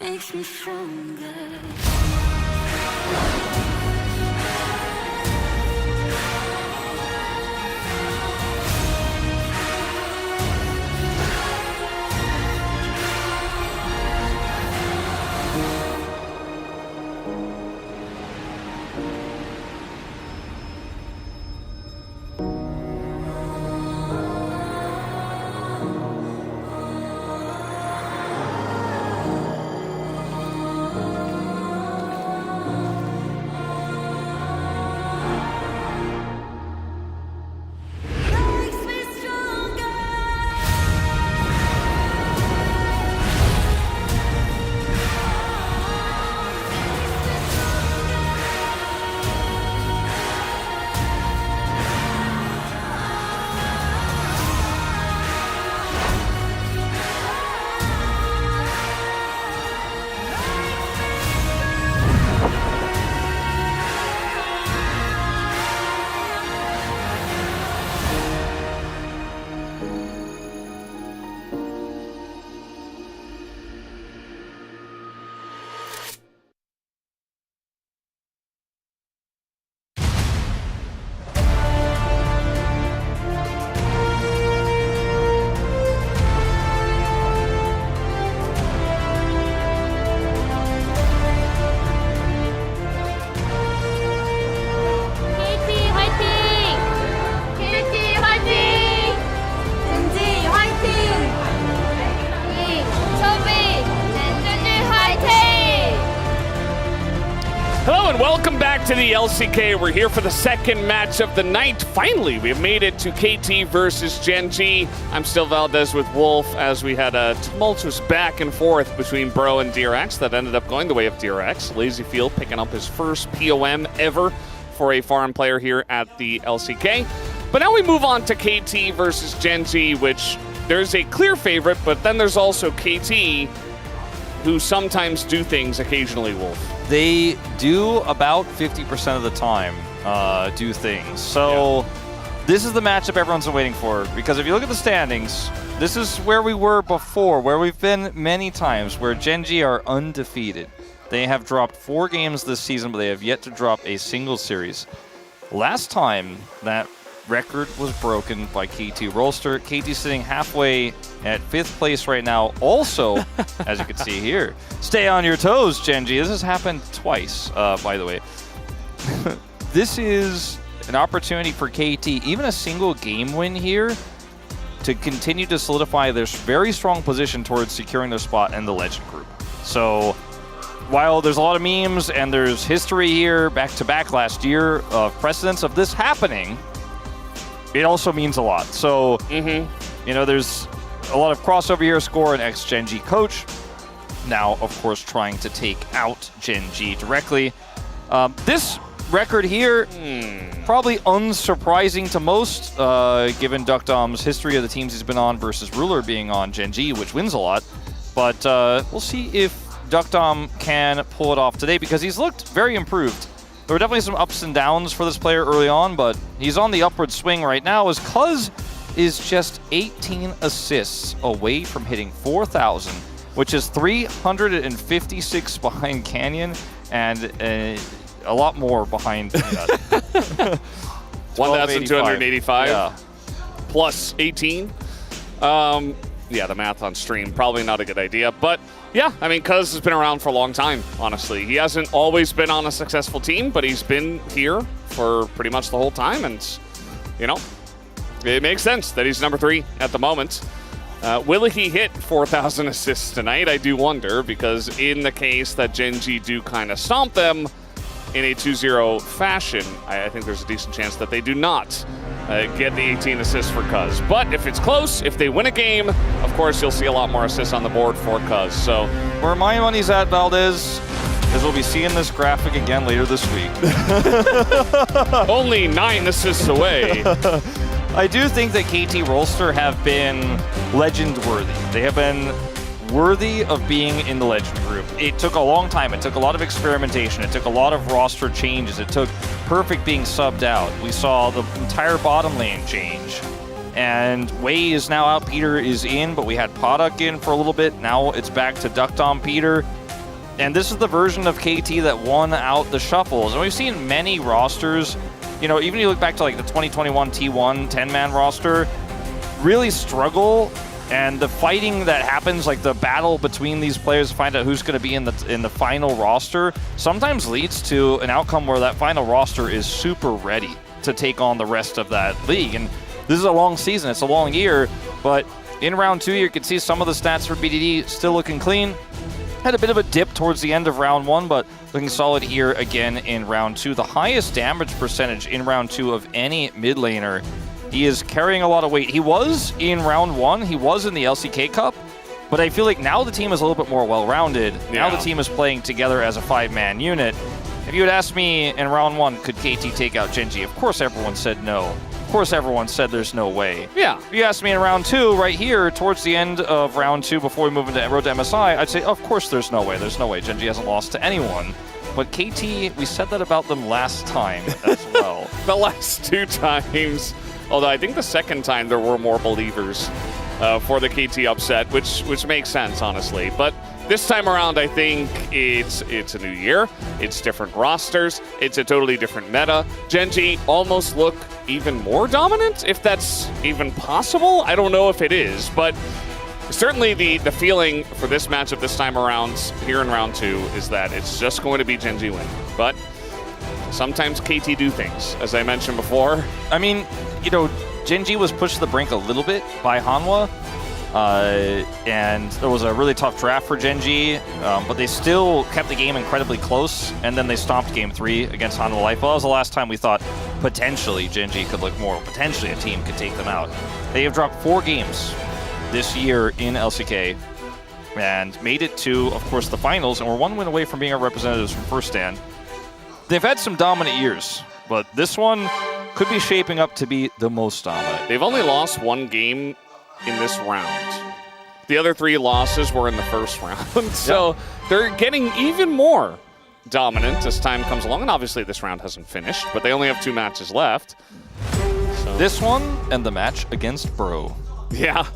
makes me stronger. Hello and welcome back to the LCK. We're here for the second match of the night. Finally, we've made it to KT versus Gen G. I'm still Valdez with Wolf as we had a tumultuous back and forth between Bro and DRX that ended up going the way of DRX. LazyField picking up his first POM ever for a foreign player here at the LCK. But now we move on to KT versus Gen G, which there's a clear favorite, but then there's also KT, who sometimes do things occasionally, Wolf. They do about 50% of the time do things. So this is the matchup everyone's been waiting for, because if you look at the standings, this is where we were before, where we've been many times, where Gen G are undefeated. They have dropped 4 games this season, but they have yet to drop a single series. Last time that record was broken by KT Rolster. KT sitting halfway at 5th place right now. Also, as you can see here, stay on your toes, Gen G. This has happened twice, by the way. This is an opportunity for KT, even a single game win here, to continue to solidify their very strong position towards securing their spot in the Legend group. So while there's a lot of memes and there's history here back-to-back last year of precedence of this happening, it also means a lot. So, you know, there's a lot of crossover here. Score an ex-Gen G coach. Now, of course, trying to take out Gen G directly. This record here, probably unsurprising to most, given DuckDom's history of the teams he's been on versus Ruler being on Gen G, which wins a lot. But we'll see if DuckDom can pull it off today, because he's looked very improved. There were definitely some ups and downs for this player early on, but he's on the upward swing right now, as Cuz is just 18 assists away from hitting 4,000, which is 356 behind Canyon and a lot more behind 1,285 plus 18. Yeah, the math on stream, probably not a good idea. But yeah, I mean, Cuz has been around for a long time, honestly. He hasn't always been on a successful team, but he's been here for pretty much the whole time. And, you know, it makes sense that he's number 3 at the moment. Will he hit 4,000 assists tonight? I do wonder, because in the case that Gen G do kind of stomp them in a 2-0 fashion, I think there's a decent chance that they do not get the 18 assists for Cuz. But if it's close, if they win a game, of course, you'll see a lot more assists on the board for Cuz. So where my money's at, Valdez, is we'll be seeing this graphic again later this week. Only 9 assists away. I do think that KT Rolster have been legend-worthy. They have been worthy of being in the Legend group. It took a long time. It took a lot of experimentation. It took a lot of roster changes. It took Perfect being subbed out. We saw the entire bottom lane change. And Wei is now out. Peter is in, but we had Poduk in for a little bit. Now it's back to DuckDom Peter. And this is the version of KT that won out the shuffles. And we've seen many rosters, you know, even if you look back to like the 2021 T1 10-man roster, really struggle. And the fighting that happens, like the battle between these players to find out who's going to be in the final roster, sometimes leads to an outcome where that final roster is super ready to take on the rest of that league. And this is a long season, it's a long year, but in round 2, you can see some of the stats for BDD still looking clean. Had a bit of a dip towards the end of round 1, but looking solid here again in round 2. The highest damage percentage in round 2 of any mid laner. He is carrying a lot of weight. He was in round 1, he was in the LCK Cup, but I feel like now the team is a little bit more well-rounded. Yeah. Now the team is playing together as a 5-man unit. If you had asked me in round 1, could KT take out Gen.G? Of course everyone said no. Of course everyone said there's no way. Yeah. If you asked me in round 2, right here, towards the end of round 2, before we move into Road to MSI, I'd say, of course there's no way. There's no way. Gen.G hasn't lost to anyone. But KT, we said that about them last time as well. The last 2 times. Although I think the second time there were more believers for the KT upset, which makes sense, honestly. But this time around, I think it's a new year. It's different rosters. It's a totally different meta. Gen.G almost look even more dominant, if that's even possible. I don't know if it is, but certainly the feeling for this matchup this time around here in round 2 is that it's just going to be Gen.G win. But sometimes KT do things, as I mentioned before. I mean, you know, Gen.G was pushed to the brink a little bit by Hanwha, and there was a really tough draft for Gen.G, but they still kept the game incredibly close, and then they stomped Game 3 against Hanwha Life. Well, that was the last time we thought potentially Gen.G could look more, potentially a team could take them out. They have dropped 4 games this year in LCK, and made it to, of course, the finals, and we're 1 win away from being our representatives from first stand. They've had some dominant years, but this one could be shaping up to be the most dominant. They've only lost 1 game in this round. The other 3 losses were in the first round. So they're getting even more dominant as time comes along. And obviously this round hasn't finished, but they only have 2 matches left. So. This one and the match against Bro. Yeah,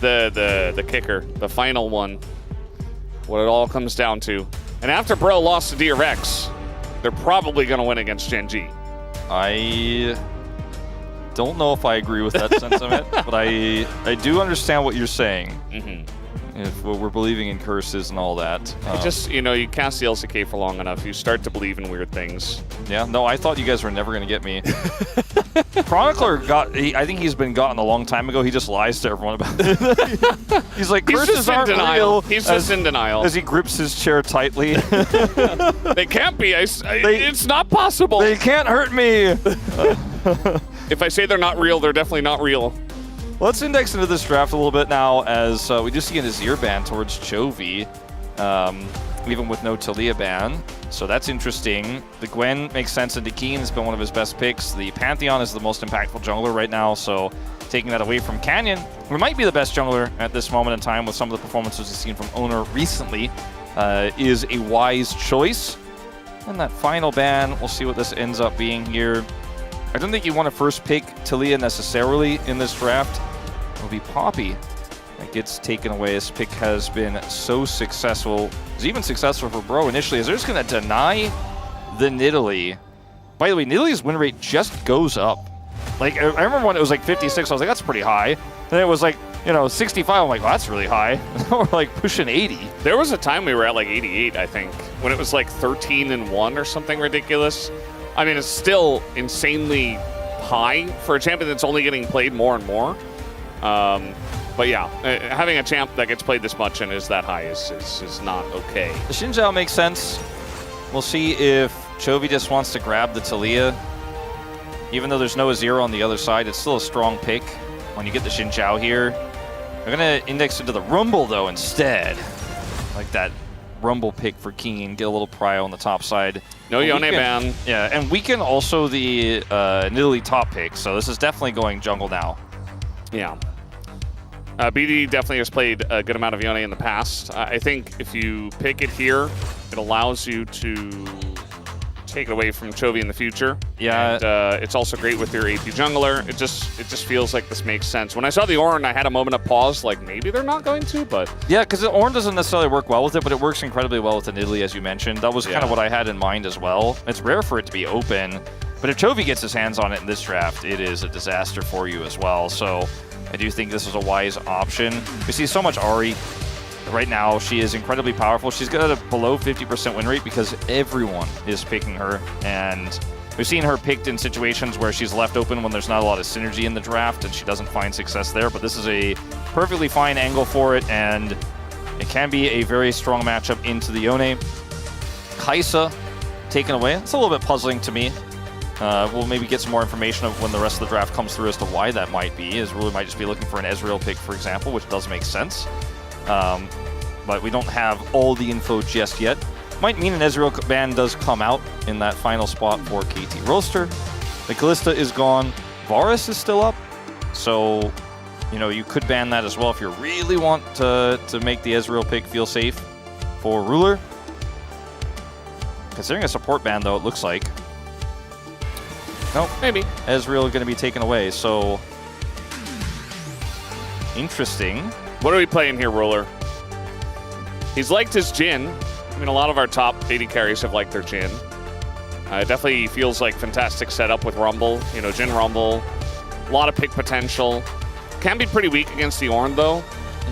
the kicker, the final one. What it all comes down to. And after Bro lost to DRX, they're probably going to win against Gen.G. I don't know if I agree with that sentiment, but I do understand what you're saying. Mm-hmm. If we're believing in curses and all that. Just, you know, you cast the LCK for long enough, you start to believe in weird things. Yeah, no, I thought you guys were never going to get me. Chronicler I think he's been gotten a long time ago. He just lies to everyone about it. He's like, curses aren't real. He's just in denial. As he grips his chair tightly. They can't be. It's not possible. They can't hurt me. If I say they're not real, they're definitely not real. Let's index into this draft a little bit now, as we do see an Azir ban towards Chovy, even with no Talia ban. So that's interesting. The Gwen makes sense, and Keen has been one of his best picks. The Pantheon is the most impactful jungler right now, so taking that away from Canyon, who might be the best jungler at this moment in time with some of the performances we've seen from Owner recently, is a wise choice. And that final ban, we'll see what this ends up being here. I don't think you want to first pick Talia necessarily in this draft. It'll be Poppy that gets taken away. This pick has been so successful. It's even successful for Bro initially, as they're just going to deny the Nidalee. By the way, Nidalee's win rate just goes up. Like, I remember when it was like 56, I was like, that's pretty high. Then it was like, you know, 65, I'm like, well, that's really high. We're like pushing 80. There was a time we were at like 88, I think, when it was like 13-1 or something ridiculous. I mean, it's still insanely high for a champion that's only getting played more and more. But yeah, having a champ that gets played this much and is that high is not okay. The Xin Zhao makes sense. We'll see if Chovy just wants to grab the Talia. Even though there's no Azir on the other side, it's still a strong pick when you get the Xin Zhao here. They're going to index into the Rumble, though, instead. Like that Rumble pick for Keen, get a little prio on the top side. No Yone ban. Yeah, and weaken also the Nidalee top pick, so this is definitely going jungle now. Yeah. BD definitely has played a good amount of Yone in the past. I think if you pick it here, it allows you to take it away from Chovy in the future. Yeah. And it's also great with your AP jungler. It just feels like this makes sense. When I saw the Ornn, I had a moment of pause, like maybe they're not going to, but... Yeah, because the Ornn doesn't necessarily work well with it, but it works incredibly well with the Nidalee, as you mentioned. That was kind of what I had in mind as well. It's rare for it to be open, but if Chovy gets his hands on it in this draft, it is a disaster for you as well. So I do think this is a wise option. We see so much Ahri. Right now, she is incredibly powerful. She's got a below 50% win rate because everyone is picking her. And we've seen her picked in situations where she's left open when there's not a lot of synergy in the draft and she doesn't find success there. But this is a perfectly fine angle for it, and it can be a very strong matchup into the Yone. Kai'Sa taken away. It's a little bit puzzling to me. We'll maybe get some more information of when the rest of the draft comes through as to why that might be. Really might just be looking for an Ezreal pick, for example, which does make sense. But we don't have all the info just yet. Might mean an Ezreal ban does come out in that final spot for KT Roaster. The Kalista is gone. Varus is still up. So, you know, you could ban that as well if you really want to make the Ezreal pick feel safe for Ruler. Considering a support ban, though, it looks like. Nope. Maybe. Ezreal going to be taken away, so... Interesting. What are we playing here, Ruler? He's liked his Jhin. I mean, a lot of our top AD carries have liked their Jhin. It definitely feels like fantastic setup with Rumble. You know, Jhin Rumble. A lot of pick potential. Can be pretty weak against the Ornn, though.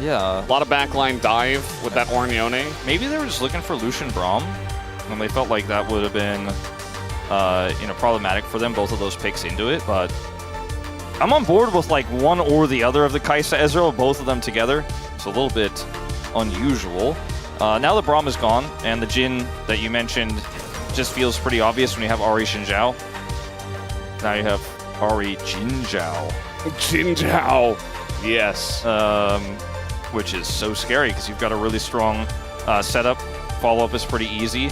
Yeah. A lot of backline dive with that Ornn Yone. Maybe they were just looking for Lucian Braum, and they felt like that would have been, you know, problematic for them, both of those picks into it, but I'm on board with like one or the other of the Kai'Sa Ezreal, both of them together. It's a little bit unusual. Now the Braum is gone, and the Jhin that you mentioned just feels pretty obvious when you have Ahri Xin Zhao. Now you have Ahri Jin Zhao. Jin Zhao, yes. Which is so scary because you've got a really strong setup. Follow-up is pretty easy.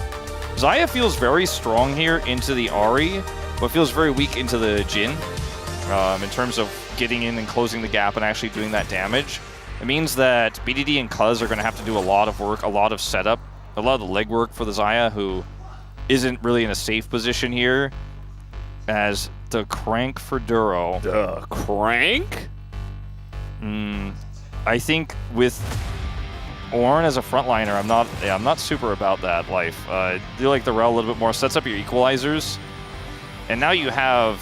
Xayah feels very strong here into the Ahri, but feels very weak into the Jhin. In terms of getting in and closing the gap and actually doing that damage. It means that BDD and Cuz are going to have to do a lot of work, a lot of setup, a lot of the legwork for the Xayah, who isn't really in a safe position here, as the crank for Duro. The crank? I think with Ornn as a frontliner, I'm not super about that life. I do like the Rel a little bit more, sets up your equalizers, and now you have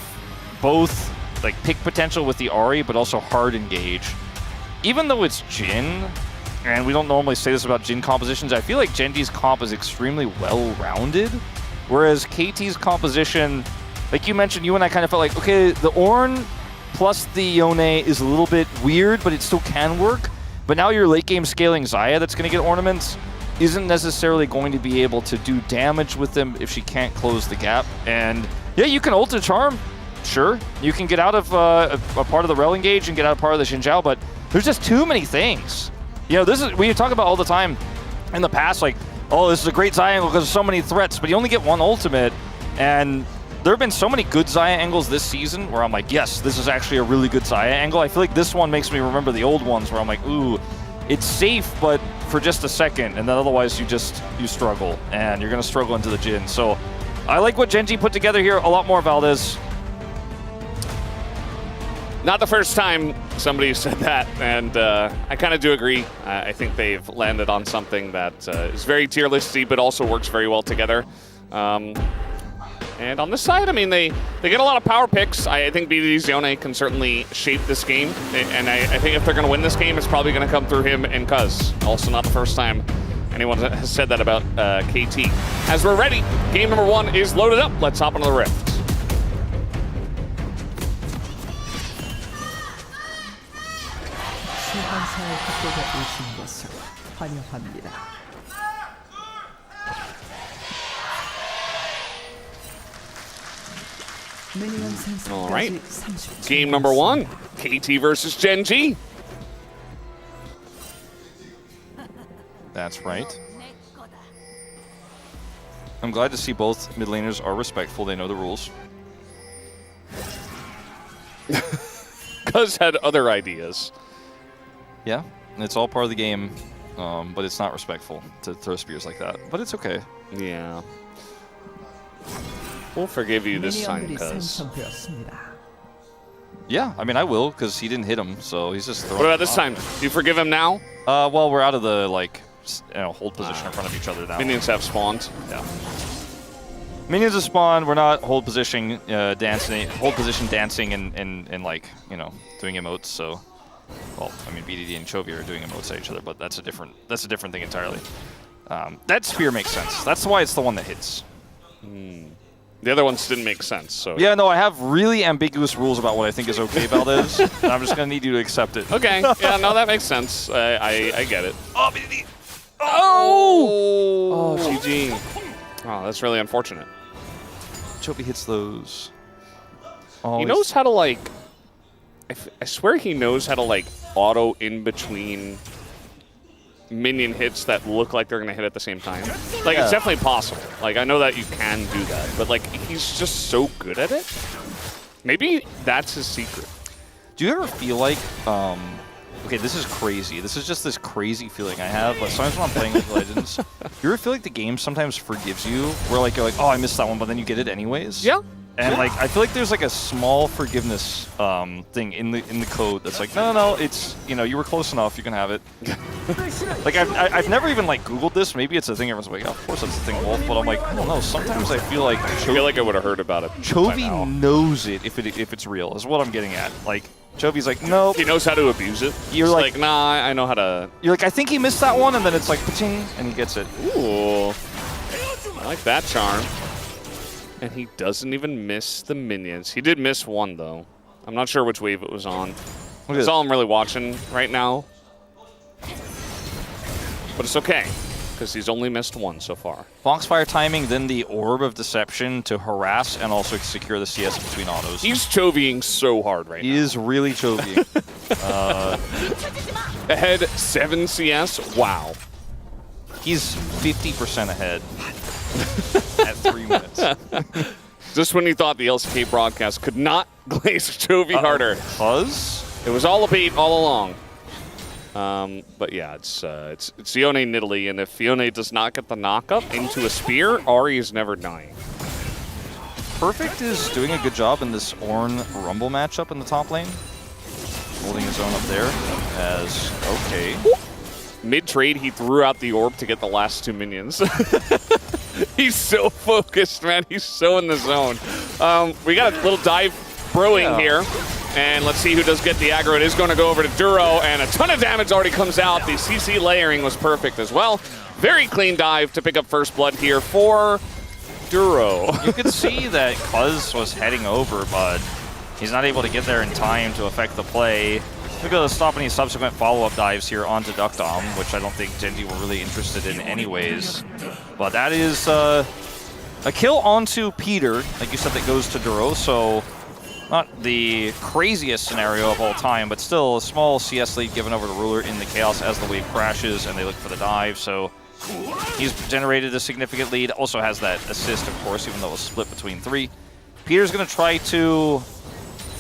both like pick potential with the Ahri, but also hard engage. Even though it's Jhin, and we don't normally say this about Jhin compositions, I feel like Genji's comp is extremely well-rounded, whereas KT's composition, like you mentioned, you and I kind of felt like, okay, the Ornn plus the Yone is a little bit weird, but it still can work. But now your late-game scaling Xayah that's going to get ornaments isn't necessarily going to be able to do damage with them if she can't close the gap. And yeah, you can ult a Charm. Sure, you can get out of a part of the Rel engage and get out of part of the Xin Zhao, but there's just too many things. You know, this is we talk about all the time in the past, like, oh, this is a great Xayah angle because there's so many threats, but you only get one ultimate, and there have been so many good Xayah angles this season where I'm like, yes, this is actually a really good Xayah angle. I feel like this one makes me remember the old ones where I'm like, ooh, it's safe, but for just a second, and then otherwise you struggle, and you're going to struggle into the Jhin. So I like what Genji put together here, a lot more Valdez. Not the first time somebody said that, and I kind of do agree. I think they've landed on something that is very tier listy, but also works very well together. And on this side, I mean, they get a lot of power picks. I think BDD's Yone can certainly shape this game, and I think if they're going to win this game, it's probably going to come through him and Cuz. Also not the first time anyone has said that about KT. As we're ready, game number 1 is loaded up. Let's hop into the Rift. 소환사의 협곡에 오신 것을 환영합니다. All right, game number 1, KT versus Genji. That's right. I'm glad to see both mid laners are respectful. They know the rules. Cuz had other ideas. Yeah, it's all part of the game, but it's not respectful to throw spears like that. But it's okay. Yeah. We'll forgive you this time, 미니언들이 cuz. 생성되었습니다. Yeah, I mean, I will, because he didn't hit him, so he's just throwing. What about this time? Do you forgive him now? Well, we're out of the, like, hold position in front of each other now. Minions have spawned. Yeah. Minions have spawned. We're not hold position dancing and like, you know, doing emotes. So, well, I mean, BDD and Chovy are doing emotes at each other, but that's a different thing entirely. That spear makes sense. That's why it's the one that hits. The other ones didn't make sense. So yeah, no, I have really ambiguous rules about what I think is okay, Valdez. And I'm just gonna need you to accept it. Okay. Yeah, no, that makes sense. I get it. Oh, BDD. Oh, GG. Oh, that's really unfortunate. Chovy hits those. Oh, he knows how to, like, I swear he knows how to, like, auto in between minion hits that look like they're going to hit at the same time. Like, it's definitely possible. Like, I know that you can do that, but, like, he's just so good at it. Maybe that's his secret. Do you ever feel like, okay, this is crazy. This is just this crazy feeling I have, but sometimes when I'm playing with Legends, you ever feel like the game sometimes forgives you? Where, like, you're like, oh, I missed that one, but then you get it anyways? Yeah. And like, I feel like there's like a small forgiveness thing in the code that's like, no, it's, you know, you were close enough, you can have it. Like, I've never even like Googled this. Maybe it's a thing everyone's like, yeah, of course that's the thing, Wolf. But I'm like, I don't know. Sometimes I feel like I feel like I would have heard about it. Chovy knows it if it's real. Is what I'm getting at. Like, Chovy's like, nope. He knows how to abuse it. You're like, nah, I know how to. You're like, I think he missed that one, and then it's like, pa-ching, and he gets it. Ooh, I like that charm. And he doesn't even miss the minions. He did miss one, though. I'm not sure which wave it was on. That's all I'm really watching right now. But it's okay, because he's only missed one so far. Foxfire timing, then the Orb of Deception to harass and also secure the CS between autos. He's chovying so hard right now. He is really chovying. Ahead 7 CS, wow. He's 50% ahead. At 3 minutes. Just when you thought the LCK broadcast could not glaze Chovy harder. Because? It was all a bait all along. But yeah, it's Fione Nidalee, and if Fione does not get the knock-up into a spear, Ari is never dying. Perfect is doing a good job in this Ornn Rumble matchup in the top lane. Holding his own up there as, okay. Mid-trade, he threw out the orb to get the last 2 minions. He's so focused, man. He's so in the zone. We got a little dive brewing here. And let's see who does get the aggro. It is going to go over to Duro, and a ton of damage already comes out. The CC layering was perfect as well. Very clean dive to pick up first blood here for Duro. You could see that Cuz was heading over, but he's not able to get there in time to affect the play. Look at the stop any subsequent follow-up dives here onto Duckdom, which I don't think Genji were really interested in anyways. But that is a kill onto Peter, like you said, that goes to Duro, so not the craziest scenario of all time, but still a small CS lead given over to Ruler in the Chaos as the wave crashes and they look for the dive, so he's generated a significant lead, also has that assist, of course, even though it was split between 3. Peter's going to try to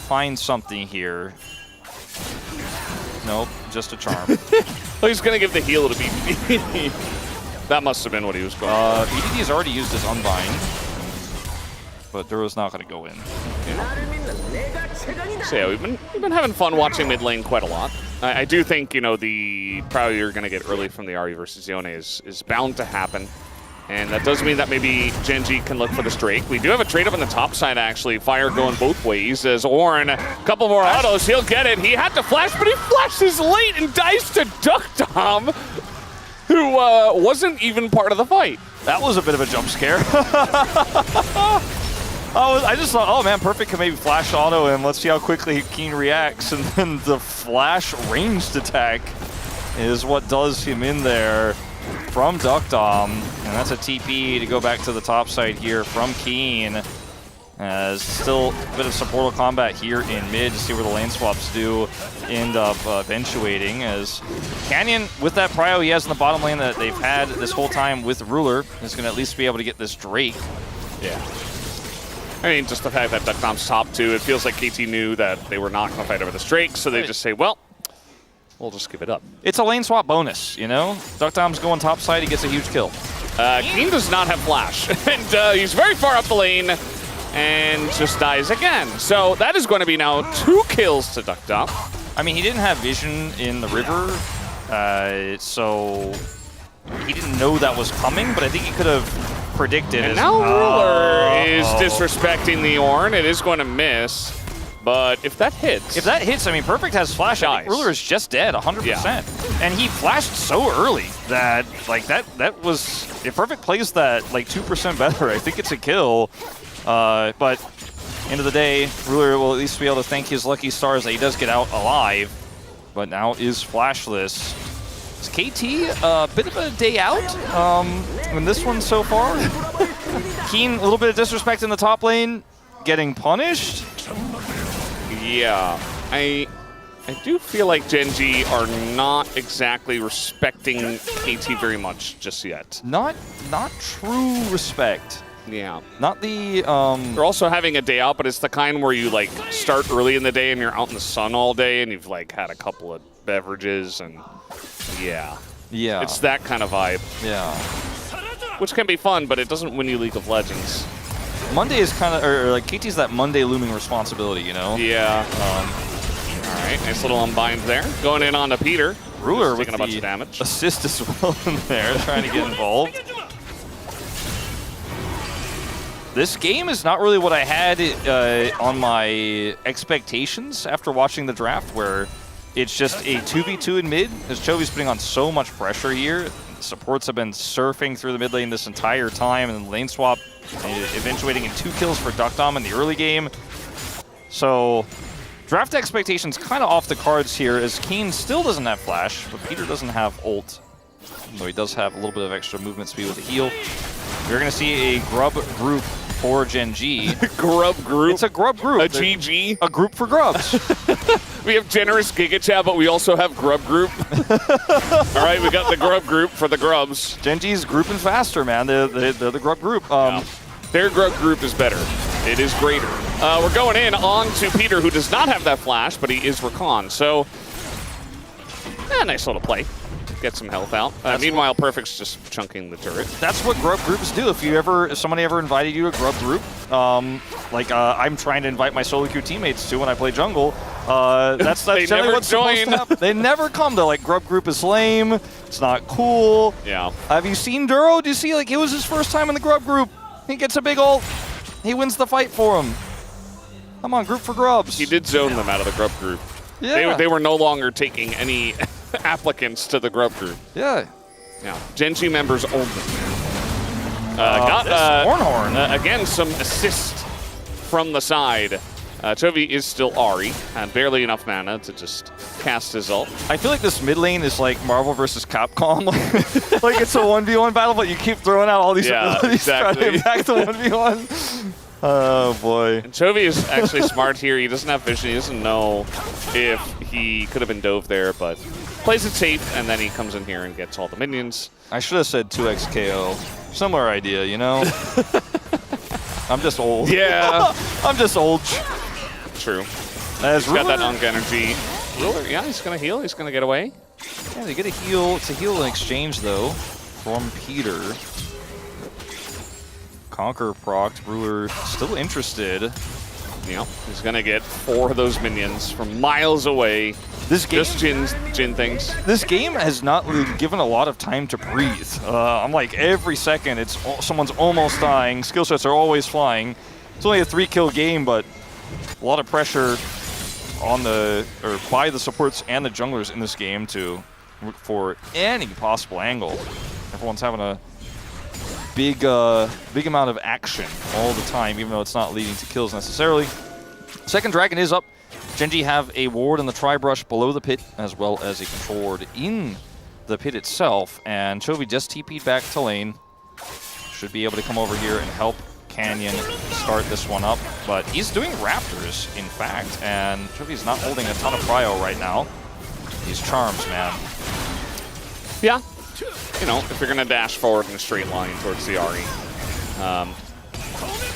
find something here. Nope, just a charm. Well, he's going to give the heal to BDD. That must have been what he was going for. BDD has already used his Unbind, but Duro's not going to go in. Yeah. So yeah, we've been having fun watching mid lane quite a lot. I do think, you know, the probably you're going to get early from the Ari versus Yone is bound to happen. And that does mean that maybe Genji can look for this Drake. We do have a trade up on the top side, actually. Fire going both ways as Ornn, a couple more autos, he'll get it. He had to flash, but he flashes late and dives to Duckdom, who wasn't even part of the fight. That was a bit of a jump scare. I just thought, oh man, Perfect can maybe flash auto him. Let's see how quickly Keen reacts. And then the flash ranged attack is what does him in there from Duckdom. And that's a TP to go back to the top side here from Keen. As still a bit of supportal combat here in mid to see where the lane swaps do end up eventuating. As Canyon, with that prio he has in the bottom lane that they've had this whole time with Ruler, is going to at least be able to get this Drake. Yeah. I mean, just the fact that Duckdom's top 2, it feels like KT knew that they were not going to fight over this Drake, so they just say, well, we'll just give it up. It's a lane swap bonus, you know? Duckdom's going top side, he gets a huge kill. Keen does not have flash, and he's very far up the lane. and just dies again. So that is going to be now 2 kills to DuckDump. I mean, he didn't have vision in the river, so he didn't know that was coming, but I think he could have predicted. And now Ruler is disrespecting the Ornn. It is going to miss, but if that hits... If that hits, I mean, Perfect has flash. I think Ruler is just dead, 100%. Yeah. And he flashed so early that, like, that was... If Perfect plays that, like, 2% better, I think it's a kill. But end of the day, Ruler will at least be able to thank his lucky stars that he does get out alive, but now is flashless. Is KT a bit of a day out in this one so far? Keen, a little bit of disrespect in the top lane, getting punished. Yeah, I do feel like Gen G are not exactly respecting KT very much just yet. Not true respect. Yeah. Not the... They're also having a day out, but it's the kind where you, like, start early in the day and you're out in the sun all day and you've, like, had a couple of beverages and... Yeah. Yeah. It's that kind of vibe. Yeah. Which can be fun, but it doesn't win you League of Legends. Monday is kind of... Or, like, KT's that Monday looming responsibility, you know? Yeah. All right, nice little unbind there. Going in on to Peter. Ruler with taking a bunch of damage. Assist as well in there, trying to get involved. This game is not really what I had on my expectations after watching the draft, where it's just a 2v2 in mid, as Chovy's putting on so much pressure here. The supports have been surfing through the mid lane this entire time, and the lane swap eventuating in 2 kills for DuckDump in the early game. So draft expectations kind of off the cards here, as Keen still doesn't have flash, but Peter doesn't have ult, though he does have a little bit of extra movement speed with the heal. We're going to see a grub group for Gen G. Grub group? It's a grub group. A GG? A group for grubs. We have generous Giga Chat, but we also have grub group. All right, we got the grub group for the grubs. Gen G's grouping faster, man. They're the grub group. Yeah. Their grub group is better. It is greater. We're going in on to Peter, who does not have that flash, but he is Rakan. So, nice little play. Get some health out. Meanwhile, Perfect's just chunking the turret. That's what grub groups do. If somebody ever invited you to a grub group, I'm trying to invite my solo queue teammates to when I play jungle, that's generally what's supposed to happen. They never come. They're like, grub group is lame. It's not cool. Yeah. Have you seen Duro? Do you see, like, it was his first time in the grub group. He gets a big ult. He wins the fight for him. Come on, group for grubs. He did zone them out of the grub group. Yeah. They were no longer taking any applicants to the grub group. Yeah. Yeah. Gen G members only. Again, some assist from the side. Chovy is still Ahri, and barely enough mana to just cast his ult. I feel like this mid lane is like Marvel versus Capcom. Like it's a 1v1 battle, but you keep throwing out all these abilities trying to impact the 1v1. Oh, boy. And Chovy is actually smart here. He doesn't have vision. He doesn't know if he could have been dove there, but plays it safe, and then he comes in here and gets all the minions. I should have said 2x KO. Similar idea, you know? I'm just old. Yeah. I'm just old. True. He's got that Unk energy. Ruler, yeah, he's going to heal. He's going to get away. Yeah, they get a heal. It's a heal in exchange, though, from Peter. Conquer procced. Ruler still interested. Yeah, he's going to get 4 of those minions from miles away. This game, just Jin things. This game has not really given a lot of time to breathe. I'm like, every second, someone's almost dying. Skill sets are always flying. It's only a 3-kill game, but a lot of pressure on by the supports and the junglers in this game to root for any possible angle. Everyone's having a big amount of action all the time, even though it's not leading to kills necessarily. Second dragon is up. Gen G have a ward in the tri-brush below the pit, as well as a control ward in the pit itself. And Chovy just TP'd back to lane. Should be able to come over here and help Canyon start this one up. But he's doing Raptors, in fact, and Chovy's not holding a ton of prio right now. These charms, man. Yeah. You know, if you're going to dash forward in a straight line towards the Ahri,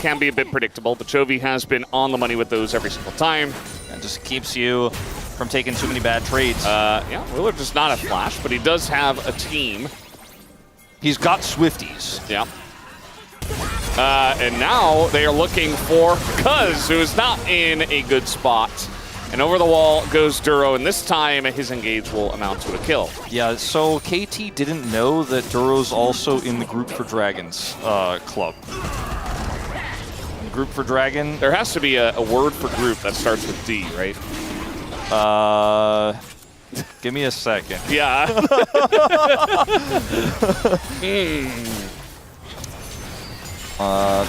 can be a bit predictable, but Chovy has been on the money with those every single time. And just keeps you from taking too many bad trades. Yeah, Wheeler does not have flash, but he does have a team. He's got Swifties. Yeah. And now they are looking for Cuz, who is not in a good spot. And over the wall goes Duro, and this time his engage will amount to a kill. Yeah, so KT didn't know that Duro's also in the Group for Dragons club. Group for Dragon. There has to be a word for group that starts with D, right? Give me a second. Yeah.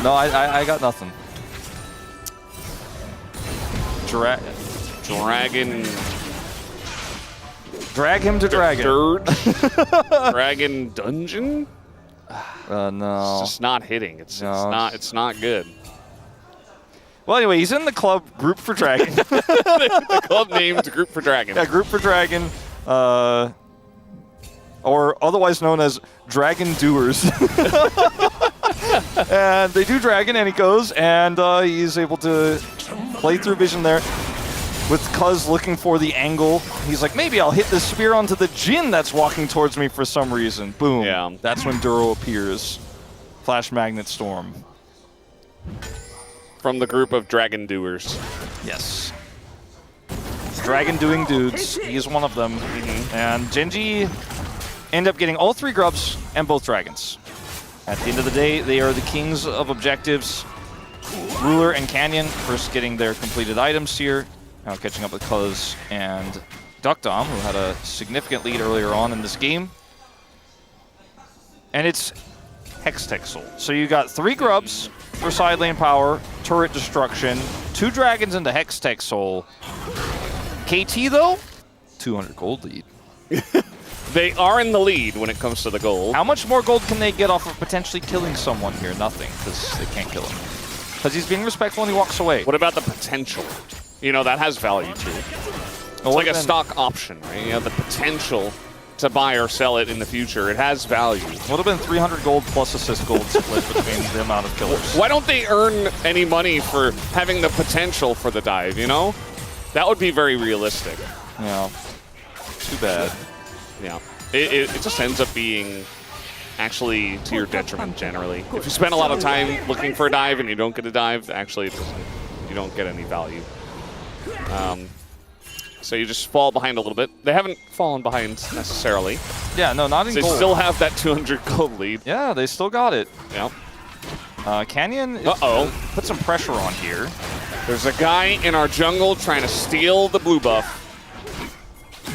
No, I got nothing. Dragon. Drag him to Dragon. Dragon Dungeon? No. It's just not hitting. It's not good. Well, anyway, he's in the club Group for Dragon. The club named Group for Dragon. Yeah, Group for Dragon, or otherwise known as Dragon Doers. And they do Dragon, and he goes, and he's able to play through vision there. With Cuz looking for the angle, he's like, maybe I'll hit the spear onto the Jhin that's walking towards me for some reason. Boom. Yeah. That's when Duro appears. Flash Magnet Storm. From the group of Dragon Doers. Yes. Dragon doing dudes. He's one of them. And Genji end up getting all 3 grubs and both dragons. At the end of the day, they are the kings of objectives. Ruler and Canyon first getting their completed items here. Now catching up with Cuz and Duckdom, who had a significant lead earlier on in this game. And it's Hextech Soul. So you got 3 grubs for side lane power, turret destruction, 2 dragons into Hextech Soul. KT, though, 200 gold lead. They are in the lead when it comes to the gold. How much more gold can they get off of potentially killing someone here? Nothing, because they can't kill him. Because he's being respectful and he walks away. What about the potential? You know, that has value too. It's like a stock option, right? You know, the potential to buy or sell it in the future. It has value. Would have been 300 gold plus assist gold split between the amount of killers. Why don't they earn any money for having the potential for the dive, you know? That would be very realistic. Yeah. Too bad. Yeah. It just ends up being actually to your detriment generally. If you spend a lot of time looking for a dive and you don't get a dive, actually you don't get any value. So you just fall behind a little bit. They haven't fallen behind necessarily. Yeah, no, not in They gold. still have that 200 gold lead. Yeah, they still got it. Yeah. Canyon put some pressure on here. There's a guy in our jungle trying to steal the blue buff.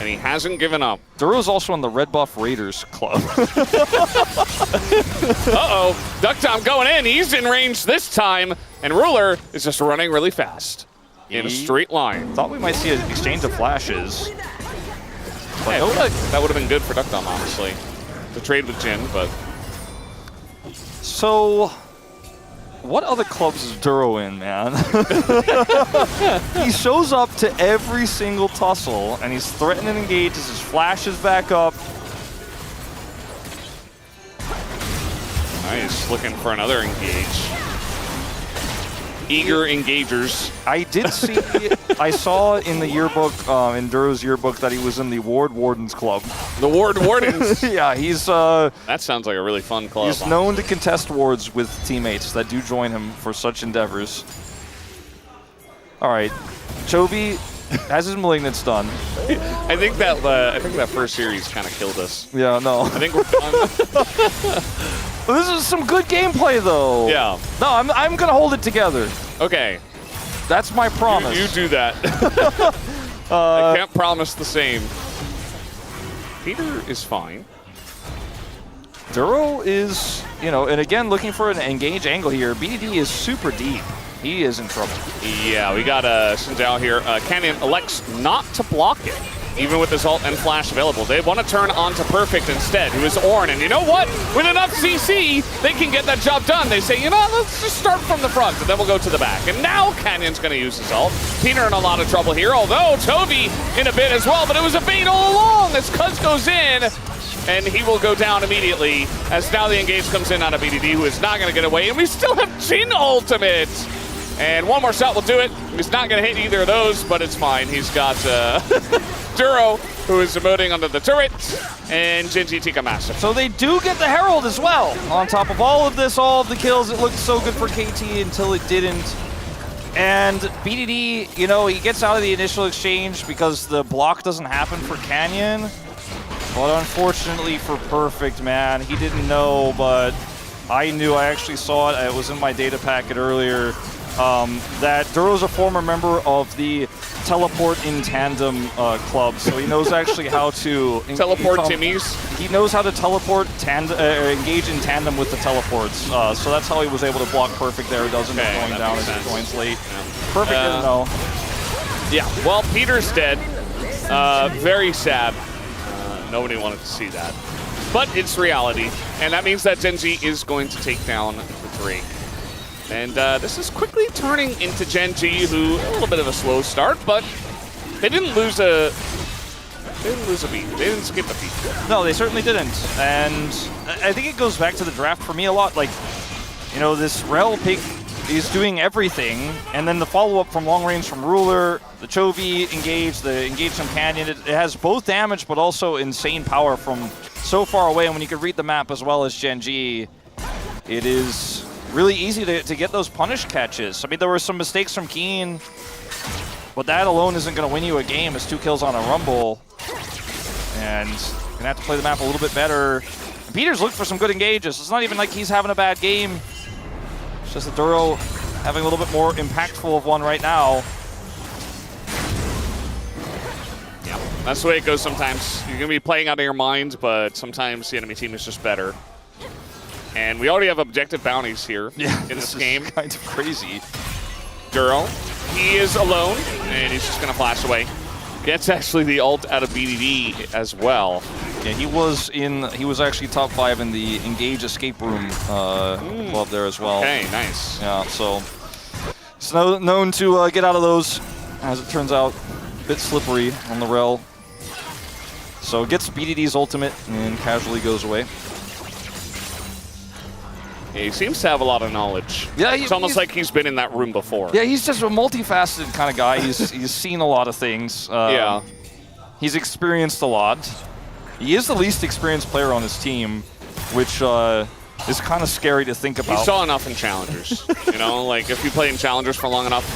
And he hasn't given up. Duro's also in the red buff Raiders club. Duckdom going in. He's in range this time. And Ruler is just running really fast. In a straight line. Thought we might see an exchange of flashes. Yeah, that would have been good for Duckdom, honestly. To trade with Jhin, but... So, what other clubs is Duro in, man? He shows up to every single tussle, and he's threatening to engage as his flash is back up. Nice, looking for another engage. Eager engagers. I did see, I saw in the yearbook, in Duro's yearbook, that he was in the Ward Wardens Club. The Ward Wardens? Yeah, he's... that sounds like a really fun club. He's known to contest wards with teammates that do join him for such endeavors. All right, Chovy has his Malignance done. I think that first series kind of killed us. Yeah, no. I think we're done. This is some good gameplay, though. Yeah. No, I'm gonna hold it together. Okay. That's my promise. You do that. I can't promise the same. Peter is fine. Duro is, and again, looking for an engage angle here. BDD is super deep. He is in trouble. Yeah, we got Shinzao here. Canyon elects not to block it, even with his ult and flash available. They want to turn onto Perfect instead, who is Ornn. And you know what? With enough CC, they can get that job done. They say, let's just start from the front, and then we'll go to the back. And now Canyon's going to use his ult. Peter in a lot of trouble here, although Chovy in a bit as well. But it was a bait all along as Cuz goes in, and he will go down immediately as now the engage comes in on a BDD, who is not going to get away. And we still have Jhin ultimate. And one more shot will do it. He's not going to hit either of those, but it's fine. He's got Duro who is emoting onto the turret, and Genji take a massive. So they do get the Herald as well. On top of all of this, all of the kills, it looked so good for KT until it didn't. And BDD, you know, he gets out of the initial exchange because the block doesn't happen for Canyon. But unfortunately for Perfect, man, he didn't know, but I knew. I actually saw it. It was in my data packet earlier. That Duro's a former member of the Teleport in Tandem club, so he knows actually how to teleport Timmies. He knows how to teleport engage in tandem with the teleports. So that's how he was able to block Perfect there. He doesn't know going down as he joins late. Perfect didn't know. Yeah, well, Peter's dead. Very sad. Nobody wanted to see that. But it's reality, and that means that Genji is going to take down the Drake. And this is quickly turning into Genji, who a little bit of a slow start, but they didn't lose a beat. They didn't skip a beat. No, they certainly didn't. And I think it goes back to the draft for me a lot. Like, you know, this Rel pick is doing everything, and then the follow-up from long range from Ruler, the Chovy engage, the engage from Canyon. It has both damage, but also insane power from so far away. And when you can read the map as well as Genji, it is really easy to get those punish catches. I mean, there were some mistakes from Keen, but that alone isn't going to win you a game. It's 2 kills on a Rumble. And you're going to have to play the map a little bit better. And Peter's looked for some good engages. It's not even like he's having a bad game. It's just that Duro having a little bit more impactful of one right now. Yeah, that's the way it goes sometimes. You're going to be playing out of your mind, but sometimes the enemy team is just better. And we already have objective bounties here in this game. Kind of crazy. Duro, he is alone, and he's just going to flash away. Gets actually the ult out of BDD as well. Yeah, he was actually top 5 in the Engage escape room club there as well. Okay, nice. Yeah, so he's known to get out of those, as it turns out, a bit slippery on the Rel. So gets BDD's ultimate and casually goes away. Yeah, he seems to have a lot of knowledge. Yeah, it's almost like he's been in that room before. Yeah, he's just a multifaceted kind of guy. He's seen a lot of things. Yeah. He's experienced a lot. He is the least experienced player on his team, which is kind of scary to think about. He saw enough in Challengers. You know, like if you play in Challengers for long enough.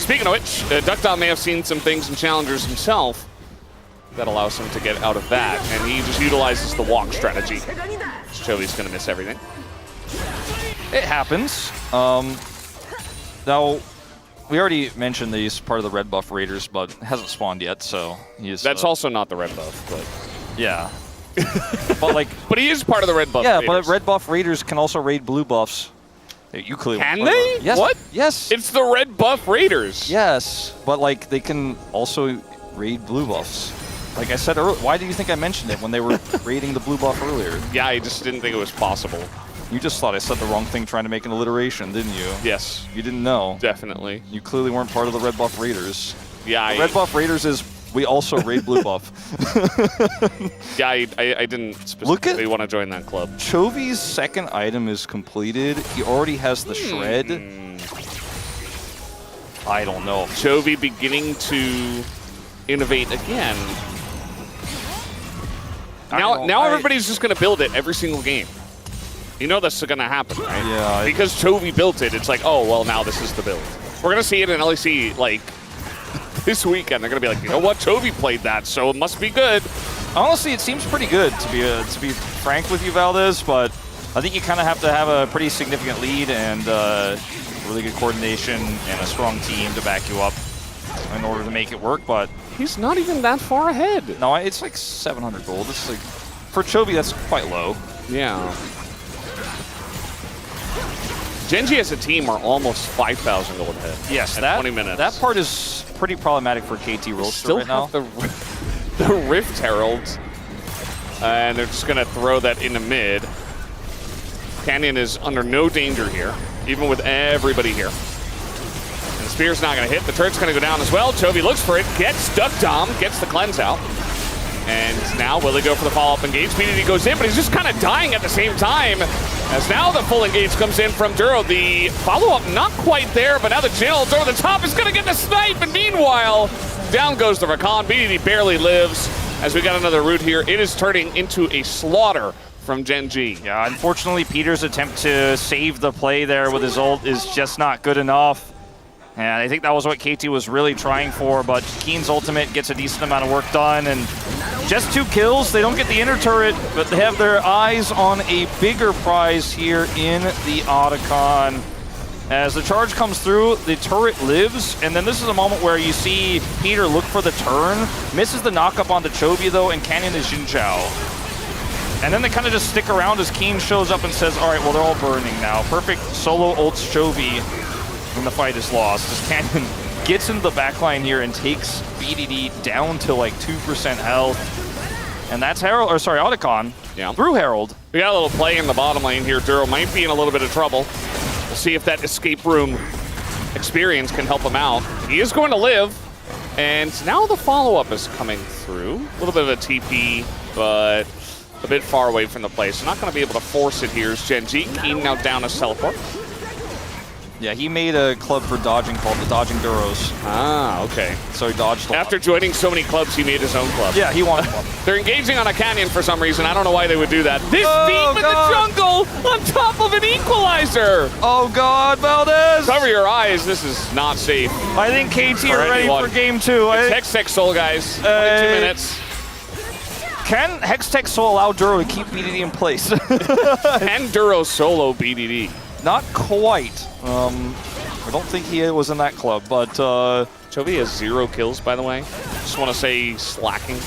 Speaking of which, Duckdom may have seen some things in Challengers himself that allows him to get out of that, and he just utilizes the walk strategy. Chovy's going to miss everything. It happens. Now, we already mentioned that he's part of the red buff Raiders, but hasn't spawned yet, so he's... That's also not the red buff, but... Yeah. But he is part of the red buff Raiders. Raiders. But red buff Raiders can also raid blue buffs. You clearly can they? Yes. What? Yes. It's the red buff Raiders. Yes, but like they can also raid blue buffs. Like I said earlier, why do you think I mentioned it when they were raiding the blue buff earlier? Yeah, I just didn't think it was possible. You just thought I said the wrong thing trying to make an alliteration, didn't you? Yes. You didn't know. Definitely. You clearly weren't part of the red buff Raiders. Yeah, the red buff Raiders is we also raid blue buff. Yeah, I didn't specifically want to join that club. Chovy's second item is completed. He already has the shred. I don't know. Chovy beginning to innovate again. Now everybody's just going to build it every single game. You know that's going to happen, right? Yeah. Because Chovy built it, it's like, oh, well, now this is the build. We're going to see it in LEC, like, this weekend. They're going to be like, you know what? Chovy played that, so it must be good. Honestly, it seems pretty good, to be frank with you, Valdez, but I think you kind of have to have a pretty significant lead and really good coordination and a strong team to back you up in order to make it work, but... He's not even that far ahead. No, it's like 700 gold. It's like, for Chovy, that's quite low. Yeah. Genji as a team are almost 5,000 gold ahead. Yes, at that 20 minutes. That part is pretty problematic for KT Roaster right now. Still have the Rift Herald, and they're just going to throw that into mid. Canyon is under no danger here, even with everybody here. And the Spear's not going to hit. The turret's going to go down as well. Chovy looks for it, gets Duck Dom, gets the cleanse out. And now will he go for the follow-up engage? BDD goes in, but he's just kind of dying at the same time. As now the full engage comes in from Duro. The follow-up not quite there, but now the Jill over the top is going to get the snipe. And meanwhile, down goes the Rakan. BDD barely lives. as we got another root here. It is turning into a slaughter from Gen G. Yeah, unfortunately, Peter's attempt to save the play there with his ult is just not good enough. And I think that was what KT was really trying for, but Keen's ultimate gets a decent amount of work done, and just 2 kills. They don't get the inner turret, but they have their eyes on a bigger prize here in the Otacon. As the charge comes through, the turret lives, and then this is a moment where you see Peter look for the turn, misses the knock-up onto Chovy though, and Canyon is Jin Chao. And then they kind of just stick around as Keen shows up and says, all right, well, they're all burning now. Perfect solo ults Chovy when the fight is lost. As Canyon gets into the backline here and takes BDD down to like 2% health. And that's Herald, or sorry, Otacon through Herald. We got a little play in the bottom lane here. Duro might be in a little bit of trouble. We'll see if that escape room experience can help him out. He is going to live. And now the follow-up is coming through. A little bit of a TP, but a bit far away from the play. So not going to be able to force it here is Gen G. Keen now down his teleport. Yeah, he made a club for dodging called the Dodging Duros. Ah, okay. So he dodged. After joining so many clubs, he made his own club. Yeah, he wanted one. They're engaging on a canyon for some reason. I don't know why they would do that. This deep in the jungle on top of an equalizer. Oh God, Valdez! Cover your eyes. This is not safe. I think KT are ready for game 2. It's Hextech Soul, guys. 22 minutes. Can Hextech Soul allow Duro to keep BDD in place? Can Duro solo BDD? Not quite. I don't think he was in that club, but Chovy has 0 kills, by the way. Just want to say slacking.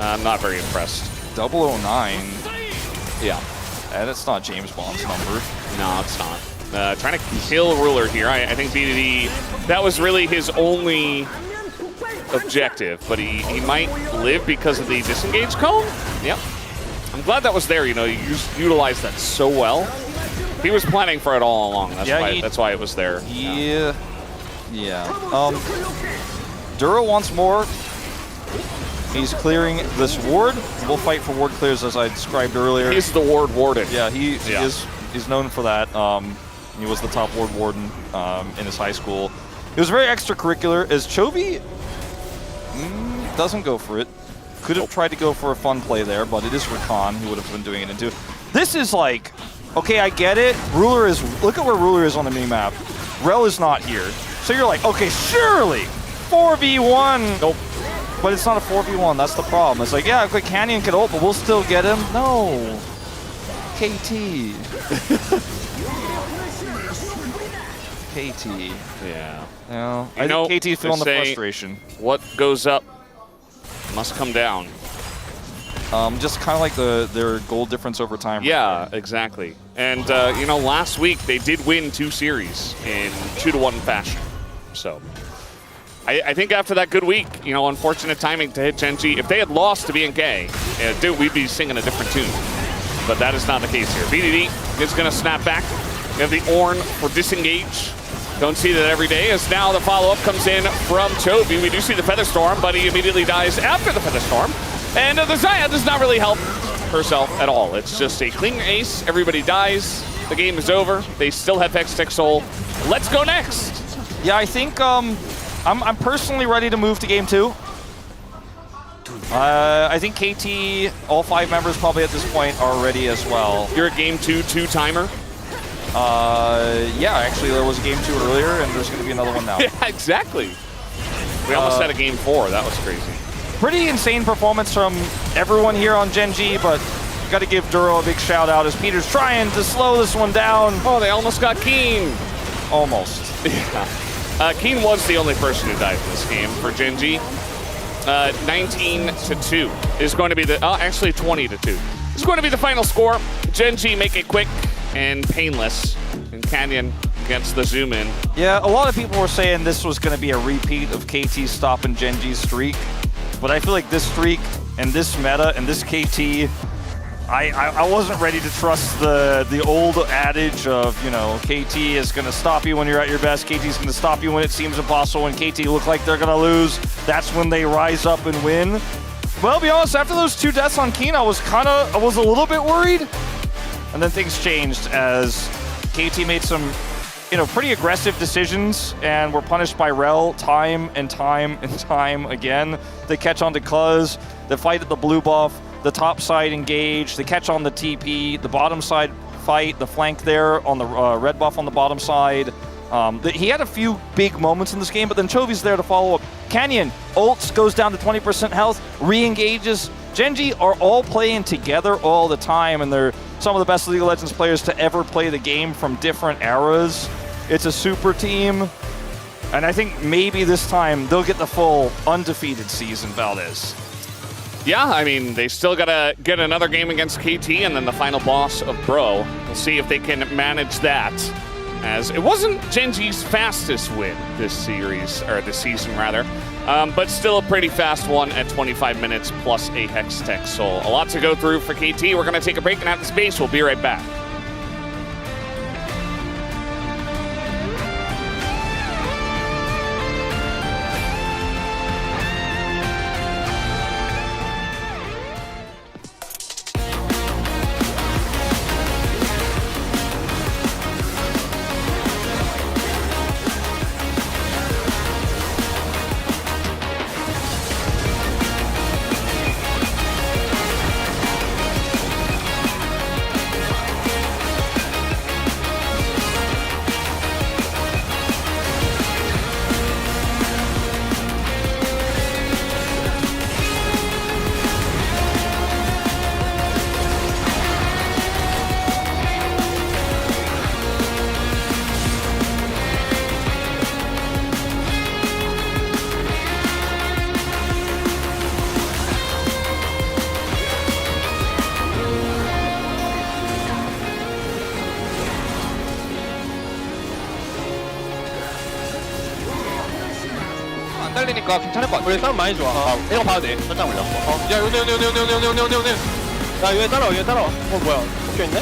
I'm not very impressed. 009. Yeah. And it's not James Bond's number. No, it's not. Trying to kill Ruler here. I think BDD, that was really his only objective, but he might live because of the disengage cone. Yep. I'm glad that was there. You know, you utilized that so well. He was planning for it all along. That's why it was there. Yeah. Duro wants more. He's clearing this ward. We'll fight for ward clears as I described earlier. He's the ward warden. Yeah, he's known for that. He was the top ward warden in his high school. He was very extracurricular. As Chovy doesn't go for it. Could have tried to go for a fun play there, but it is Rakan who would have been doing it into. This is like, okay, I get it. Ruler is, look at where Ruler is on the mini-map. Rel is not here. So you're like, okay, surely 4v1. Nope. But it's not a 4v1, that's the problem. It's like, yeah, quick Canyon could ult, but we'll still get him. No. KT. KT. Yeah. No, I think KT feeling the frustration. What goes up must come down. Just kind of like their goal difference over time. Yeah, exactly. And, you know, last week they did win 2 series in 2-1 fashion. So I think after that good week, you know, unfortunate timing to hit Gen G. If they had lost to BNK, dude, we'd be singing a different tune. But that is not the case here. BDD is going to snap back. We have the Ornn for disengage. Don't see that every day, as now the follow-up comes in from Chovy. We do see the Featherstorm, but he immediately dies after the Featherstorm. And the Xayah does not really help herself at all. It's just a clean ace. Everybody dies. The game is over. They still have Hextech Soul. Let's go next. Yeah, I think I'm personally ready to move to game 2. I think KT, all 5 members probably at this point are ready as well. You're a game 2 timer? Yeah, actually there was a game 2 earlier, and there's going to be another one now. Yeah, exactly. We almost had a game 4. That was crazy. Pretty insane performance from everyone here on Gen G, but got to give Duro a big shout out as Peter's trying to slow this one down. Oh, they almost got Keen. Almost. Yeah. Keen was the only person who died in this game for Gen G. 19-2 is going to be the, actually 20-2. It's going to be the final score. Gen G make it quick and painless. And Canyon against the zoom in. Yeah, a lot of people were saying this was going to be a repeat of KT stopping Gen G's streak. But I feel like this streak and this meta and this KT, I wasn't ready to trust the old adage of, you know, KT is going to stop you when you're at your best. KT is going to stop you when it seems impossible. When KT look like they're going to lose, that's when they rise up and win. Well, to be honest, after those 2 deaths on Keen, I was a little bit worried. And then things changed as KT made some, you know, pretty aggressive decisions and were punished by Rel time and time and time again. They catch on to Cuz. They fight at the blue buff, the top side engage, they catch on the TP, the bottom side fight, the flank there on the red buff on the bottom side. He had a few big moments in this game, but then Chovy's there to follow up. Canyon ults, goes down to 20% health, re-engages. Gen.G are all playing together all the time, and they're some of the best League of Legends players to ever play the game from different eras. It's a super team, and I think maybe this time they'll get the full undefeated season, Valdez. Yeah, I mean, they still gotta get another game against KT and then the final boss of Bro. We'll see if they can manage that, as it wasn't Gen.G's fastest win this series, or this season rather, but still a pretty fast one at 25 minutes plus a Hextech Soul. A lot to go through for KT. We're gonna take a break and have the space. We'll be right back. 딸리니까 괜찮을 것 같아. 우리 싸움 많이 좋아. 이거 봐도 돼. 깜짝 놀랐어. 야, 요네. 야, 얘 따라와, 얘 따라와. 뭐야? 묶여있네?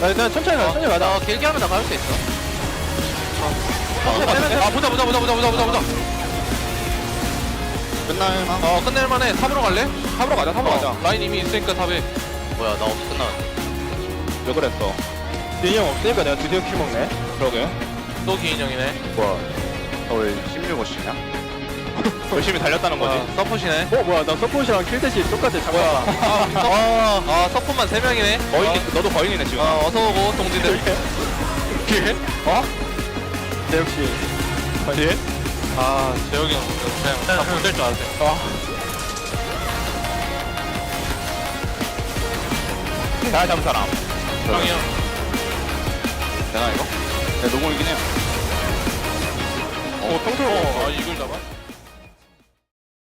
야, 일단 천천히 가자. 길게 하면 다 가을 수 있어. 보자. 끝날만? 끝낼만해. 탑으로 갈래? 탑으로 가자. 라인 이미 있으니까 탑에. 뭐야, 나 없어, 끝나갔네. 왜 그랬어? 기인이 형 없으니까 내가 드디어 킬 먹네. 그러게. 또 기인이 형이네. 뭐야, 너 왜 16호씩이냐? 열심히 달렸다는 거지. 서폿이네. 뭐야, 나 서폿이랑 킬대시 똑같아. 뭐야. 서폿만 3명이네. 거인이, 너도 거인이네 지금. 어서 오고 동지들. 재혁씨. 거인? 재혁이 형 그냥 다 못될 줄 알았어. 잘 잡은 사람. 형이 형. 되나 이거? 네, 노공이긴 해요. 평소로 이걸 잡아?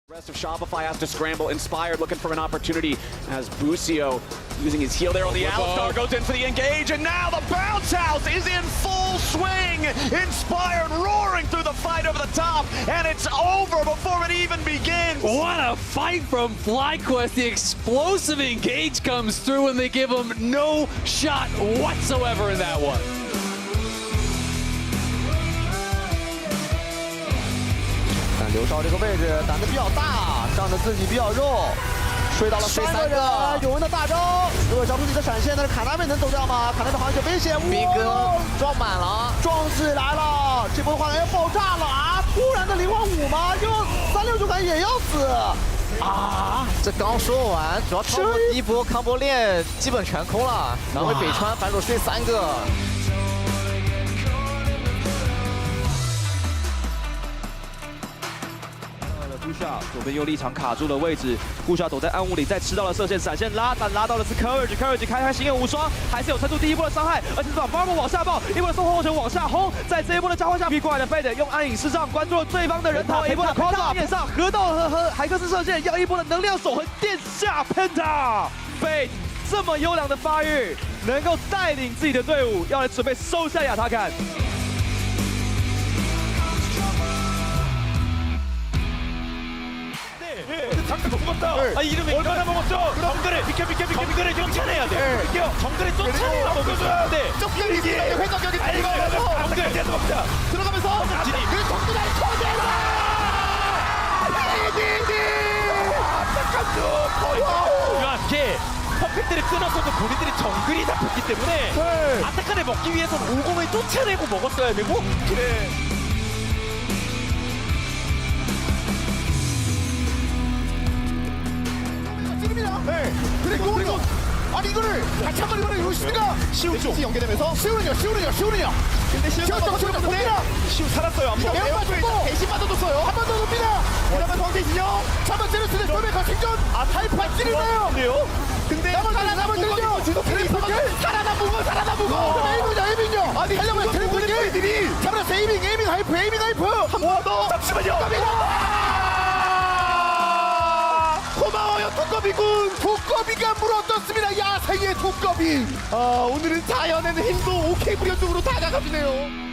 Rest of Shopify has to scramble. Inspired looking for an opportunity as Busio using his heal there on the Alistar goes in for the engage, and now the bounce house is in full swing. Inspired roaring through the fight over the top, and it's over before it even begins. What a fight from FlyQuest. The explosive engage comes through and they give him no shot whatsoever in that one. 刘少这个位置胆子比较大，仗着自己比较肉，睡到了3个人，有人的大招，如果交出自己的闪现，但是卡纳贝能走掉吗？卡纳贝好像有危险，兵哥撞满了，撞起来了，这波的话要爆炸了啊！突然的0.5吗？就369感也要死啊！这刚说完，主要超过第一波康波链基本全空了，然后被北川反手睡3个。 顾夏左边又立场卡住了位置，顾夏躲在暗雾里，再吃到了射线闪现拉，但拉到的是 Courage 开心焰无双，还是有撑住第一波的伤害，而且是把 Barbo 往下爆，一波的送后程往下轰，在这一波的交换下，逼过来的 Fade 用暗影视障关注了对方的人头，一波的 Cross 面上河道和海克斯射线，要一波的能量守恒殿下 Penta Fade 这么优良的发育，能够带领自己的队伍要来准备收下亚塔坎。 잠깐 죽었다. 이름이 얼마나 먹었죠? 정글을 비켜 정글을 쫓아내야 돼. 비켜 정글을 쫓아내야 먹어줘야 돼. 쫓기기 회전력이 달려가면서 정글 계속 먹자. 들어가면서 그 정글 날 터져라. 이렇게 퍼펙트를 끊어서도 본인들이 정글이 잡혔기 때문에 아타칸을 먹기 위해서는 50을 쫓아내고 먹었어야 되고. 그래. 네. 그리고 아니 이거를 다시 한번 이번에 요시드가 시우까지 연계되면서 시우는요. 근데 시우가 봅니다. 시우 살았어요. 한번 매운맛 주고 대신 맞아줬어요. 한 번 더 눕니다. 그러면 성대진영. 첫 번째로 쓰는 쇼메이커 생존. 타이프 발진이네요. 근데 살아남았거든요. 지금 트레이서들 살아남고. 에이밍요. 아니 하려면 트레이서들이 잡았어. 에이밍 하이프. 한 번 더. 잠시만요. 고마워요 두꺼비군. 두꺼비가 물어떴습니다. 야생의 두꺼비. 오늘은 자연의 힘도 오케이 불연 쪽으로 다가가주네요.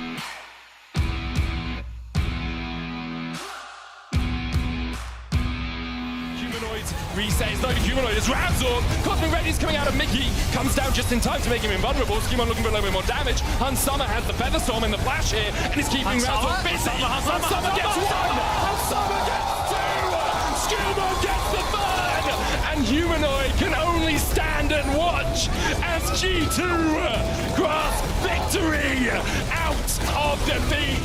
Reset is loaded, Humanoid is rounds up. Cosmic Red is coming out of Mickey. Comes down just in time to make him invulnerable. Skimon looking for a little bit more damage. Hunsummer has the Feather Storm in the flash here, and he's keeping rounds up busy. Hunsummer gets one. Hunsummer gets two. Skimon gets the third. And Humanoid can only stand and watch as G2 grasp victory out of defeat.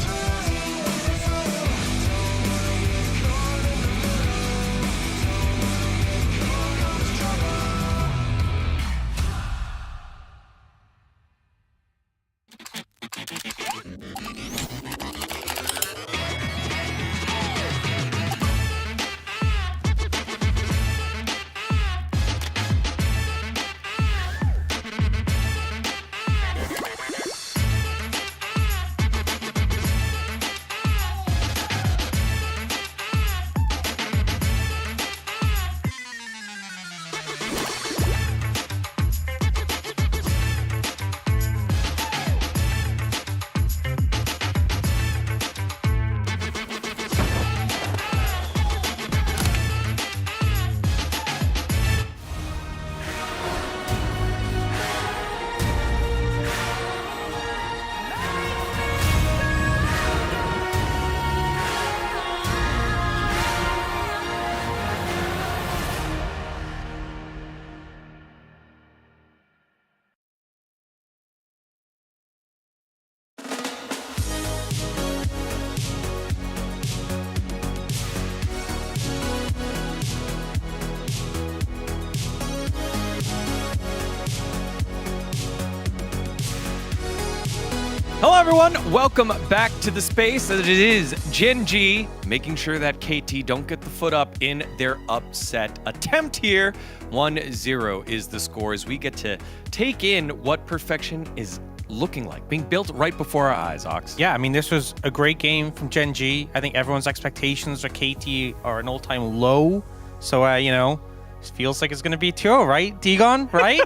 Hello everyone, welcome back to the space. It is Gen G making sure that KT don't get the foot up in their upset attempt here. 1-0 is the score as we get to take in what perfection is looking like, being built right before our eyes, Ox. Yeah, I mean, this was a great game from Gen G. I think everyone's expectations for KT are an all-time low. So, you know, it feels like it's going to be 2-0, right? Degon, right?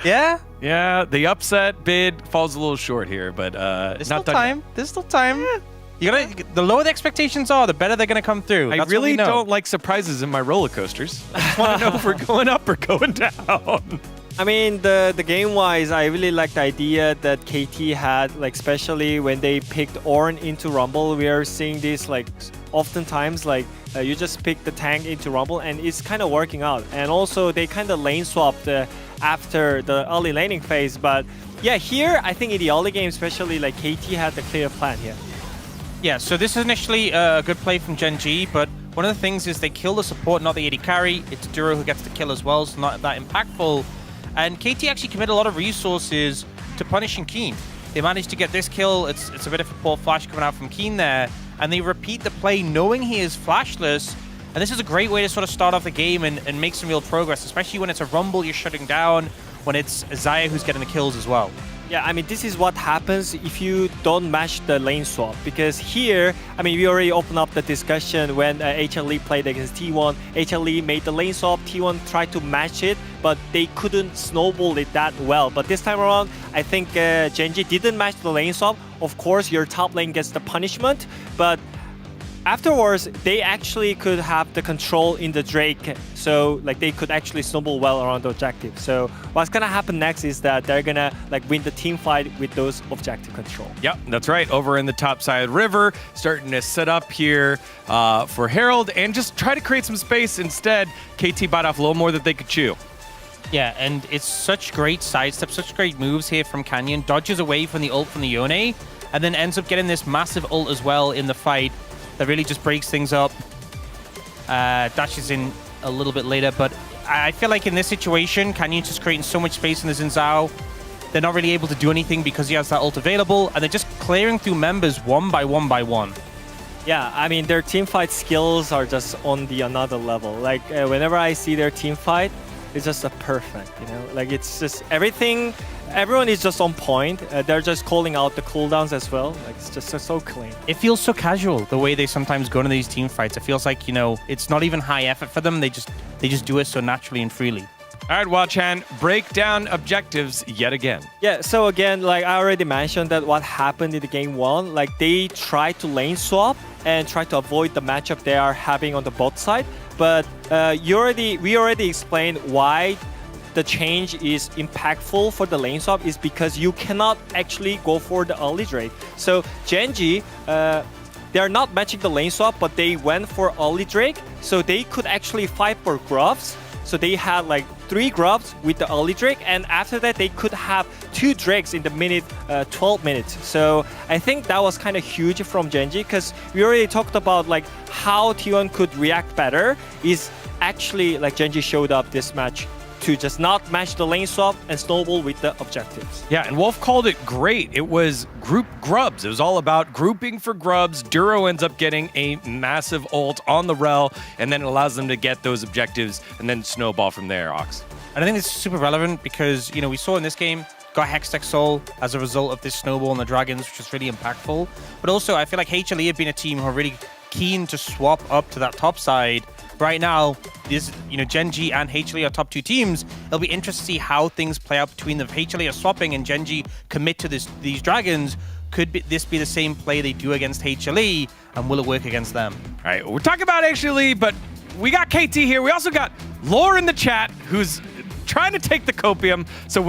Yeah? Yeah, the upset bid falls a little short here, but There's still time. There's still time. You gotta, the lower the expectations are, the better they're gonna come through. I really don't like surprises in my roller coasters. I just want to know if we're going up or going down. I mean, the game-wise, I really like the idea that KT had, like, especially when they picked Ornn into Rumble. We are seeing this, like, oftentimes, like, you just pick the tank into Rumble, and it's kind of working out. And also, they kind of lane swapped after the early laning phase. But, yeah, here, I think in the early game, especially, like, KT had the clear plan here. Yeah, so this is initially a good play from Gen G, but one of the things is they kill the support, not the AD carry. It's Duro who gets the kill as well, so not that impactful. And KT actually committed a lot of resources to punishing Keen. They managed to get this kill. It's a bit of a poor flash coming out from Keen there. And they repeat the play knowing he is flashless. And this is a great way to sort of start off the game and make some real progress, especially when it's a Rumble you're shutting down, when it's Xayah who's getting the kills as well. Yeah, I mean, this is what happens if you don't match the lane swap. Because here, I mean, we already opened up the discussion when HLE played against T1. HLE made the lane swap, T1 tried to match it, but they couldn't snowball it that well. But this time around, I think Gen G didn't match the lane swap. Of course, your top lane gets the punishment, but afterwards, they actually could have the control in the Drake, so like they could actually snowball well around the objective. So what's gonna happen next is that they're gonna like win the team fight with those objective control. Yep, that's right. Over in the top side river, starting to set up here for Herald and just try to create some space. Instead, KT bite off a little more that they could chew. Yeah, and it's such great sidesteps, such great moves here from Canyon. Dodges away from the ult from the Yone, and then ends up getting this massive ult as well in the fight. That really just breaks things up. Dashes in a little bit later, but I feel like in this situation, Canyon just creating so much space in the Xin Zhao. They're not really able to do anything because he has that ult available, and they're just clearing through members one by one by one. Yeah, I mean, their team fight skills are just on the another level. Like, whenever I see their team fight, it's just a perfect, you know? Like, it's just everything, everyone is just on point. They're just calling out the cooldowns as well. Like, it's just so clean. It feels so casual, the way they sometimes go into these team fights. It feels like, you know, it's not even high effort for them. They just do it so naturally and freely. All right, Wachan, break down objectives yet again. Yeah, so again, like I already mentioned that what happened in the game 1, like they tried to lane swap and try to avoid the matchup they are having on the bot side. But we already explained why the change is impactful for the lane swap is because you cannot actually go for the early Drake. So Genji, they are not matching the lane swap, but they went for early Drake, so they could actually fight for grubs. So they had like 3 grubs with the early Drake, and after that they could have 2 Drakes in the 12 minutes. So I think that was kind of huge from Genji, because we already talked about like how T1 could react better. Is actually like Genji showed up this match to just not match the lane swap and snowball with the objectives. Yeah, and Wolf called it great. It was group grubs. It was all about grouping for grubs. Duro ends up getting a massive ult on the rel, and then it allows them to get those objectives and then snowball from there, Ox. And I think it's super relevant because, you know, we saw in this game, got Hextech Soul as a result of this snowball on the Dragons, which was really impactful. But also, I feel like HLE have been a team who are really keen to swap up to that top side. Right now, this, you know, Genji and HLE are top 2 teams. It'll be interesting to see how things play out between them. If HLE are swapping and Genji commit to these Dragons, could this be the same play they do against HLE, and will it work against them? All right, we're talking about HLE, but we got KT here. We also got Lore in the chat, who's trying to take the copium. So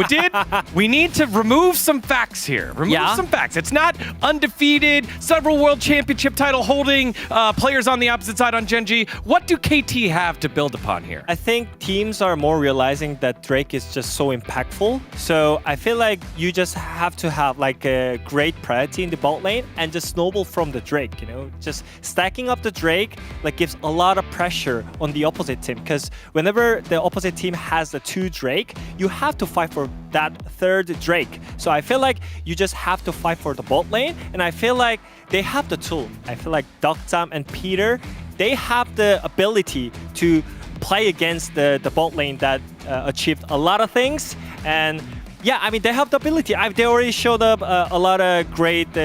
we need to remove some facts here. Remove some facts. It's not undefeated, several world championship title holding players on the opposite side on Genji. What do KT have to build upon here? I think teams are more realizing that Drake is just so impactful. So I feel like you just have to have like a great priority in the bot lane and just snowball from the Drake, you know? Just stacking up the Drake like gives a lot of pressure on the opposite team, because whenever the opposite team has the 2 Drake, you have to fight for that 3rd Drake. So I feel like you just have to fight for the bot lane, and I feel like they have the tool. I feel like Dokzam and Peter, they have the ability to play against the bot lane that achieved a lot of things. And yeah, I mean, they have the ability. They already showed up a lot of great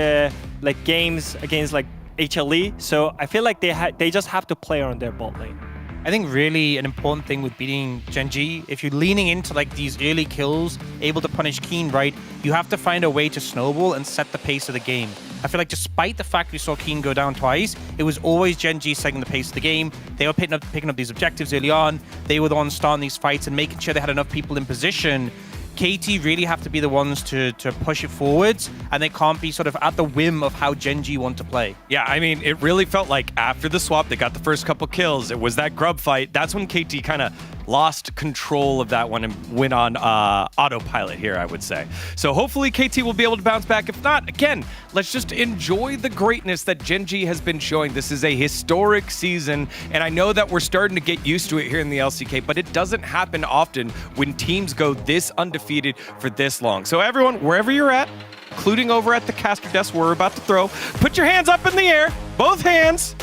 like games against like HLE. So I feel like they just have to play on their bot lane. I think really an important thing with beating Genji, if you're leaning into like these early kills, able to punish Keen, right, you have to find a way to snowball and set the pace of the game. I feel like despite the fact we saw Keen go down twice, it was always Genji setting the pace of the game. They were picking up these objectives early on. They were the ones starting these fights and making sure they had enough people in position. KT really have to be the ones to push it forwards, and they can't be sort of at the whim of how Genji want to play. Yeah, I mean, it really felt like after the swap, they got the first couple kills. It was that grub fight. That's when KT kind of lost control of that one and went on autopilot here, I would say. So hopefully KT will be able to bounce back. If not, again, let's just enjoy the greatness that Genji has been showing. This is a historic season, and I know that we're starting to get used to it here in the LCK, but it doesn't happen often when teams go this undefeated for this long. So everyone, wherever you're at, including over at the caster desk we're about to throw, put your hands up in the air, both hands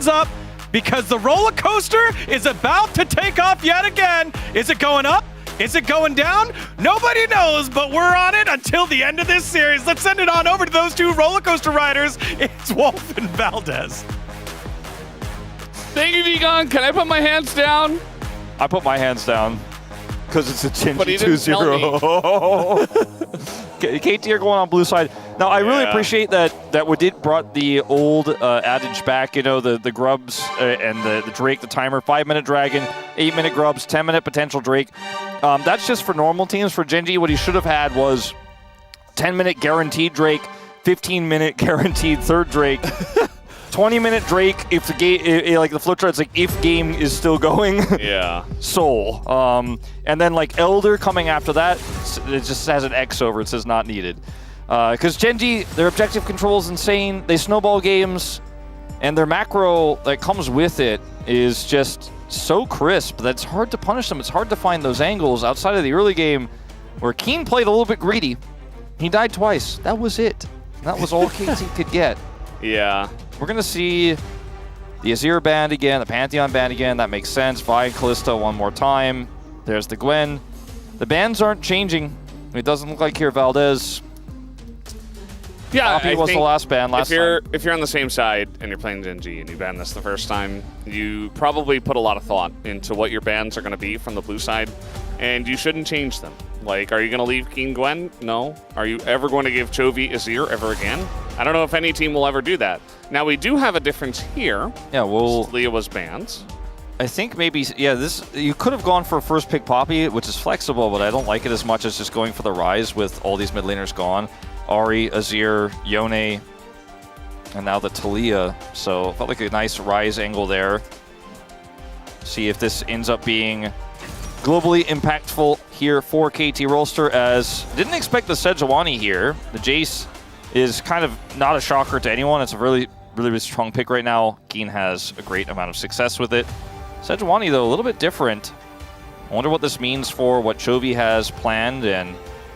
up, because the roller coaster is about to take off yet again. Is it going up? Is it going down? Nobody knows, but we're on it until the end of this series. Let's send it on over to those 2 roller coaster riders. It's Wolf and Valdez. Thank you, Vigon. Can I put my hands down? I put my hands down because it's a But he Genji didn't tell 2-0. KT are going on blue side. Now, I really appreciate that we brought the old adage back, you know, the grubs and the Drake, the timer, 5-minute dragon, 8-minute grubs, 10-minute potential Drake. That's just for normal teams. For Genji, what he should have had was 10-minute guaranteed Drake, 15-minute guaranteed 3rd Drake, 20-minute Drake if the game, like the flowchart's like if game is still going. Yeah. Soul. And then like Elder coming after that, it just has an X over it, says not needed. Because Genji, their objective control is insane. They snowball games, and their macro that comes with it is just so crisp that it's hard to punish them. It's hard to find those angles outside of the early game where Keen played a little bit greedy. He died twice. That was it. That was all KT could get. Yeah. We're going to see the Azir banned again, the Pantheon banned again. That makes sense. Vi and Kalista one more time. There's the Gwen. The bans aren't changing. It doesn't look like here Valdez. Yeah, Poppy was the last ban last time. If you're on the same side and you're playing Gen G and you ban this the first time, you probably put a lot of thought into what your bans are going to be from the blue side, and you shouldn't change them. Like, are you going to leave King Gwen? No. Are you ever going to give Chovy Azir ever again? I don't know if any team will ever do that. Now, we do have a difference here. Yeah, well, Leah was banned. I think maybe, yeah, this you could have gone for first pick Poppy, which is flexible, but I don't like it as much as just going for the Rise with all these mid laners gone. Ahri, Azir, Yone, and now the Talia. So felt like a nice Rise angle there. See if this ends up being globally impactful here for KT Rolster, as didn't expect the Sejuani here. The Jace is kind of not a shocker to anyone. It's a really strong pick right now. Keen has a great amount of success with it. Sejuani, though, a little bit different. I wonder what this means for what Chovy has planned, and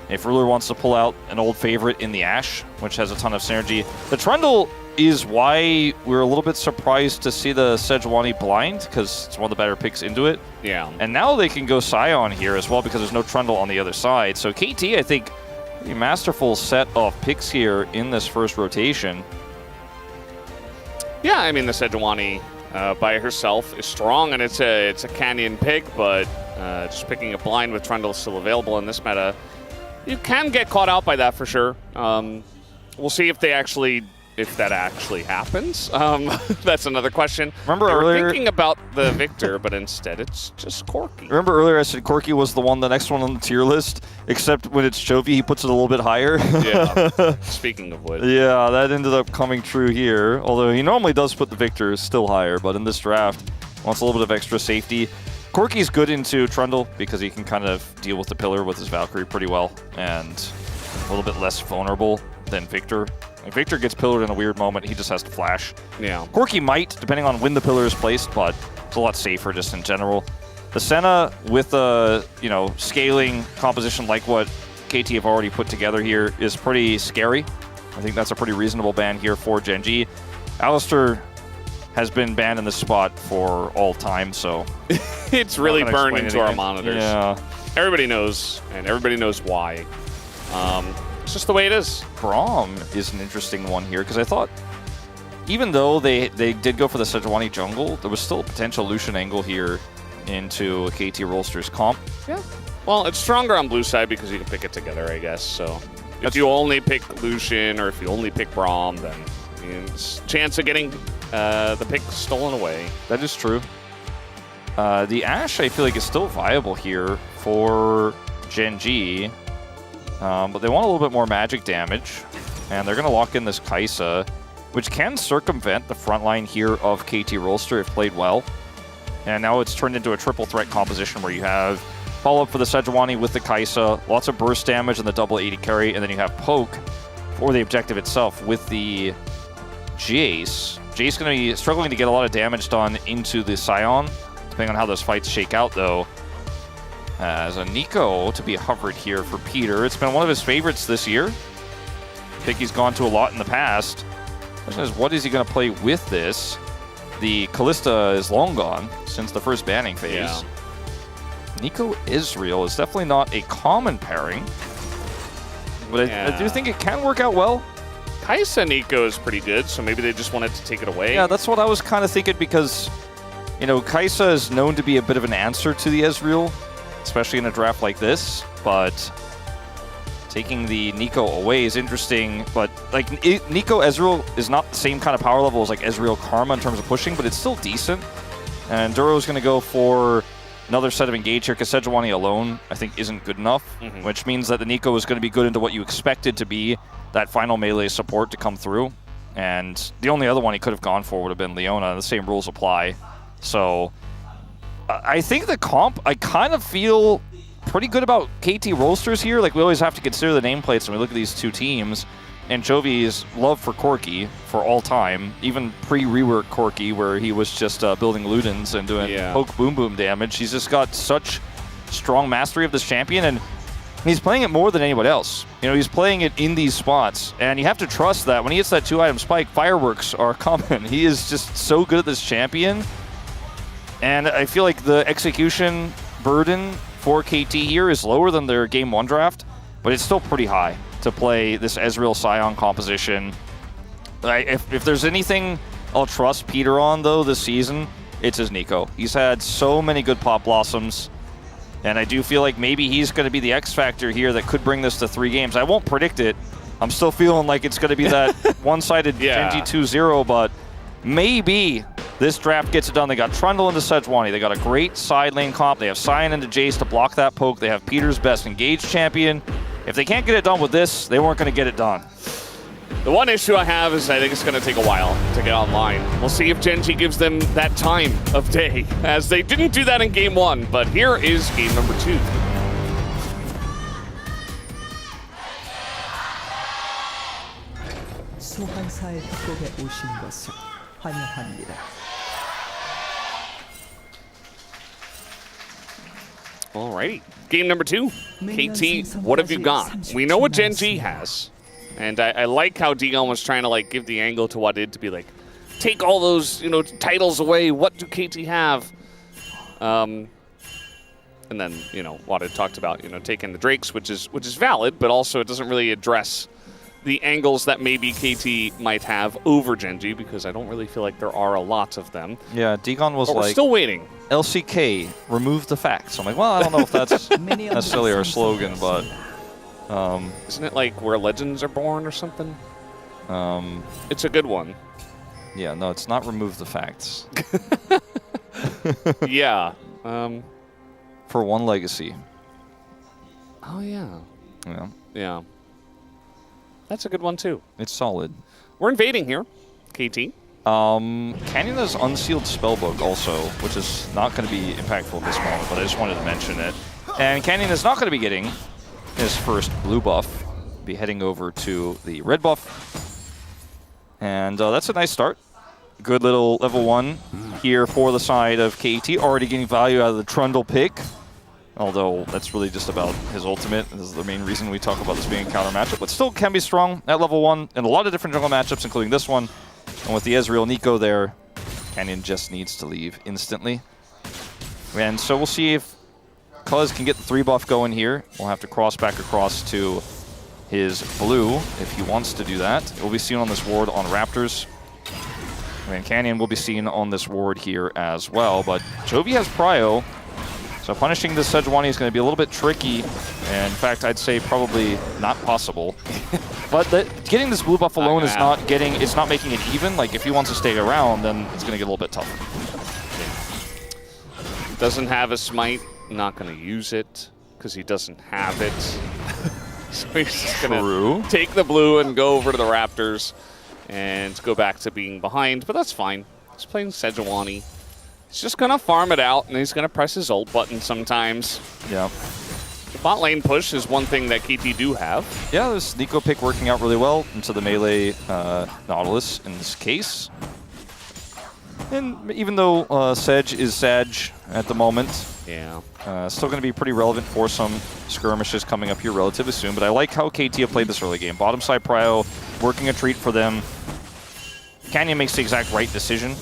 if Ruler wants to pull out an old favorite in the Ashe, which has a ton of synergy. The Trundle is why we're a little bit surprised to see the Sejuani blind, because it's one of the better picks into it. Yeah. And now they can go Scion here as well, because there's no Trundle on the other side. So KT, I think, a masterful set of picks here in this first rotation. Yeah, I mean, the Sejuani by herself is strong, and it's a Canyon pick, but just picking a blind with Trundle still available in this meta, you can get caught out by that for sure. We'll see if that actually happens. That's another question. Remember they were earlier thinking about the Victor, but instead it's just Corki. Remember earlier I said Corki was the next one on the tier list, except when it's Chovy, he puts it a little bit higher. Yeah. Speaking of which. Yeah, that ended up coming true here. Although he normally does put the Victor still higher, but in this draft, wants a little bit of extra safety. Corki's good into Trundle because he can kind of deal with the pillar with his Valkyrie pretty well, and a little bit less vulnerable than Victor. If Victor gets pillared in a weird moment, he just has to flash. Yeah. Corki might, depending on when the pillar is placed, but it's a lot safer just in general. The Senna with a scaling composition like what KT have already put together here is pretty scary. I think that's a pretty reasonable ban here for Gen G. Alistar has been banned in this spot for all time, so it's really burned into our monitors. Yeah. Everybody knows, and everybody knows why. It's just the way it is. Braum is an interesting one here, because I thought, even though they did go for the Sejuani jungle, there was still a potential Lucian angle here into a KT Rolster's comp. Yeah. Well, it's stronger on blue side because you can pick it together, I guess. So if you only pick Lucian or if you only pick Braum, then it's a chance of getting the pick stolen away. That is true. The Ashe, I feel like, is still viable here for Gen G, but they want a little bit more magic damage, and they're going to lock in this Kai'Sa, which can circumvent the front line here of KT Rolster if played well. And now it's turned into a triple threat composition where you have follow-up for the Sejuani with the Kai'Sa, lots of burst damage and the double 80 carry, and then you have poke for the objective itself with the Jace. Jace going to be struggling to get a lot of damage done into the Scion, depending on how those fights shake out, though. As a Nico to be hovered here for Peter. It's been one of his favorites this year. I think he's gone to a lot in the past. The question is, what is he going to play with this? The Kalista is long gone since the first banning phase. Yeah. Nico Israel is definitely not a common pairing, but I do think it can work out well. Kai'Sa Nico is pretty good, so maybe they just wanted to take it away. Yeah, that's what I was kind of thinking, because, Kai'Sa is known to be a bit of an answer to the Ezreal, especially in a draft like this, but taking the Nico away is interesting. But Nico Ezreal is not the same kind of power level as Ezreal Karma in terms of pushing, but it's still decent. And Duro's going to go for another set of engage here, because Sejuani alone, I think, isn't good enough, which means that the Nico is going to be good into what you expected to be that final melee support to come through. And the only other one he could have gone for would have been Leona. The same rules apply. So I think the comp, I kind of feel pretty good about KT Rolsters here. We always have to consider the nameplates when we look at these two teams. Anchovy's love for Corki for all time, even pre-rework Corki, where he was just building Ludens and doing poke boom boom damage. He's just got such strong mastery of this champion, and he's playing it more than anybody else. You know, he's playing it in these spots, and you have to trust that when he hits that 2-item spike, fireworks are coming. He is just so good at this champion, and I feel like the execution burden for KT here is lower than their Game 1 draft, but it's still pretty high to play this Ezreal Sion composition. If there's anything I'll trust Peter on, though, this season, it's his Nico. He's had so many good Pop Blossoms, and I do feel like maybe he's going to be the X factor here that could bring this to 3 games. I won't predict it. I'm still feeling like it's going to be that one-sided Genji 2-0, but maybe this draft gets it done. They got Trundle into Sejuani. They got a great side lane comp. They have Sion into Jace to block that poke. They have Peter's best engaged champion. If they can't get it done with this, they weren't going to get it done. The one issue I have is I think it's going to take a while to get online. We'll see if Genji gives them that time of day, as they didn't do that in Game 1. But here is game number 2. 소환사의 협곡에 오신 것을 환영합니다. Alrighty, game number 2. KT, what have you got? We know what Genji has. And I like how Dion was trying to like give the angle to Wadid to be like, take all those, you know, titles away. What do KT have? And then, you know, Wadid talked about, you know, taking the Drakes, which is valid, but also it doesn't really address the angles that maybe KT might have over Genji, because I don't really feel like there are a lot of them. Yeah, Degon was but like, we're still waiting. LCK, remove the facts. I'm like, well, I don't know if that's necessarily our slogan, but isn't it like where legends are born or something? It's a good one. Yeah, no, it's not remove the facts. Yeah. For one legacy. Oh, yeah. Yeah. Yeah. That's a good one, too. It's solid. We're invading here, KT. Canyon has Unsealed Spellbook also, which is not going to be impactful at this moment, but I just wanted to mention it. And Canyon is not going to be getting his first blue buff, be heading over to the red buff. And that's a nice start. Good little level 1 here for the side of KT, already getting value out of the Trundle pick. Although that's really just about his ultimate. This is the main reason we talk about this being a counter matchup, but still can be strong at level 1 in a lot of different jungle matchups, including this one. And with the Ezreal Nico there, Canyon just needs to leave instantly. And so we'll see if Cuz can get the 3 buff going here. We'll have to cross back across to his blue if he wants to do that. It will be seen on this ward on Raptors. And Canyon will be seen on this ward here as well. But Chovy has Prio, so punishing this Sejuani is going to be a little bit tricky. And in fact, I'd say probably not possible. But getting this blue buff alone is it's not making it even. Like if he wants to stay around, then it's going to get a little bit tougher. Doesn't have a smite, not going to use it because he doesn't have it. So he's just going to take the blue and go over to the Raptors and go back to being behind. But that's fine. He's playing Sejuani. He's just going to farm it out, and he's going to press his ult button sometimes. Yeah. The bot lane push is one thing that KT do have. Yeah, this Nico pick working out really well into the melee Nautilus in this case. And even though Sedge is Sedge at the moment, yeah, still going to be pretty relevant for some skirmishes coming up here relatively soon. But I like how KT have played this early game. Bottom side prio, working a treat for them. Canyon makes the exact right decision.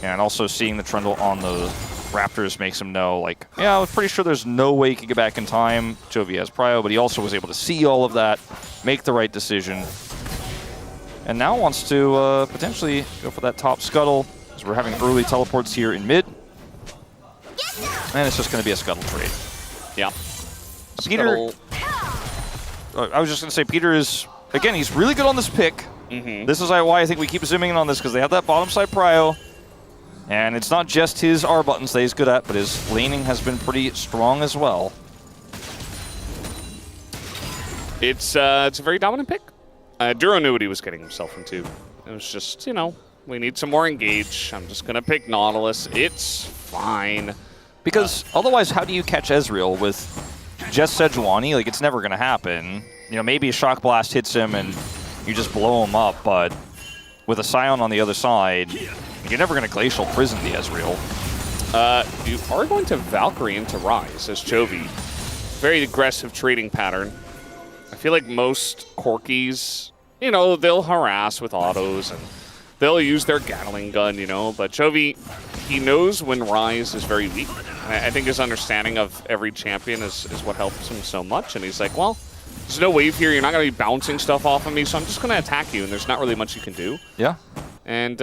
And also seeing the Trundle on the Raptors makes him know, like, yeah, I was pretty sure there's no way he could get back in time. Chovy has prio, but he also was able to see all of that, make the right decision. And now wants to potentially go for that top scuttle, as we're having early teleports here in mid. And it's just going to be a scuttle trade. Yeah. Peter, I was just going to say, Peter is, again, he's really good on this pick. This is why I think we keep zooming in on this, because they have that bottom side prio. And it's not just his R buttons that he's good at, but his laning has been pretty strong as well. It's a very dominant pick. Duro knew what he was getting himself into. It was just, you know, we need some more engage. I'm just going to pick Nautilus. It's fine. Because otherwise, how do you catch Ezreal with just Sejuani? Like, it's never going to happen. You know, maybe a Shock Blast hits him and you just blow them up. But with a Scion on the other side, you're never going to Glacial Prison the Ezreal. You are going to Valkyrie into Rise as Chovy. Very aggressive trading pattern. I feel like most Corkies, you know, they'll harass with autos and they'll use their Gatling gun, you know, but Chovy, he knows when Rise is very weak. I think his understanding of every champion is what helps him so much, and he's like, well, there's no wave here, you're not going to be bouncing stuff off of me, so I'm just going to attack you, and there's not really much you can do. Yeah. And,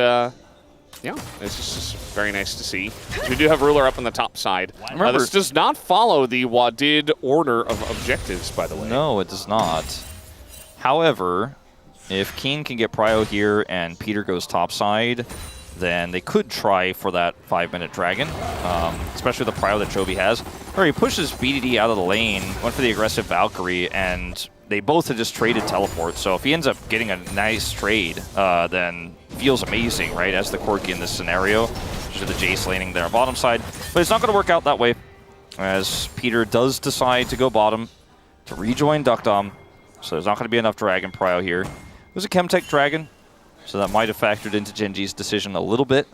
yeah, it's just very nice to see. We do have Ruler up on the top side. This does not follow the Wadid order of objectives, by the way. No, it does not. However, if Keen can get Prio here and Peter goes topside, then they could try for that 5-minute Dragon, especially the Prio that Chovy has. Or he pushes BDD out of the lane, went for the aggressive Valkyrie, and they both had just traded teleport. So if he ends up getting a nice trade, then feels amazing, right, as the Corki in this scenario. Especially the Jace laning there on bottom side. But it's not going to work out that way, as Peter does decide to go bottom to rejoin Duckdom. So there's not going to be enough Dragon Prio here. It was a Chemtech Dragon, so that might have factored into Gen G's decision a little bit.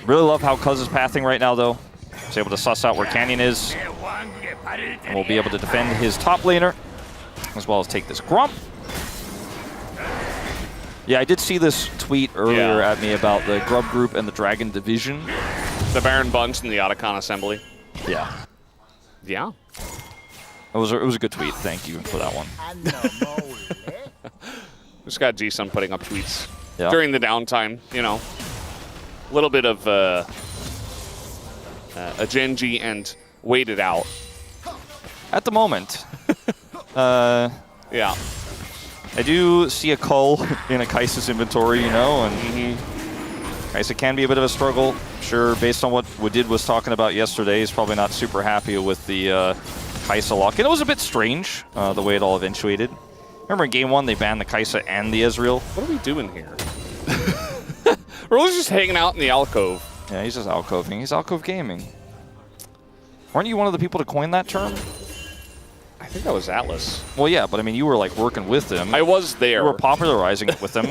Really love how Cuz is pathing right now, though. He's able to suss out where Canyon is, and will be able to defend his top laner, as well as take this Grump. Yeah, I did see this tweet earlier at me about the Grub Group and the Dragon Division. The Baron Bunch and the Otacon Assembly. Yeah. Yeah. It was a good tweet. Thank you for that one. Just got G-Sun putting up tweets during the downtime, you know. A little bit of a Gen G and wait it out. At the moment. Yeah. I do see a cull in a Kai'Sa's inventory, you know, and Kai'Sa can be a bit of a struggle. Sure, based on what Wadid was talking about yesterday, he's probably not super happy with the Kai'Sa lock. And it was a bit strange, the way it all eventuated. Remember in Game 1, they banned the Kai'Sa and the Ezreal? What are we doing here? We're just hanging out in the alcove. Yeah, he's just alcoving. He's alcove gaming. Weren't you one of the people to coin that term? I think that was Atlas. Well, yeah, but I mean, you were like working with them. I was there. You were popularizing it with them.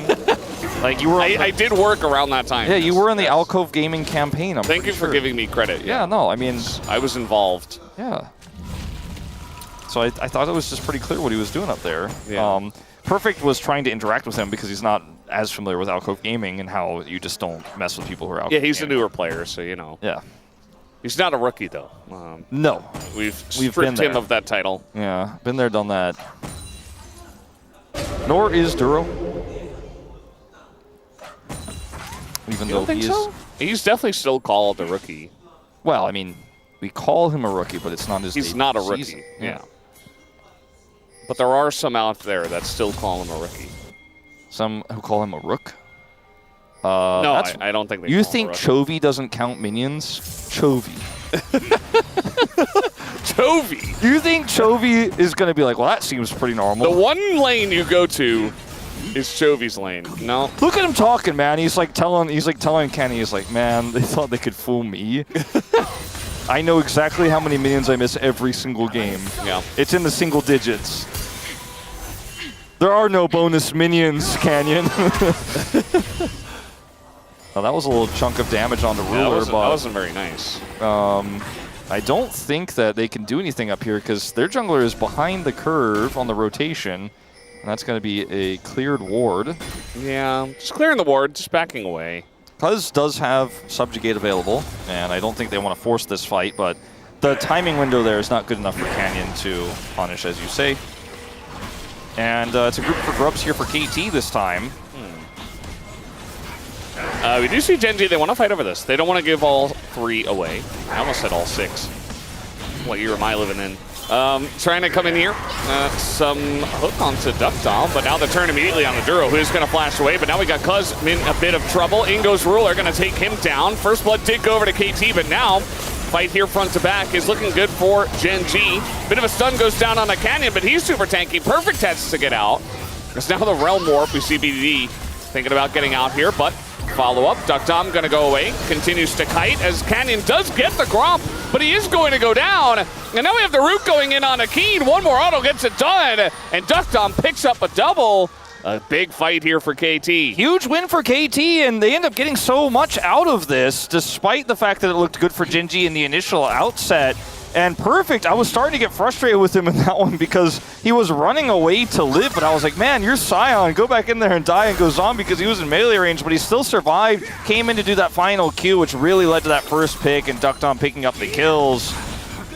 Like you were. I did work around that time. Yeah, you were in the Alcove Gaming campaign. Thank you for giving me credit. Yeah, no, I mean, I was involved. Yeah. So I thought it was just pretty clear what he was doing up there. Yeah. Perfect was trying to interact with him because he's not as familiar with Alcove Gaming and how you just don't mess with people who are Alcove Yeah, he's gaming. a newer player, so you know. Yeah. He's not a rookie, though. No. We've been stripped there. him of that title. Yeah, been there, done that. Nor is Duro. Even You though don't think he is. so? He's definitely still called a rookie. Well, I mean, we call him a rookie, but it's not his He's debut not a rookie. season. Yeah. But there are some out there that still call him a rookie. Some who call him a rook? No, I don't think they You call think him a rookie. Chovy doesn't count minions? Chovy. Chovy? You think Chovy is going to be like, well, that seems pretty normal? The one lane you go to is Chovy's lane. No. Look at him talking, man. He's like telling Kenny, he's like, man, they thought they could fool me. I know exactly how many minions I miss every single game. Yeah. It's in the single digits. There are no bonus minions, Canyon. Now that was a little chunk of damage on the ruler, that wasn't very nice. I don't think that they can do anything up here because their jungler is behind the curve on the rotation, and that's going to be a cleared ward. Yeah, just clearing the ward, just backing away. Cuz does have Subjugate available, and I don't think they want to force this fight, but the timing window there is not good enough for Canyon to punish, as you say. And it's a group for grubs here for KT this time. We do see Gen G, they want to fight over this. They don't want to give all 3 away. I almost said all 6. What year am I living in? Trying to come in here. Some hook onto Duckdoll, but now the turn immediately on the Duro, who's going to flash away. But now we got Cuz in a bit of trouble. In goes Ruler, going to take him down. First Blood did go over to KT, but now fight here front to back is looking good for Gen G. Bit of a stun goes down on the Canyon, but he's super tanky. Perfect test to get out. It's now the Realm Warp. We see BDD thinking about getting out here, but follow up. Duckdom going to go away. Continues to kite as Canyon does get the Gromp, but he is going to go down. And now we have the Root going in on Akeen. One more auto gets it done, and Duckdom picks up a double. a big fight here for KT. Huge win for KT, and they end up getting so much out of this, despite the fact that it looked good for Gen.G in the initial outset. And Perfect, I was starting to get frustrated with him in that one because he was running away to live, but I was like, man, you're Sion. Go back in there and die and go zombie because he was in melee range, but he still survived, came in to do that final Q, which really led to that first pick, and Duckdom picking up the kills.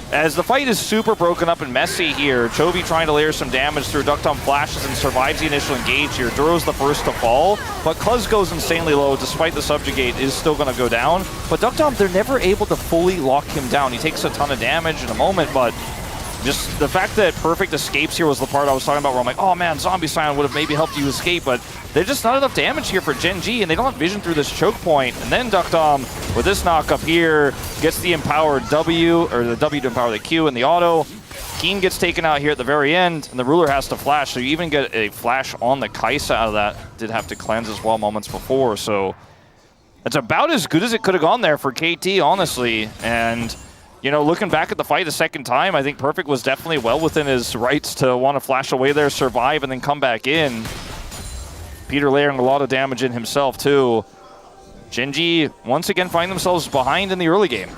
As the fight is super broken up and messy here, Chovy trying to layer some damage through Duckdom flashes and survives the initial engage here. Duro's the first to fall, but Cuz goes insanely low despite the subjugate is still going to go down. But Duckdom, they're never able to fully lock him down. He takes a ton of damage in a moment, but just the fact that Perfect escapes here was the part I was talking about where I'm like, oh man, Zombie Sion would have maybe helped you escape, but there's just not enough damage here for Gen.G, and they don't have vision through this choke point. And then Duckdom, with this knock up here, gets the empowered W, or the W to empower the Q and the auto. Keen gets taken out here at the very end, and the Ruler has to flash, so you even get a flash on the Kaisa out of that. Did have to cleanse as well moments before, so it's about as good as it could have gone there for KT, honestly. And you know, looking back at the fight a second time, I think Perfect was definitely well within his rights to want to flash away there, survive, and then come back in. Peter layering a lot of damage in himself, too. Gen.G once again find themselves behind in the early game.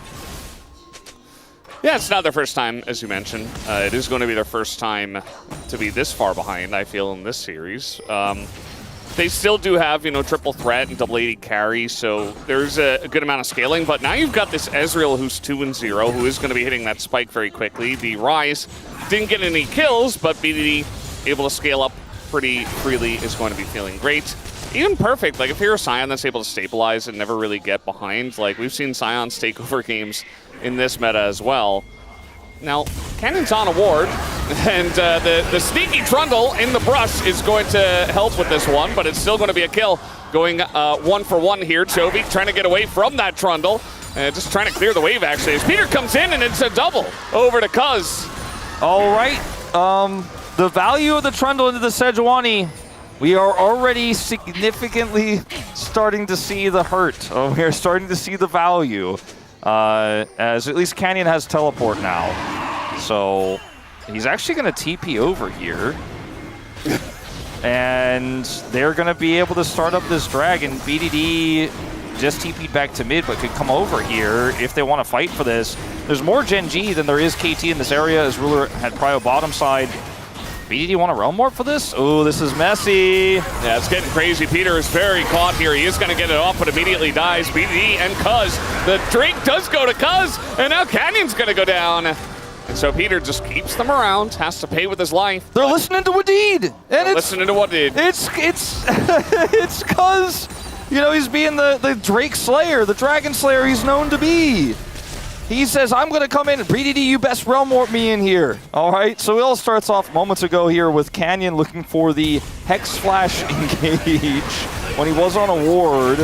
Yeah, it's not their first time, as you mentioned. It is going to be their first time to be this far behind, I feel, in this series. They still do have, you know, triple threat and double AD carry, so there's a good amount of scaling. But now you've got this Ezreal who's 2-0, who is going to be hitting that spike very quickly. The Ryze didn't get any kills, but BDD able to scale up pretty freely is going to be feeling great. Even Perfect, like if you're a Sion that's able to stabilize and never really get behind, like we've seen Sions take over games in this meta as well. Now, Cannon's on a ward, and the sneaky Trundle in the brush is going to help with this one, but it's still going to be a kill. Going 1 for 1 here. Chovy trying to get away from that Trundle, just trying to clear the wave, actually. As Peter comes in, and it's a double over to Cuz. All right. The value of the Trundle into the Sejuani, we are already significantly starting to see the hurt. We are starting to see the value. As at least Canyon has teleport now. So he's actually going to TP over here. And they're going to be able to start up this dragon. BDD just TP'd back to mid, but could come over here if they want to fight for this. There's more Gen.G than there is KT in this area, as Ruler had Prio bottom side. BDD want to realm warp for this? Oh, this is messy. Yeah, it's getting crazy. Peter is very caught here. He is going to get it off, but immediately dies. BDD and Cuz. The drink does go to Cuz, and now Canyon's going to go down. And so Peter just keeps them around, has to pay with his life. They're listening to Wadid. And they're listening to Wadid. It's Cuz, you know, he's being the Drake Slayer, the Dragon Slayer he's known to be. He says, I'm going to come in and BDD, you best realm warp me in here. All right, so it all starts off moments ago here with Canyon looking for the Hex Flash engage when he was on a ward.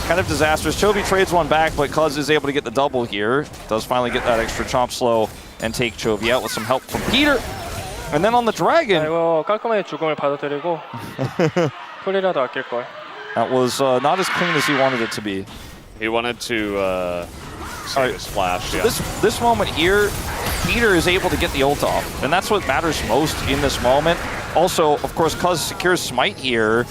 Kind of disastrous. Chovy trades one back, but Cuz is able to get the double here. Does finally get that extra chomp slow and take Chovy out with some help from Peter. And then on the Dragon. That was not as clean as he wanted it to be. He wanted to save his flash, yeah. This moment here, Peter is able to get the ult off, and that's what matters most in this moment. Also, of course, Cuz secures Smite here,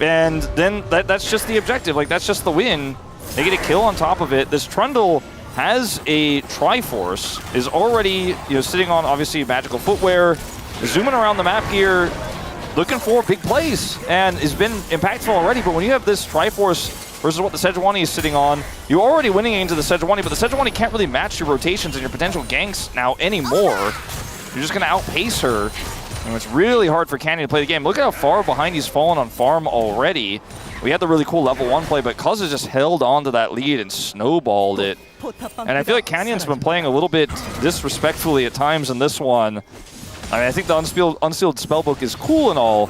and then that's just the objective. Like, that's just the win. They get a kill on top of it. This Trundle has a Triforce, is already, you know, sitting on, obviously, magical footwear, zooming around the map here, looking for big plays, and has been impactful already. But when you have this Triforce versus what the Sejuani is sitting on, you're already winning into the Sejuani, but the Sejuani can't really match your rotations and your potential ganks now anymore. You're just going to outpace her, and it's really hard for Canyon to play the game. Look at how far behind he's fallen on farm already. We had the really cool level 1 play, but Cuz has just held on to that lead and snowballed it. And I feel like Canyon's been playing a little bit disrespectfully at times in this one. I mean, I think the unsealed spellbook is cool and all,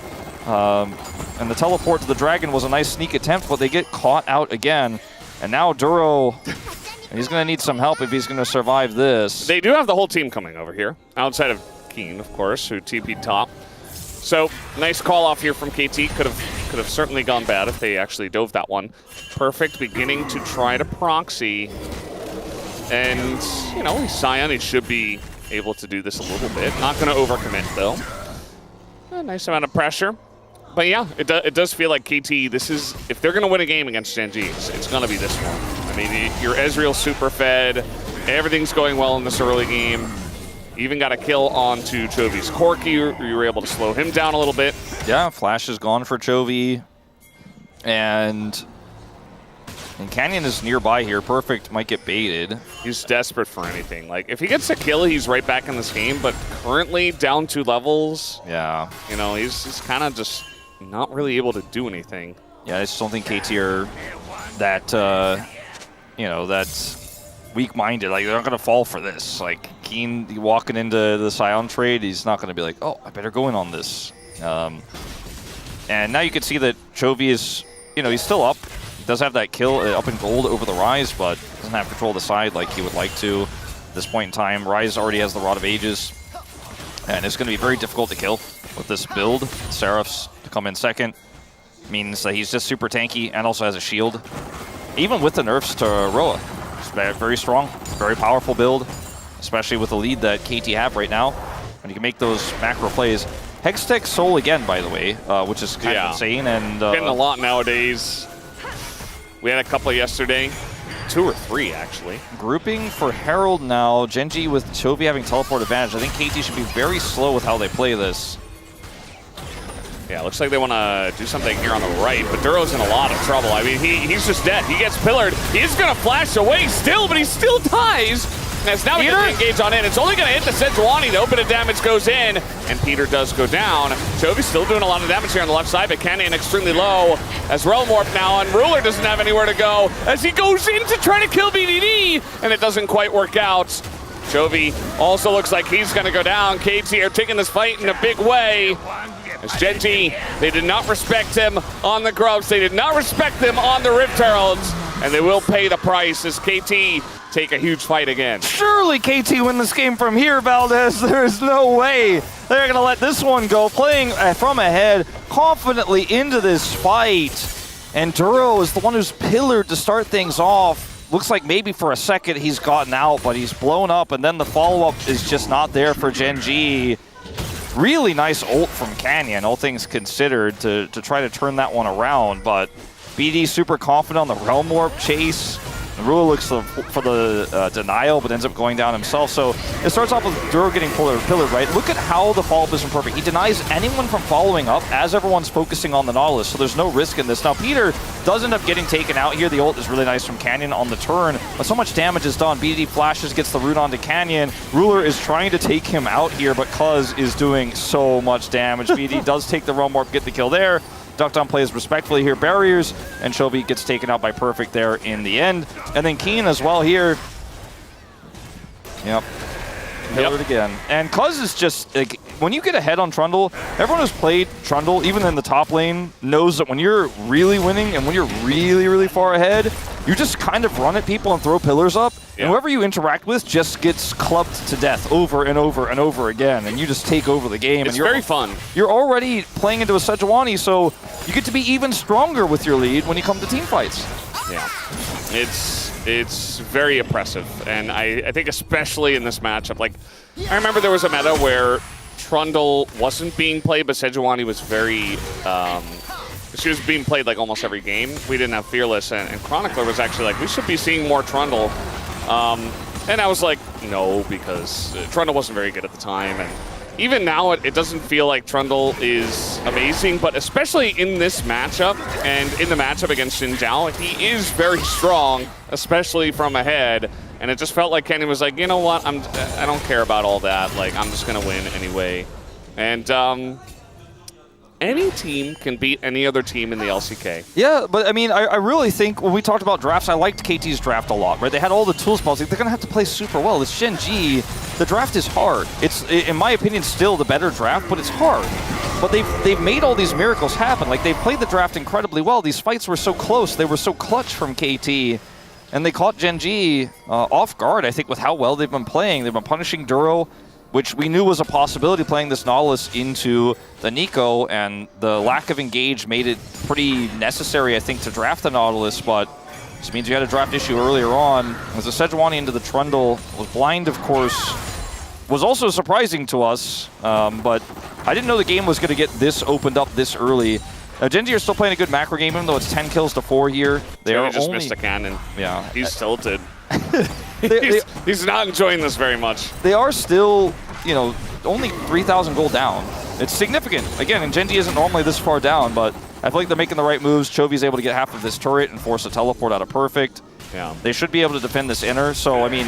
and the teleport to the dragon was a nice sneak attempt, but they get caught out again. And now Duro, he's going to need some help if he's going to survive this. They do have the whole team coming over here, outside of Keen, of course, who TP'd top. So, nice call off here from KT. Could have certainly gone bad if they actually dove that one. Perfect, beginning to try to proxy. And, you know, he's Sion, he should be able to do this a little bit. Not going to overcommit, though. A nice amount of pressure. But yeah, it does feel like KT, this is, if they're going to win a game against Gen G, it's going to be this one. I mean, you're Ezreal super fed, everything's going well in this early game. Even got a kill onto Chovy's Corki. You were able to slow him down a little bit. Yeah, Flash is gone for Chovy. And Canyon is nearby here. Perfect might get baited. He's desperate for anything. Like, if he gets a kill, he's right back in this game. But currently down 2 levels. Yeah. You know, he's kind of just not really able to do anything. Yeah, I just don't think KT are that, you know, that's weak-minded. Like, they're not going to fall for this. Like, Keen walking into the Sion trade, he's not going to be like, oh, I better go in on this. And now you can see that Chovy is, you know, he's still up. He does have that kill up in gold over the Ryze, but doesn't have control of the side like he would like to at this point in time. Ryze already has the Rod of Ages, and it's going to be very difficult to kill with this build. Seraph's to come in second means that he's just super tanky and also has a shield. Even with the nerfs to Roa, it's very strong, very powerful build, especially with the lead that KT have right now. And you can make those macro plays. Hextech Soul again, by the way, which is kind of insane. And getting a lot nowadays. We had a couple yesterday. 2 or 3, actually. Grouping for Herald now. Gen G with Chovy having teleport advantage. I think KT should be very slow with how they play this. Yeah, looks like they want to do something here on the right, but Duro's in a lot of trouble. I mean, he's just dead. He gets pillared. He's going to flash away still, but he still dies. And as now he gets to engage on in. It's only going to hit the Sejuani, though, but the damage goes in, and Peter does go down. Chovy's still doing a lot of damage here on the left side, but Canyon extremely low as Realm Warp now, and Ruler doesn't have anywhere to go as he goes in to try to kill BDD, and it doesn't quite work out. Chovy also looks like he's going to go down. KT are taking this fight in a big way. As Gen G, they did not respect him on the Grubs. They did not respect him on the Rift Heralds. And they will pay the price as KT take a huge fight again. Surely KT win this game from here, Valdez. There is no way they're going to let this one go. Playing from ahead, confidently into this fight. And Duro is the one who's pillared to start things off. Looks like maybe for a second he's gotten out, but he's blown up. And then the follow-up is just not there for Gen G. Really nice ult from Canyon, all things considered, to try to turn that one around. But BD super confident on the Realm Warp chase. Rua looks for the denial, but ends up going down himself. So it starts off with Duro getting pillared, right? Look at how the follow-up isn't perfect. He denies anyone from following up as everyone's focusing on the Nautilus, so there's no risk in this. Now, Peter does end up getting taken out here. The ult is really nice from Canyon on the turn, but so much damage is done. BD flashes, gets the root onto Canyon. Ruler is trying to take him out here, but Cuz is doing so much damage. BD does take the Realm Warp, get the kill there. Duckdown plays respectfully here, barriers, and Chovy gets taken out by Perfect there in the end. And then Keen as well here. Yep. Pillared again. And Cuz is just, like, when you get ahead on Trundle, everyone who's played Trundle, even in the top lane, knows that when you're really winning and when you're really, really far ahead, you just kind of run at people and throw pillars up. And whoever you interact with just gets clubbed to death over and over and over again, and you just take over the game. It's very fun. You're already playing into a Sejuani, so you get to be even stronger with your lead when you come to team fights. Yeah, it's very oppressive, and I think especially in this matchup, like, I remember there was a meta where Trundle wasn't being played, but Sejuani was very, she was being played like almost every game. We didn't have Fearless, and Chronicler was actually like, we should be seeing more Trundle. And I was like, no, because Trundle wasn't very good at the time. And even now, it doesn't feel like Trundle is amazing, but especially in this matchup and in the matchup against Xin Zhao, he is very strong, especially from ahead. And it just felt like Kenny was like, you know what, I don't care about all that. Like, I'm just going to win anyway. And any team can beat any other team in the LCK. Yeah, but I mean, I really think when we talked about drafts, I liked KT's draft a lot, right? They had all the tools, but I was like, they're going to have to play super well. It's Gen G. The draft is hard. It's, in my opinion, still the better draft, but it's hard. But they've made all these miracles happen. Like, they've played the draft incredibly well. These fights were so close. They were so clutch from KT. And they caught Gen G off guard, I think, with how well they've been playing. They've been punishing Duro, which we knew was a possibility, playing this Nautilus into the Nico, and the lack of engage made it pretty necessary, I think, to draft the Nautilus, but this means you had a draft issue earlier on. As the Sejuani into the Trundle was blind, of course, was also surprising to us, but I didn't know the game was going to get this opened up this early. Gen G are still playing a good macro game, even though it's 10 kills to 4 here. They are just only... missed a cannon. Yeah. He's tilted. He's not enjoying this very much. They are still, you know, only 3,000 gold down. It's significant. Again, and Gen G isn't normally this far down, but I feel like they're making the right moves. Chovy's able to get half of this turret and force a teleport out of Perfect. Yeah. They should be able to defend this inner, so, I mean,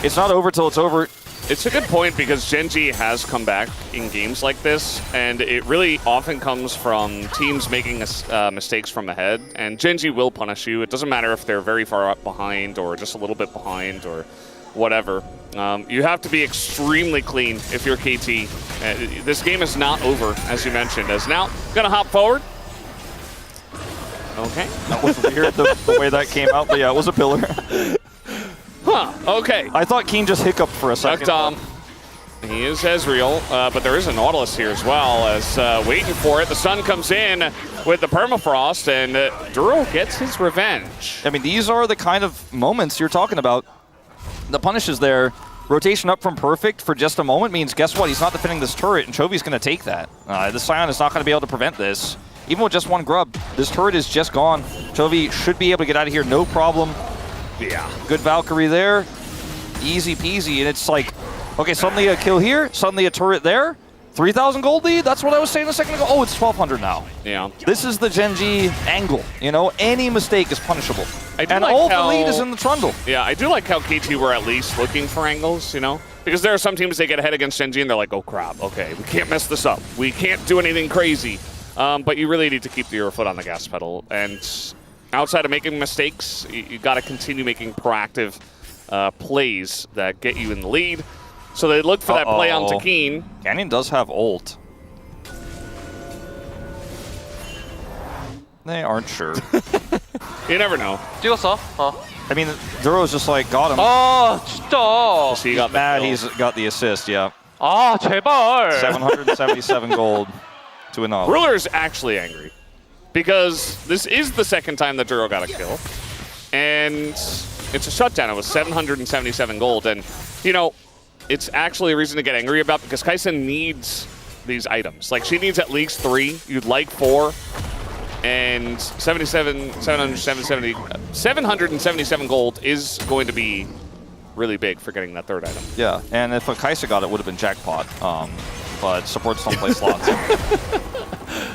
it's not over till it's over. It's a good point because Gen G has come back in games like this, and it really often comes from teams making mistakes from ahead, and Gen G will punish you. It doesn't matter if they're very far up behind or just a little bit behind or whatever. You have to be extremely clean if you're KT. This game is not over, as you mentioned. As now, gonna hop forward. Okay. That was weird, the way that came out, but yeah, it was a pillar. Huh, okay. I thought Keen just hiccuped for a second. He is Ezreal, but there is a Nautilus here as well, as waiting for it. The sun comes in with the permafrost, and Duro gets his revenge. I mean, these are the kind of moments you're talking about. The punish is there. Rotation up from Perfect for just a moment means, guess what? He's not defending this turret, and Chovy's going to take that. The Scion is not going to be able to prevent this. Even with just one grub, this turret is just gone. Chovy should be able to get out of here, no problem. Yeah. Good Valkyrie there. Easy peasy, and it's like, okay, suddenly a kill here, suddenly a turret there. 3,000 gold lead, that's what I was saying a second ago. Oh, it's 1,200 now. Yeah. This is the Gen G angle, you know? Any mistake is punishable. And like all the lead is in the trundle. Yeah, I do like how KT were at least looking for angles, you know? Because there are some teams they get ahead against Gen G and they're like, oh crap, okay, we can't mess this up. We can't do anything crazy. But you really need to keep your foot on the gas pedal. And outside of making mistakes, you got to continue making proactive plays that get you in the lead. So they look for that play onto Keen. Canyon does have ult. They aren't sure. You never know. 찍었어. I mean, Duro's just like, got him. 진짜. So he got mad, he's got the assist, yeah. 제발. 777 gold to another. Ruler's actually angry because this is the second time that Duro got a kill. And it's a shutdown. It was 777 gold. And, you know, it's actually a reason to get angry about because Kai'Sa needs these items. Like, she needs at least 3. You'd like 4. And 777 gold is going to be really big for getting that third item. Yeah, and if a Kai'Sa got it, would have been jackpot. But supports don't play slots.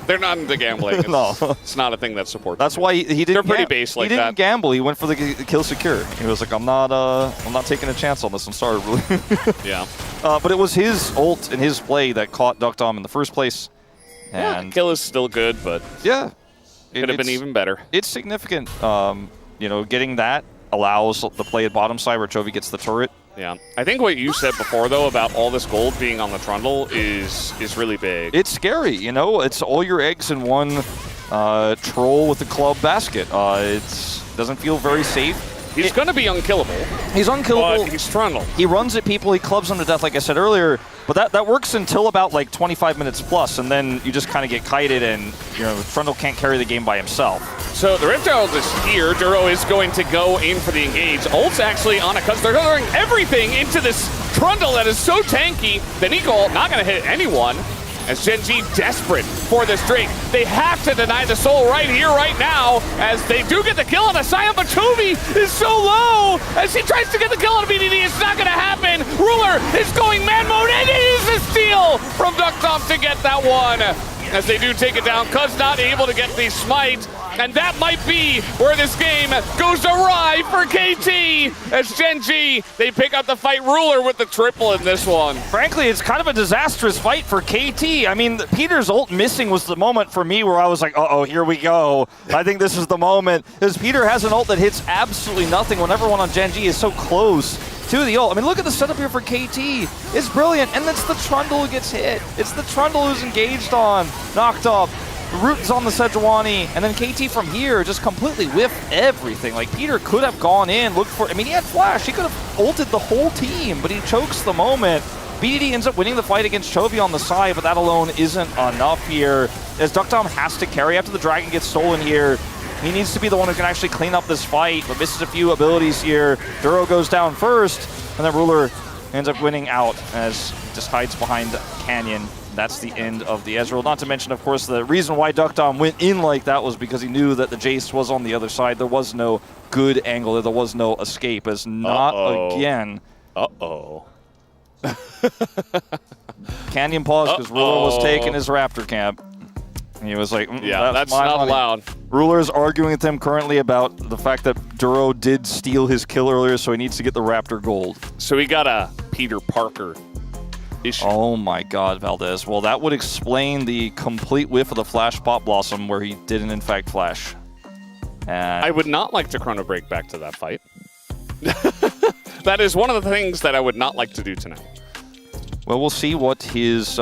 They're not into gambling. No. It's not a thing that supports. That's why he didn't. They're pretty base like that. He didn't gamble. He went for the kill secure. He was like, I'm not taking a chance on this. I'm sorry, really. Yeah. But it was his ult and his play that caught Duckdom in the first place. And yeah, kill is still good, but yeah, could have been even better. It's significant. You know, getting that allows the play at bottom side where Chovy gets the turret. Yeah, I think what you said before, though, about all this gold being on the trundle is really big. It's scary, you know? It's all your eggs in one troll with the club basket. It doesn't feel very safe. He's going to be unkillable. He's unkillable. But he's trundled. He runs at people, he clubs them to death, like I said earlier. But that works until about like 25 minutes plus, and then you just kind of get kited, and you know Trundle can't carry the game by himself. So the Rift Herald is here. Duro is going to go in for the engage. Ult's actually on it because they're throwing everything into this Trundle that is so tanky. The Nico not going to hit anyone. As Gen G desperate for this Drake. They have to deny the soul right here, right now, as they do get the kill on the Scion, but Chovy is so low as he tries to get the kill on a BDD. It's not going to happen. Ruler is going man mode, and it is a steal from Duckdom to get that one. As they do take it down, Cuz not able to get the smite, and that might be where this game goes awry for KT. As Gen G, they pick up the fight. Ruler with the triple in this one. Frankly, it's kind of a disastrous fight for KT. I mean, Peter's ult missing was the moment for me where I was like, uh-oh, here we go. I think this is the moment. Because Peter has an ult that hits absolutely nothing when everyone on Gen G is so close to the ult. I mean, look at the setup here for KT. It's brilliant, and it's the Trundle who gets hit. It's the Trundle who's engaged on, knocked up. Root's on the Sejuani, and then KT from here just completely whiffed everything. Like, Peter could have gone in, looked for, I mean, he had flash. He could have ulted the whole team, but he chokes the moment. BDD ends up winning the fight against Chovy on the side, but that alone isn't enough here. As Duckdom has to carry after the dragon gets stolen here. He needs to be the one who can actually clean up this fight, but misses a few abilities here. Duro goes down first, and then Ruler ends up winning out as just hides behind Canyon. That's the end of the Ezreal. Not to mention, of course, the reason why Duckdom went in like that was because he knew that the Jace was on the other side. There was no good angle. There was no escape, as not again. Uh-oh. Canyon paused because Ruler was taking his Raptor camp. He was like, yeah, that's not allowed. Ruler's arguing with him currently about the fact that Duro did steal his kill earlier, so he needs to get the Raptor gold. So he got a Peter Parker issue. Oh my god, Valdez. Well, that would explain the complete whiff of the Flash Pop Blossom where he didn't in fact flash. I would not like to chrono break back to that fight. That is one of the things that I would not like to do tonight. Well, we'll see what his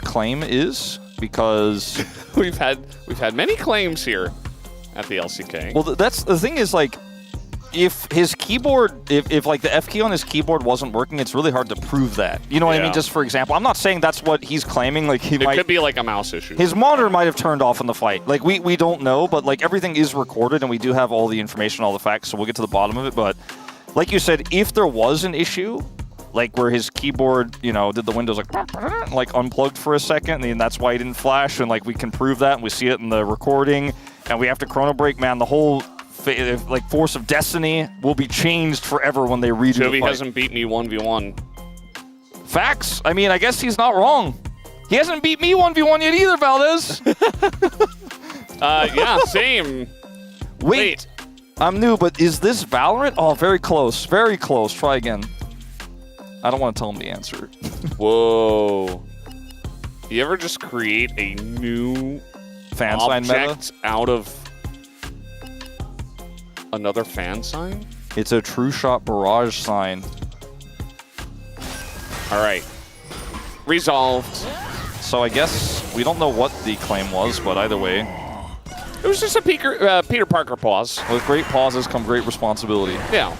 claim is, because we've had many claims here at the LCK. Well, that's the thing is, like, if his keyboard, if like the F key on his keyboard wasn't working, it's really hard to prove that. You know what I mean? Just for example, I'm not saying that's what he's claiming. Like it could be like a mouse issue. His monitor might have turned off in the fight. Like we don't know, but like everything is recorded and we do have all the information, all the facts. So we'll get to the bottom of it. But like you said, if there was an issue, like where his keyboard, you know, did the Windows like unplugged for a second, and that's why he didn't flash, and like we can prove that, and we see it in the recording, and we have to chrono break, man, the whole like Force of Destiny will be changed forever when they redo the fight. Jovi hasn't beat me 1v1. Facts. I mean, I guess he's not wrong. He hasn't beat me 1v1 yet either, Valdez. Yeah, same. Wait. I'm new, but is this Valorant? Oh, very close. Very close. Try again. I don't want to tell him the answer. Whoa. You ever just create a new fan sign meta out of another fan sign? It's a true shot barrage sign. All right. Resolved. So I guess we don't know what the claim was, but either way. It was just a Peter Parker pause. With great pauses come great responsibility. Yeah.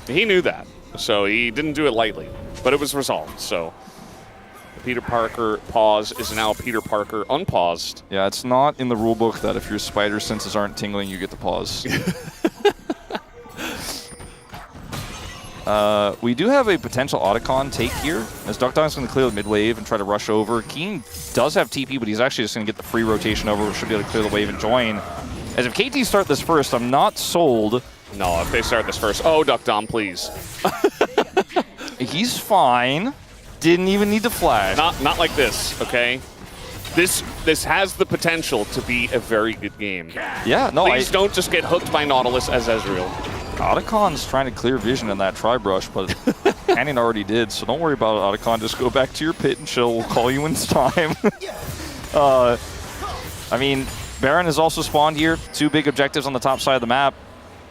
He knew that. So he didn't do it lightly. But it was resolved. So the Peter Parker pause is now Peter Parker unpaused. Yeah, it's not in the rulebook that if your spider senses aren't tingling, you get to pause. We do have a potential Otacon take here, as Duckdom's going to clear the mid wave and try to rush over. Keen does have TP, but he's actually just going to get the free rotation over, which should be able to clear the wave and join. As if KT start this first, I'm not sold. No, if they start this first. Oh, Duckdom, please. He's fine. Didn't even need to flash. Not like this, okay? This has the potential to be a very good game. Yeah, no, Please don't just get hooked by Nautilus as Ezreal. Otacon's trying to clear vision in that tri-brush, but Canyon already did, so don't worry about it, Otacon. Just go back to your pit and chill. We'll call you when it's time. I mean, Baron has also spawned here. 2 big objectives on the top side of the map.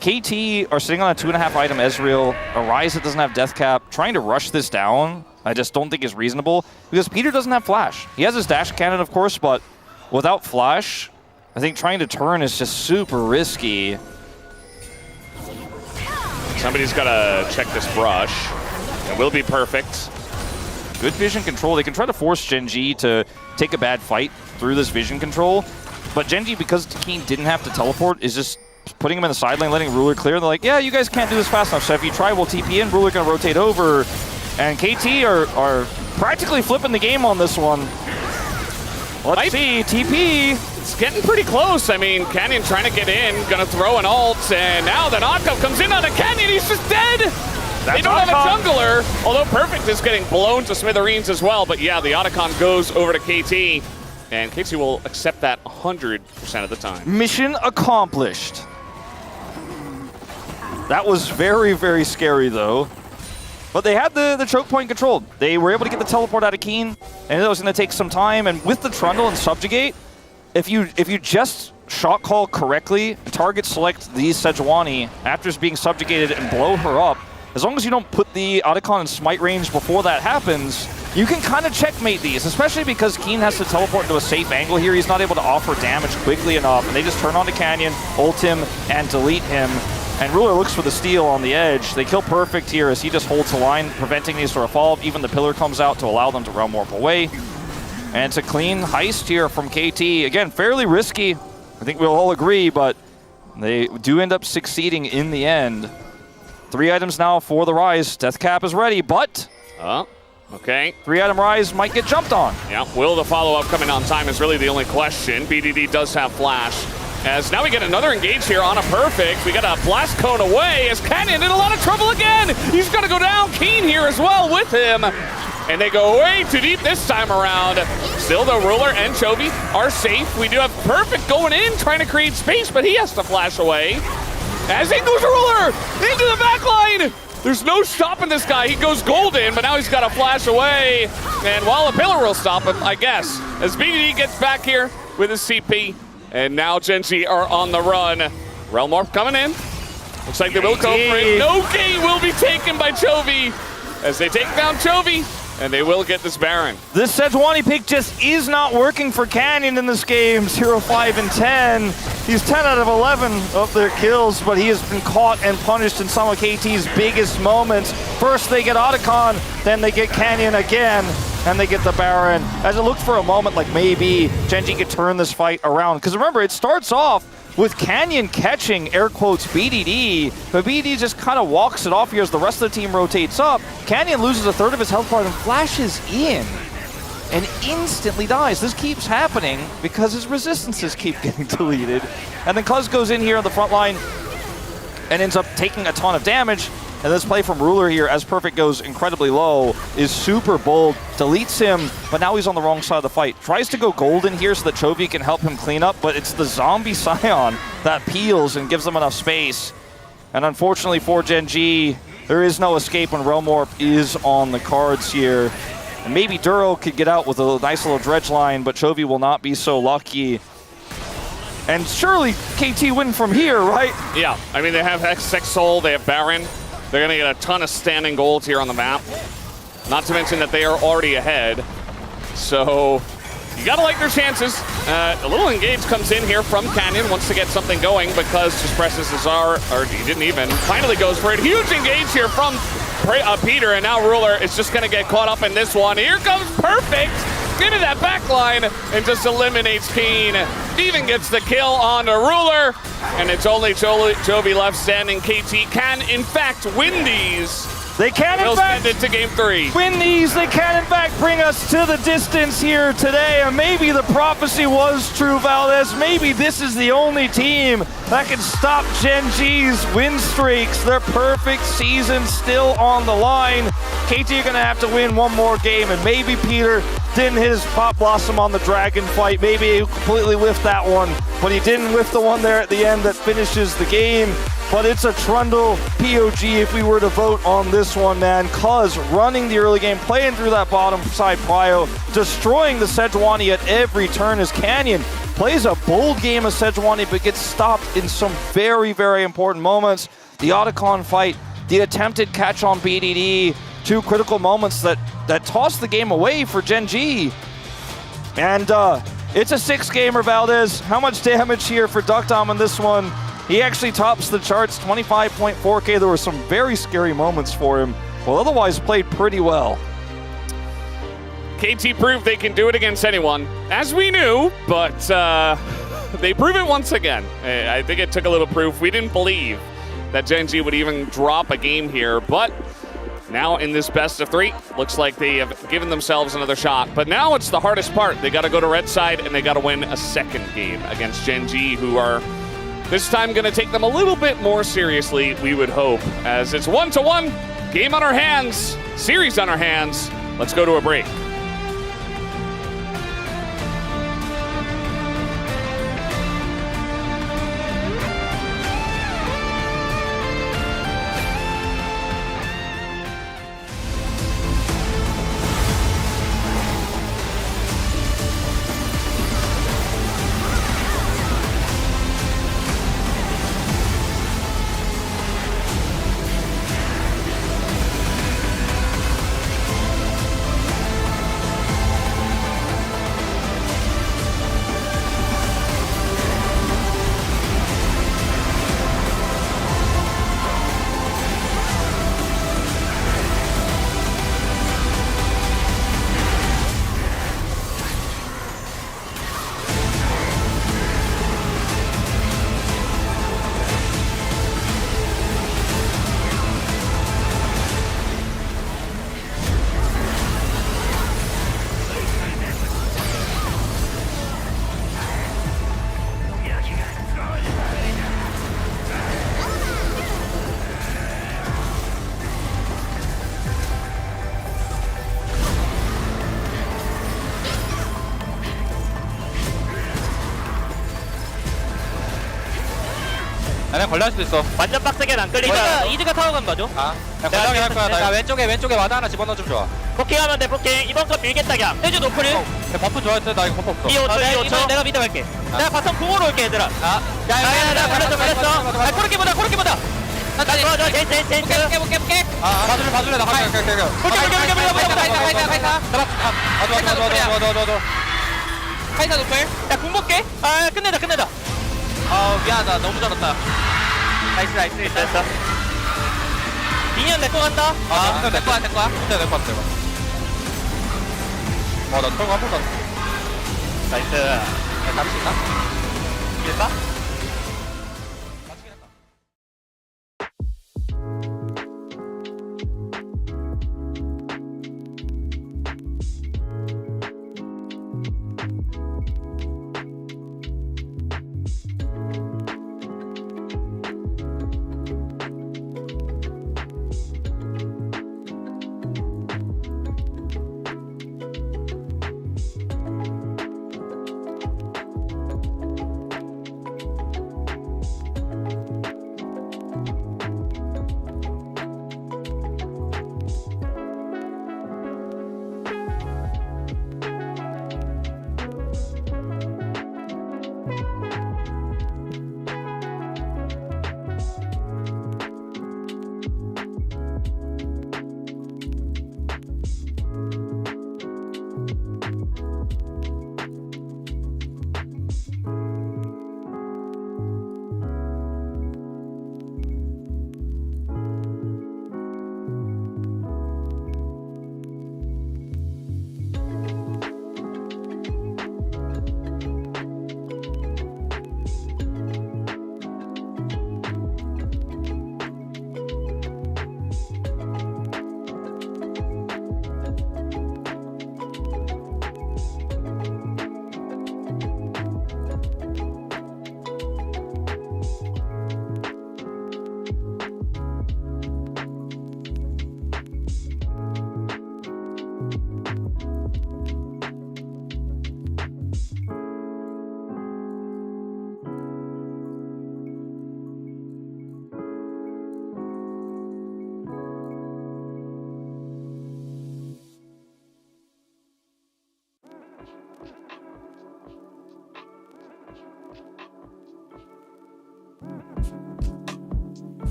KT are sitting on a 2.5 item Ezreal. Arise that doesn't have death cap. Trying to rush this down, I just don't think is reasonable, because Peter doesn't have flash. He has his dash cannon, of course, but without flash, I think trying to turn is just super risky. Somebody's got to check this brush. It will be perfect. Good vision control. They can try to force Gen G to take a bad fight through this vision control, but Gen G, because Keen didn't have to teleport, is just putting him in the side lane, letting Ruler clear. They're like, yeah, you guys can't do this fast enough, so if you try, we'll TP in. Ruler going to rotate over, and KT are practically flipping the game on this one. Let's see, TP. It's getting pretty close. I mean, Canyon trying to get in, gonna throw an ult, and now that Otto comes in on a Canyon, he's just dead! They don't have a jungler, although Perfect is getting blown to smithereens as well, but yeah, the Otacon goes over to KT, and KT will accept that 100% of the time. Mission accomplished. That was very, very scary, though. But they had the choke point controlled. They were able to get the teleport out of Keen, and it was going to take some time. And with the Trundle and Subjugate, if you just shot call correctly, target select the Sejuani after being subjugated and blow her up, as long as you don't put the Otacon in smite range before that happens, you can kind of checkmate these, especially because Keen has to teleport into a safe angle here. He's not able to offer damage quickly enough, and they just turn on to Canyon, ult him, and delete him. And Ruler looks for the steal on the edge. They kill Perfect here as he just holds the line, preventing these to fall. Even the pillar comes out to allow them to realm warp away. And it's a clean heist here from KT. Again, fairly risky. I think we'll all agree, but they do end up succeeding in the end. 3 items now for the Rise. Death Cap is ready, but... Okay. 3-item Rise might get jumped on. Yeah, will the follow-up coming on time is really the only question. BDD does have Flash. As now we get another engage here on a perfect. We got a blast cone away as Canyon in a lot of trouble again. He's going to go down. Keen here as well with him. And they go way too deep this time around. Still, the Ruler and Chovy are safe. We do have Perfect going in, trying to create space, but he has to flash away. As in goes Ruler into the back line. There's no stopping this guy. He goes golden, but now he's got to flash away. And while a pillar will stop him, I guess. As BDD gets back here with his CP. And now Gen G are on the run. Realm Warp coming in. Looks like they will go for it. No game will be taken by Chovy. As they take down Chovy, and they will get this Baron. This Sejuani pick just is not working for Canyon in this game. 0, 5, and 10. He's 10 out of 11 of their kills, but he has been caught and punished in some of KT's biggest moments. First they get Otacon, then they get Canyon again, and they get the Baron. As it looked for a moment like maybe Gen G could turn this fight around. Because remember, it starts off with Canyon catching, air quotes, BDD, but BDD just kind of walks it off here as the rest of the team rotates up. Canyon loses a third of his health bar and flashes in and instantly dies. This keeps happening because his resistances keep getting deleted. And then Cuz goes in here on the front line and ends up taking a ton of damage. And this play from Ruler here, as Perfect goes incredibly low, is super bold, deletes him, but now he's on the wrong side of the fight. Tries to go golden here so that Chovy can help him clean up, but it's the zombie Scion that peels and gives them enough space. And unfortunately for Gen G, there is no escape when Realm Warp is on the cards here. And maybe Duro could get out with a nice little dredge line, but Chovy will not be so lucky. And surely KT win from here, right? Yeah, I mean, they have Hex Soul, they have Baron. They're going to get a ton of standing gold here on the map. Not to mention that they are already ahead. So you got to like their chances. A little engage comes in here from Canyon, wants to get something going because just presses Azar, or he didn't even, finally goes for it. Huge engage here from Peter, and now Ruler is just going to get caught up in this one. Here comes Perfect into that back line and just eliminates Keen. Even gets the kill on the Ruler, and it's only Chovy left standing. KT can, in fact, win these. They can, in fact, send it to game 3. Win these. They can, in fact, bring us to the distance here today. And maybe the prophecy was true, Valdez. Maybe this is the only team that can stop Gen G's win streaks. Their perfect season still on the line. KT are going to have to win one more game, and maybe Peter didn't hit his Pop Blossom on the Dragon fight. Maybe he completely whiffed that one, but he didn't whiff the one there at the end that finishes the game. But it's a Trundle POG if we were to vote on this one, man. Cuz running the early game, playing through that bottom side prio, destroying the Sejuani at every turn as Canyon plays a bold game of Sejuani but gets stopped in some very, very important moments. The Otacon fight, the attempted catch on BDD, 2 critical moments that toss the game away for Gen G. And it's a 6-gamer, Valdez. How much damage here for Duckdom in this one? He actually tops the charts, 25.4K. There were some very scary moments for him. Well, otherwise played pretty well. KT proved they can do it against anyone, as we knew, but they prove it once again. I think it took a little proof. We didn't believe that Gen G would even drop a game here, but now in this best of 3, looks like they have given themselves another shot. But now it's the hardest part. They got to go to red side, and they got to win a second game against Gen G, who are this time going to take them a little bit more seriously, we would hope, as it's 1-1, game on our hands, series on our hands. Let's go to a break. 내가 걸릴 수도 있어. 완전 빡세게 안 끌리니까 이즈가 타워 가면 봐줘. 내가 걸려게 할 거야. 나 왼쪽에 와드 하나 집어넣어주면 좋아. 포킹하면 돼 포킹. 이번 거 밀겠다 그냥. 해주 노플을. 버프 좋아할 때 나 이거 버프 없어. 2-5초. 내가 미드 갈게. 내가 바텀 공으로 올게 얘들아. 야야야 걸렸어. 코르키보다. 좋아 제인. 볼게. 봐줄래 나 갈게. 볼게. 카이사 노플. 야 궁 볼게. 끝내자. 미안하다 너무 잘했다. 나이스 됐어. 미니언 내거 간다. 내 거야. 나 털고 한 번도 안 나이스. 잡을 수 있나? 이길까?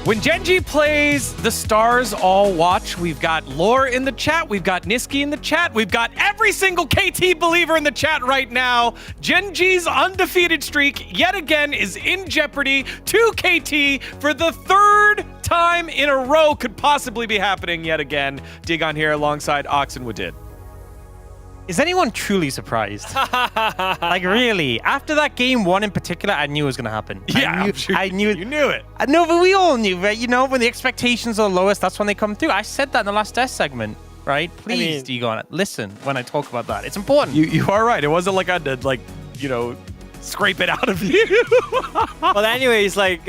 When Genji plays, the stars all watch. We've got Lore in the chat. We've got Niski in the chat. We've got every single KT believer in the chat right now. Genji's undefeated streak yet again is in jeopardy. 2 KT for the 3rd time in a row could possibly be happening yet again. Digon here alongside Ox and Wadid. Is anyone truly surprised? Like, really? After that game 1 in particular, I knew it was going to happen. Yeah, I knew you knew it. No, but we all knew, right? You know, when the expectations are lowest, that's when they come through. I said that in the last test segment, right? Please, Digon, listen when I talk about that. It's important. You are right. It wasn't like I did, like, you know, scrape it out of you. But anyways, like,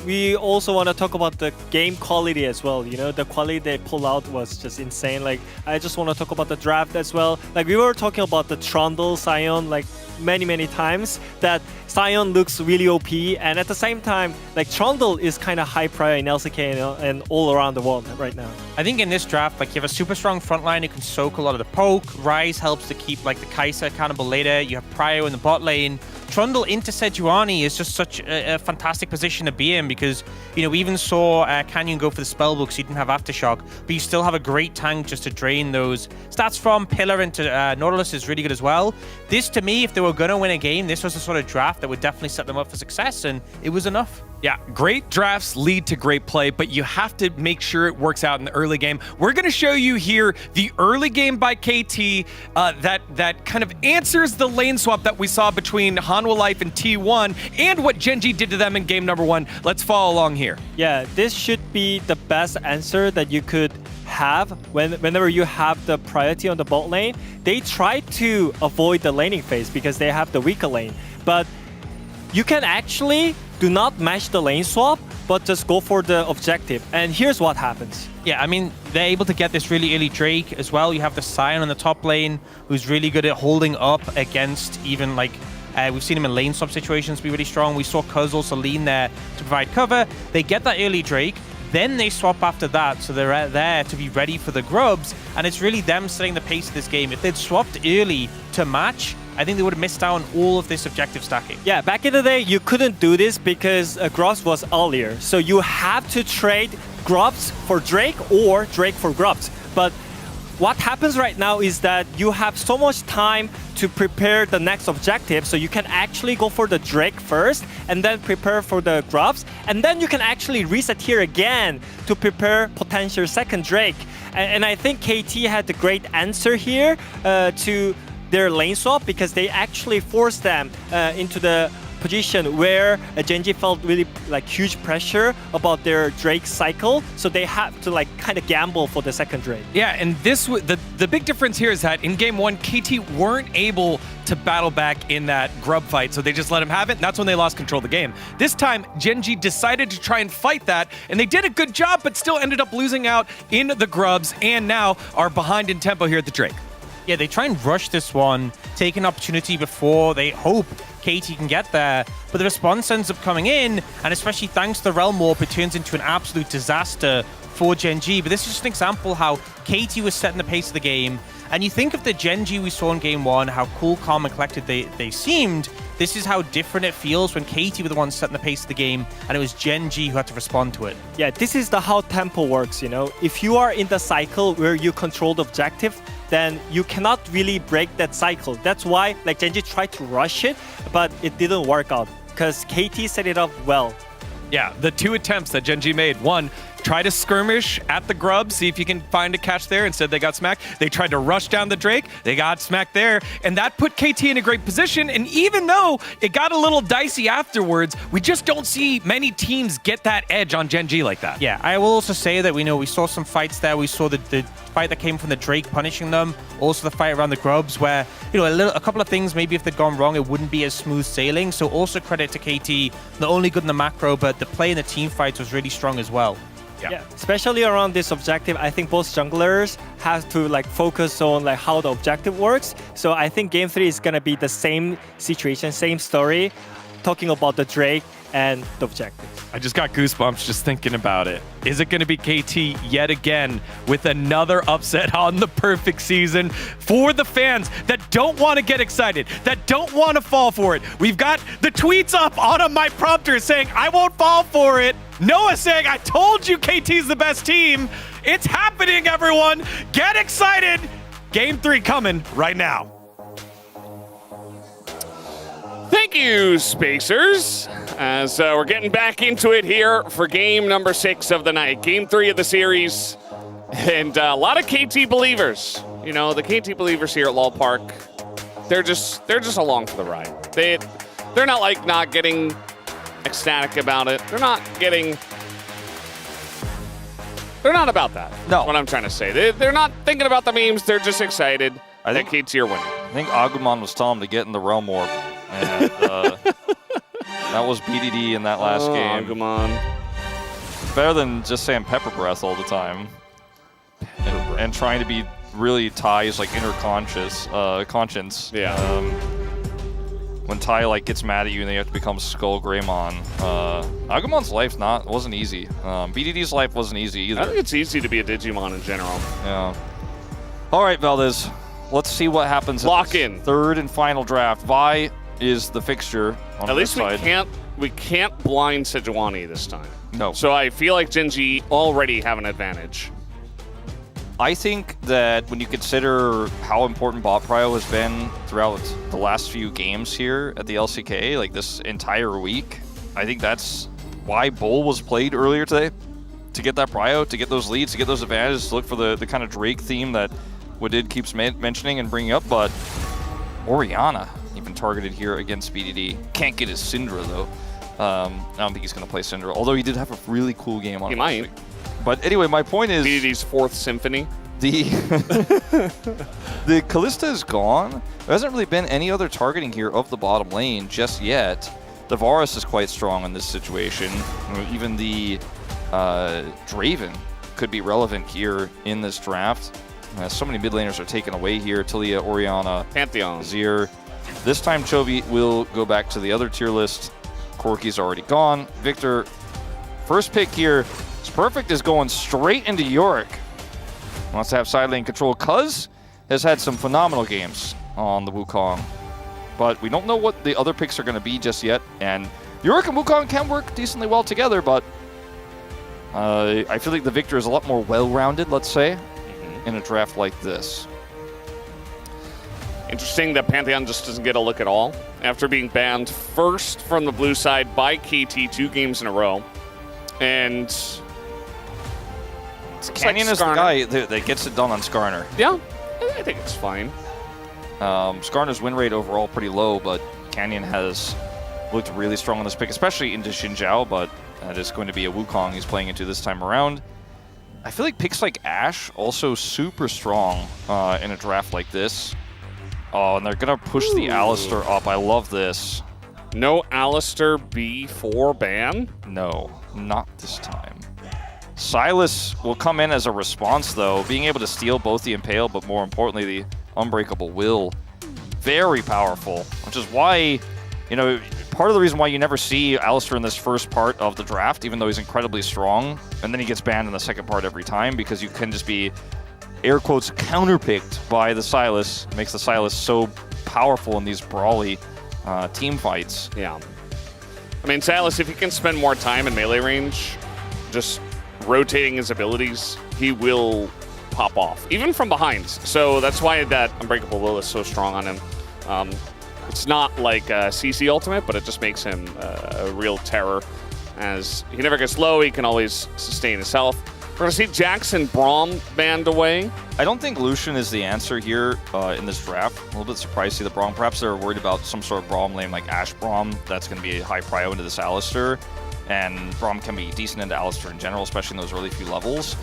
we also want to talk about the game quality as well. You know, the quality they pull out was just insane. Like, I just want to talk about the draft as well. Like, we were talking about the Trundle Sion, like, many times, that Sion looks really OP, and at the same time, like, Trundle is kind of high prior in LCK and all around the world right now. I think in this draft, like, you have a super strong front line who can soak a lot of the poke. Ryze helps to keep, like, the Kai'Sa accountable later. You have Prio in the bot lane. Trundle into Sejuani is just such a fantastic position to be in because, you know, we even saw Canyon go for the spellbook so you didn't have Aftershock, but you still have a great tank just to drain those. Stats from Pillar into Nautilus is really good as well. This, to me, if they were going to win a game, this was the sort of draft that would definitely set them up for success, and it was enough. Yeah, great drafts lead to great play, but you have to make sure it works out in the early game. We're going to show you here the early game by KT that kind of answers the lane swap that we saw between Hanwha Life and T1 and what Genji did to them in game number 1. Let's follow along here. Yeah, this should be the best answer that you could have whenever you have the priority on the bot lane. They try to avoid the laning phase because they have the weaker lane, but you can actually do not match the lane swap, but just go for the objective. And here's what happens. Yeah, I mean, they're able to get this really early Drake as well. You have the Sion on the top lane, who's really good at holding up against even, like, we've seen him in lane swap situations be really strong. We saw Cuz also lean there to provide cover. They get that early Drake, then they swap after that, so they're there to be ready for the grubs, and it's really them setting the pace of this game. If they'd swapped early to match, I think they would have missed out on all of this objective stacking. Yeah, back in the day, you couldn't do this because Grubs was earlier. So you have to trade Grubs for Drake or Drake for Grubs. But what happens right now is that you have so much time to prepare the next objective, so you can actually go for the Drake first and then prepare for the Grubs, and then you can actually reset here again to prepare potential second Drake. And I think KT had the great answer here to their lane swap because they actually forced them into the position where Genji felt really like huge pressure about their Drake cycle, so they have to like kind of gamble for the second Drake. Yeah, and this the big difference here is that in game 1, KT weren't able to battle back in that grub fight, so they just let him have it, and that's when they lost control of the game. This time, Genji decided to try and fight that, and they did a good job, but still ended up losing out in the grubs, and now are behind in tempo here at the Drake. Yeah, they try and rush this one, take an opportunity before they hope KT can get there, but the response ends up coming in, and especially thanks to the Realm Warp, it turns into an absolute disaster for Genji. But this is just an example how KT was setting the pace of the game, and you think of the Genji we saw in game 1, how cool, calm, and collected they seemed. This is how different it feels when KT were the ones setting the pace of the game, and it was Genji who had to respond to it. Yeah, this is how tempo works, you know? If you are in the cycle where you control the objective, then you cannot really break that cycle. That's why like Genji tried to rush it, but it didn't work out because KT set it up well. Yeah, the 2 attempts that Genji made. One, try to skirmish at the grub, see if you can find a catch there. Instead, they got smacked. They tried to rush down the Drake. They got smacked there. And that put KT in a great position. And even though it got a little dicey afterwards, we just don't see many teams get that edge on Genji like that. Yeah, I will also say that we saw some fights there. We saw the fight that came from the Drake punishing them. Also the fight around the grubs where, a couple of things, maybe if they'd gone wrong, it wouldn't be as smooth sailing. So also credit to KT, not only good in the macro, but the play in the team fights was really strong as well. Yeah, especially around this objective, I think both junglers have to like focus on like how the objective works. So I think game 3 is gonna be the same situation, same story. talking about the Drake and the objective. I just got goosebumps just thinking about it. Is it going to be KT yet again with another upset on the perfect season for the fans that don't want to get excited, that don't want to fall for it? We've got the tweets up on my prompter saying, I won't fall for it. Noah saying, I told you KT's the best team. It's happening, everyone. Get excited. Game 3 coming right now. Thank you, Spacers, as we're getting back into it here for game number 6 of the night, game 3 of the series, and a lot of KT believers. You know, the KT believers here at LOL Park, they're just along for the ride. They're not like not getting ecstatic about it. They're not about that. No, what I'm trying to say. They're not thinking about the memes. They're just excited that KT are winning. I think Agumon was telling him to get in the realm warp. And that was BDD in that last game. Agumon. Better than just saying pepper breath all the time. And trying to be really Ty's like inner conscience. Yeah. When Ty like gets mad at you and then you have to become Skull Greymon. Agumon's life wasn't easy. BDD's life wasn't easy either. I think it's easy to be a Digimon in general. Yeah. All right, Valdez. Let's see what happens. Lock in. Third and final draft. Vi is the fixture on At least side. we can't blind Sejuani this time. No. So I feel like Genji already have an advantage. I think that when you consider how important bot prio has been throughout the last few games here at the LCK, like this entire week, I think that's why Bull was played earlier today, to get that prio, to get those leads, to get those advantages, to look for the kind of Drake theme that Wadid keeps mentioning and bringing up, but Orianna even targeted here against BDD. Can't get his Syndra though. I don't think he's going to play Syndra, although he did have a really cool game on He might. But anyway, my point is... BDD's 4th Symphony. The Kalista is gone. There hasn't really been any other targeting here of the bottom lane just yet. The Varus is quite strong in this situation. Even the Draven could be relevant here in this draft. So many mid laners are taken away here. Talia, Orianna, Pantheon, Azir. This time Chovy will go back to the other tier list. Corki's already gone. Victor, first pick here. It's perfect, is going straight into Yorick. Wants to have side lane control. Cuz has had some phenomenal games on the Wukong. But we don't know what the other picks are going to be just yet. And Yorick and Wukong can work decently well together, but I feel like the Victor is a lot more well-rounded, let's say, in a draft like this. Interesting that Pantheon just doesn't get a look at all after being banned first from the blue side by KT 2 games in a row. And Canyon is the guy that gets it done on Skarner. Yeah, I think it's fine. Skarner's win rate overall pretty low, but Canyon has looked really strong on this pick, especially into Xinjiao, but that is going to be a Wukong he's playing into this time around. I feel like picks like Ashe also super strong in a draft like this. Oh, and they're going to push the Alistar up. I love this. No Alistar B4 ban? No, not this time. Sylas will come in as a response, though, being able to steal both the Impale, but more importantly, the Unbreakable Will. Very powerful, which is why, you know, part of the reason why you never see Alistar in this first part of the draft, even though he's incredibly strong, and then he gets banned in the second part every time, because you can just be, air quotes, counterpicked by the Sylas. Makes the Sylas so powerful in these brawly team fights. Yeah. I mean, Sylas, if he can spend more time in melee range, just rotating his abilities, he will pop off, even from behind. So that's why that Unbreakable Will is so strong on him. It's not like a CC ultimate, but it just makes him a real terror. As he never gets low, he can always sustain his health. We're going to see Jackson Braum banned away. I don't think Lucian is the answer here in this draft. A little bit surprised to see the Braum. Perhaps they're worried about some sort of Braum lane like Ashe Braum. That's going to be a high prio into this Alistar. And Braum can be decent into Alistar in general, especially in those early few levels.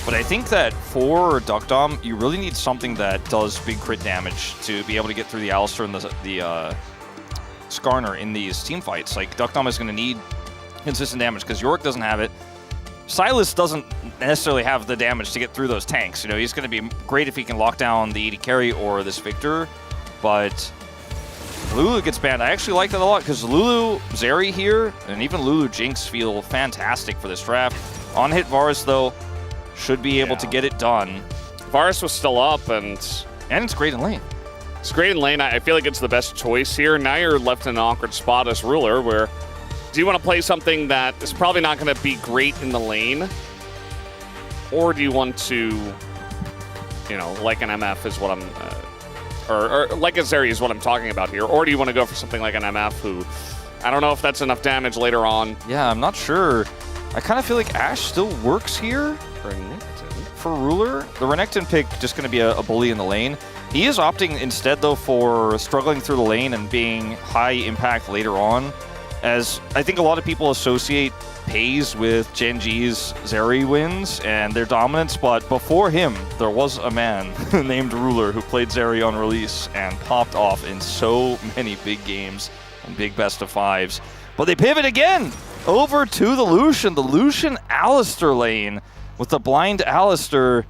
But I think that for Duck Dom, you really need something that does big crit damage to be able to get through the Alistar and the Skarner in these team fights. Like, Duck Dom is going to need consistent damage because Yorick doesn't have it. Sylas doesn't necessarily have the damage to get through those tanks. You know, he's going to be great if he can lock down the AD carry or this Victor, but Lulu gets banned. I actually like that a lot because Lulu, Zeri here, and even Lulu Jinx feel fantastic for this draft. On-hit Varus, though, should be able to get it done. Varus was still up, and it's great in lane. It's great in lane. I feel like it's the best choice here. Now you're left in an awkward spot as Ruler, where do you want to play something that is probably not going to be great in the lane? Or do you want to, you know, like an MF is what I'm... or like a Zeri is what I'm talking about here. Or do you want to go for something like an MF who, I don't know if that's enough damage later on. Yeah, I'm not sure. I kind of feel like Ashe still works here for Ruler. The Renekton pick just going to be a bully in the lane. He is opting instead, though, for struggling through the lane and being high impact later on, as I think a lot of people associate Pays with Gen G's Zeri wins and their dominance, but before him, there was a man named Ruler who played Zeri on release and popped off in so many big games and big best of fives. But they pivot again over to the Lucian Alistar lane with the blind Alistar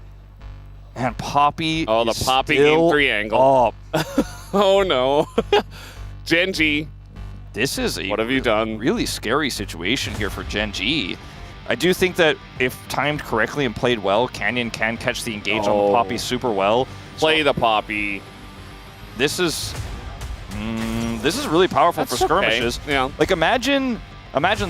and Poppy. Oh, the Poppy game 3 angle. Oh no. Gen G. This is a what have you done? Really scary situation here for Gen G. I do think that if timed correctly and played well, Canyon can catch the engage on the Poppy super well. Play the Poppy. This is really powerful for skirmishes. Okay. Yeah. Like imagine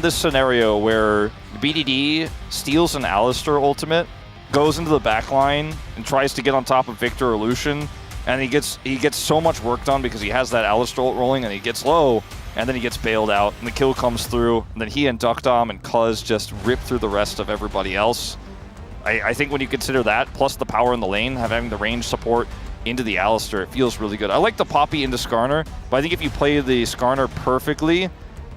this scenario where BDD steals an Alistar ultimate, goes into the backline and tries to get on top of Victor or Lucian, and he gets so much work done because he has that Alistar ult rolling, and he gets low. And then he gets bailed out, and the kill comes through, and then he and Duckdom and Cuz just rip through the rest of everybody else. I think when you consider that, plus the power in the lane, having the range support into the Alistar, it feels really good. I like the Poppy into Skarner, but I think if you play the Skarner perfectly,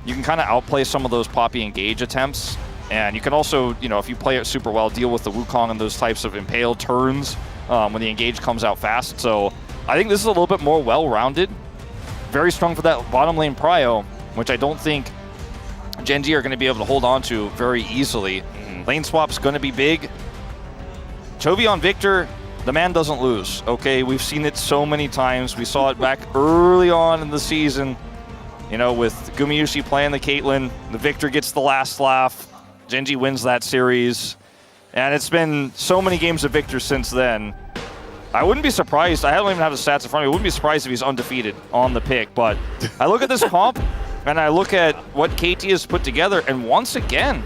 you can kind of outplay some of those Poppy engage attempts. And you can also, you know, if you play it super well, deal with the Wukong and those types of impale turns when the engage comes out fast. So I think this is a little bit more well-rounded. Very strong for that bottom lane prio, which I don't think Gen G are going to be able to hold on to very easily. Lane swap's going to be big. Chovy on Victor, the man doesn't lose. Okay, we've seen it so many times. We saw it back early on in the season, you know, with Gumayusi playing the Caitlyn. The Victor gets the last laugh. Gen G wins that series. And it's been so many games of Victor since then. I wouldn't be surprised. I don't even have the stats in front of me. I wouldn't be surprised if he's undefeated on the pick. But I look at this comp, and I look at what KT has put together, and once again,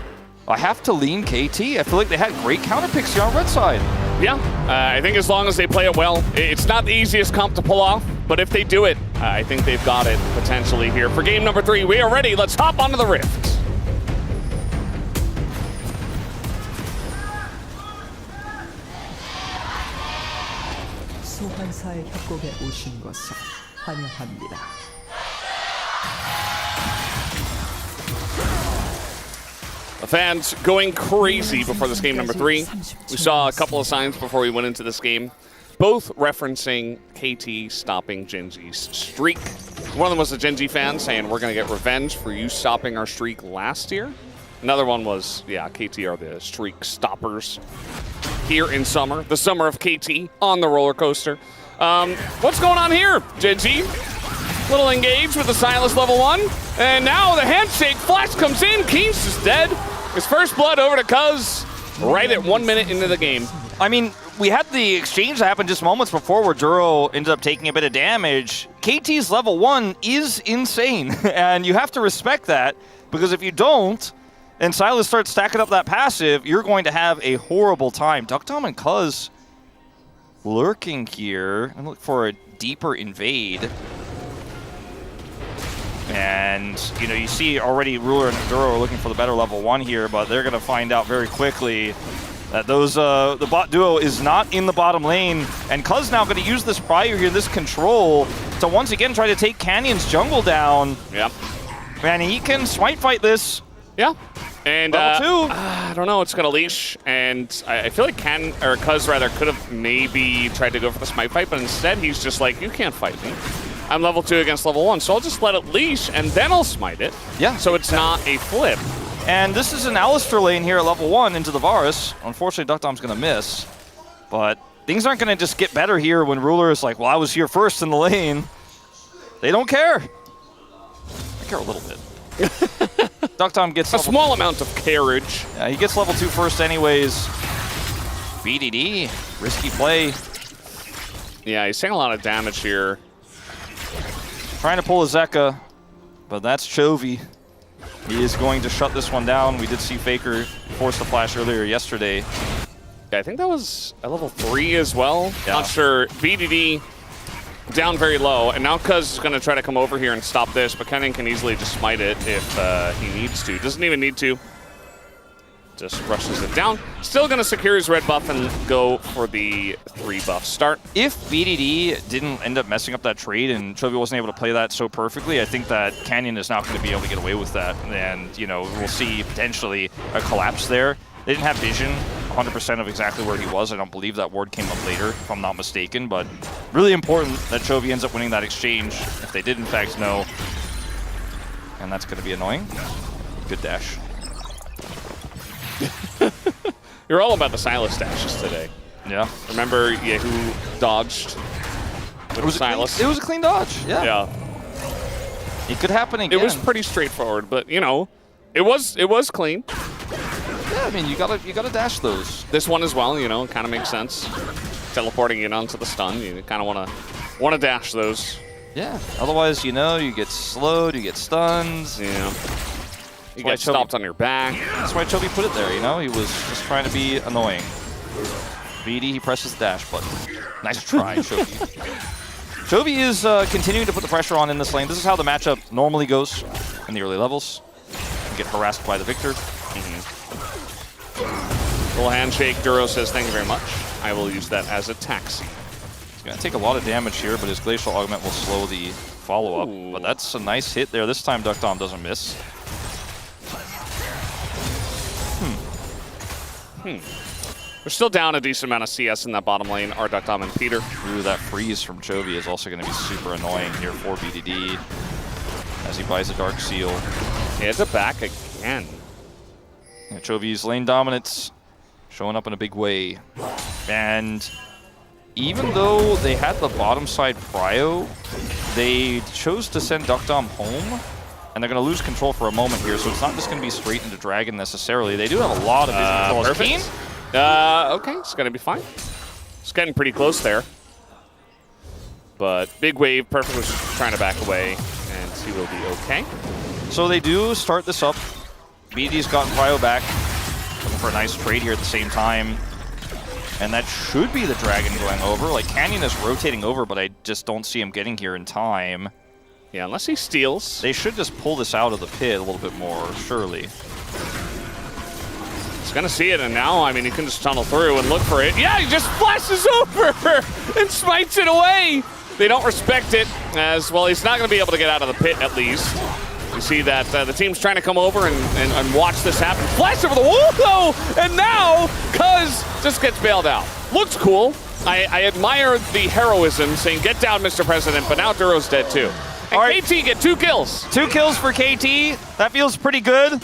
I have to lean KT. I feel like they had great counter picks here on red side. Yeah, I think as long as they play it well, it's not the easiest comp to pull off, but if they do it, I think they've got it potentially here. For game number 3, we are ready. Let's hop onto the Rift. 소환사의 협곡에 오신 것을 환영합니다. The fans going crazy before this game number 3. We saw a couple of signs before we went into this game, both referencing KT stopping Gen G's streak. One of them was a Gen G fan saying, we're going to get revenge for you stopping our streak last year. Another one was, yeah, KT are the streak stoppers here in summer. The summer of KT on the roller coaster. What's going on here, Gen G? Little engage with the Silas level 1. And now the handshake flash comes in. Keen's just dead. His first blood over to Cuz right at 1 minute into the game. I mean, we had the exchange that happened just moments before where Duro ended up taking a bit of damage. KT's level 1 is insane, and you have to respect that, because if you don't, and Silas starts stacking up that passive, you're going to have a horrible time. Duckdom and Cuz lurking here. I'm looking for a deeper invade. And, you know, you see already Ruler and Duro are looking for the better level 1 here, but they're going to find out very quickly that the bot duo is not in the bottom lane. And Cuz now going to use this prior here, this control, to once again try to take Canyon's jungle down. Yep. And he can smite fight this. Yeah. And level 2. I don't know, it's got a leash, and I feel like Cuz could have maybe tried to go for the smite fight, but instead he's just like, you can't fight me. I'm level 2 against level 1, so I'll just let it leash, and then I'll smite it. Yeah. So it's not a flip. And this is an Alistar lane here at level 1 into the Varus. Unfortunately, Duckdom's going to miss. But things aren't going to just get better here when Ruler is like, well, I was here first in the lane. They don't care. care a little bit. Duckdom gets a small amount of carriage. Yeah, he gets level 2 first anyways. BDD, risky play. Yeah, he's taking a lot of damage here. Trying to pull a Zeka, but that's Chovy. He is going to shut this one down. We did see Faker force the flash earlier yesterday. Yeah, I think that was a level 3 as well. Yeah. Not sure. BDD down very low, and now Cuz is going to try to come over here and stop this, but Kennen can easily just smite it if he needs to. Doesn't even need to. Just rushes it down. Still going to secure his red buff and go for the 3 buff start. If BDD didn't end up messing up that trade and Chovy wasn't able to play that so perfectly, I think that Canyon is not going to be able to get away with that. And, you know, we'll see potentially a collapse there. They didn't have vision 100% of exactly where he was. I don't believe that ward came up later, if I'm not mistaken. But really important that Chovy ends up winning that exchange, if they did in fact know. And that's going to be annoying. Good dash. You're all about the Silas dashes today. Yeah. Remember who dodged with Silas? It was a clean dodge, yeah. Yeah. It could happen again. It was pretty straightforward, but you know, it was clean. Yeah, I mean you gotta dash those. This one as well, you know, kind of makes sense. Teleporting in onto the stun, you kind of wanna dash those. Yeah. Otherwise, you know, you get slowed, you get stunned. Yeah. You get stopped on your back. That's why Chovy put it there, you know? He was just trying to be annoying. BD, he presses the dash button. Nice try, Chovy. Chovy is continuing to put the pressure on in this lane. This is how the matchup normally goes in the early levels. You get harassed by the Victor. Little handshake. Duro says, thank you very much. I will use that as a taxi. He's going to take a lot of damage here, but his Glacial Augment will slow the follow-up. But that's a nice hit there. This time Duckdom doesn't miss. We're still down a decent amount of CS in that bottom lane. Our Duckdom and Peter. Ooh, that freeze from Chovy is also going to be super annoying here for BDD as he buys a Dark Seal. It's a back again. Yeah, Chovy's lane dominance showing up in a big way. And even though they had the bottom side prio, they chose to send Duckdom home. And they're going to lose control for a moment here, so it's not just going to be straight into Dragon necessarily. They do have a lot of vision control. Perfect. Okay, it's going to be fine. It's getting pretty close there. But big wave, Perfect was trying to back away, and he will be okay. So they do start this up. BD's gotten Prio back. Looking for a nice trade here at the same time. And that should be the Dragon going over. Like, Canyon is rotating over, but I just don't see him getting here in time. Yeah, unless he steals. They should just pull this out of the pit a little bit more, surely. He's going to see it, and now, I mean, he can just tunnel through and look for it. Yeah, he just flashes over and smites it away. They don't respect it, as well, he's not going to be able to get out of the pit, at least. You see that the team's trying to come over and watch this happen. Flash over the wall, though, and now Cuz just gets bailed out. Looks cool. I admire the heroism, saying, get down, Mr. President, but now Duro's dead, too. And KT get 2 kills. 2 kills for KT. That feels pretty good.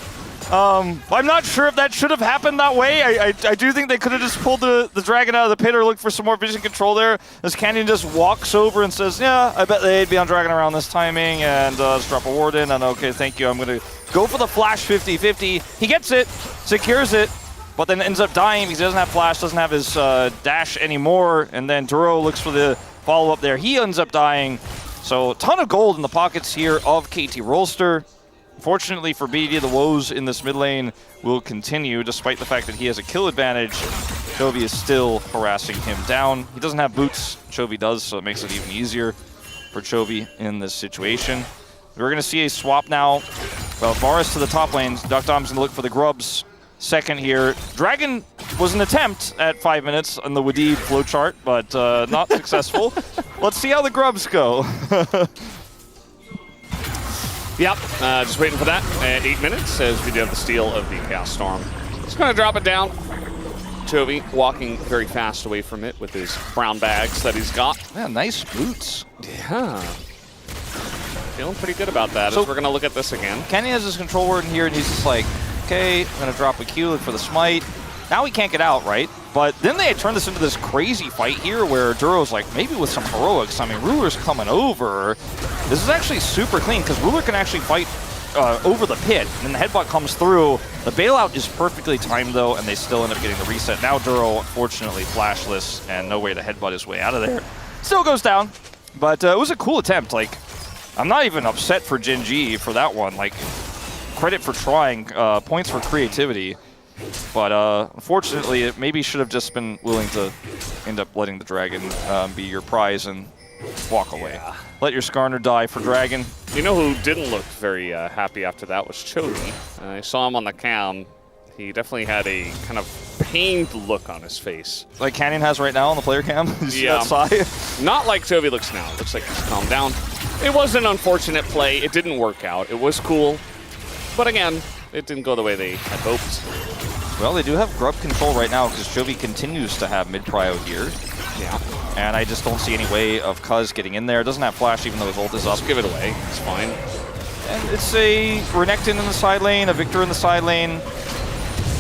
I'm not sure if that should have happened that way. I do think they could have just pulled the Dragon out of the pit or looked for some more vision control there. As Canyon just walks over and says, yeah, I bet they'd be on Dragon around this timing, and let's drop a ward in, and okay, thank you. I'm going to go for the flash 50-50. He gets it, secures it, but then ends up dying because he doesn't have flash, doesn't have his dash anymore, and then Duro looks for the follow-up there. He ends up dying. So a ton of gold in the pockets here of KT Rolster. Fortunately for BD, the woes in this mid lane will continue, despite the fact that he has a kill advantage. Chovy is still harassing him down. He doesn't have boots, Chovy does, so it makes it even easier for Chovy in this situation. We're going to see a swap now. Well, Varus to the top lane. Duckdom's going to look for the Grubs second here. Dragon was an attempt at 5 minutes on the Wadid flowchart, but not successful. Let's see how the Grubs go. Yep, just waiting for that at 8 minutes as we do have the steal of the Chaos Storm. Just going to drop it down. Chovy walking very fast away from it with his brown bags that he's got. Yeah, nice boots. Yeah. Feeling pretty good about that, so as we're going to look at this again. Kenny has his control word in here, and he's just like, okay, I'm going to drop a Q, look for the smite. Now he can't get out, right? But then they had turned this into this crazy fight here where Duro's like, maybe with some heroics. I mean, Ruler's coming over. This is actually super clean because Ruler can actually fight over the pit. And then the headbutt comes through. The bailout is perfectly timed, though, and they still end up getting the reset. Now Duro, unfortunately, flashless and no way to headbutt his way out of there. Still goes down, but it was a cool attempt. Like, I'm not even upset for Gen G for that one. Like, credit for trying, points for creativity. But unfortunately, it maybe should have just been willing to end up letting the Dragon be your prize and walk away. Let your Skarner die for Dragon. You know who didn't look very happy after that was Chovy. I saw him on the cam. He definitely had a kind of pained look on his face. Like Canyon has right now on the player cam? Yeah. Outside? Not like Chovy looks now. It looks like he's calmed down. It was an unfortunate play. It didn't work out. It was cool. But again, it didn't go the way they had hoped. Well, they do have grub control right now because Chovy continues to have mid-prio here. Yeah. And I just don't see any way of Cuz getting in there. Doesn't have flash even though his ult is up. Just give it away. It's fine. And it's a Renekton in the side lane, a Victor in the side lane.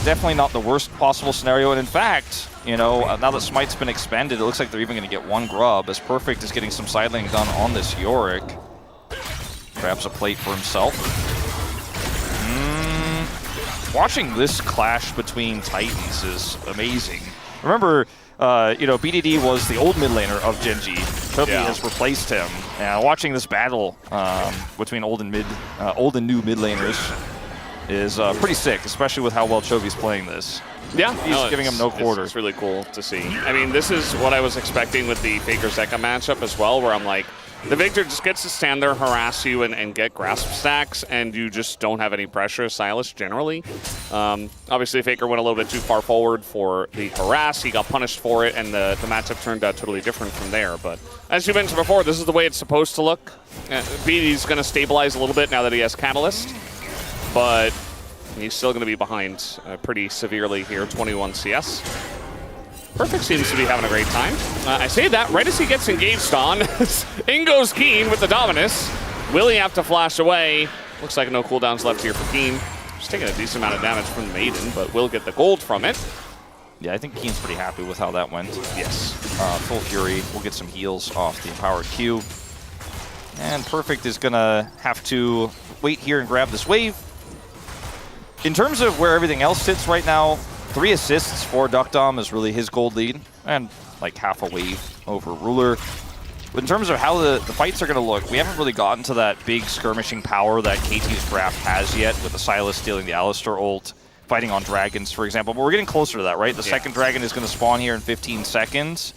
Definitely not the worst possible scenario. And in fact, you know, now that Smite's been expanded, it looks like they're even going to get one grub as Perfect is getting some side lane done on this Yorick. Grabs a plate for himself. Watching this clash between Titans is amazing. Remember, you know, BDD was the old mid laner of Gen G. Chovy has replaced him. And watching this battle between old and new mid laners is pretty sick, especially with how well Chovy's playing this. Yeah, he's giving him no quarter. It's really cool to see. I mean, this is what I was expecting with the Faker Zeka matchup as well, where I'm like, the Victor just gets to stand there, harass you, and get grasp stacks, and you just don't have any pressure, Silas, generally. Obviously, Faker went a little bit too far forward for the harass. He got punished for it, and the matchup turned out totally different from there. But as you mentioned before, this is the way it's supposed to look. BD's going to stabilize a little bit now that he has Catalyst, but he's still going to be behind pretty severely here, 21 CS. Perfect seems to be having a great time. I say that right as he gets engaged on. In goes Keen with the Dominus. Will he have to flash away? Looks like no cooldowns left here for Keen. Just taking a decent amount of damage from the Maiden, but will get the gold from it. Yeah, I think Keen's pretty happy with how that went. Yes. Full Fury. We'll get some heals off the Empowered Q. And Perfect is going to have to wait here and grab this wave. In terms of where everything else sits right now, 3 assists for Duckdom is really his gold lead, and like half a wave over Ruler. But in terms of how the fights are going to look, we haven't really gotten to that big skirmishing power that KT's draft has yet, with the Silas stealing the Alistar ult, fighting on dragons, for example. But we're getting closer to that, right? The second dragon is going to spawn here in 15 seconds.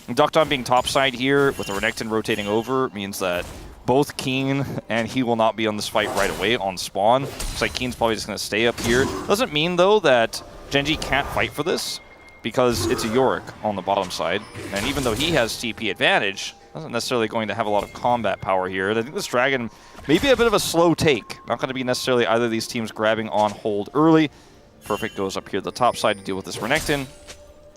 And Duckdom being topside here, with the Renekton rotating over, means that both Keen and he will not be on this fight right away on spawn. Looks like Keen's probably just going to stay up here. Doesn't mean, though, that Gen G can't fight for this, because it's a Yorick on the bottom side. And even though he has TP advantage, isn't necessarily going to have a lot of combat power here. And I think this Dragon may be a bit of a slow take. Not going to be necessarily either of these teams grabbing on hold early. Perfect goes up here to the top side to deal with this Renekton.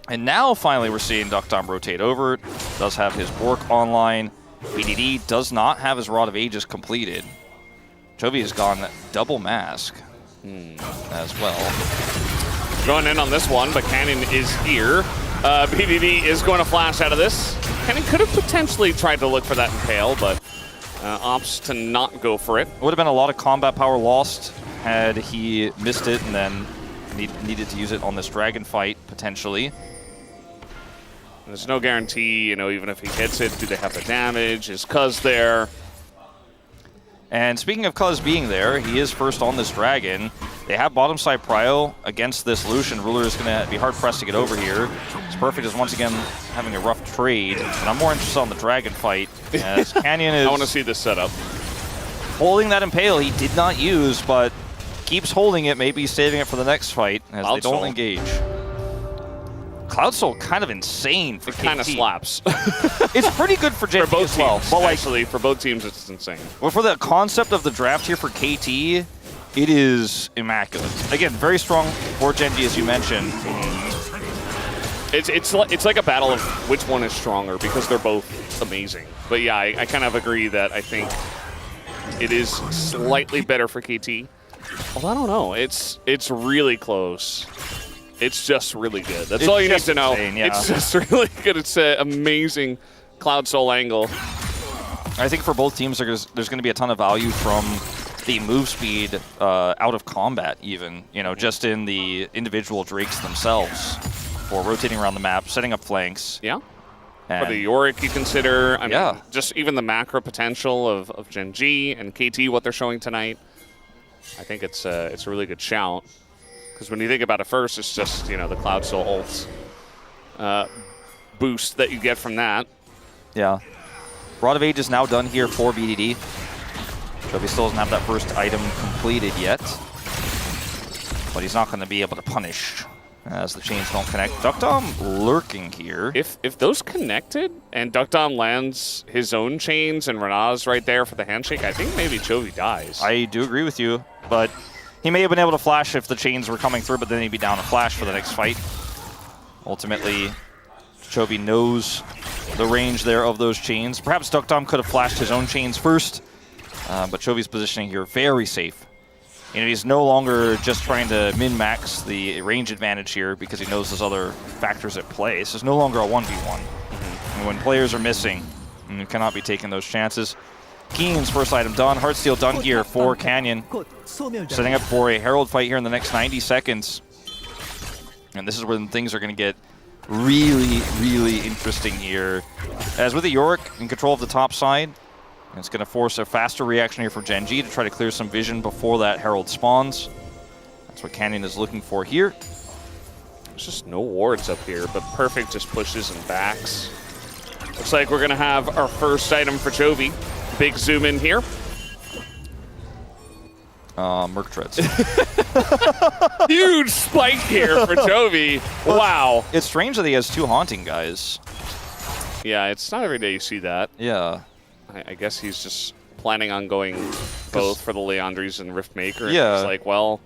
And now, finally, we're seeing Duckdom rotate over. Does have his Bork online. BDD does not have his Rod of Ages completed. Chovy has gone double mask as well. Going in on this one, but Cannon is here. BDD is going to flash out of this. Cannon could have potentially tried to look for that Impale, but opts to not go for it. Would have been a lot of combat power lost had he missed it and then needed to use it on this Dragon fight, potentially. There's no guarantee, you know, even if he hits it, do they have the damage? Is Cuz there? And speaking of Cuz being there, he is first on this Dragon. They have bottom side prio against this Lucian. Ruler is going to be hard-pressed to get over here. It's Perfect is once again having a rough trade. And I'm more interested on the Dragon fight, as Canyon is... I want to see this setup. Holding that Impale he did not use, but keeps holding it, maybe saving it for the next fight, as they don't engage. Cloud Soul kind of insane for KT. It kind of slaps. It's pretty good for Gen for both as well. teams, But actually, for both teams, it's insane. Well, for the concept of the draft here for KT, it is immaculate. Again, very strong for Gen G, as you mentioned. It's like a battle of which one is stronger, because they're both amazing. But yeah, I kind of agree that I think it is slightly better for KT. Well, I don't know. It's really close. It's just really good. That's all you need to know. Insane, yeah. It's just really good. It's an amazing Cloud Soul angle. I think for both teams, there's going to be a ton of value from the move speed out of combat even, you know, just in the individual Drakes themselves for rotating around the map, setting up flanks. Yeah. And for the Yorick, you consider, I mean, just even the macro potential of Gen G and KT, what they're showing tonight. I think it's a really good shout. Because when you think about it first, it's just, you know, the Cloud Soul ults boost that you get from that. Yeah. Rod of Age is now done here for BDD. Chovy still doesn't have that first item completed yet. But he's not going to be able to punish as the chains don't connect. Duckdom lurking here. If those connected and Duckdom lands his own chains and Renaz right there for the handshake, I think maybe Chovy dies. I do agree with you, but he may have been able to flash if the chains were coming through, but then he'd be down to flash for the next fight. Ultimately, Chovy knows the range there of those chains. Perhaps Duckdom could have flashed his own chains first, but Chovy's positioning here very safe. You know, he's no longer just trying to min-max the range advantage here because he knows there's other factors at play. This is no longer a 1v1. And when players are missing, you cannot be taking those chances. Keen's first item done. Heartsteel done here for Canyon. Setting up for a Herald fight here in the next 90 seconds. And this is when things are going to get really, really interesting here. As with the Yorick in control of the top side, it's going to force a faster reaction here for Gen G to try to clear some vision before that Herald spawns. That's what Canyon is looking for here. There's just no wards up here, but Perfect just pushes and backs. Looks like we're going to have our first item for Chovy. Big zoom in here. Merc Treads. Huge spike here for Chovy. Wow. It's strange that he has 2 Haunting guys. Yeah, it's not every day you see that. Yeah. I guess he's just planning on going both for the Leandries and Riftmaker. And Yeah. he's like, well,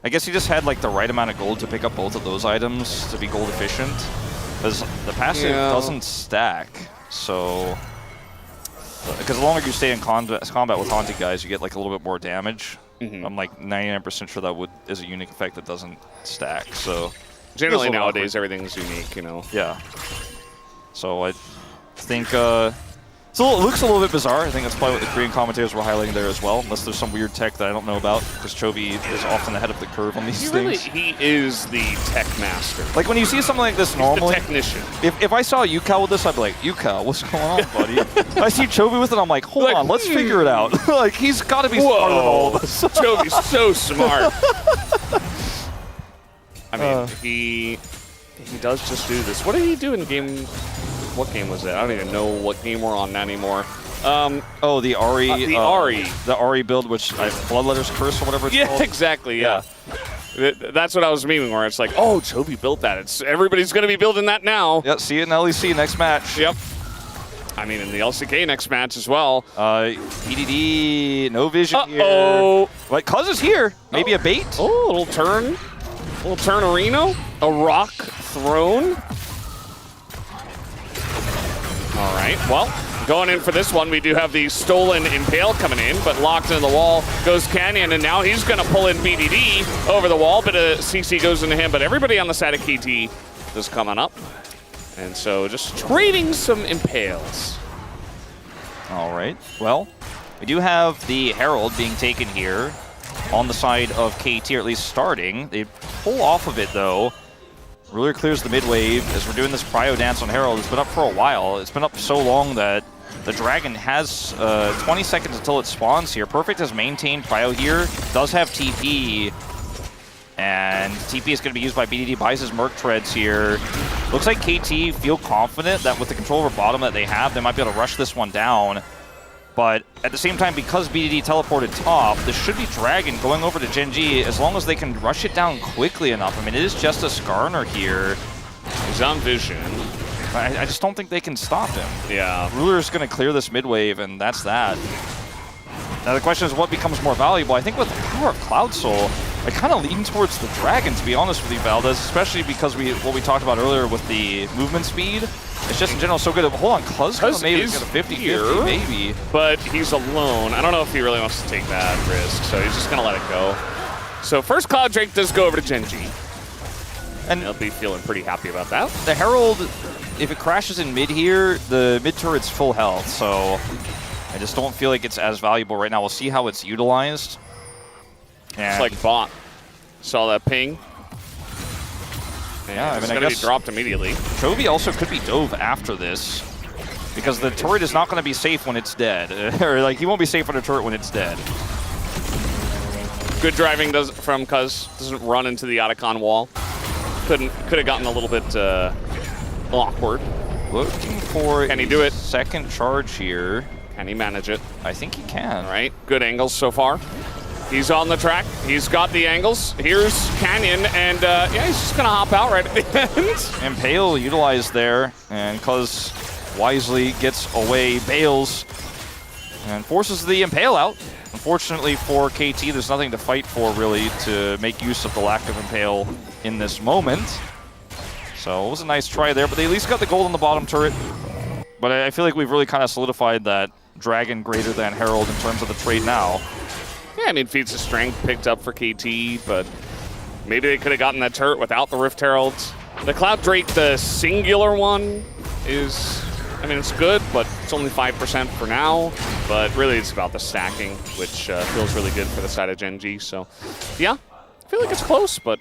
I guess he just had like the right amount of gold to pick up both of those items to be gold efficient. Because the passive doesn't stack, so... Because the longer you stay in combat with Haunted guys, you get like a little bit more damage. I'm like 99% sure that is a unique effect that doesn't stack, so... Generally nowadays, everything's unique, you know. Yeah. So I think... So it looks a little bit bizarre. I think that's probably what the Korean commentators were highlighting there as well, unless there's some weird tech that I don't know about, because Chovy is often ahead of the curve on these things. He is the tech master. Like when you see something like this normally, the technician. If I saw Yukal with this, I'd be like, Yukal, what's going on, buddy? I see Chovy with it, I'm like, hold on, let's figure it out. Like he's got to be smarter than all of us. Chovy's so smart. I mean, he does just do this. What did he do in game? What game was that? I don't even know what game we're on anymore. Oh, the Ahri. The Ahri. The Ahri build, which Bloodletter's Curse or whatever it's called. Yeah, exactly. Yeah. That's what I was memeing, where it's like, oh, Chovy built that. Everybody's going to be building that now. Yeah, see it in LEC next match. Yep. I mean, in the LCK next match as well. PDD, no vision here. Like, Cuz is here. Maybe a bait. Oh, a little turn. A little turn-arino. A rock throne. All right, well, going in for this one, we do have the stolen Impale coming in, but locked into the wall goes Canyon, and now he's going to pull in BDD over the wall, but a CC goes into him, but everybody on the side of KT is coming up. And so just trading some Impales. All right, well, we do have the Herald being taken here on the side of KT, or at least starting. They pull off of it, though. Ruler clears the mid wave as we're doing this Prio dance on Herald. It's been up for a while. It's been up so long that the Dragon has 20 seconds until it spawns here. Perfect has maintained Prio here. Does have TP. And TP is going to be used by BDD. Buys his Merc Treads here. Looks like KT feel confident that with the control over bottom that they have, they might be able to rush this one down. But at the same time, because BDD teleported top, this should be Dragon going over to Gen G as long as they can rush it down quickly enough. I mean, it is just a Skarner here. He's on vision. I just don't think they can stop him. Yeah. Ruler's going to clear this mid wave, and that's that. Now the question is what becomes more valuable. I think with the power of Cloud Soul, I kind of lean towards the Dragon, to be honest with you, Valdez, especially because what we talked about earlier with the movement speed. It's just in general so good. Hold on, Cuz maybe get a 50-50, maybe. But he's alone. I don't know if he really wants to take that risk, so he's just going to let it go. So first Cloud Drake does go over to Gen G. And they'll be feeling pretty happy about that. The Herald, if it crashes in mid here, the mid turret's full health, so I just don't feel like it's as valuable right now. We'll see how it's utilized. It's like bot. Saw that ping. Yeah, I mean, it's I going to guess be dropped immediately. Chovy also could be dove after this, because the turret is not going to be safe when it's dead. Or like, he won't be safe on a turret when it's dead. Good driving from Cuz. Doesn't run into the Otacon wall. Could have gotten a little bit awkward. Looking for Can he do it? Second charge here. Can he manage it? I think he can. All right, good angles so far. He's on the track. He's got the angles. Here's Canyon, and yeah, he's just gonna hop out right at the end. Impale utilized there, and Cuz wisely gets away, bails, and forces the Impale out. Unfortunately for KT, there's nothing to fight for really to make use of the lack of Impale in this moment. So it was a nice try there, but they at least got the gold on the bottom turret. But I feel like we've really kind of solidified that Dragon greater than Herald in terms of the trade now. Yeah, I mean, feats of strength picked up for KT, but maybe they could have gotten that turret without the Rift Heralds. The Cloud Drake, the singular one, is, I mean, it's good, but it's only 5% for now. But really, it's about the stacking, which feels really good for the side of Gen G. So, yeah, I feel like it's close, but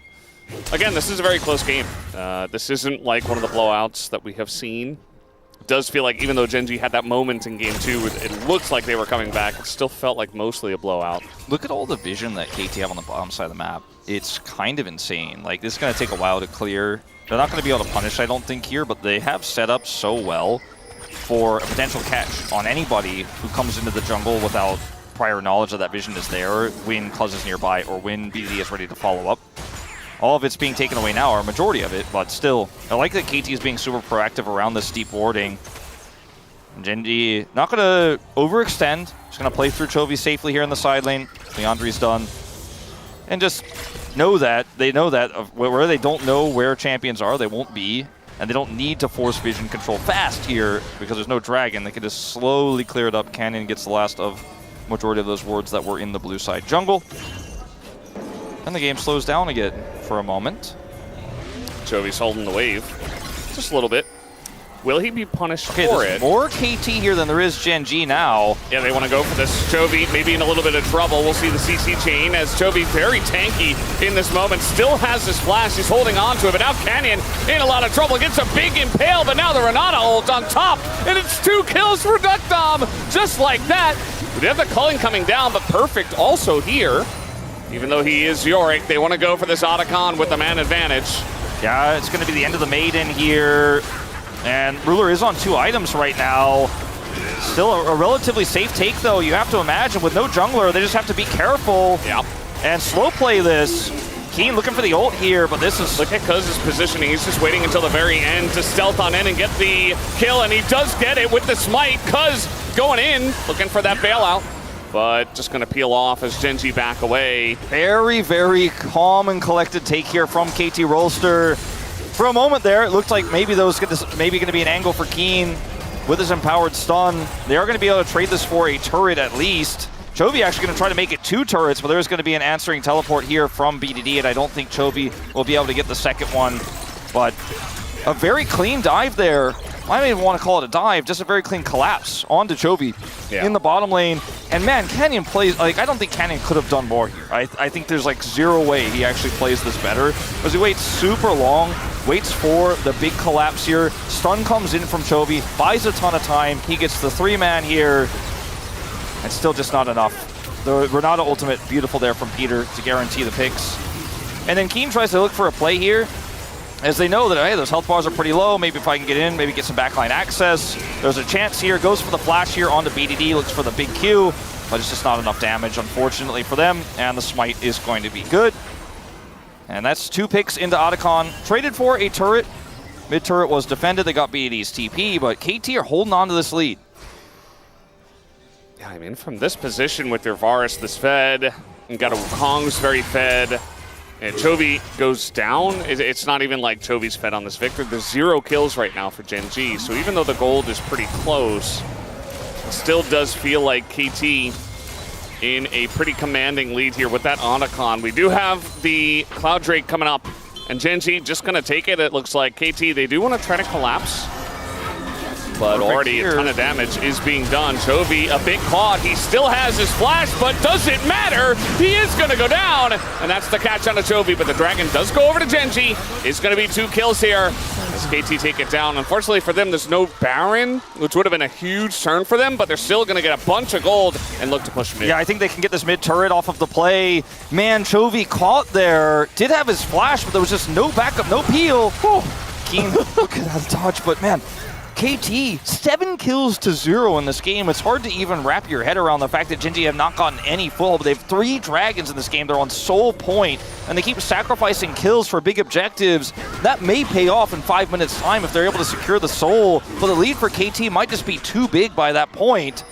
again, this is a very close game. This isn't like one of the blowouts that we have seen. It does feel like even though Gen G had that moment in Game 2, it looks like they were coming back. It still felt like mostly a blowout. Look at all the vision that KT have on the bottom side of the map. It's kind of insane. Like, this is going to take a while to clear. They're not going to be able to punish, I don't think, here, but they have set up so well for a potential catch on anybody who comes into the jungle without prior knowledge that that vision is there, when Cuz is nearby, or when BDD is ready to follow up. All of it's being taken away now, or a majority of it, but still, I like that KT is being super proactive around this deep warding. Gen G not going to overextend, just going to play through Chovy safely here in the side lane. Leandri's done. And just know that, where they don't know where champions are, they won't be. And they don't need to force vision control fast here, because there's no dragon. They can just slowly clear it up. Canyon gets the last of majority of those wards that were in the blue side jungle. And the game slows down again for a moment. Jovi's holding the wave just a little bit. Will he be punished for it? More KT here than there is Gen G now. Yeah, they want to go for this. Chovy maybe in a little bit of trouble. We'll see the CC chain as Chovy very tanky in this moment. Still has his flash. He's holding on to it, but now Canyon in a lot of trouble. Gets a big impale, but now the Renata ult on top, and it's 2 kills for Duckdom. Just like that. We have the culling coming down, but Perfect also here. Even though he is Yorick, they want to go for this Otacon with the man advantage. Yeah, it's going to be the end of the Maiden here. And Ruler is on 2 items right now. Still a relatively safe take, though. You have to imagine, with no jungler, they just have to be careful. Yep. And slow play this. Keen looking for the ult here, but this is... Look at Cuz's positioning. He's just waiting until the very end to stealth on in and get the kill, and he does get it with the smite. Cuz going in, looking for that bailout. But just going to peel off as Gen G back away. Very, very calm and collected take here from KT Rolster. For a moment there, it looked like maybe going to be an angle for Keen with his empowered stun. They are going to be able to trade this for a turret at least. Chovy actually going to try to make it 2 turrets, but there's going to be an answering teleport here from BDD, and I don't think Chovy will be able to get the second one. But a very clean dive there. I don't even want to call it a dive, just a very clean collapse onto Chovy in the bottom lane. And man, Canyon plays, like, I don't think Canyon could have done more here. I think there's like 0 way he actually plays this better, because he waits super long, waits for the big collapse here. Stun comes in from Chovy, buys a ton of time. He gets the 3-man here, and still just not enough. The Renata ultimate, beautiful there from Peter to guarantee the picks. And then Keen tries to look for a play here, as they know that, hey, those health bars are pretty low. Maybe if I can get in, maybe get some backline access. There's a chance here. Goes for the flash here onto BDD. Looks for the big Q, but it's just not enough damage, unfortunately, for them. And the smite is going to be good. And that's 2 picks into Otacon. Traded for a turret. Mid turret was defended. They got BDD's TP, but KT are holding on to this lead. Yeah, I mean, from this position with your Varus this fed, and got a Kong's very fed, and Chovy goes down. It's not even like Chovy's fed on this Victor. There's 0 kills right now for Gen G. So even though the gold is pretty close, it still does feel like KT in a pretty commanding lead here with that Otacon. We do have the Cloud Drake coming up, And Gen G just going to take it. It looks like KT, they do want to try to collapse. But already a ton of damage is being done. Chovy a bit caught. He still has his flash, but doesn't matter. He is going to go down. And that's the catch on the Chovy. But the Dragon does go over to Genji. It's going to be 2 kills here as KT take it down. Unfortunately for them, there's no Baron, which would have been a huge turn for them. But they're still going to get a bunch of gold and look to push mid. Yeah, I think they can get this mid turret off of the play. Man, Chovy caught there. Did have his flash, but there was just no backup, no peel. Whew. Keen, look at that dodge. But man, KT, 7 kills to 0 in this game. It's hard to even wrap your head around the fact that Genji have not gotten any full, but they have 3 dragons in this game. They're on soul point, and they keep sacrificing kills for big objectives. That may pay off in 5 minutes' time if they're able to secure the soul, but the lead for KT might just be too big by that point.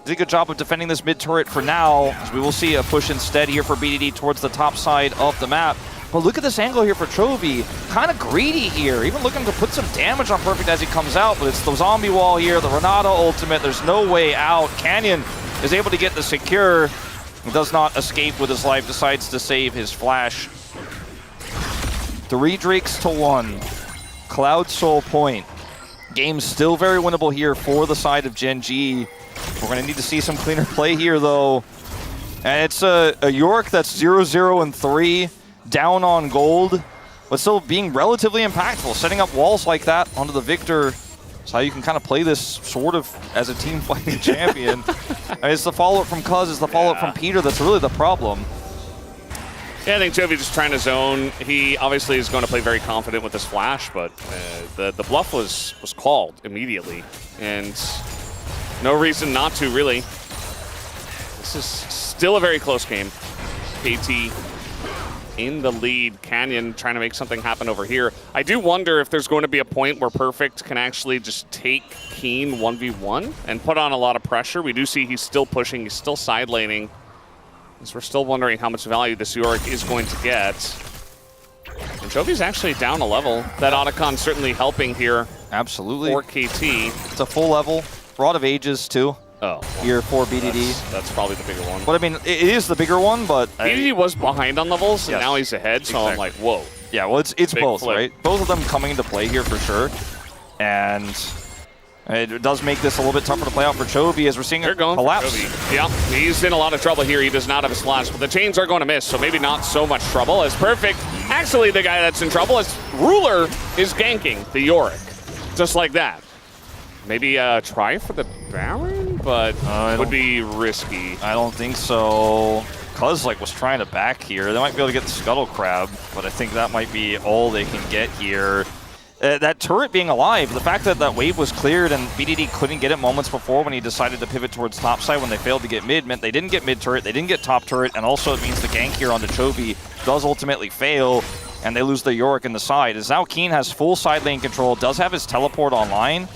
Did a good job of defending this mid turret for now, as we will see a push instead here for BDD towards the top side of the map. But look at this angle here for Chovy. Kind of greedy here, even looking to put some damage on Perfect as he comes out, but it's the zombie wall here, the Renata ultimate, there's no way out. Canyon is able to get the secure, does not escape with his life, decides to save his flash. 3 Drakes to 1. Cloud Soul point. Game's still very winnable here for the side of Gen G. We're going to need to see some cleaner play here, though. And it's a York that's 0-0-3. Down on gold, but still being relatively impactful. Setting up walls like that onto the Victor is how you can kind of play this sort of as a team fighting champion. It's the follow-up from Cuz, it's the follow-up from Peter that's really the problem. Yeah, I think Chovy just trying to zone. He obviously is going to play very confident with his flash, but the bluff was called immediately, and no reason not to, really. This is still a very close game. KT in the lead. Canyon trying to make something happen over here. I do wonder if there's going to be a point where Perfect can actually just take Keen 1v1 and put on a lot of pressure. We do see he's still pushing, he's still side laning. So we're still wondering how much value this Yorick is going to get. And Chovy's actually down a level. That Otacon certainly helping here. Absolutely. For KT. It's a full level. Rod of Ages, too. Oh. Here for BDD. That's probably the bigger one. But I mean, it is the bigger one, but... BDD was behind on levels, and yes, now he's ahead, so I'm like, whoa. Yeah, well, it's both, flip. right? Both of them coming into play here for sure. And it does make this a little bit tougher to play out for Chovy as we're seeing it collapse. Yeah, he's in a lot of trouble here. He does not have his flash, but the chains are going to miss, so maybe not so much trouble as Perfect. Actually, the guy that's in trouble is Ruler is ganking the Yorick, just like that. Maybe try for the Baron, but would be risky. I don't think so. Cuz was trying to back here. They might be able to get the Scuttle Crab, but I think that might be all they can get here. That turret being alive, the fact that that wave was cleared and BDD couldn't get it moments before when he decided to pivot towards top side when they failed to get mid meant they didn't get mid turret, they didn't get top turret, and also it means the gank here onto Chovy does ultimately fail, and they lose the Yorick in the side. As now Keen has full side lane control, does have his teleport online,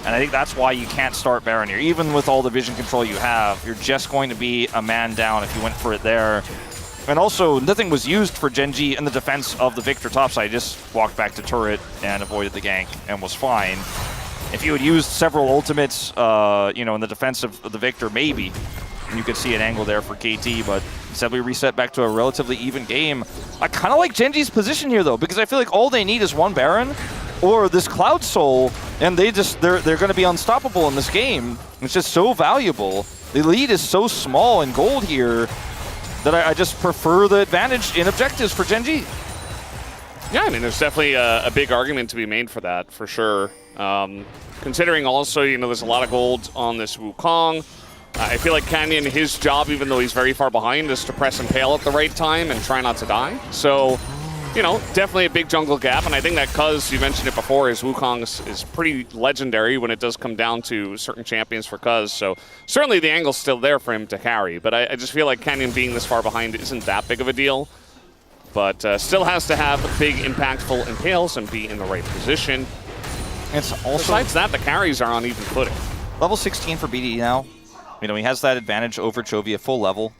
and I think that's why you can't start Baron here. Even with all the vision control you have, you're just going to be a man down if you went for it there. And also, nothing was used for Genji in the defense of the Victor topside. Just walked back to turret and avoided the gank and was fine. If you had used several ultimates, you know, in the defense of the Victor, maybe you could see an angle there for KT, but instead we reset back to a relatively even game. I kind of like Genji's position here, though, because I feel like all they need is one Baron or this Cloud Soul, and they're going to be unstoppable in this game. It's just so valuable. The lead is so small in gold here that I just prefer the advantage in objectives for Genji. Yeah, I mean, there's definitely a big argument to be made for that, for sure. Considering also, you know, there's a lot of gold on this Wukong. I feel like Canyon, his job, even though he's very far behind, is to press and pale at the right time and try not to die. So, you know, definitely a big jungle gap, and I think that Cuz, you mentioned it before, his Wukong is pretty legendary when it does come down to certain champions for Cuz, so certainly the angle's still there for him to carry, but I just feel like Canyon being this far behind isn't that big of a deal, but still has to have big, impactful impales and be in the right position. It's also, besides that, the carries are on even footing. Level 16 for BDD now. You know, he has that advantage over Chovy at full level,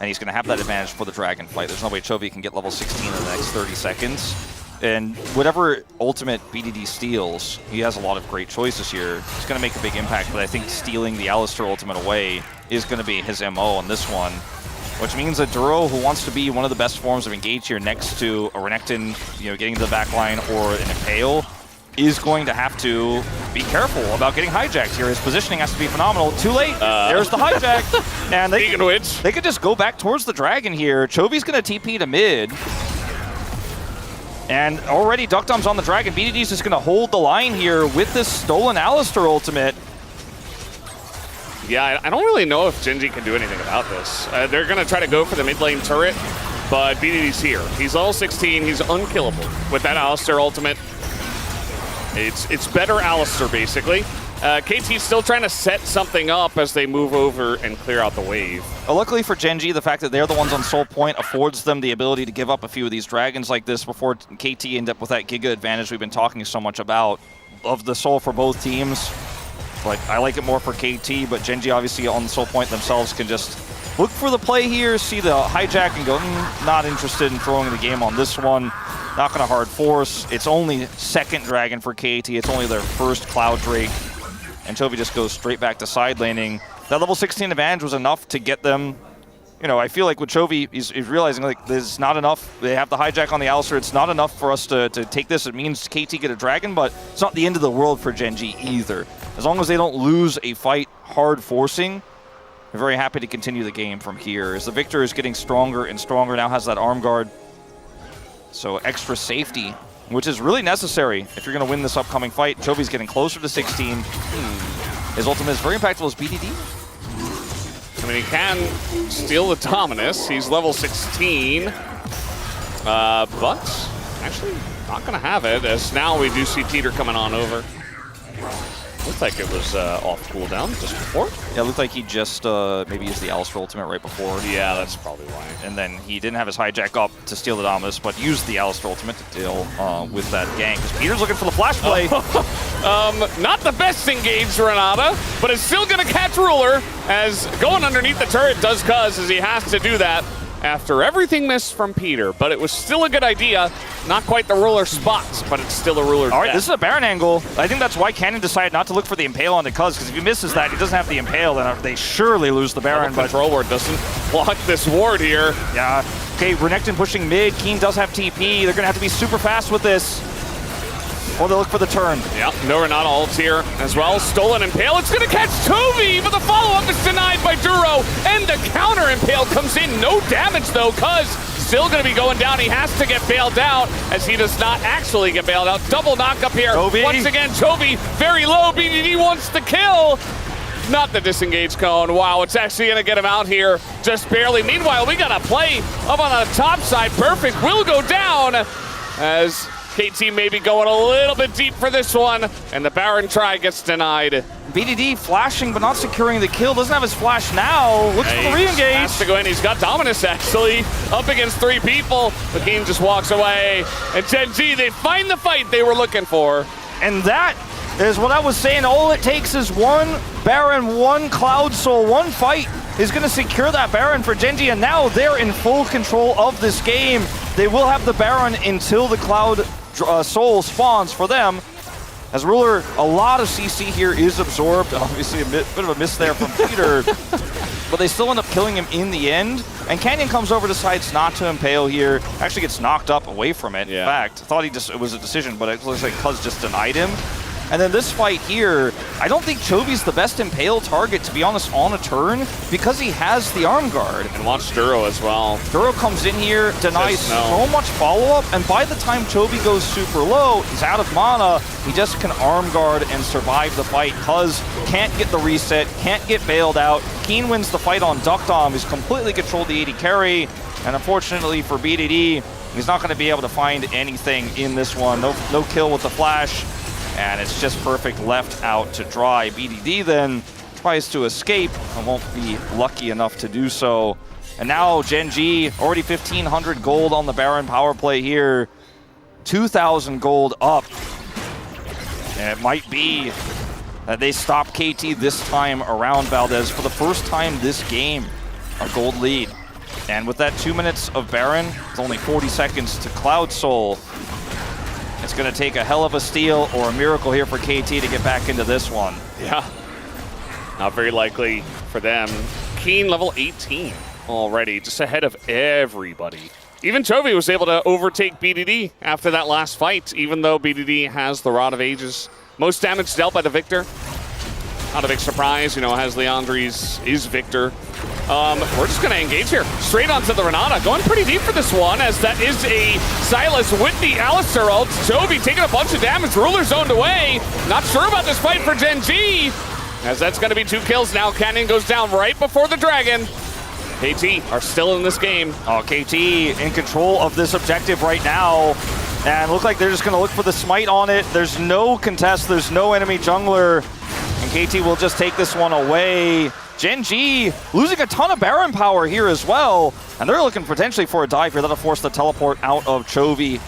and he's going to have that advantage for the Dragon fight. There's no way Chovy can get level 16 in the next 30 seconds. And whatever ultimate BDD steals, he has a lot of great choices here. It's going to make a big impact, but I think stealing the Alistar ultimate away is going to be his MO on this one. which means that Duro, who wants to be one of the best forms of engage here next to a Renekton, getting to the back line or an Impale, is going to have to be careful about getting hijacked here. His positioning has to be phenomenal. Too late. There's the hijack. And they could just go back towards the dragon here. Chovy's going to TP to mid. And already Duckdom's on the dragon. BDD's just going to hold the line here with this stolen Alistar ultimate. Yeah, I don't really know if Genji can do anything about this. They're going to try to go for the mid lane turret, but BDD's here. He's level 16. He's unkillable with that Alistar ultimate. It's better Alistar, basically. KT's still trying to set something up as they move over and clear out the wave. Luckily for Genji, the fact that they're the ones on Soul Point affords them the ability to give up a few of these dragons like this before KT end up with that Giga advantage we've been talking so much about of the Soul for both teams. Like, I like it more for KT, but Genji obviously on the Soul Point themselves can just look for the play here, see the hijack and go, not interested in throwing the game on this one. Not going to hard force. It's only second dragon for KT. It's only their first Cloud Drake. And Chovy just goes straight back to side laning. That level 16 advantage was enough to get them. I feel like with Chovy, he's realizing like there's not enough. They have the hijack on the Alistar. It's not enough for us to take this. It means KT get a dragon, but it's not the end of the world for Genji either. As long as they don't lose a fight hard forcing, we're very happy to continue the game from here. As the Victor is getting stronger and stronger, now has that arm guard. So extra safety, which is really necessary if you're going to win this upcoming fight. Chovy's getting closer to 16. His ultimate is very impactful as BDD. I mean, he can steal the Dominus. He's level 16. But actually not going to have it, as now we do see Peter coming on over. Looked like it was off cooldown just before. Yeah, it looked like he just maybe used the Alistar ultimate right before. Yeah, that's probably why. And then he didn't have his hijack up to steal the Dominus, but used the Alistar ultimate to deal with that gank. Because Peter's looking for the flash play. Not the best engaged Renata, but it's still going to catch Ruler, as going underneath the turret does cuz, as he has to do that after everything missed from Peter. But it was still a good idea. Not quite the Ruler spots, but it's still a Ruler. All right, this is a Baron angle. I think that's why Cannon decided not to look for the Impale on the Cuz, because if he misses that, he doesn't have the Impale, then they surely lose the Baron. But control ward doesn't block this ward here. Yeah. Okay, Renekton pushing mid. Keen does have TP. They're going to have to be super fast with this. Or they look for the turn. Yeah, no Renata ults here as well. Stolen Impale. It's going to catch Chovy, but the follow-up is denied by Duro. And the counter Impale comes in. No damage, though, Cuz still going to be going down. He has to get bailed out, as he does not actually get bailed out. Double knock up here. Chovy. Once again, Chovy very low. BDD wants the kill. Not the disengage cone. Wow, it's actually going to get him out here just barely. Meanwhile, we got a play up on the top side. Perfect will go down, as KT may be going a little bit deep for this one, and the Baron try gets denied. BDD flashing but not securing the kill. Doesn't have his flash now. Looks for the re-engage. Has to go in. He's got Dominus, actually, up against 3 people. The game just walks away. And Genji, they find the fight they were looking for. And that is what I was saying. All it takes is one Baron, one Cloud Soul, one fight is going to secure that Baron for Genji, and now they're in full control of this game. They will have the Baron until the Cloud Soul spawns for them. As Ruler, a lot of CC here is absorbed. Obviously a bit of a miss there from Peter, but they still end up killing him in the end. And Canyon comes over, decides not to Impale here. Actually gets knocked up away from it. Yeah. In fact, I thought it was a decision, but it looks like Cuz just denied him. And then this fight here, I don't think Chovy's the best Impale target, to be honest, on a turn, because he has the arm guard. And watch Duro as well. Duro comes in here, denies so much follow-up, and by the time Chovy goes super low, he's out of mana, he just can arm guard and survive the fight. Cuz can't get the reset, can't get bailed out. Keen wins the fight on Duckdom, who's completely controlled the AD carry, and unfortunately for BDD, he's not going to be able to find anything in this one. No kill with the flash. And it's just perfect left out to dry. BDD then tries to escape and won't be lucky enough to do so. And now Genji, already 1,500 gold on the Baron power play here. 2,000 gold up. And it might be that they stop KT this time around, Valdez. For the first time this game, a gold lead. And with that 2 minutes of Baron, it's only 40 seconds to Cloud Soul. It's going to take a hell of a steal or a miracle here for KT to get back into this one. Yeah. Not very likely for them. Keen level 18. already, just ahead of everybody. Even Chovy was able to overtake BDD after that last fight, even though BDD has the Rod of Ages. Most damage dealt by the Victor. Not a big surprise, you know, has Leandri's is Victor. We're just going to engage here. Straight onto the Renata, going pretty deep for this one, as that is a Silas with the Alistar ult. Chovy taking a bunch of damage, Ruler zoned away. Not sure about this fight for Gen G, as that's going to be 2 kills now. Canyon goes down right before the Dragon. KT are still in this game. Oh, KT in control of this objective right now. And look like they're just going to look for the smite on it. There's no contest. There's no enemy jungler. And KT will just take this one away. Gen G losing a ton of Baron power here as well. And they're looking potentially for a dive here. That'll force the teleport out of Chovy.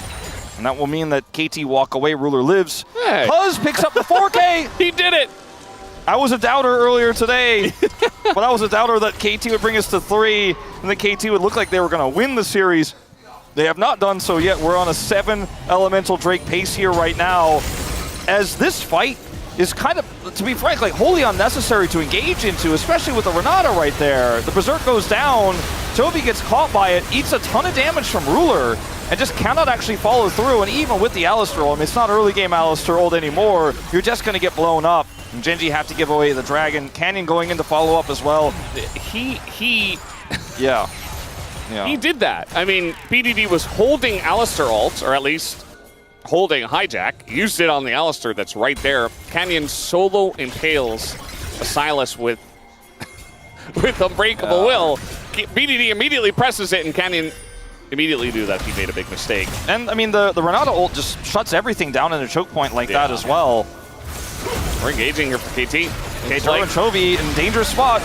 And that will mean that KT walk away. Ruler lives. Hey. Cuz picks up the 4K. He did it. I was a doubter earlier today, but I was a doubter that KT would bring us to 3, and that KT would look like they were going to win the series. They have not done so yet. We're on a 7 elemental Drake pace here right now, as this fight is kind of, to be frank, like wholly unnecessary to engage into, especially with the Renata right there. The Berserk goes down, Chovy gets caught by it, eats a ton of damage from Ruler, and just cannot actually follow through. And even with the Alistar ult, I mean, it's not early game Alistar ult anymore, you're just going to get blown up. And Gen G have to give away the Dragon. Canyon going in to follow up as well. Yeah. He did that. I mean, BDD was holding Alistar ult, or at least holding Hijack. Used it on the Alistar that's right there. Canyon solo impales a Silas with Unbreakable Will. BDD immediately presses it, and Canyon immediately knew that he made a big mistake. And, I mean, the Renata ult just shuts everything down in a choke point like that as well. We're engaging here for KT. KT and Chovy in dangerous spot.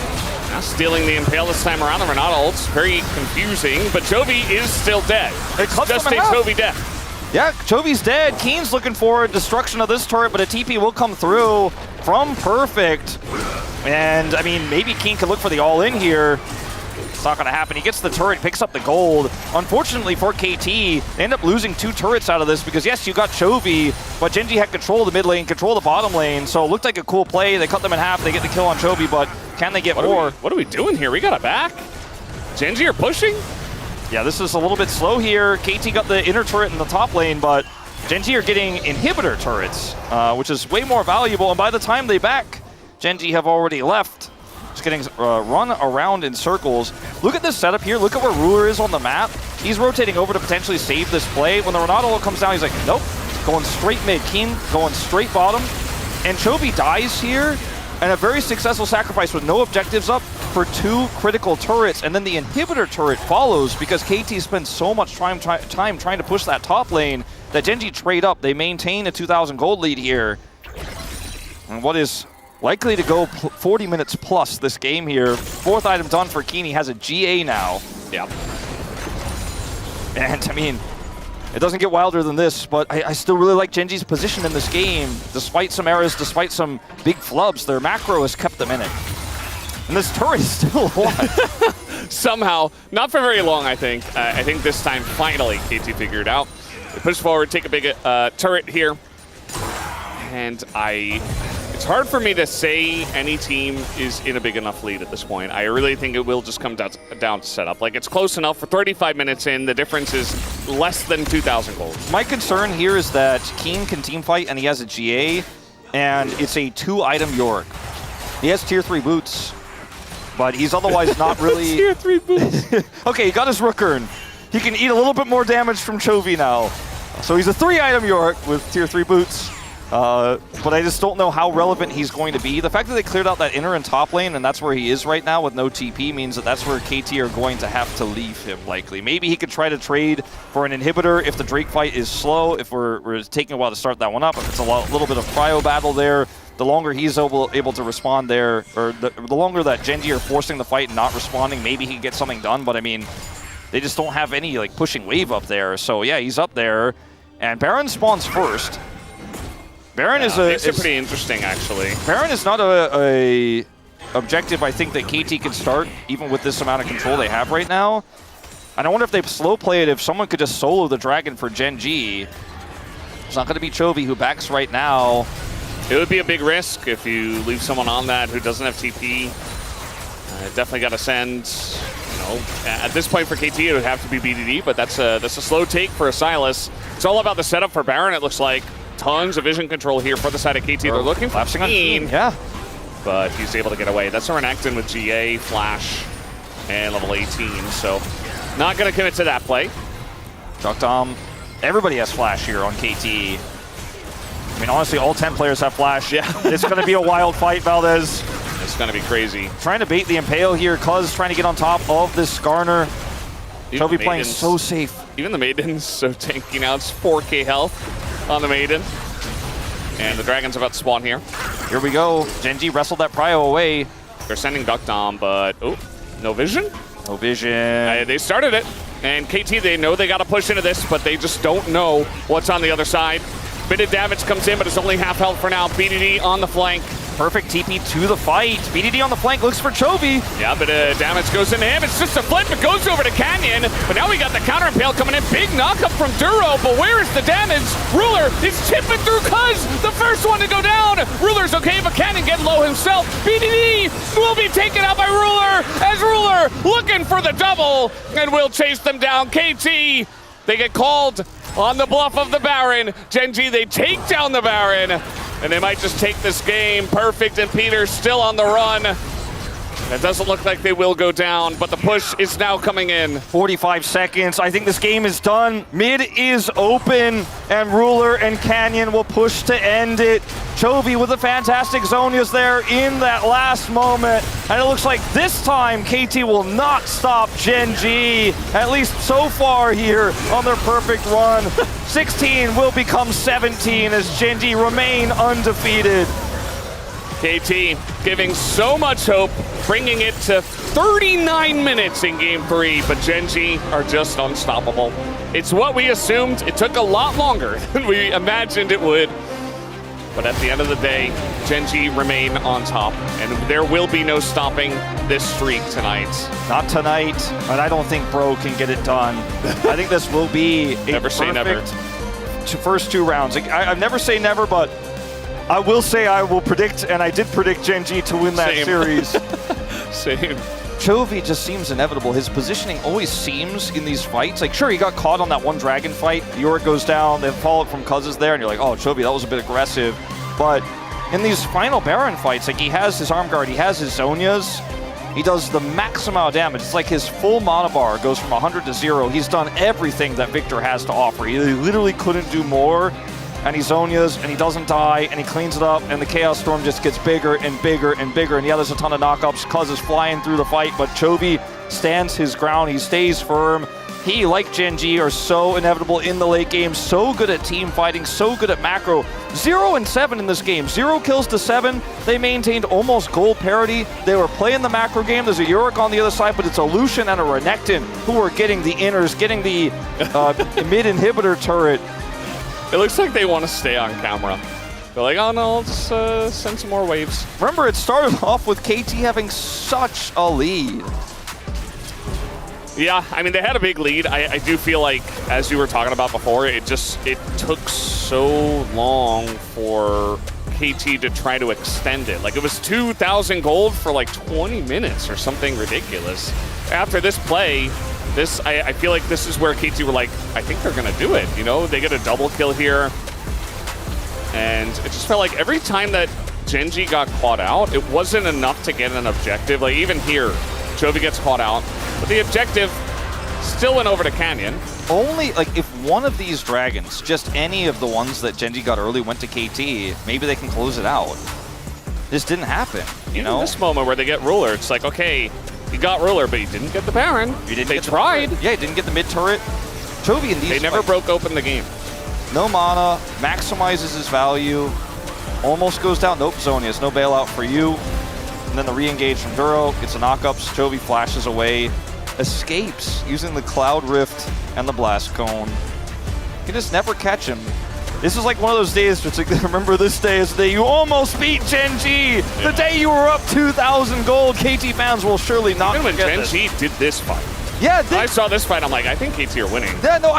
Now stealing the Impale this time around. The Renata ult's very confusing, but Chovy is still dead. It cuts just a Chovy death. Yeah, Chovy's dead. Keen's looking for destruction of this turret, but a TP will come through from Perfect. And, I mean, maybe Keen could look for the all-in here. It's not going to happen. He gets the turret, picks up the gold. Unfortunately for KT, they end up losing 2 turrets out of this because, yes, you got Chovy, but Gen G had control of the mid lane, control of the bottom lane, so it looked like a cool play. They cut them in half. They get the kill on Chovy, but can they get more? What are we doing here? We got it back. Gen G are pushing? Yeah, this is a little bit slow here. KT got the inner turret in the top lane, but Gen G are getting inhibitor turrets, which is way more valuable, and by the time they back, Gen G have already left. Just getting run around in circles. Look at this setup here. Look at where Ruler is on the map. He's rotating over to potentially save this play. When the Renata ult comes down, he's like, nope. Going straight mid. Keen going straight bottom. And Chovy dies here. And a very successful sacrifice with no objectives up for 2 critical turrets. And then the inhibitor turret follows because KT spends so much time trying to push that top lane that Gen G trade up. They maintain a 2,000 gold lead here. And what is likely to go 40 minutes plus this game here. 4th item done for Keen. He has a GA now. Yep. And, I mean, it doesn't get wilder than this, but I still really like Gen G's position in this game. Despite some errors, despite some big flubs, their macro has kept them in it. And this turret is still alive. Somehow, not for very long, I think. I think this time, finally, KT figured it out. They push forward, take a big turret here. And it's hard for me to say any team is in a big enough lead at this point. I really think it will just come down to setup. Like, it's close enough for 35 minutes in. The difference is less than 2,000 gold. My concern here is that Keen can team fight and he has a GA, and it's a 2-item Yorick. He has tier 3 boots, but he's otherwise not really... Tier 3 boots. Okay, he got his Rookern. He can eat a little bit more damage from Chovy now. So he's a 3-item Yorick with tier 3 boots. But I just don't know how relevant he's going to be. The fact that they cleared out that inner and top lane, and that's where he is right now with no TP, means that that's where KT are going to have to leave him, likely. Maybe he could try to trade for an inhibitor if the Drake fight is slow, if we're taking a while to start that one up, if it's a little bit of cryo battle there. The longer he's able to respond there, or the longer that Gen G are forcing the fight and not responding, maybe he can get something done. But, I mean, they just don't have any, like, pushing wave up there. So, yeah, he's up there. And Baron spawns first. Baron is pretty interesting, actually. Baron is not a objective I think that KT can start, even with this amount of control they have right now. And I wonder if they slow play it, if someone could just solo the Dragon for Gen G. It's not going to be Chovy, who backs right now. It would be a big risk if you leave someone on that who doesn't have TP. Definitely got to send know, at this point for KT, it would have to be BDD, but that's a slow take for a Sylas. It's all about the setup for Baron, it looks like. Tons of vision control here for the side of KT. They're looking for Keen, yeah, but he's able to get away. That's a Renekton with GA, Flash, and level 18, so not going to commit to that play. Duckdom, everybody has Flash here on KT. I mean, honestly, all 10 players have Flash. Yeah. It's going to be a wild fight, Valdez. It's going to be crazy. Trying to bait the Impale here. Cuz trying to get on top of this Skarner. Chovy playing so safe. Even the Maiden's so tanky now. It's 4k health on the Maiden. And the Dragon's about to spawn here. Here we go. Gen.G wrestled that Prio away. They're sending Duckdom, but oh, no vision? No vision. They started it. And KT, they know they got to push into this, but they just don't know what's on the other side. Bit of damage comes in, but it's only half health for now. BDD on the flank. Perfect TP to the fight. BDD on the flank looks for Chovy. Yeah, but damage goes into him. It's just a flip. It goes over to Canyon. But now we got the counter impale coming in. Big knockup from Duro, but where is the damage? Ruler is chipping through Cuz, the first one to go down. Ruler's okay, but Canyon getting low himself. BDD will be taken out by Ruler as Ruler looking for the double and will chase them down. KT, they get called on the bluff of the Baron. Gen.G, they take down the Baron, and they might just take this game. Perfect and Peter still on the run. It doesn't look like they will go down, but the push is now coming in. 45 seconds. I think this game is done. Mid is open, and Ruler and Canyon will push to end it. Chovy with the fantastic Zonias there in that last moment. And it looks like this time KT will not stop Gen.G, at least so far here on their perfect run. 16 will become 17 as Gen.G remain undefeated. KT giving so much hope, bringing it to 39 minutes in Game 3, but Gen.G are just unstoppable. It's what we assumed. It took a lot longer than we imagined it would. But at the end of the day, Gen.G remain on top, and there will be no stopping this streak tonight. Not tonight, but I don't think Bro can get it done. I think this will be a never say never. First 2 rounds. I never say never, but I will say I will predict, and I did predict Gen.G to win that series. Same. Chovy just seems inevitable. His positioning always seems in these fights. Like, sure, he got caught on that one Dragon fight. Yorick goes down, then follow-up from Cuz there, and you're like, oh, Chovy, that was a bit aggressive. But in these final Baron fights, like, he has his arm guard, he has his Zonias. He does the max amount of damage. It's like his full mana bar goes from 100 to 0. He's done everything that Victor has to offer. He literally couldn't do more. And he Zonias, and he doesn't die, and he cleans it up, and the Chaos Storm just gets bigger and bigger and bigger. And yeah, there's a ton of knockups. Cuz is flying through the fight, but Chovy stands his ground. He stays firm. He, like Gen.G, are so inevitable in the late game, so good at team fighting, so good at macro. 0 and 7 in this game. 0 kills to 7. They maintained almost gold parity. They were playing the macro game. There's a Yorick on the other side, but it's a Lucian and a Renekton who are getting the inners, getting the mid inhibitor turret. It looks like they want to stay on camera. They're like, oh no, let's send some more waves. Remember, it started off with KT having such a lead. Yeah, I mean, they had a big lead. I do feel like, as you were talking about before, it took so long for KT to try to extend it. Like, it was 2,000 gold for like 20 minutes or something ridiculous. After this play, I feel like this is where KT were like, I think they're going to do it. You know, they get a double kill here. And it just felt like every time that Gen.G got caught out, it wasn't enough to get an objective. Like, even here, Chovy gets caught out. But the objective still went over to Canyon. Only, like, if one of these dragons, just any of the ones that Gen.G got early went to KT, maybe they can close it out. This didn't happen, you know? In this moment where they get Ruler, it's like, okay, he got Ruler, but he didn't get the Baron. They tried. Yeah, he didn't get the mid turret. Chovy in these They never broke open the game. No mana, maximizes his value, almost goes down. Nope, Zonias, no bailout for you. And then the re-engage from Duro, gets a knockups. Chovy flashes away, escapes using the Cloud Rift and the Blast Cone. You can just never catch him. This is like one of those days, it's like, remember this day is the day you almost beat Gen.G. The day you were up 2,000 gold. KT fans will surely not Even forget when this. Gen.G did this fight. Yeah, I saw this fight, I'm like, I think KT are winning. Yeah, no,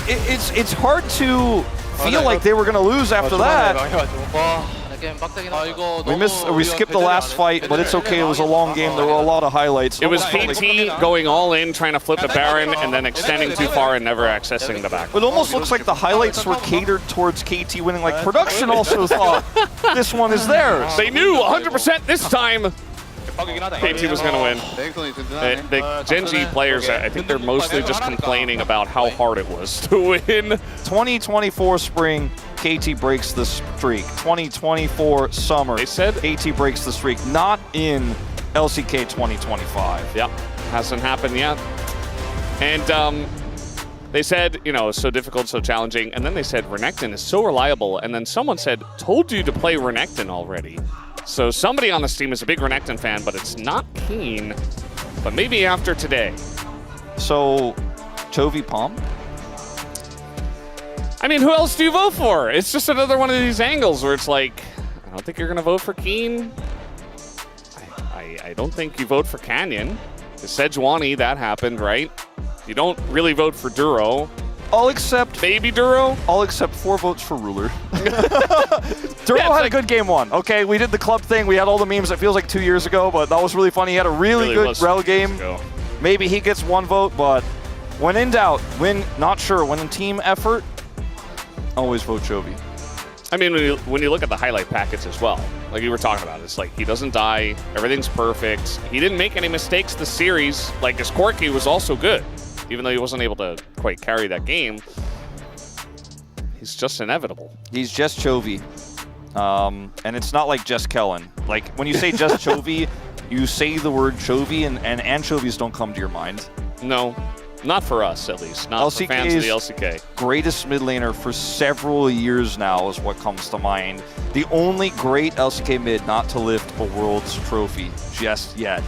it's hard to feel like they were going to lose after that. We skipped the last fight, but it's okay. It was a long game. There were a lot of highlights. It was KT going all in, trying to flip a Baron, and then extending too far and never accessing the back. It almost looks like the highlights were catered towards KT winning. Like, production also thought this one is theirs. They knew 100% this time KT was going to win. The Gen G players, I think they're mostly just complaining about how hard it was to win. 2024 spring, KT breaks the streak. 2024 summer, they said KT breaks the streak. Not in LCK 2025. Yep, hasn't happened yet. And they said, you know, it's so difficult, so challenging. And then they said Renekton is so reliable. And then someone said, told you to play Renekton already. So somebody on this team is a big Renekton fan, but it's not keen. But maybe after today. So, Chovy Palm? I mean, who else do you vote for? It's just another one of these angles where it's like, I don't think you're going to vote for Keen. I don't think you vote for Canyon. The Sejuani, that happened, right? You don't really vote for Duro. I'll accept... Baby Duro? I'll accept 4 votes for Ruler. Duro had a good game 1. Okay, we did the club thing. We had all the memes. It feels like 2 years ago, but that was really funny. He had a really good rel game. Maybe he gets 1 vote, but when in doubt, not sure. When in team effort, always vote Chovy. I mean, when you look at the highlight packets as well, like you were talking about, it's like he doesn't die. Everything's perfect. He didn't make any mistakes this series. Like his Corki was also good. Even though he wasn't able to quite carry that game, he's just inevitable. He's just Chovy. And it's not like just Kellen. Like, when you say just Chovy, you say the word Chovy, and anchovies don't come to your mind. No, not for us, at least. Not for fans of the LCK. Greatest mid laner for several years now is what comes to mind. The only great LCK mid not to lift a Worlds trophy just yet.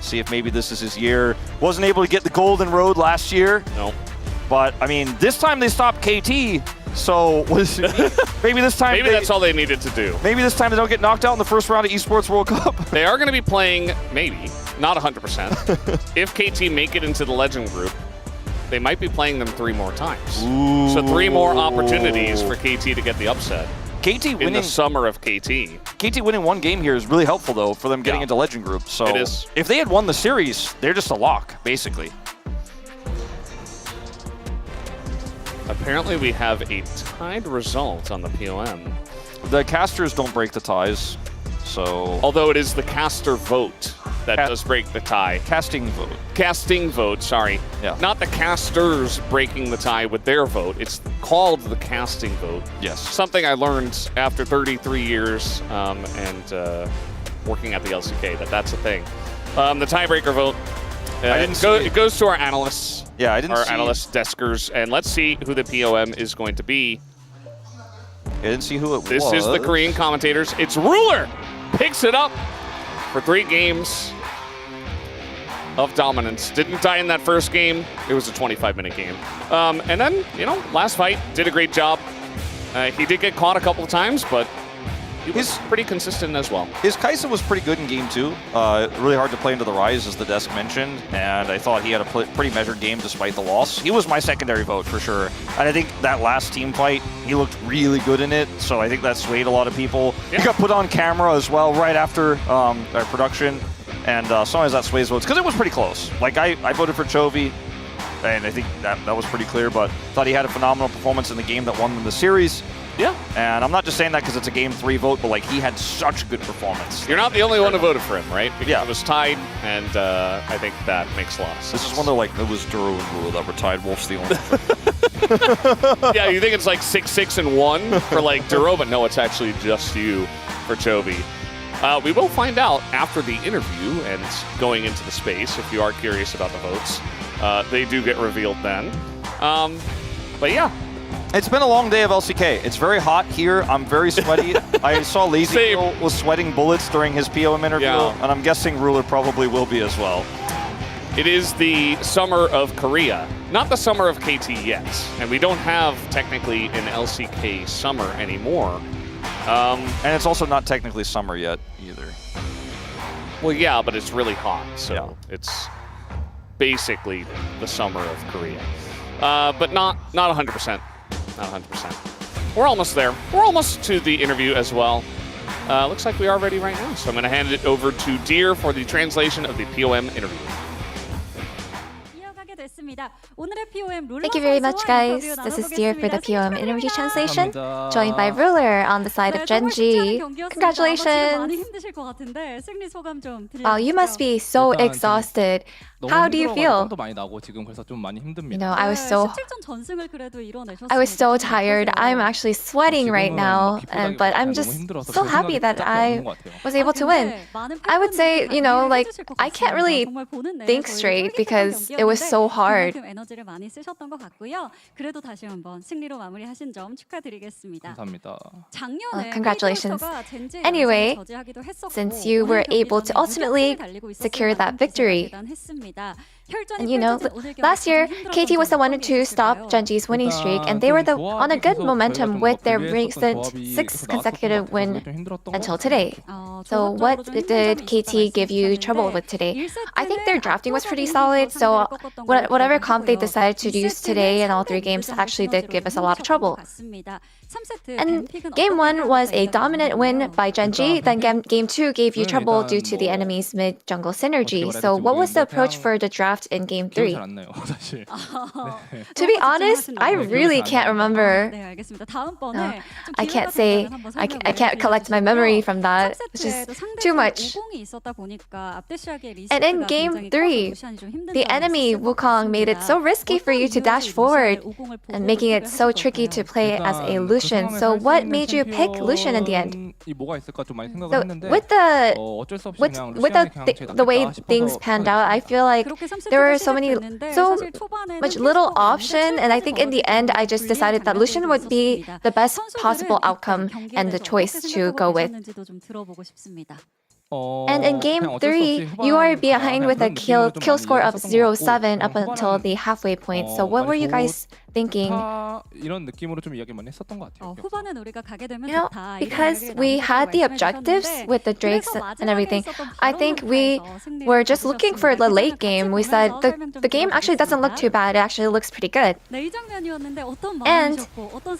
See if maybe this is his year. Wasn't able to get the Golden Road last year. No. But, I mean, this time they stopped KT, so maybe this time... Maybe that's all they needed to do. Maybe this time they don't get knocked out in the first round of Esports World Cup. They are going to be playing, maybe, not 100%. If KT make it into the Legend group, they might be playing them 3 more times. Ooh. So 3 more opportunities for KT to get the upset. KT winning in the summer of KT. KT winning 1 game here is really helpful, though, for them getting into Legend Group. So it is. If they had won the series, they're just a lock, basically. Apparently, we have a tied result on the POM. The casters don't break the ties, so... Although it is the caster vote that does break the tie. Casting vote. Casting vote, sorry. Yeah. Not the casters breaking the tie with their vote. It's called the casting vote. Yes. Something I learned after 33 years and working at the LCK, that's a thing. The tiebreaker vote, it goes to our analysts. Yeah, I didn't see our analyst deskers, and let's see who the POM is going to be. I didn't see who it was. This is the Korean commentators. It's Ruler. Picks it up for 3 games of dominance. Didn't die in that first game. It was a 25-minute game. And then, you know, last fight, did a great job. He did get caught a couple of times, but he was pretty consistent as well. His Kai'Sa was pretty good in game 2. Really hard to play into the Rise, as the desk mentioned, and I thought he had a pretty measured game despite the loss. He was my secondary vote for sure. And I think that last team fight, he looked really good in it, so I think that swayed a lot of people. Yeah. He got put on camera as well right after our production, and sometimes that sways votes, because it was pretty close. Like, I voted for Chovy, and I think that was pretty clear, but thought he had a phenomenal performance in the game that won them the series. Yeah. And I'm not just saying that because it's a game 3 vote, but like he had such a good performance. You're not the only one who voted for him, right? Because it was tied, and I think that makes a lot of sense. This is when they're like, it was Duro and Ruler that were tied. Wolf's the only Yeah, you think it's like 6-6-1 for like Duro, but no, it's actually just you for Chovy. We will find out after the interview and going into the space, if you are curious about the votes. They do get revealed then. But yeah. It's been a long day of LCK. It's very hot here. I'm very sweaty. I saw Lazy was sweating bullets during his POM interview, and I'm guessing Ruler probably will be as well. It is the summer of Korea, not the summer of KT yet. And we don't have technically an LCK summer anymore. And it's also not technically summer yet either. Well, yeah, but it's really hot, so it's basically the summer of Korea. But not 100%. Not 100%. We're almost there. We're almost to the interview as well. looks like we are ready right now. So I'm going to hand it over to Deer for the translation of the POM interview. Thank you very much, guys. This is Deer for the POM interview translation, joined by Ruler on the side of Genji. Congratulations! Wow, you must be so exhausted. How do you feel? You know, I was so tired. I'm actually sweating right now, but I'm just so happy that I was able to win. I would say, you know, like, I can't really think straight because it was so hard. Congratulations. Anyway, since you were able to ultimately secure that victory, and you know, last year, KT was the one to stop Genji's winning streak, and they were on a good momentum with their recent 6th consecutive win until today. So what did KT give you trouble with today? I think their drafting was pretty solid, so whatever comp they decided to use today in all 3 games actually did give us a lot of trouble. And game 1 was a dominant win by Genji, then game 2 gave you trouble due to the enemy's mid-jungle synergy. So what was the approach for the draft in game 3? To be honest, I really can't remember. I can't say, I can't collect my memory from that. It's just too much. And in game 3, the enemy Wukong made it so risky for you to dash forward and making it so tricky to play as a Lucian. So what made you pick Lucian in the end? So with the way things panned out, I feel like there were so much little option, and I think in the end I just decided that Lucian would be the best possible outcome and the choice to go with. And in game 3, you are behind with a kill score of 0-7 up until the halfway point. So what were you guys thinking? You know, because we had the objectives with the Drakes and everything, I think we were just looking for the late game. We said the game actually doesn't look too bad. It actually looks pretty good. And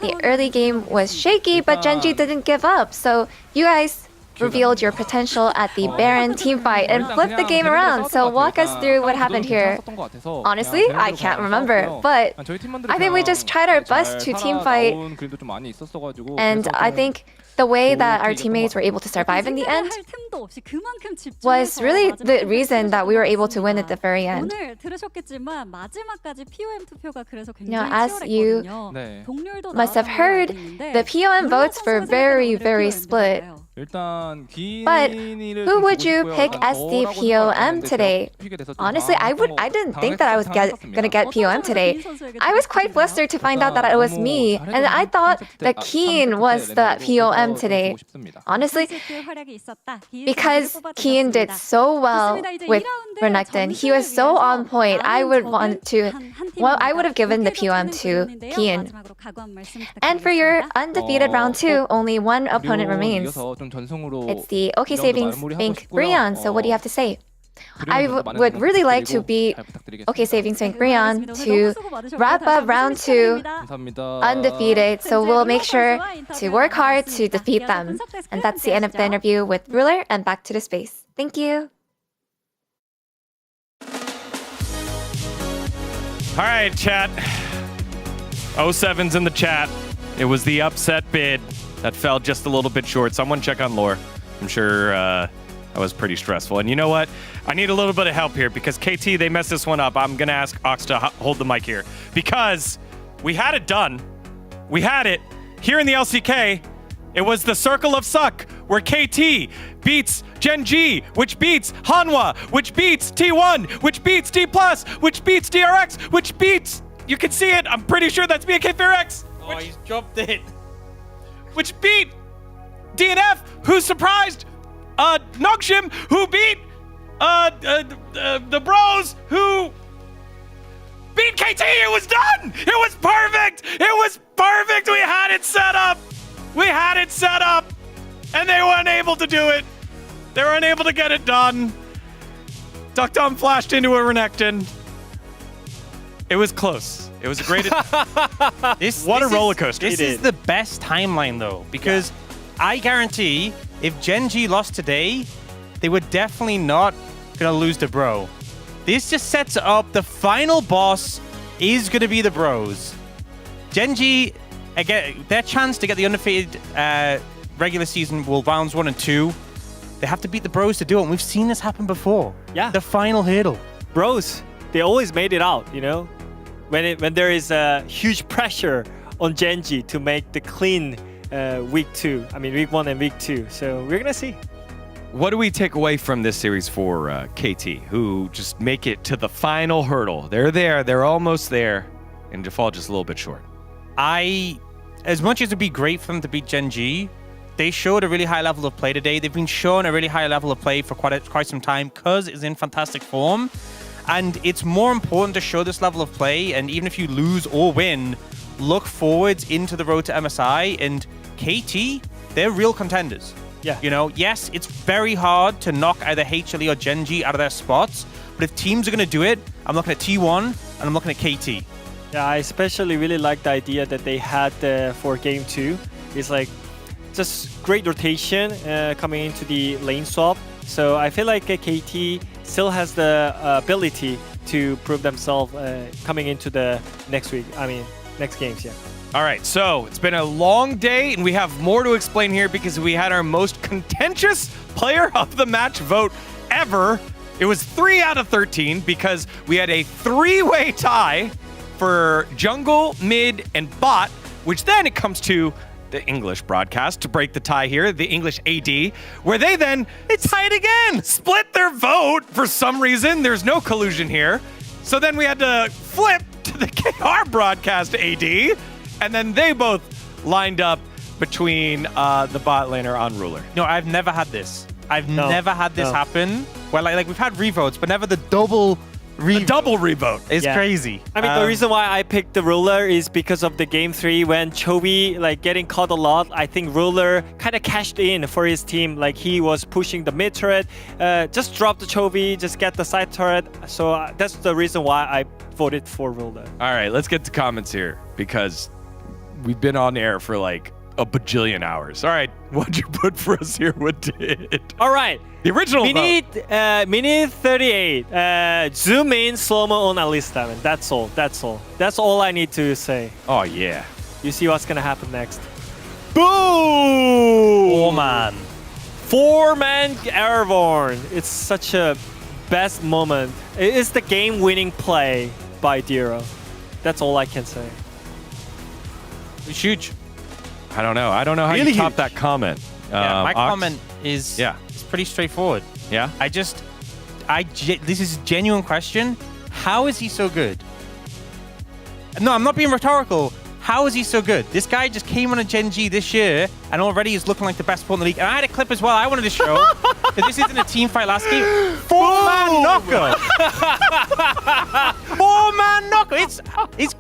the early game was shaky, but Genji didn't give up. So you guys revealed your potential at the Baron teamfight and flipped the game around. So walk us through what happened here. Honestly, I can't remember, but I think we just tried our best to teamfight, and I think the way that our teammates were able to survive in the end was really the reason that we were able to win at the very end. You know, as you must have heard, the POM votes were very, very split. But who would you pick as the POM today? Honestly, I didn't think that I was gonna get POM today. I was quite flustered to find out that it was me, and I thought that Keen was the POM today. Honestly, because Keen did so well with Renekton, he was so on point. I would have given the POM to Keen. And for your undefeated round 2, only one opponent remains. It's the OK Savings Bank Brion. So what do you have to say? I would really like to beat OK Savings Bank Brion to wrap up round 2 undefeated. So we'll make sure to work hard to defeat them. And that's the end of the interview with Ruler, and back to the space. Thank you. All right, chat. 07's in the chat. It was the upset bid that fell just a little bit short. Someone check on lore. I'm sure that was pretty stressful. And you know what? I need a little bit of help here because KT, they messed this one up. I'm going to ask Ox to hold the mic here because we had it done. We had it here in the LCK. It was the Circle of Suck where KT beats Genji, which beats Hanwha, which beats T1, which beats D+, which beats DRX, which beats... You can see it. I'm pretty sure that's BKFairX. Oh, he's dropped it. Which beat DNF, who surprised Nogshim, who beat the Bros, who beat KT. It was done. It was perfect. It was perfect. We had it set up. We had it set up, and they were unable to do it. They were unable to get it done. Duckdom flashed into a Renekton. It was close. It was a great... What a roller coaster. This is the best timeline, though, because I guarantee if Gen G lost today, they were definitely not going to lose to Bro. This just sets up the final boss is going to be the Bros. Gen G, again, their chance to get the undefeated regular season will rounds 1 and 2. They have to beat the Bros to do it, and we've seen this happen before. Yeah. The final hurdle. Bros, they always made it out, you know? When there is a huge pressure on Gen G to make the clean week 1 and week 2. So we're going to see. What do we take away from this series for KT, who just make it to the final hurdle? They're there. They're almost there. And to fall just a little bit short. As much as it'd be great for them to beat Gen G, they showed a really high level of play today. They've been shown a really high level of play for quite some time because it's in fantastic form. And it's more important to show this level of play. And even if you lose or win, look forwards into the road to MSI. And KT, they're real contenders. Yeah. You know, yes, it's very hard to knock either HLE or Gen G out of their spots. But if teams are going to do it, I'm looking at T1 and I'm looking at KT. Yeah, I especially really like the idea that they had for Game 2. It's like just great rotation coming into the lane swap. So I feel like KT still has the ability to prove themselves coming into the next games, yeah. All right, so it's been a long day, and we have more to explain here because we had our most contentious player of the match vote ever. It was 3 out of 13 because we had a 3-way tie for jungle, mid, and bot, which then it comes to the English broadcast to break the tie here, the English AD, where they then tied again, split their vote for some reason. There's no collusion here. So then we had to flip to the KR broadcast AD, and then they both lined up between the bot laner on Ruler. No, I've never had this. I've never had this happen. Well, like we've had revotes, but never the double revote. It's crazy. I mean, the reason why I picked the Ruler is because of the Game 3 when Chovy getting caught a lot. I think Ruler kind of cashed in for his team. Like he was pushing the mid turret, just drop the Chovy, just get the side turret. So that's the reason why I voted for Ruler. All right, let's get to comments here because we've been on air for like a bajillion hours. All right, what'd you put for us here? What did? All right. The original Minute 38. Zoom in slow-mo on Alista. Man. That's all. That's all I need to say. Oh, yeah. You see what's going to happen next. Boom! 4-man. 4-man Airborne. It's such a best moment. It's the game-winning play by Diro. That's all I can say. It's huge. I don't know how really you top huge. that comment. Yeah, my Ox? comment is it's pretty straightforward. Yeah? This is a genuine question. How is he so good? No, I'm not being rhetorical. How is he so good? This guy just came on a Gen G this year and already is looking like the best player in the league. And I had a clip as well I wanted to show. That this isn't a team fight last game. 4-man knocker. 4-man knocker. How is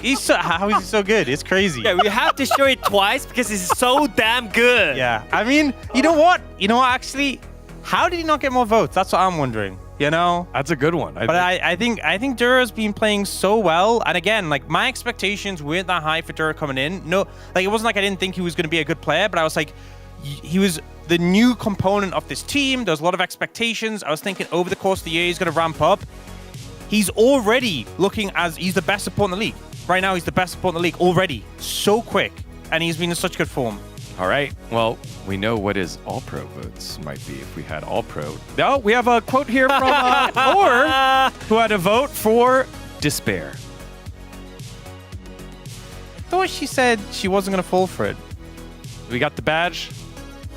he so good? It's crazy. Yeah, we have to show it twice because it's so damn good. Yeah. I mean, you know what? Actually, how did he not get more votes? That's what I'm wondering. You know? That's a good one. I think Duro's been playing so well. And again, like my expectations weren't that high for Duro coming in. No, like it wasn't like I didn't think he was going to be a good player, but I was like, he was the new component of this team. There was a lot of expectations. I was thinking over the course of the year, he's going to ramp up. He's already looking as he's the best support in the league. Right now, he's the best support in the league already. So quick. And he's been in such good form. All right. Well, we know what his All-Pro votes might be if we had All-Pro. No, we have a quote here from Or, who had a vote for Despair. I thought she said she wasn't going to fall for it. We got the badge.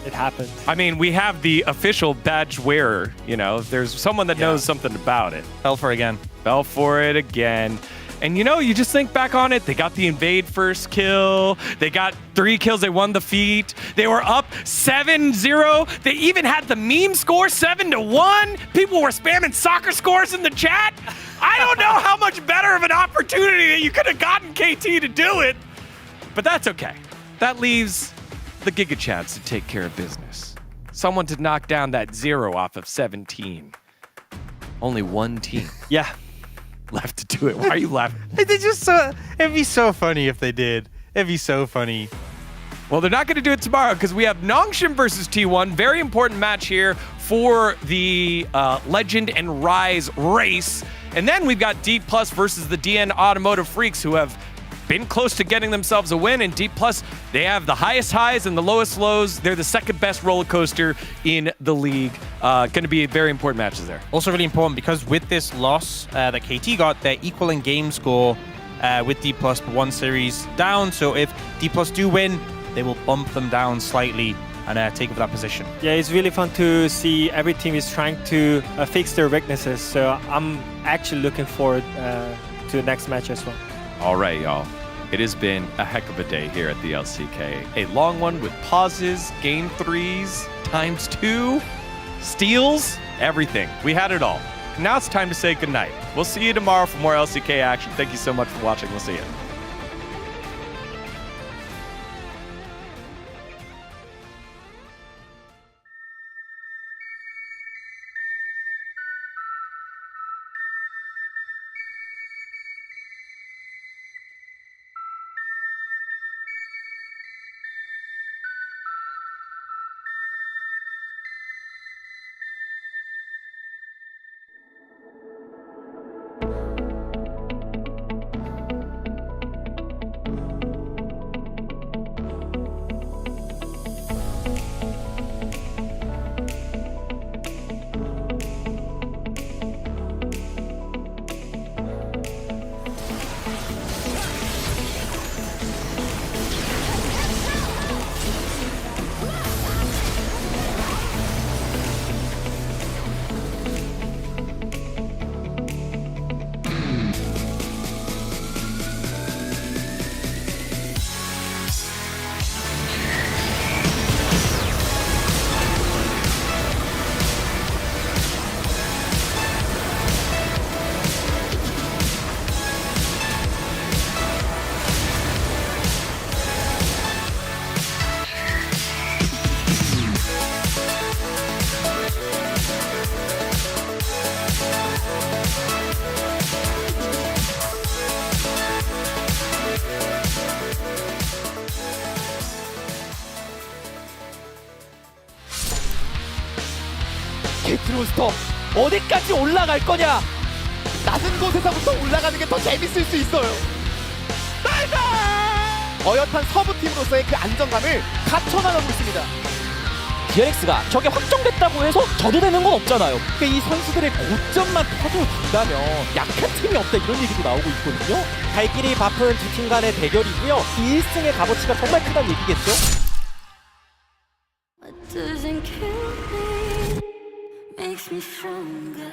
It happened. I mean, we have the official badge wearer. You know, if there's someone that knows something about it. Fell for it again. And you just think back on it. They got the invade first kill. They got 3 kills. They won the feat. They were up 7-0. They even had the meme score 7-1. People were spamming soccer scores in the chat. I don't know how much better of an opportunity that you could have gotten KT to do it. But that's okay. That leaves the Giga Chats to take care of business. Someone to knock down that 0 off of 17. Only one team. Yeah. Left to do it. Why are you laughing? It'd be so funny if they did. It'd be so funny. Well, they're not going to do it tomorrow because we have Nongshim versus T1. Very important match here for the Legend and Rise race. And then we've got Deep Plus versus the DN Automotive Freaks, who have been close to getting themselves a win. And Deep Plus, they have the highest highs and the lowest lows. They're the second best roller coaster in the league. Going to be very important matches there. Also really important because with this loss that KT got, they're equal in game score with D Plus 1 series down. So if D Plus do win, they will bump them down slightly and take over that position. Yeah, it's really fun to see every team is trying to fix their weaknesses. So I'm actually looking forward to the next match as well. All right, y'all. It has been a heck of a day here at the LCK. A long one with pauses, game threes, ×2, steals, everything. We had it all. Now it's time to say goodnight. We'll see you tomorrow for more LCK action. Thank you so much for watching. We'll see you. 게트로스터 어디까지 올라갈 거냐? 낮은 곳에서부터 올라가는 게 더 재밌을 수 있어요. 어엿한 서브팀으로서의 그 안정감을 갖춰나가고 있습니다. DRX가 저게 확정됐다고 해서 져도 되는 건 없잖아요. 그러니까 이 선수들의 고점만 터져준다면 약한 팀이 없다 이런 얘기도 나오고 있거든요. 갈 길이 바쁜 두 팀 간의 대결이고요. 1승의 값어치가 정말 크다는 얘기겠죠. What doesn't kill me makes me stronger.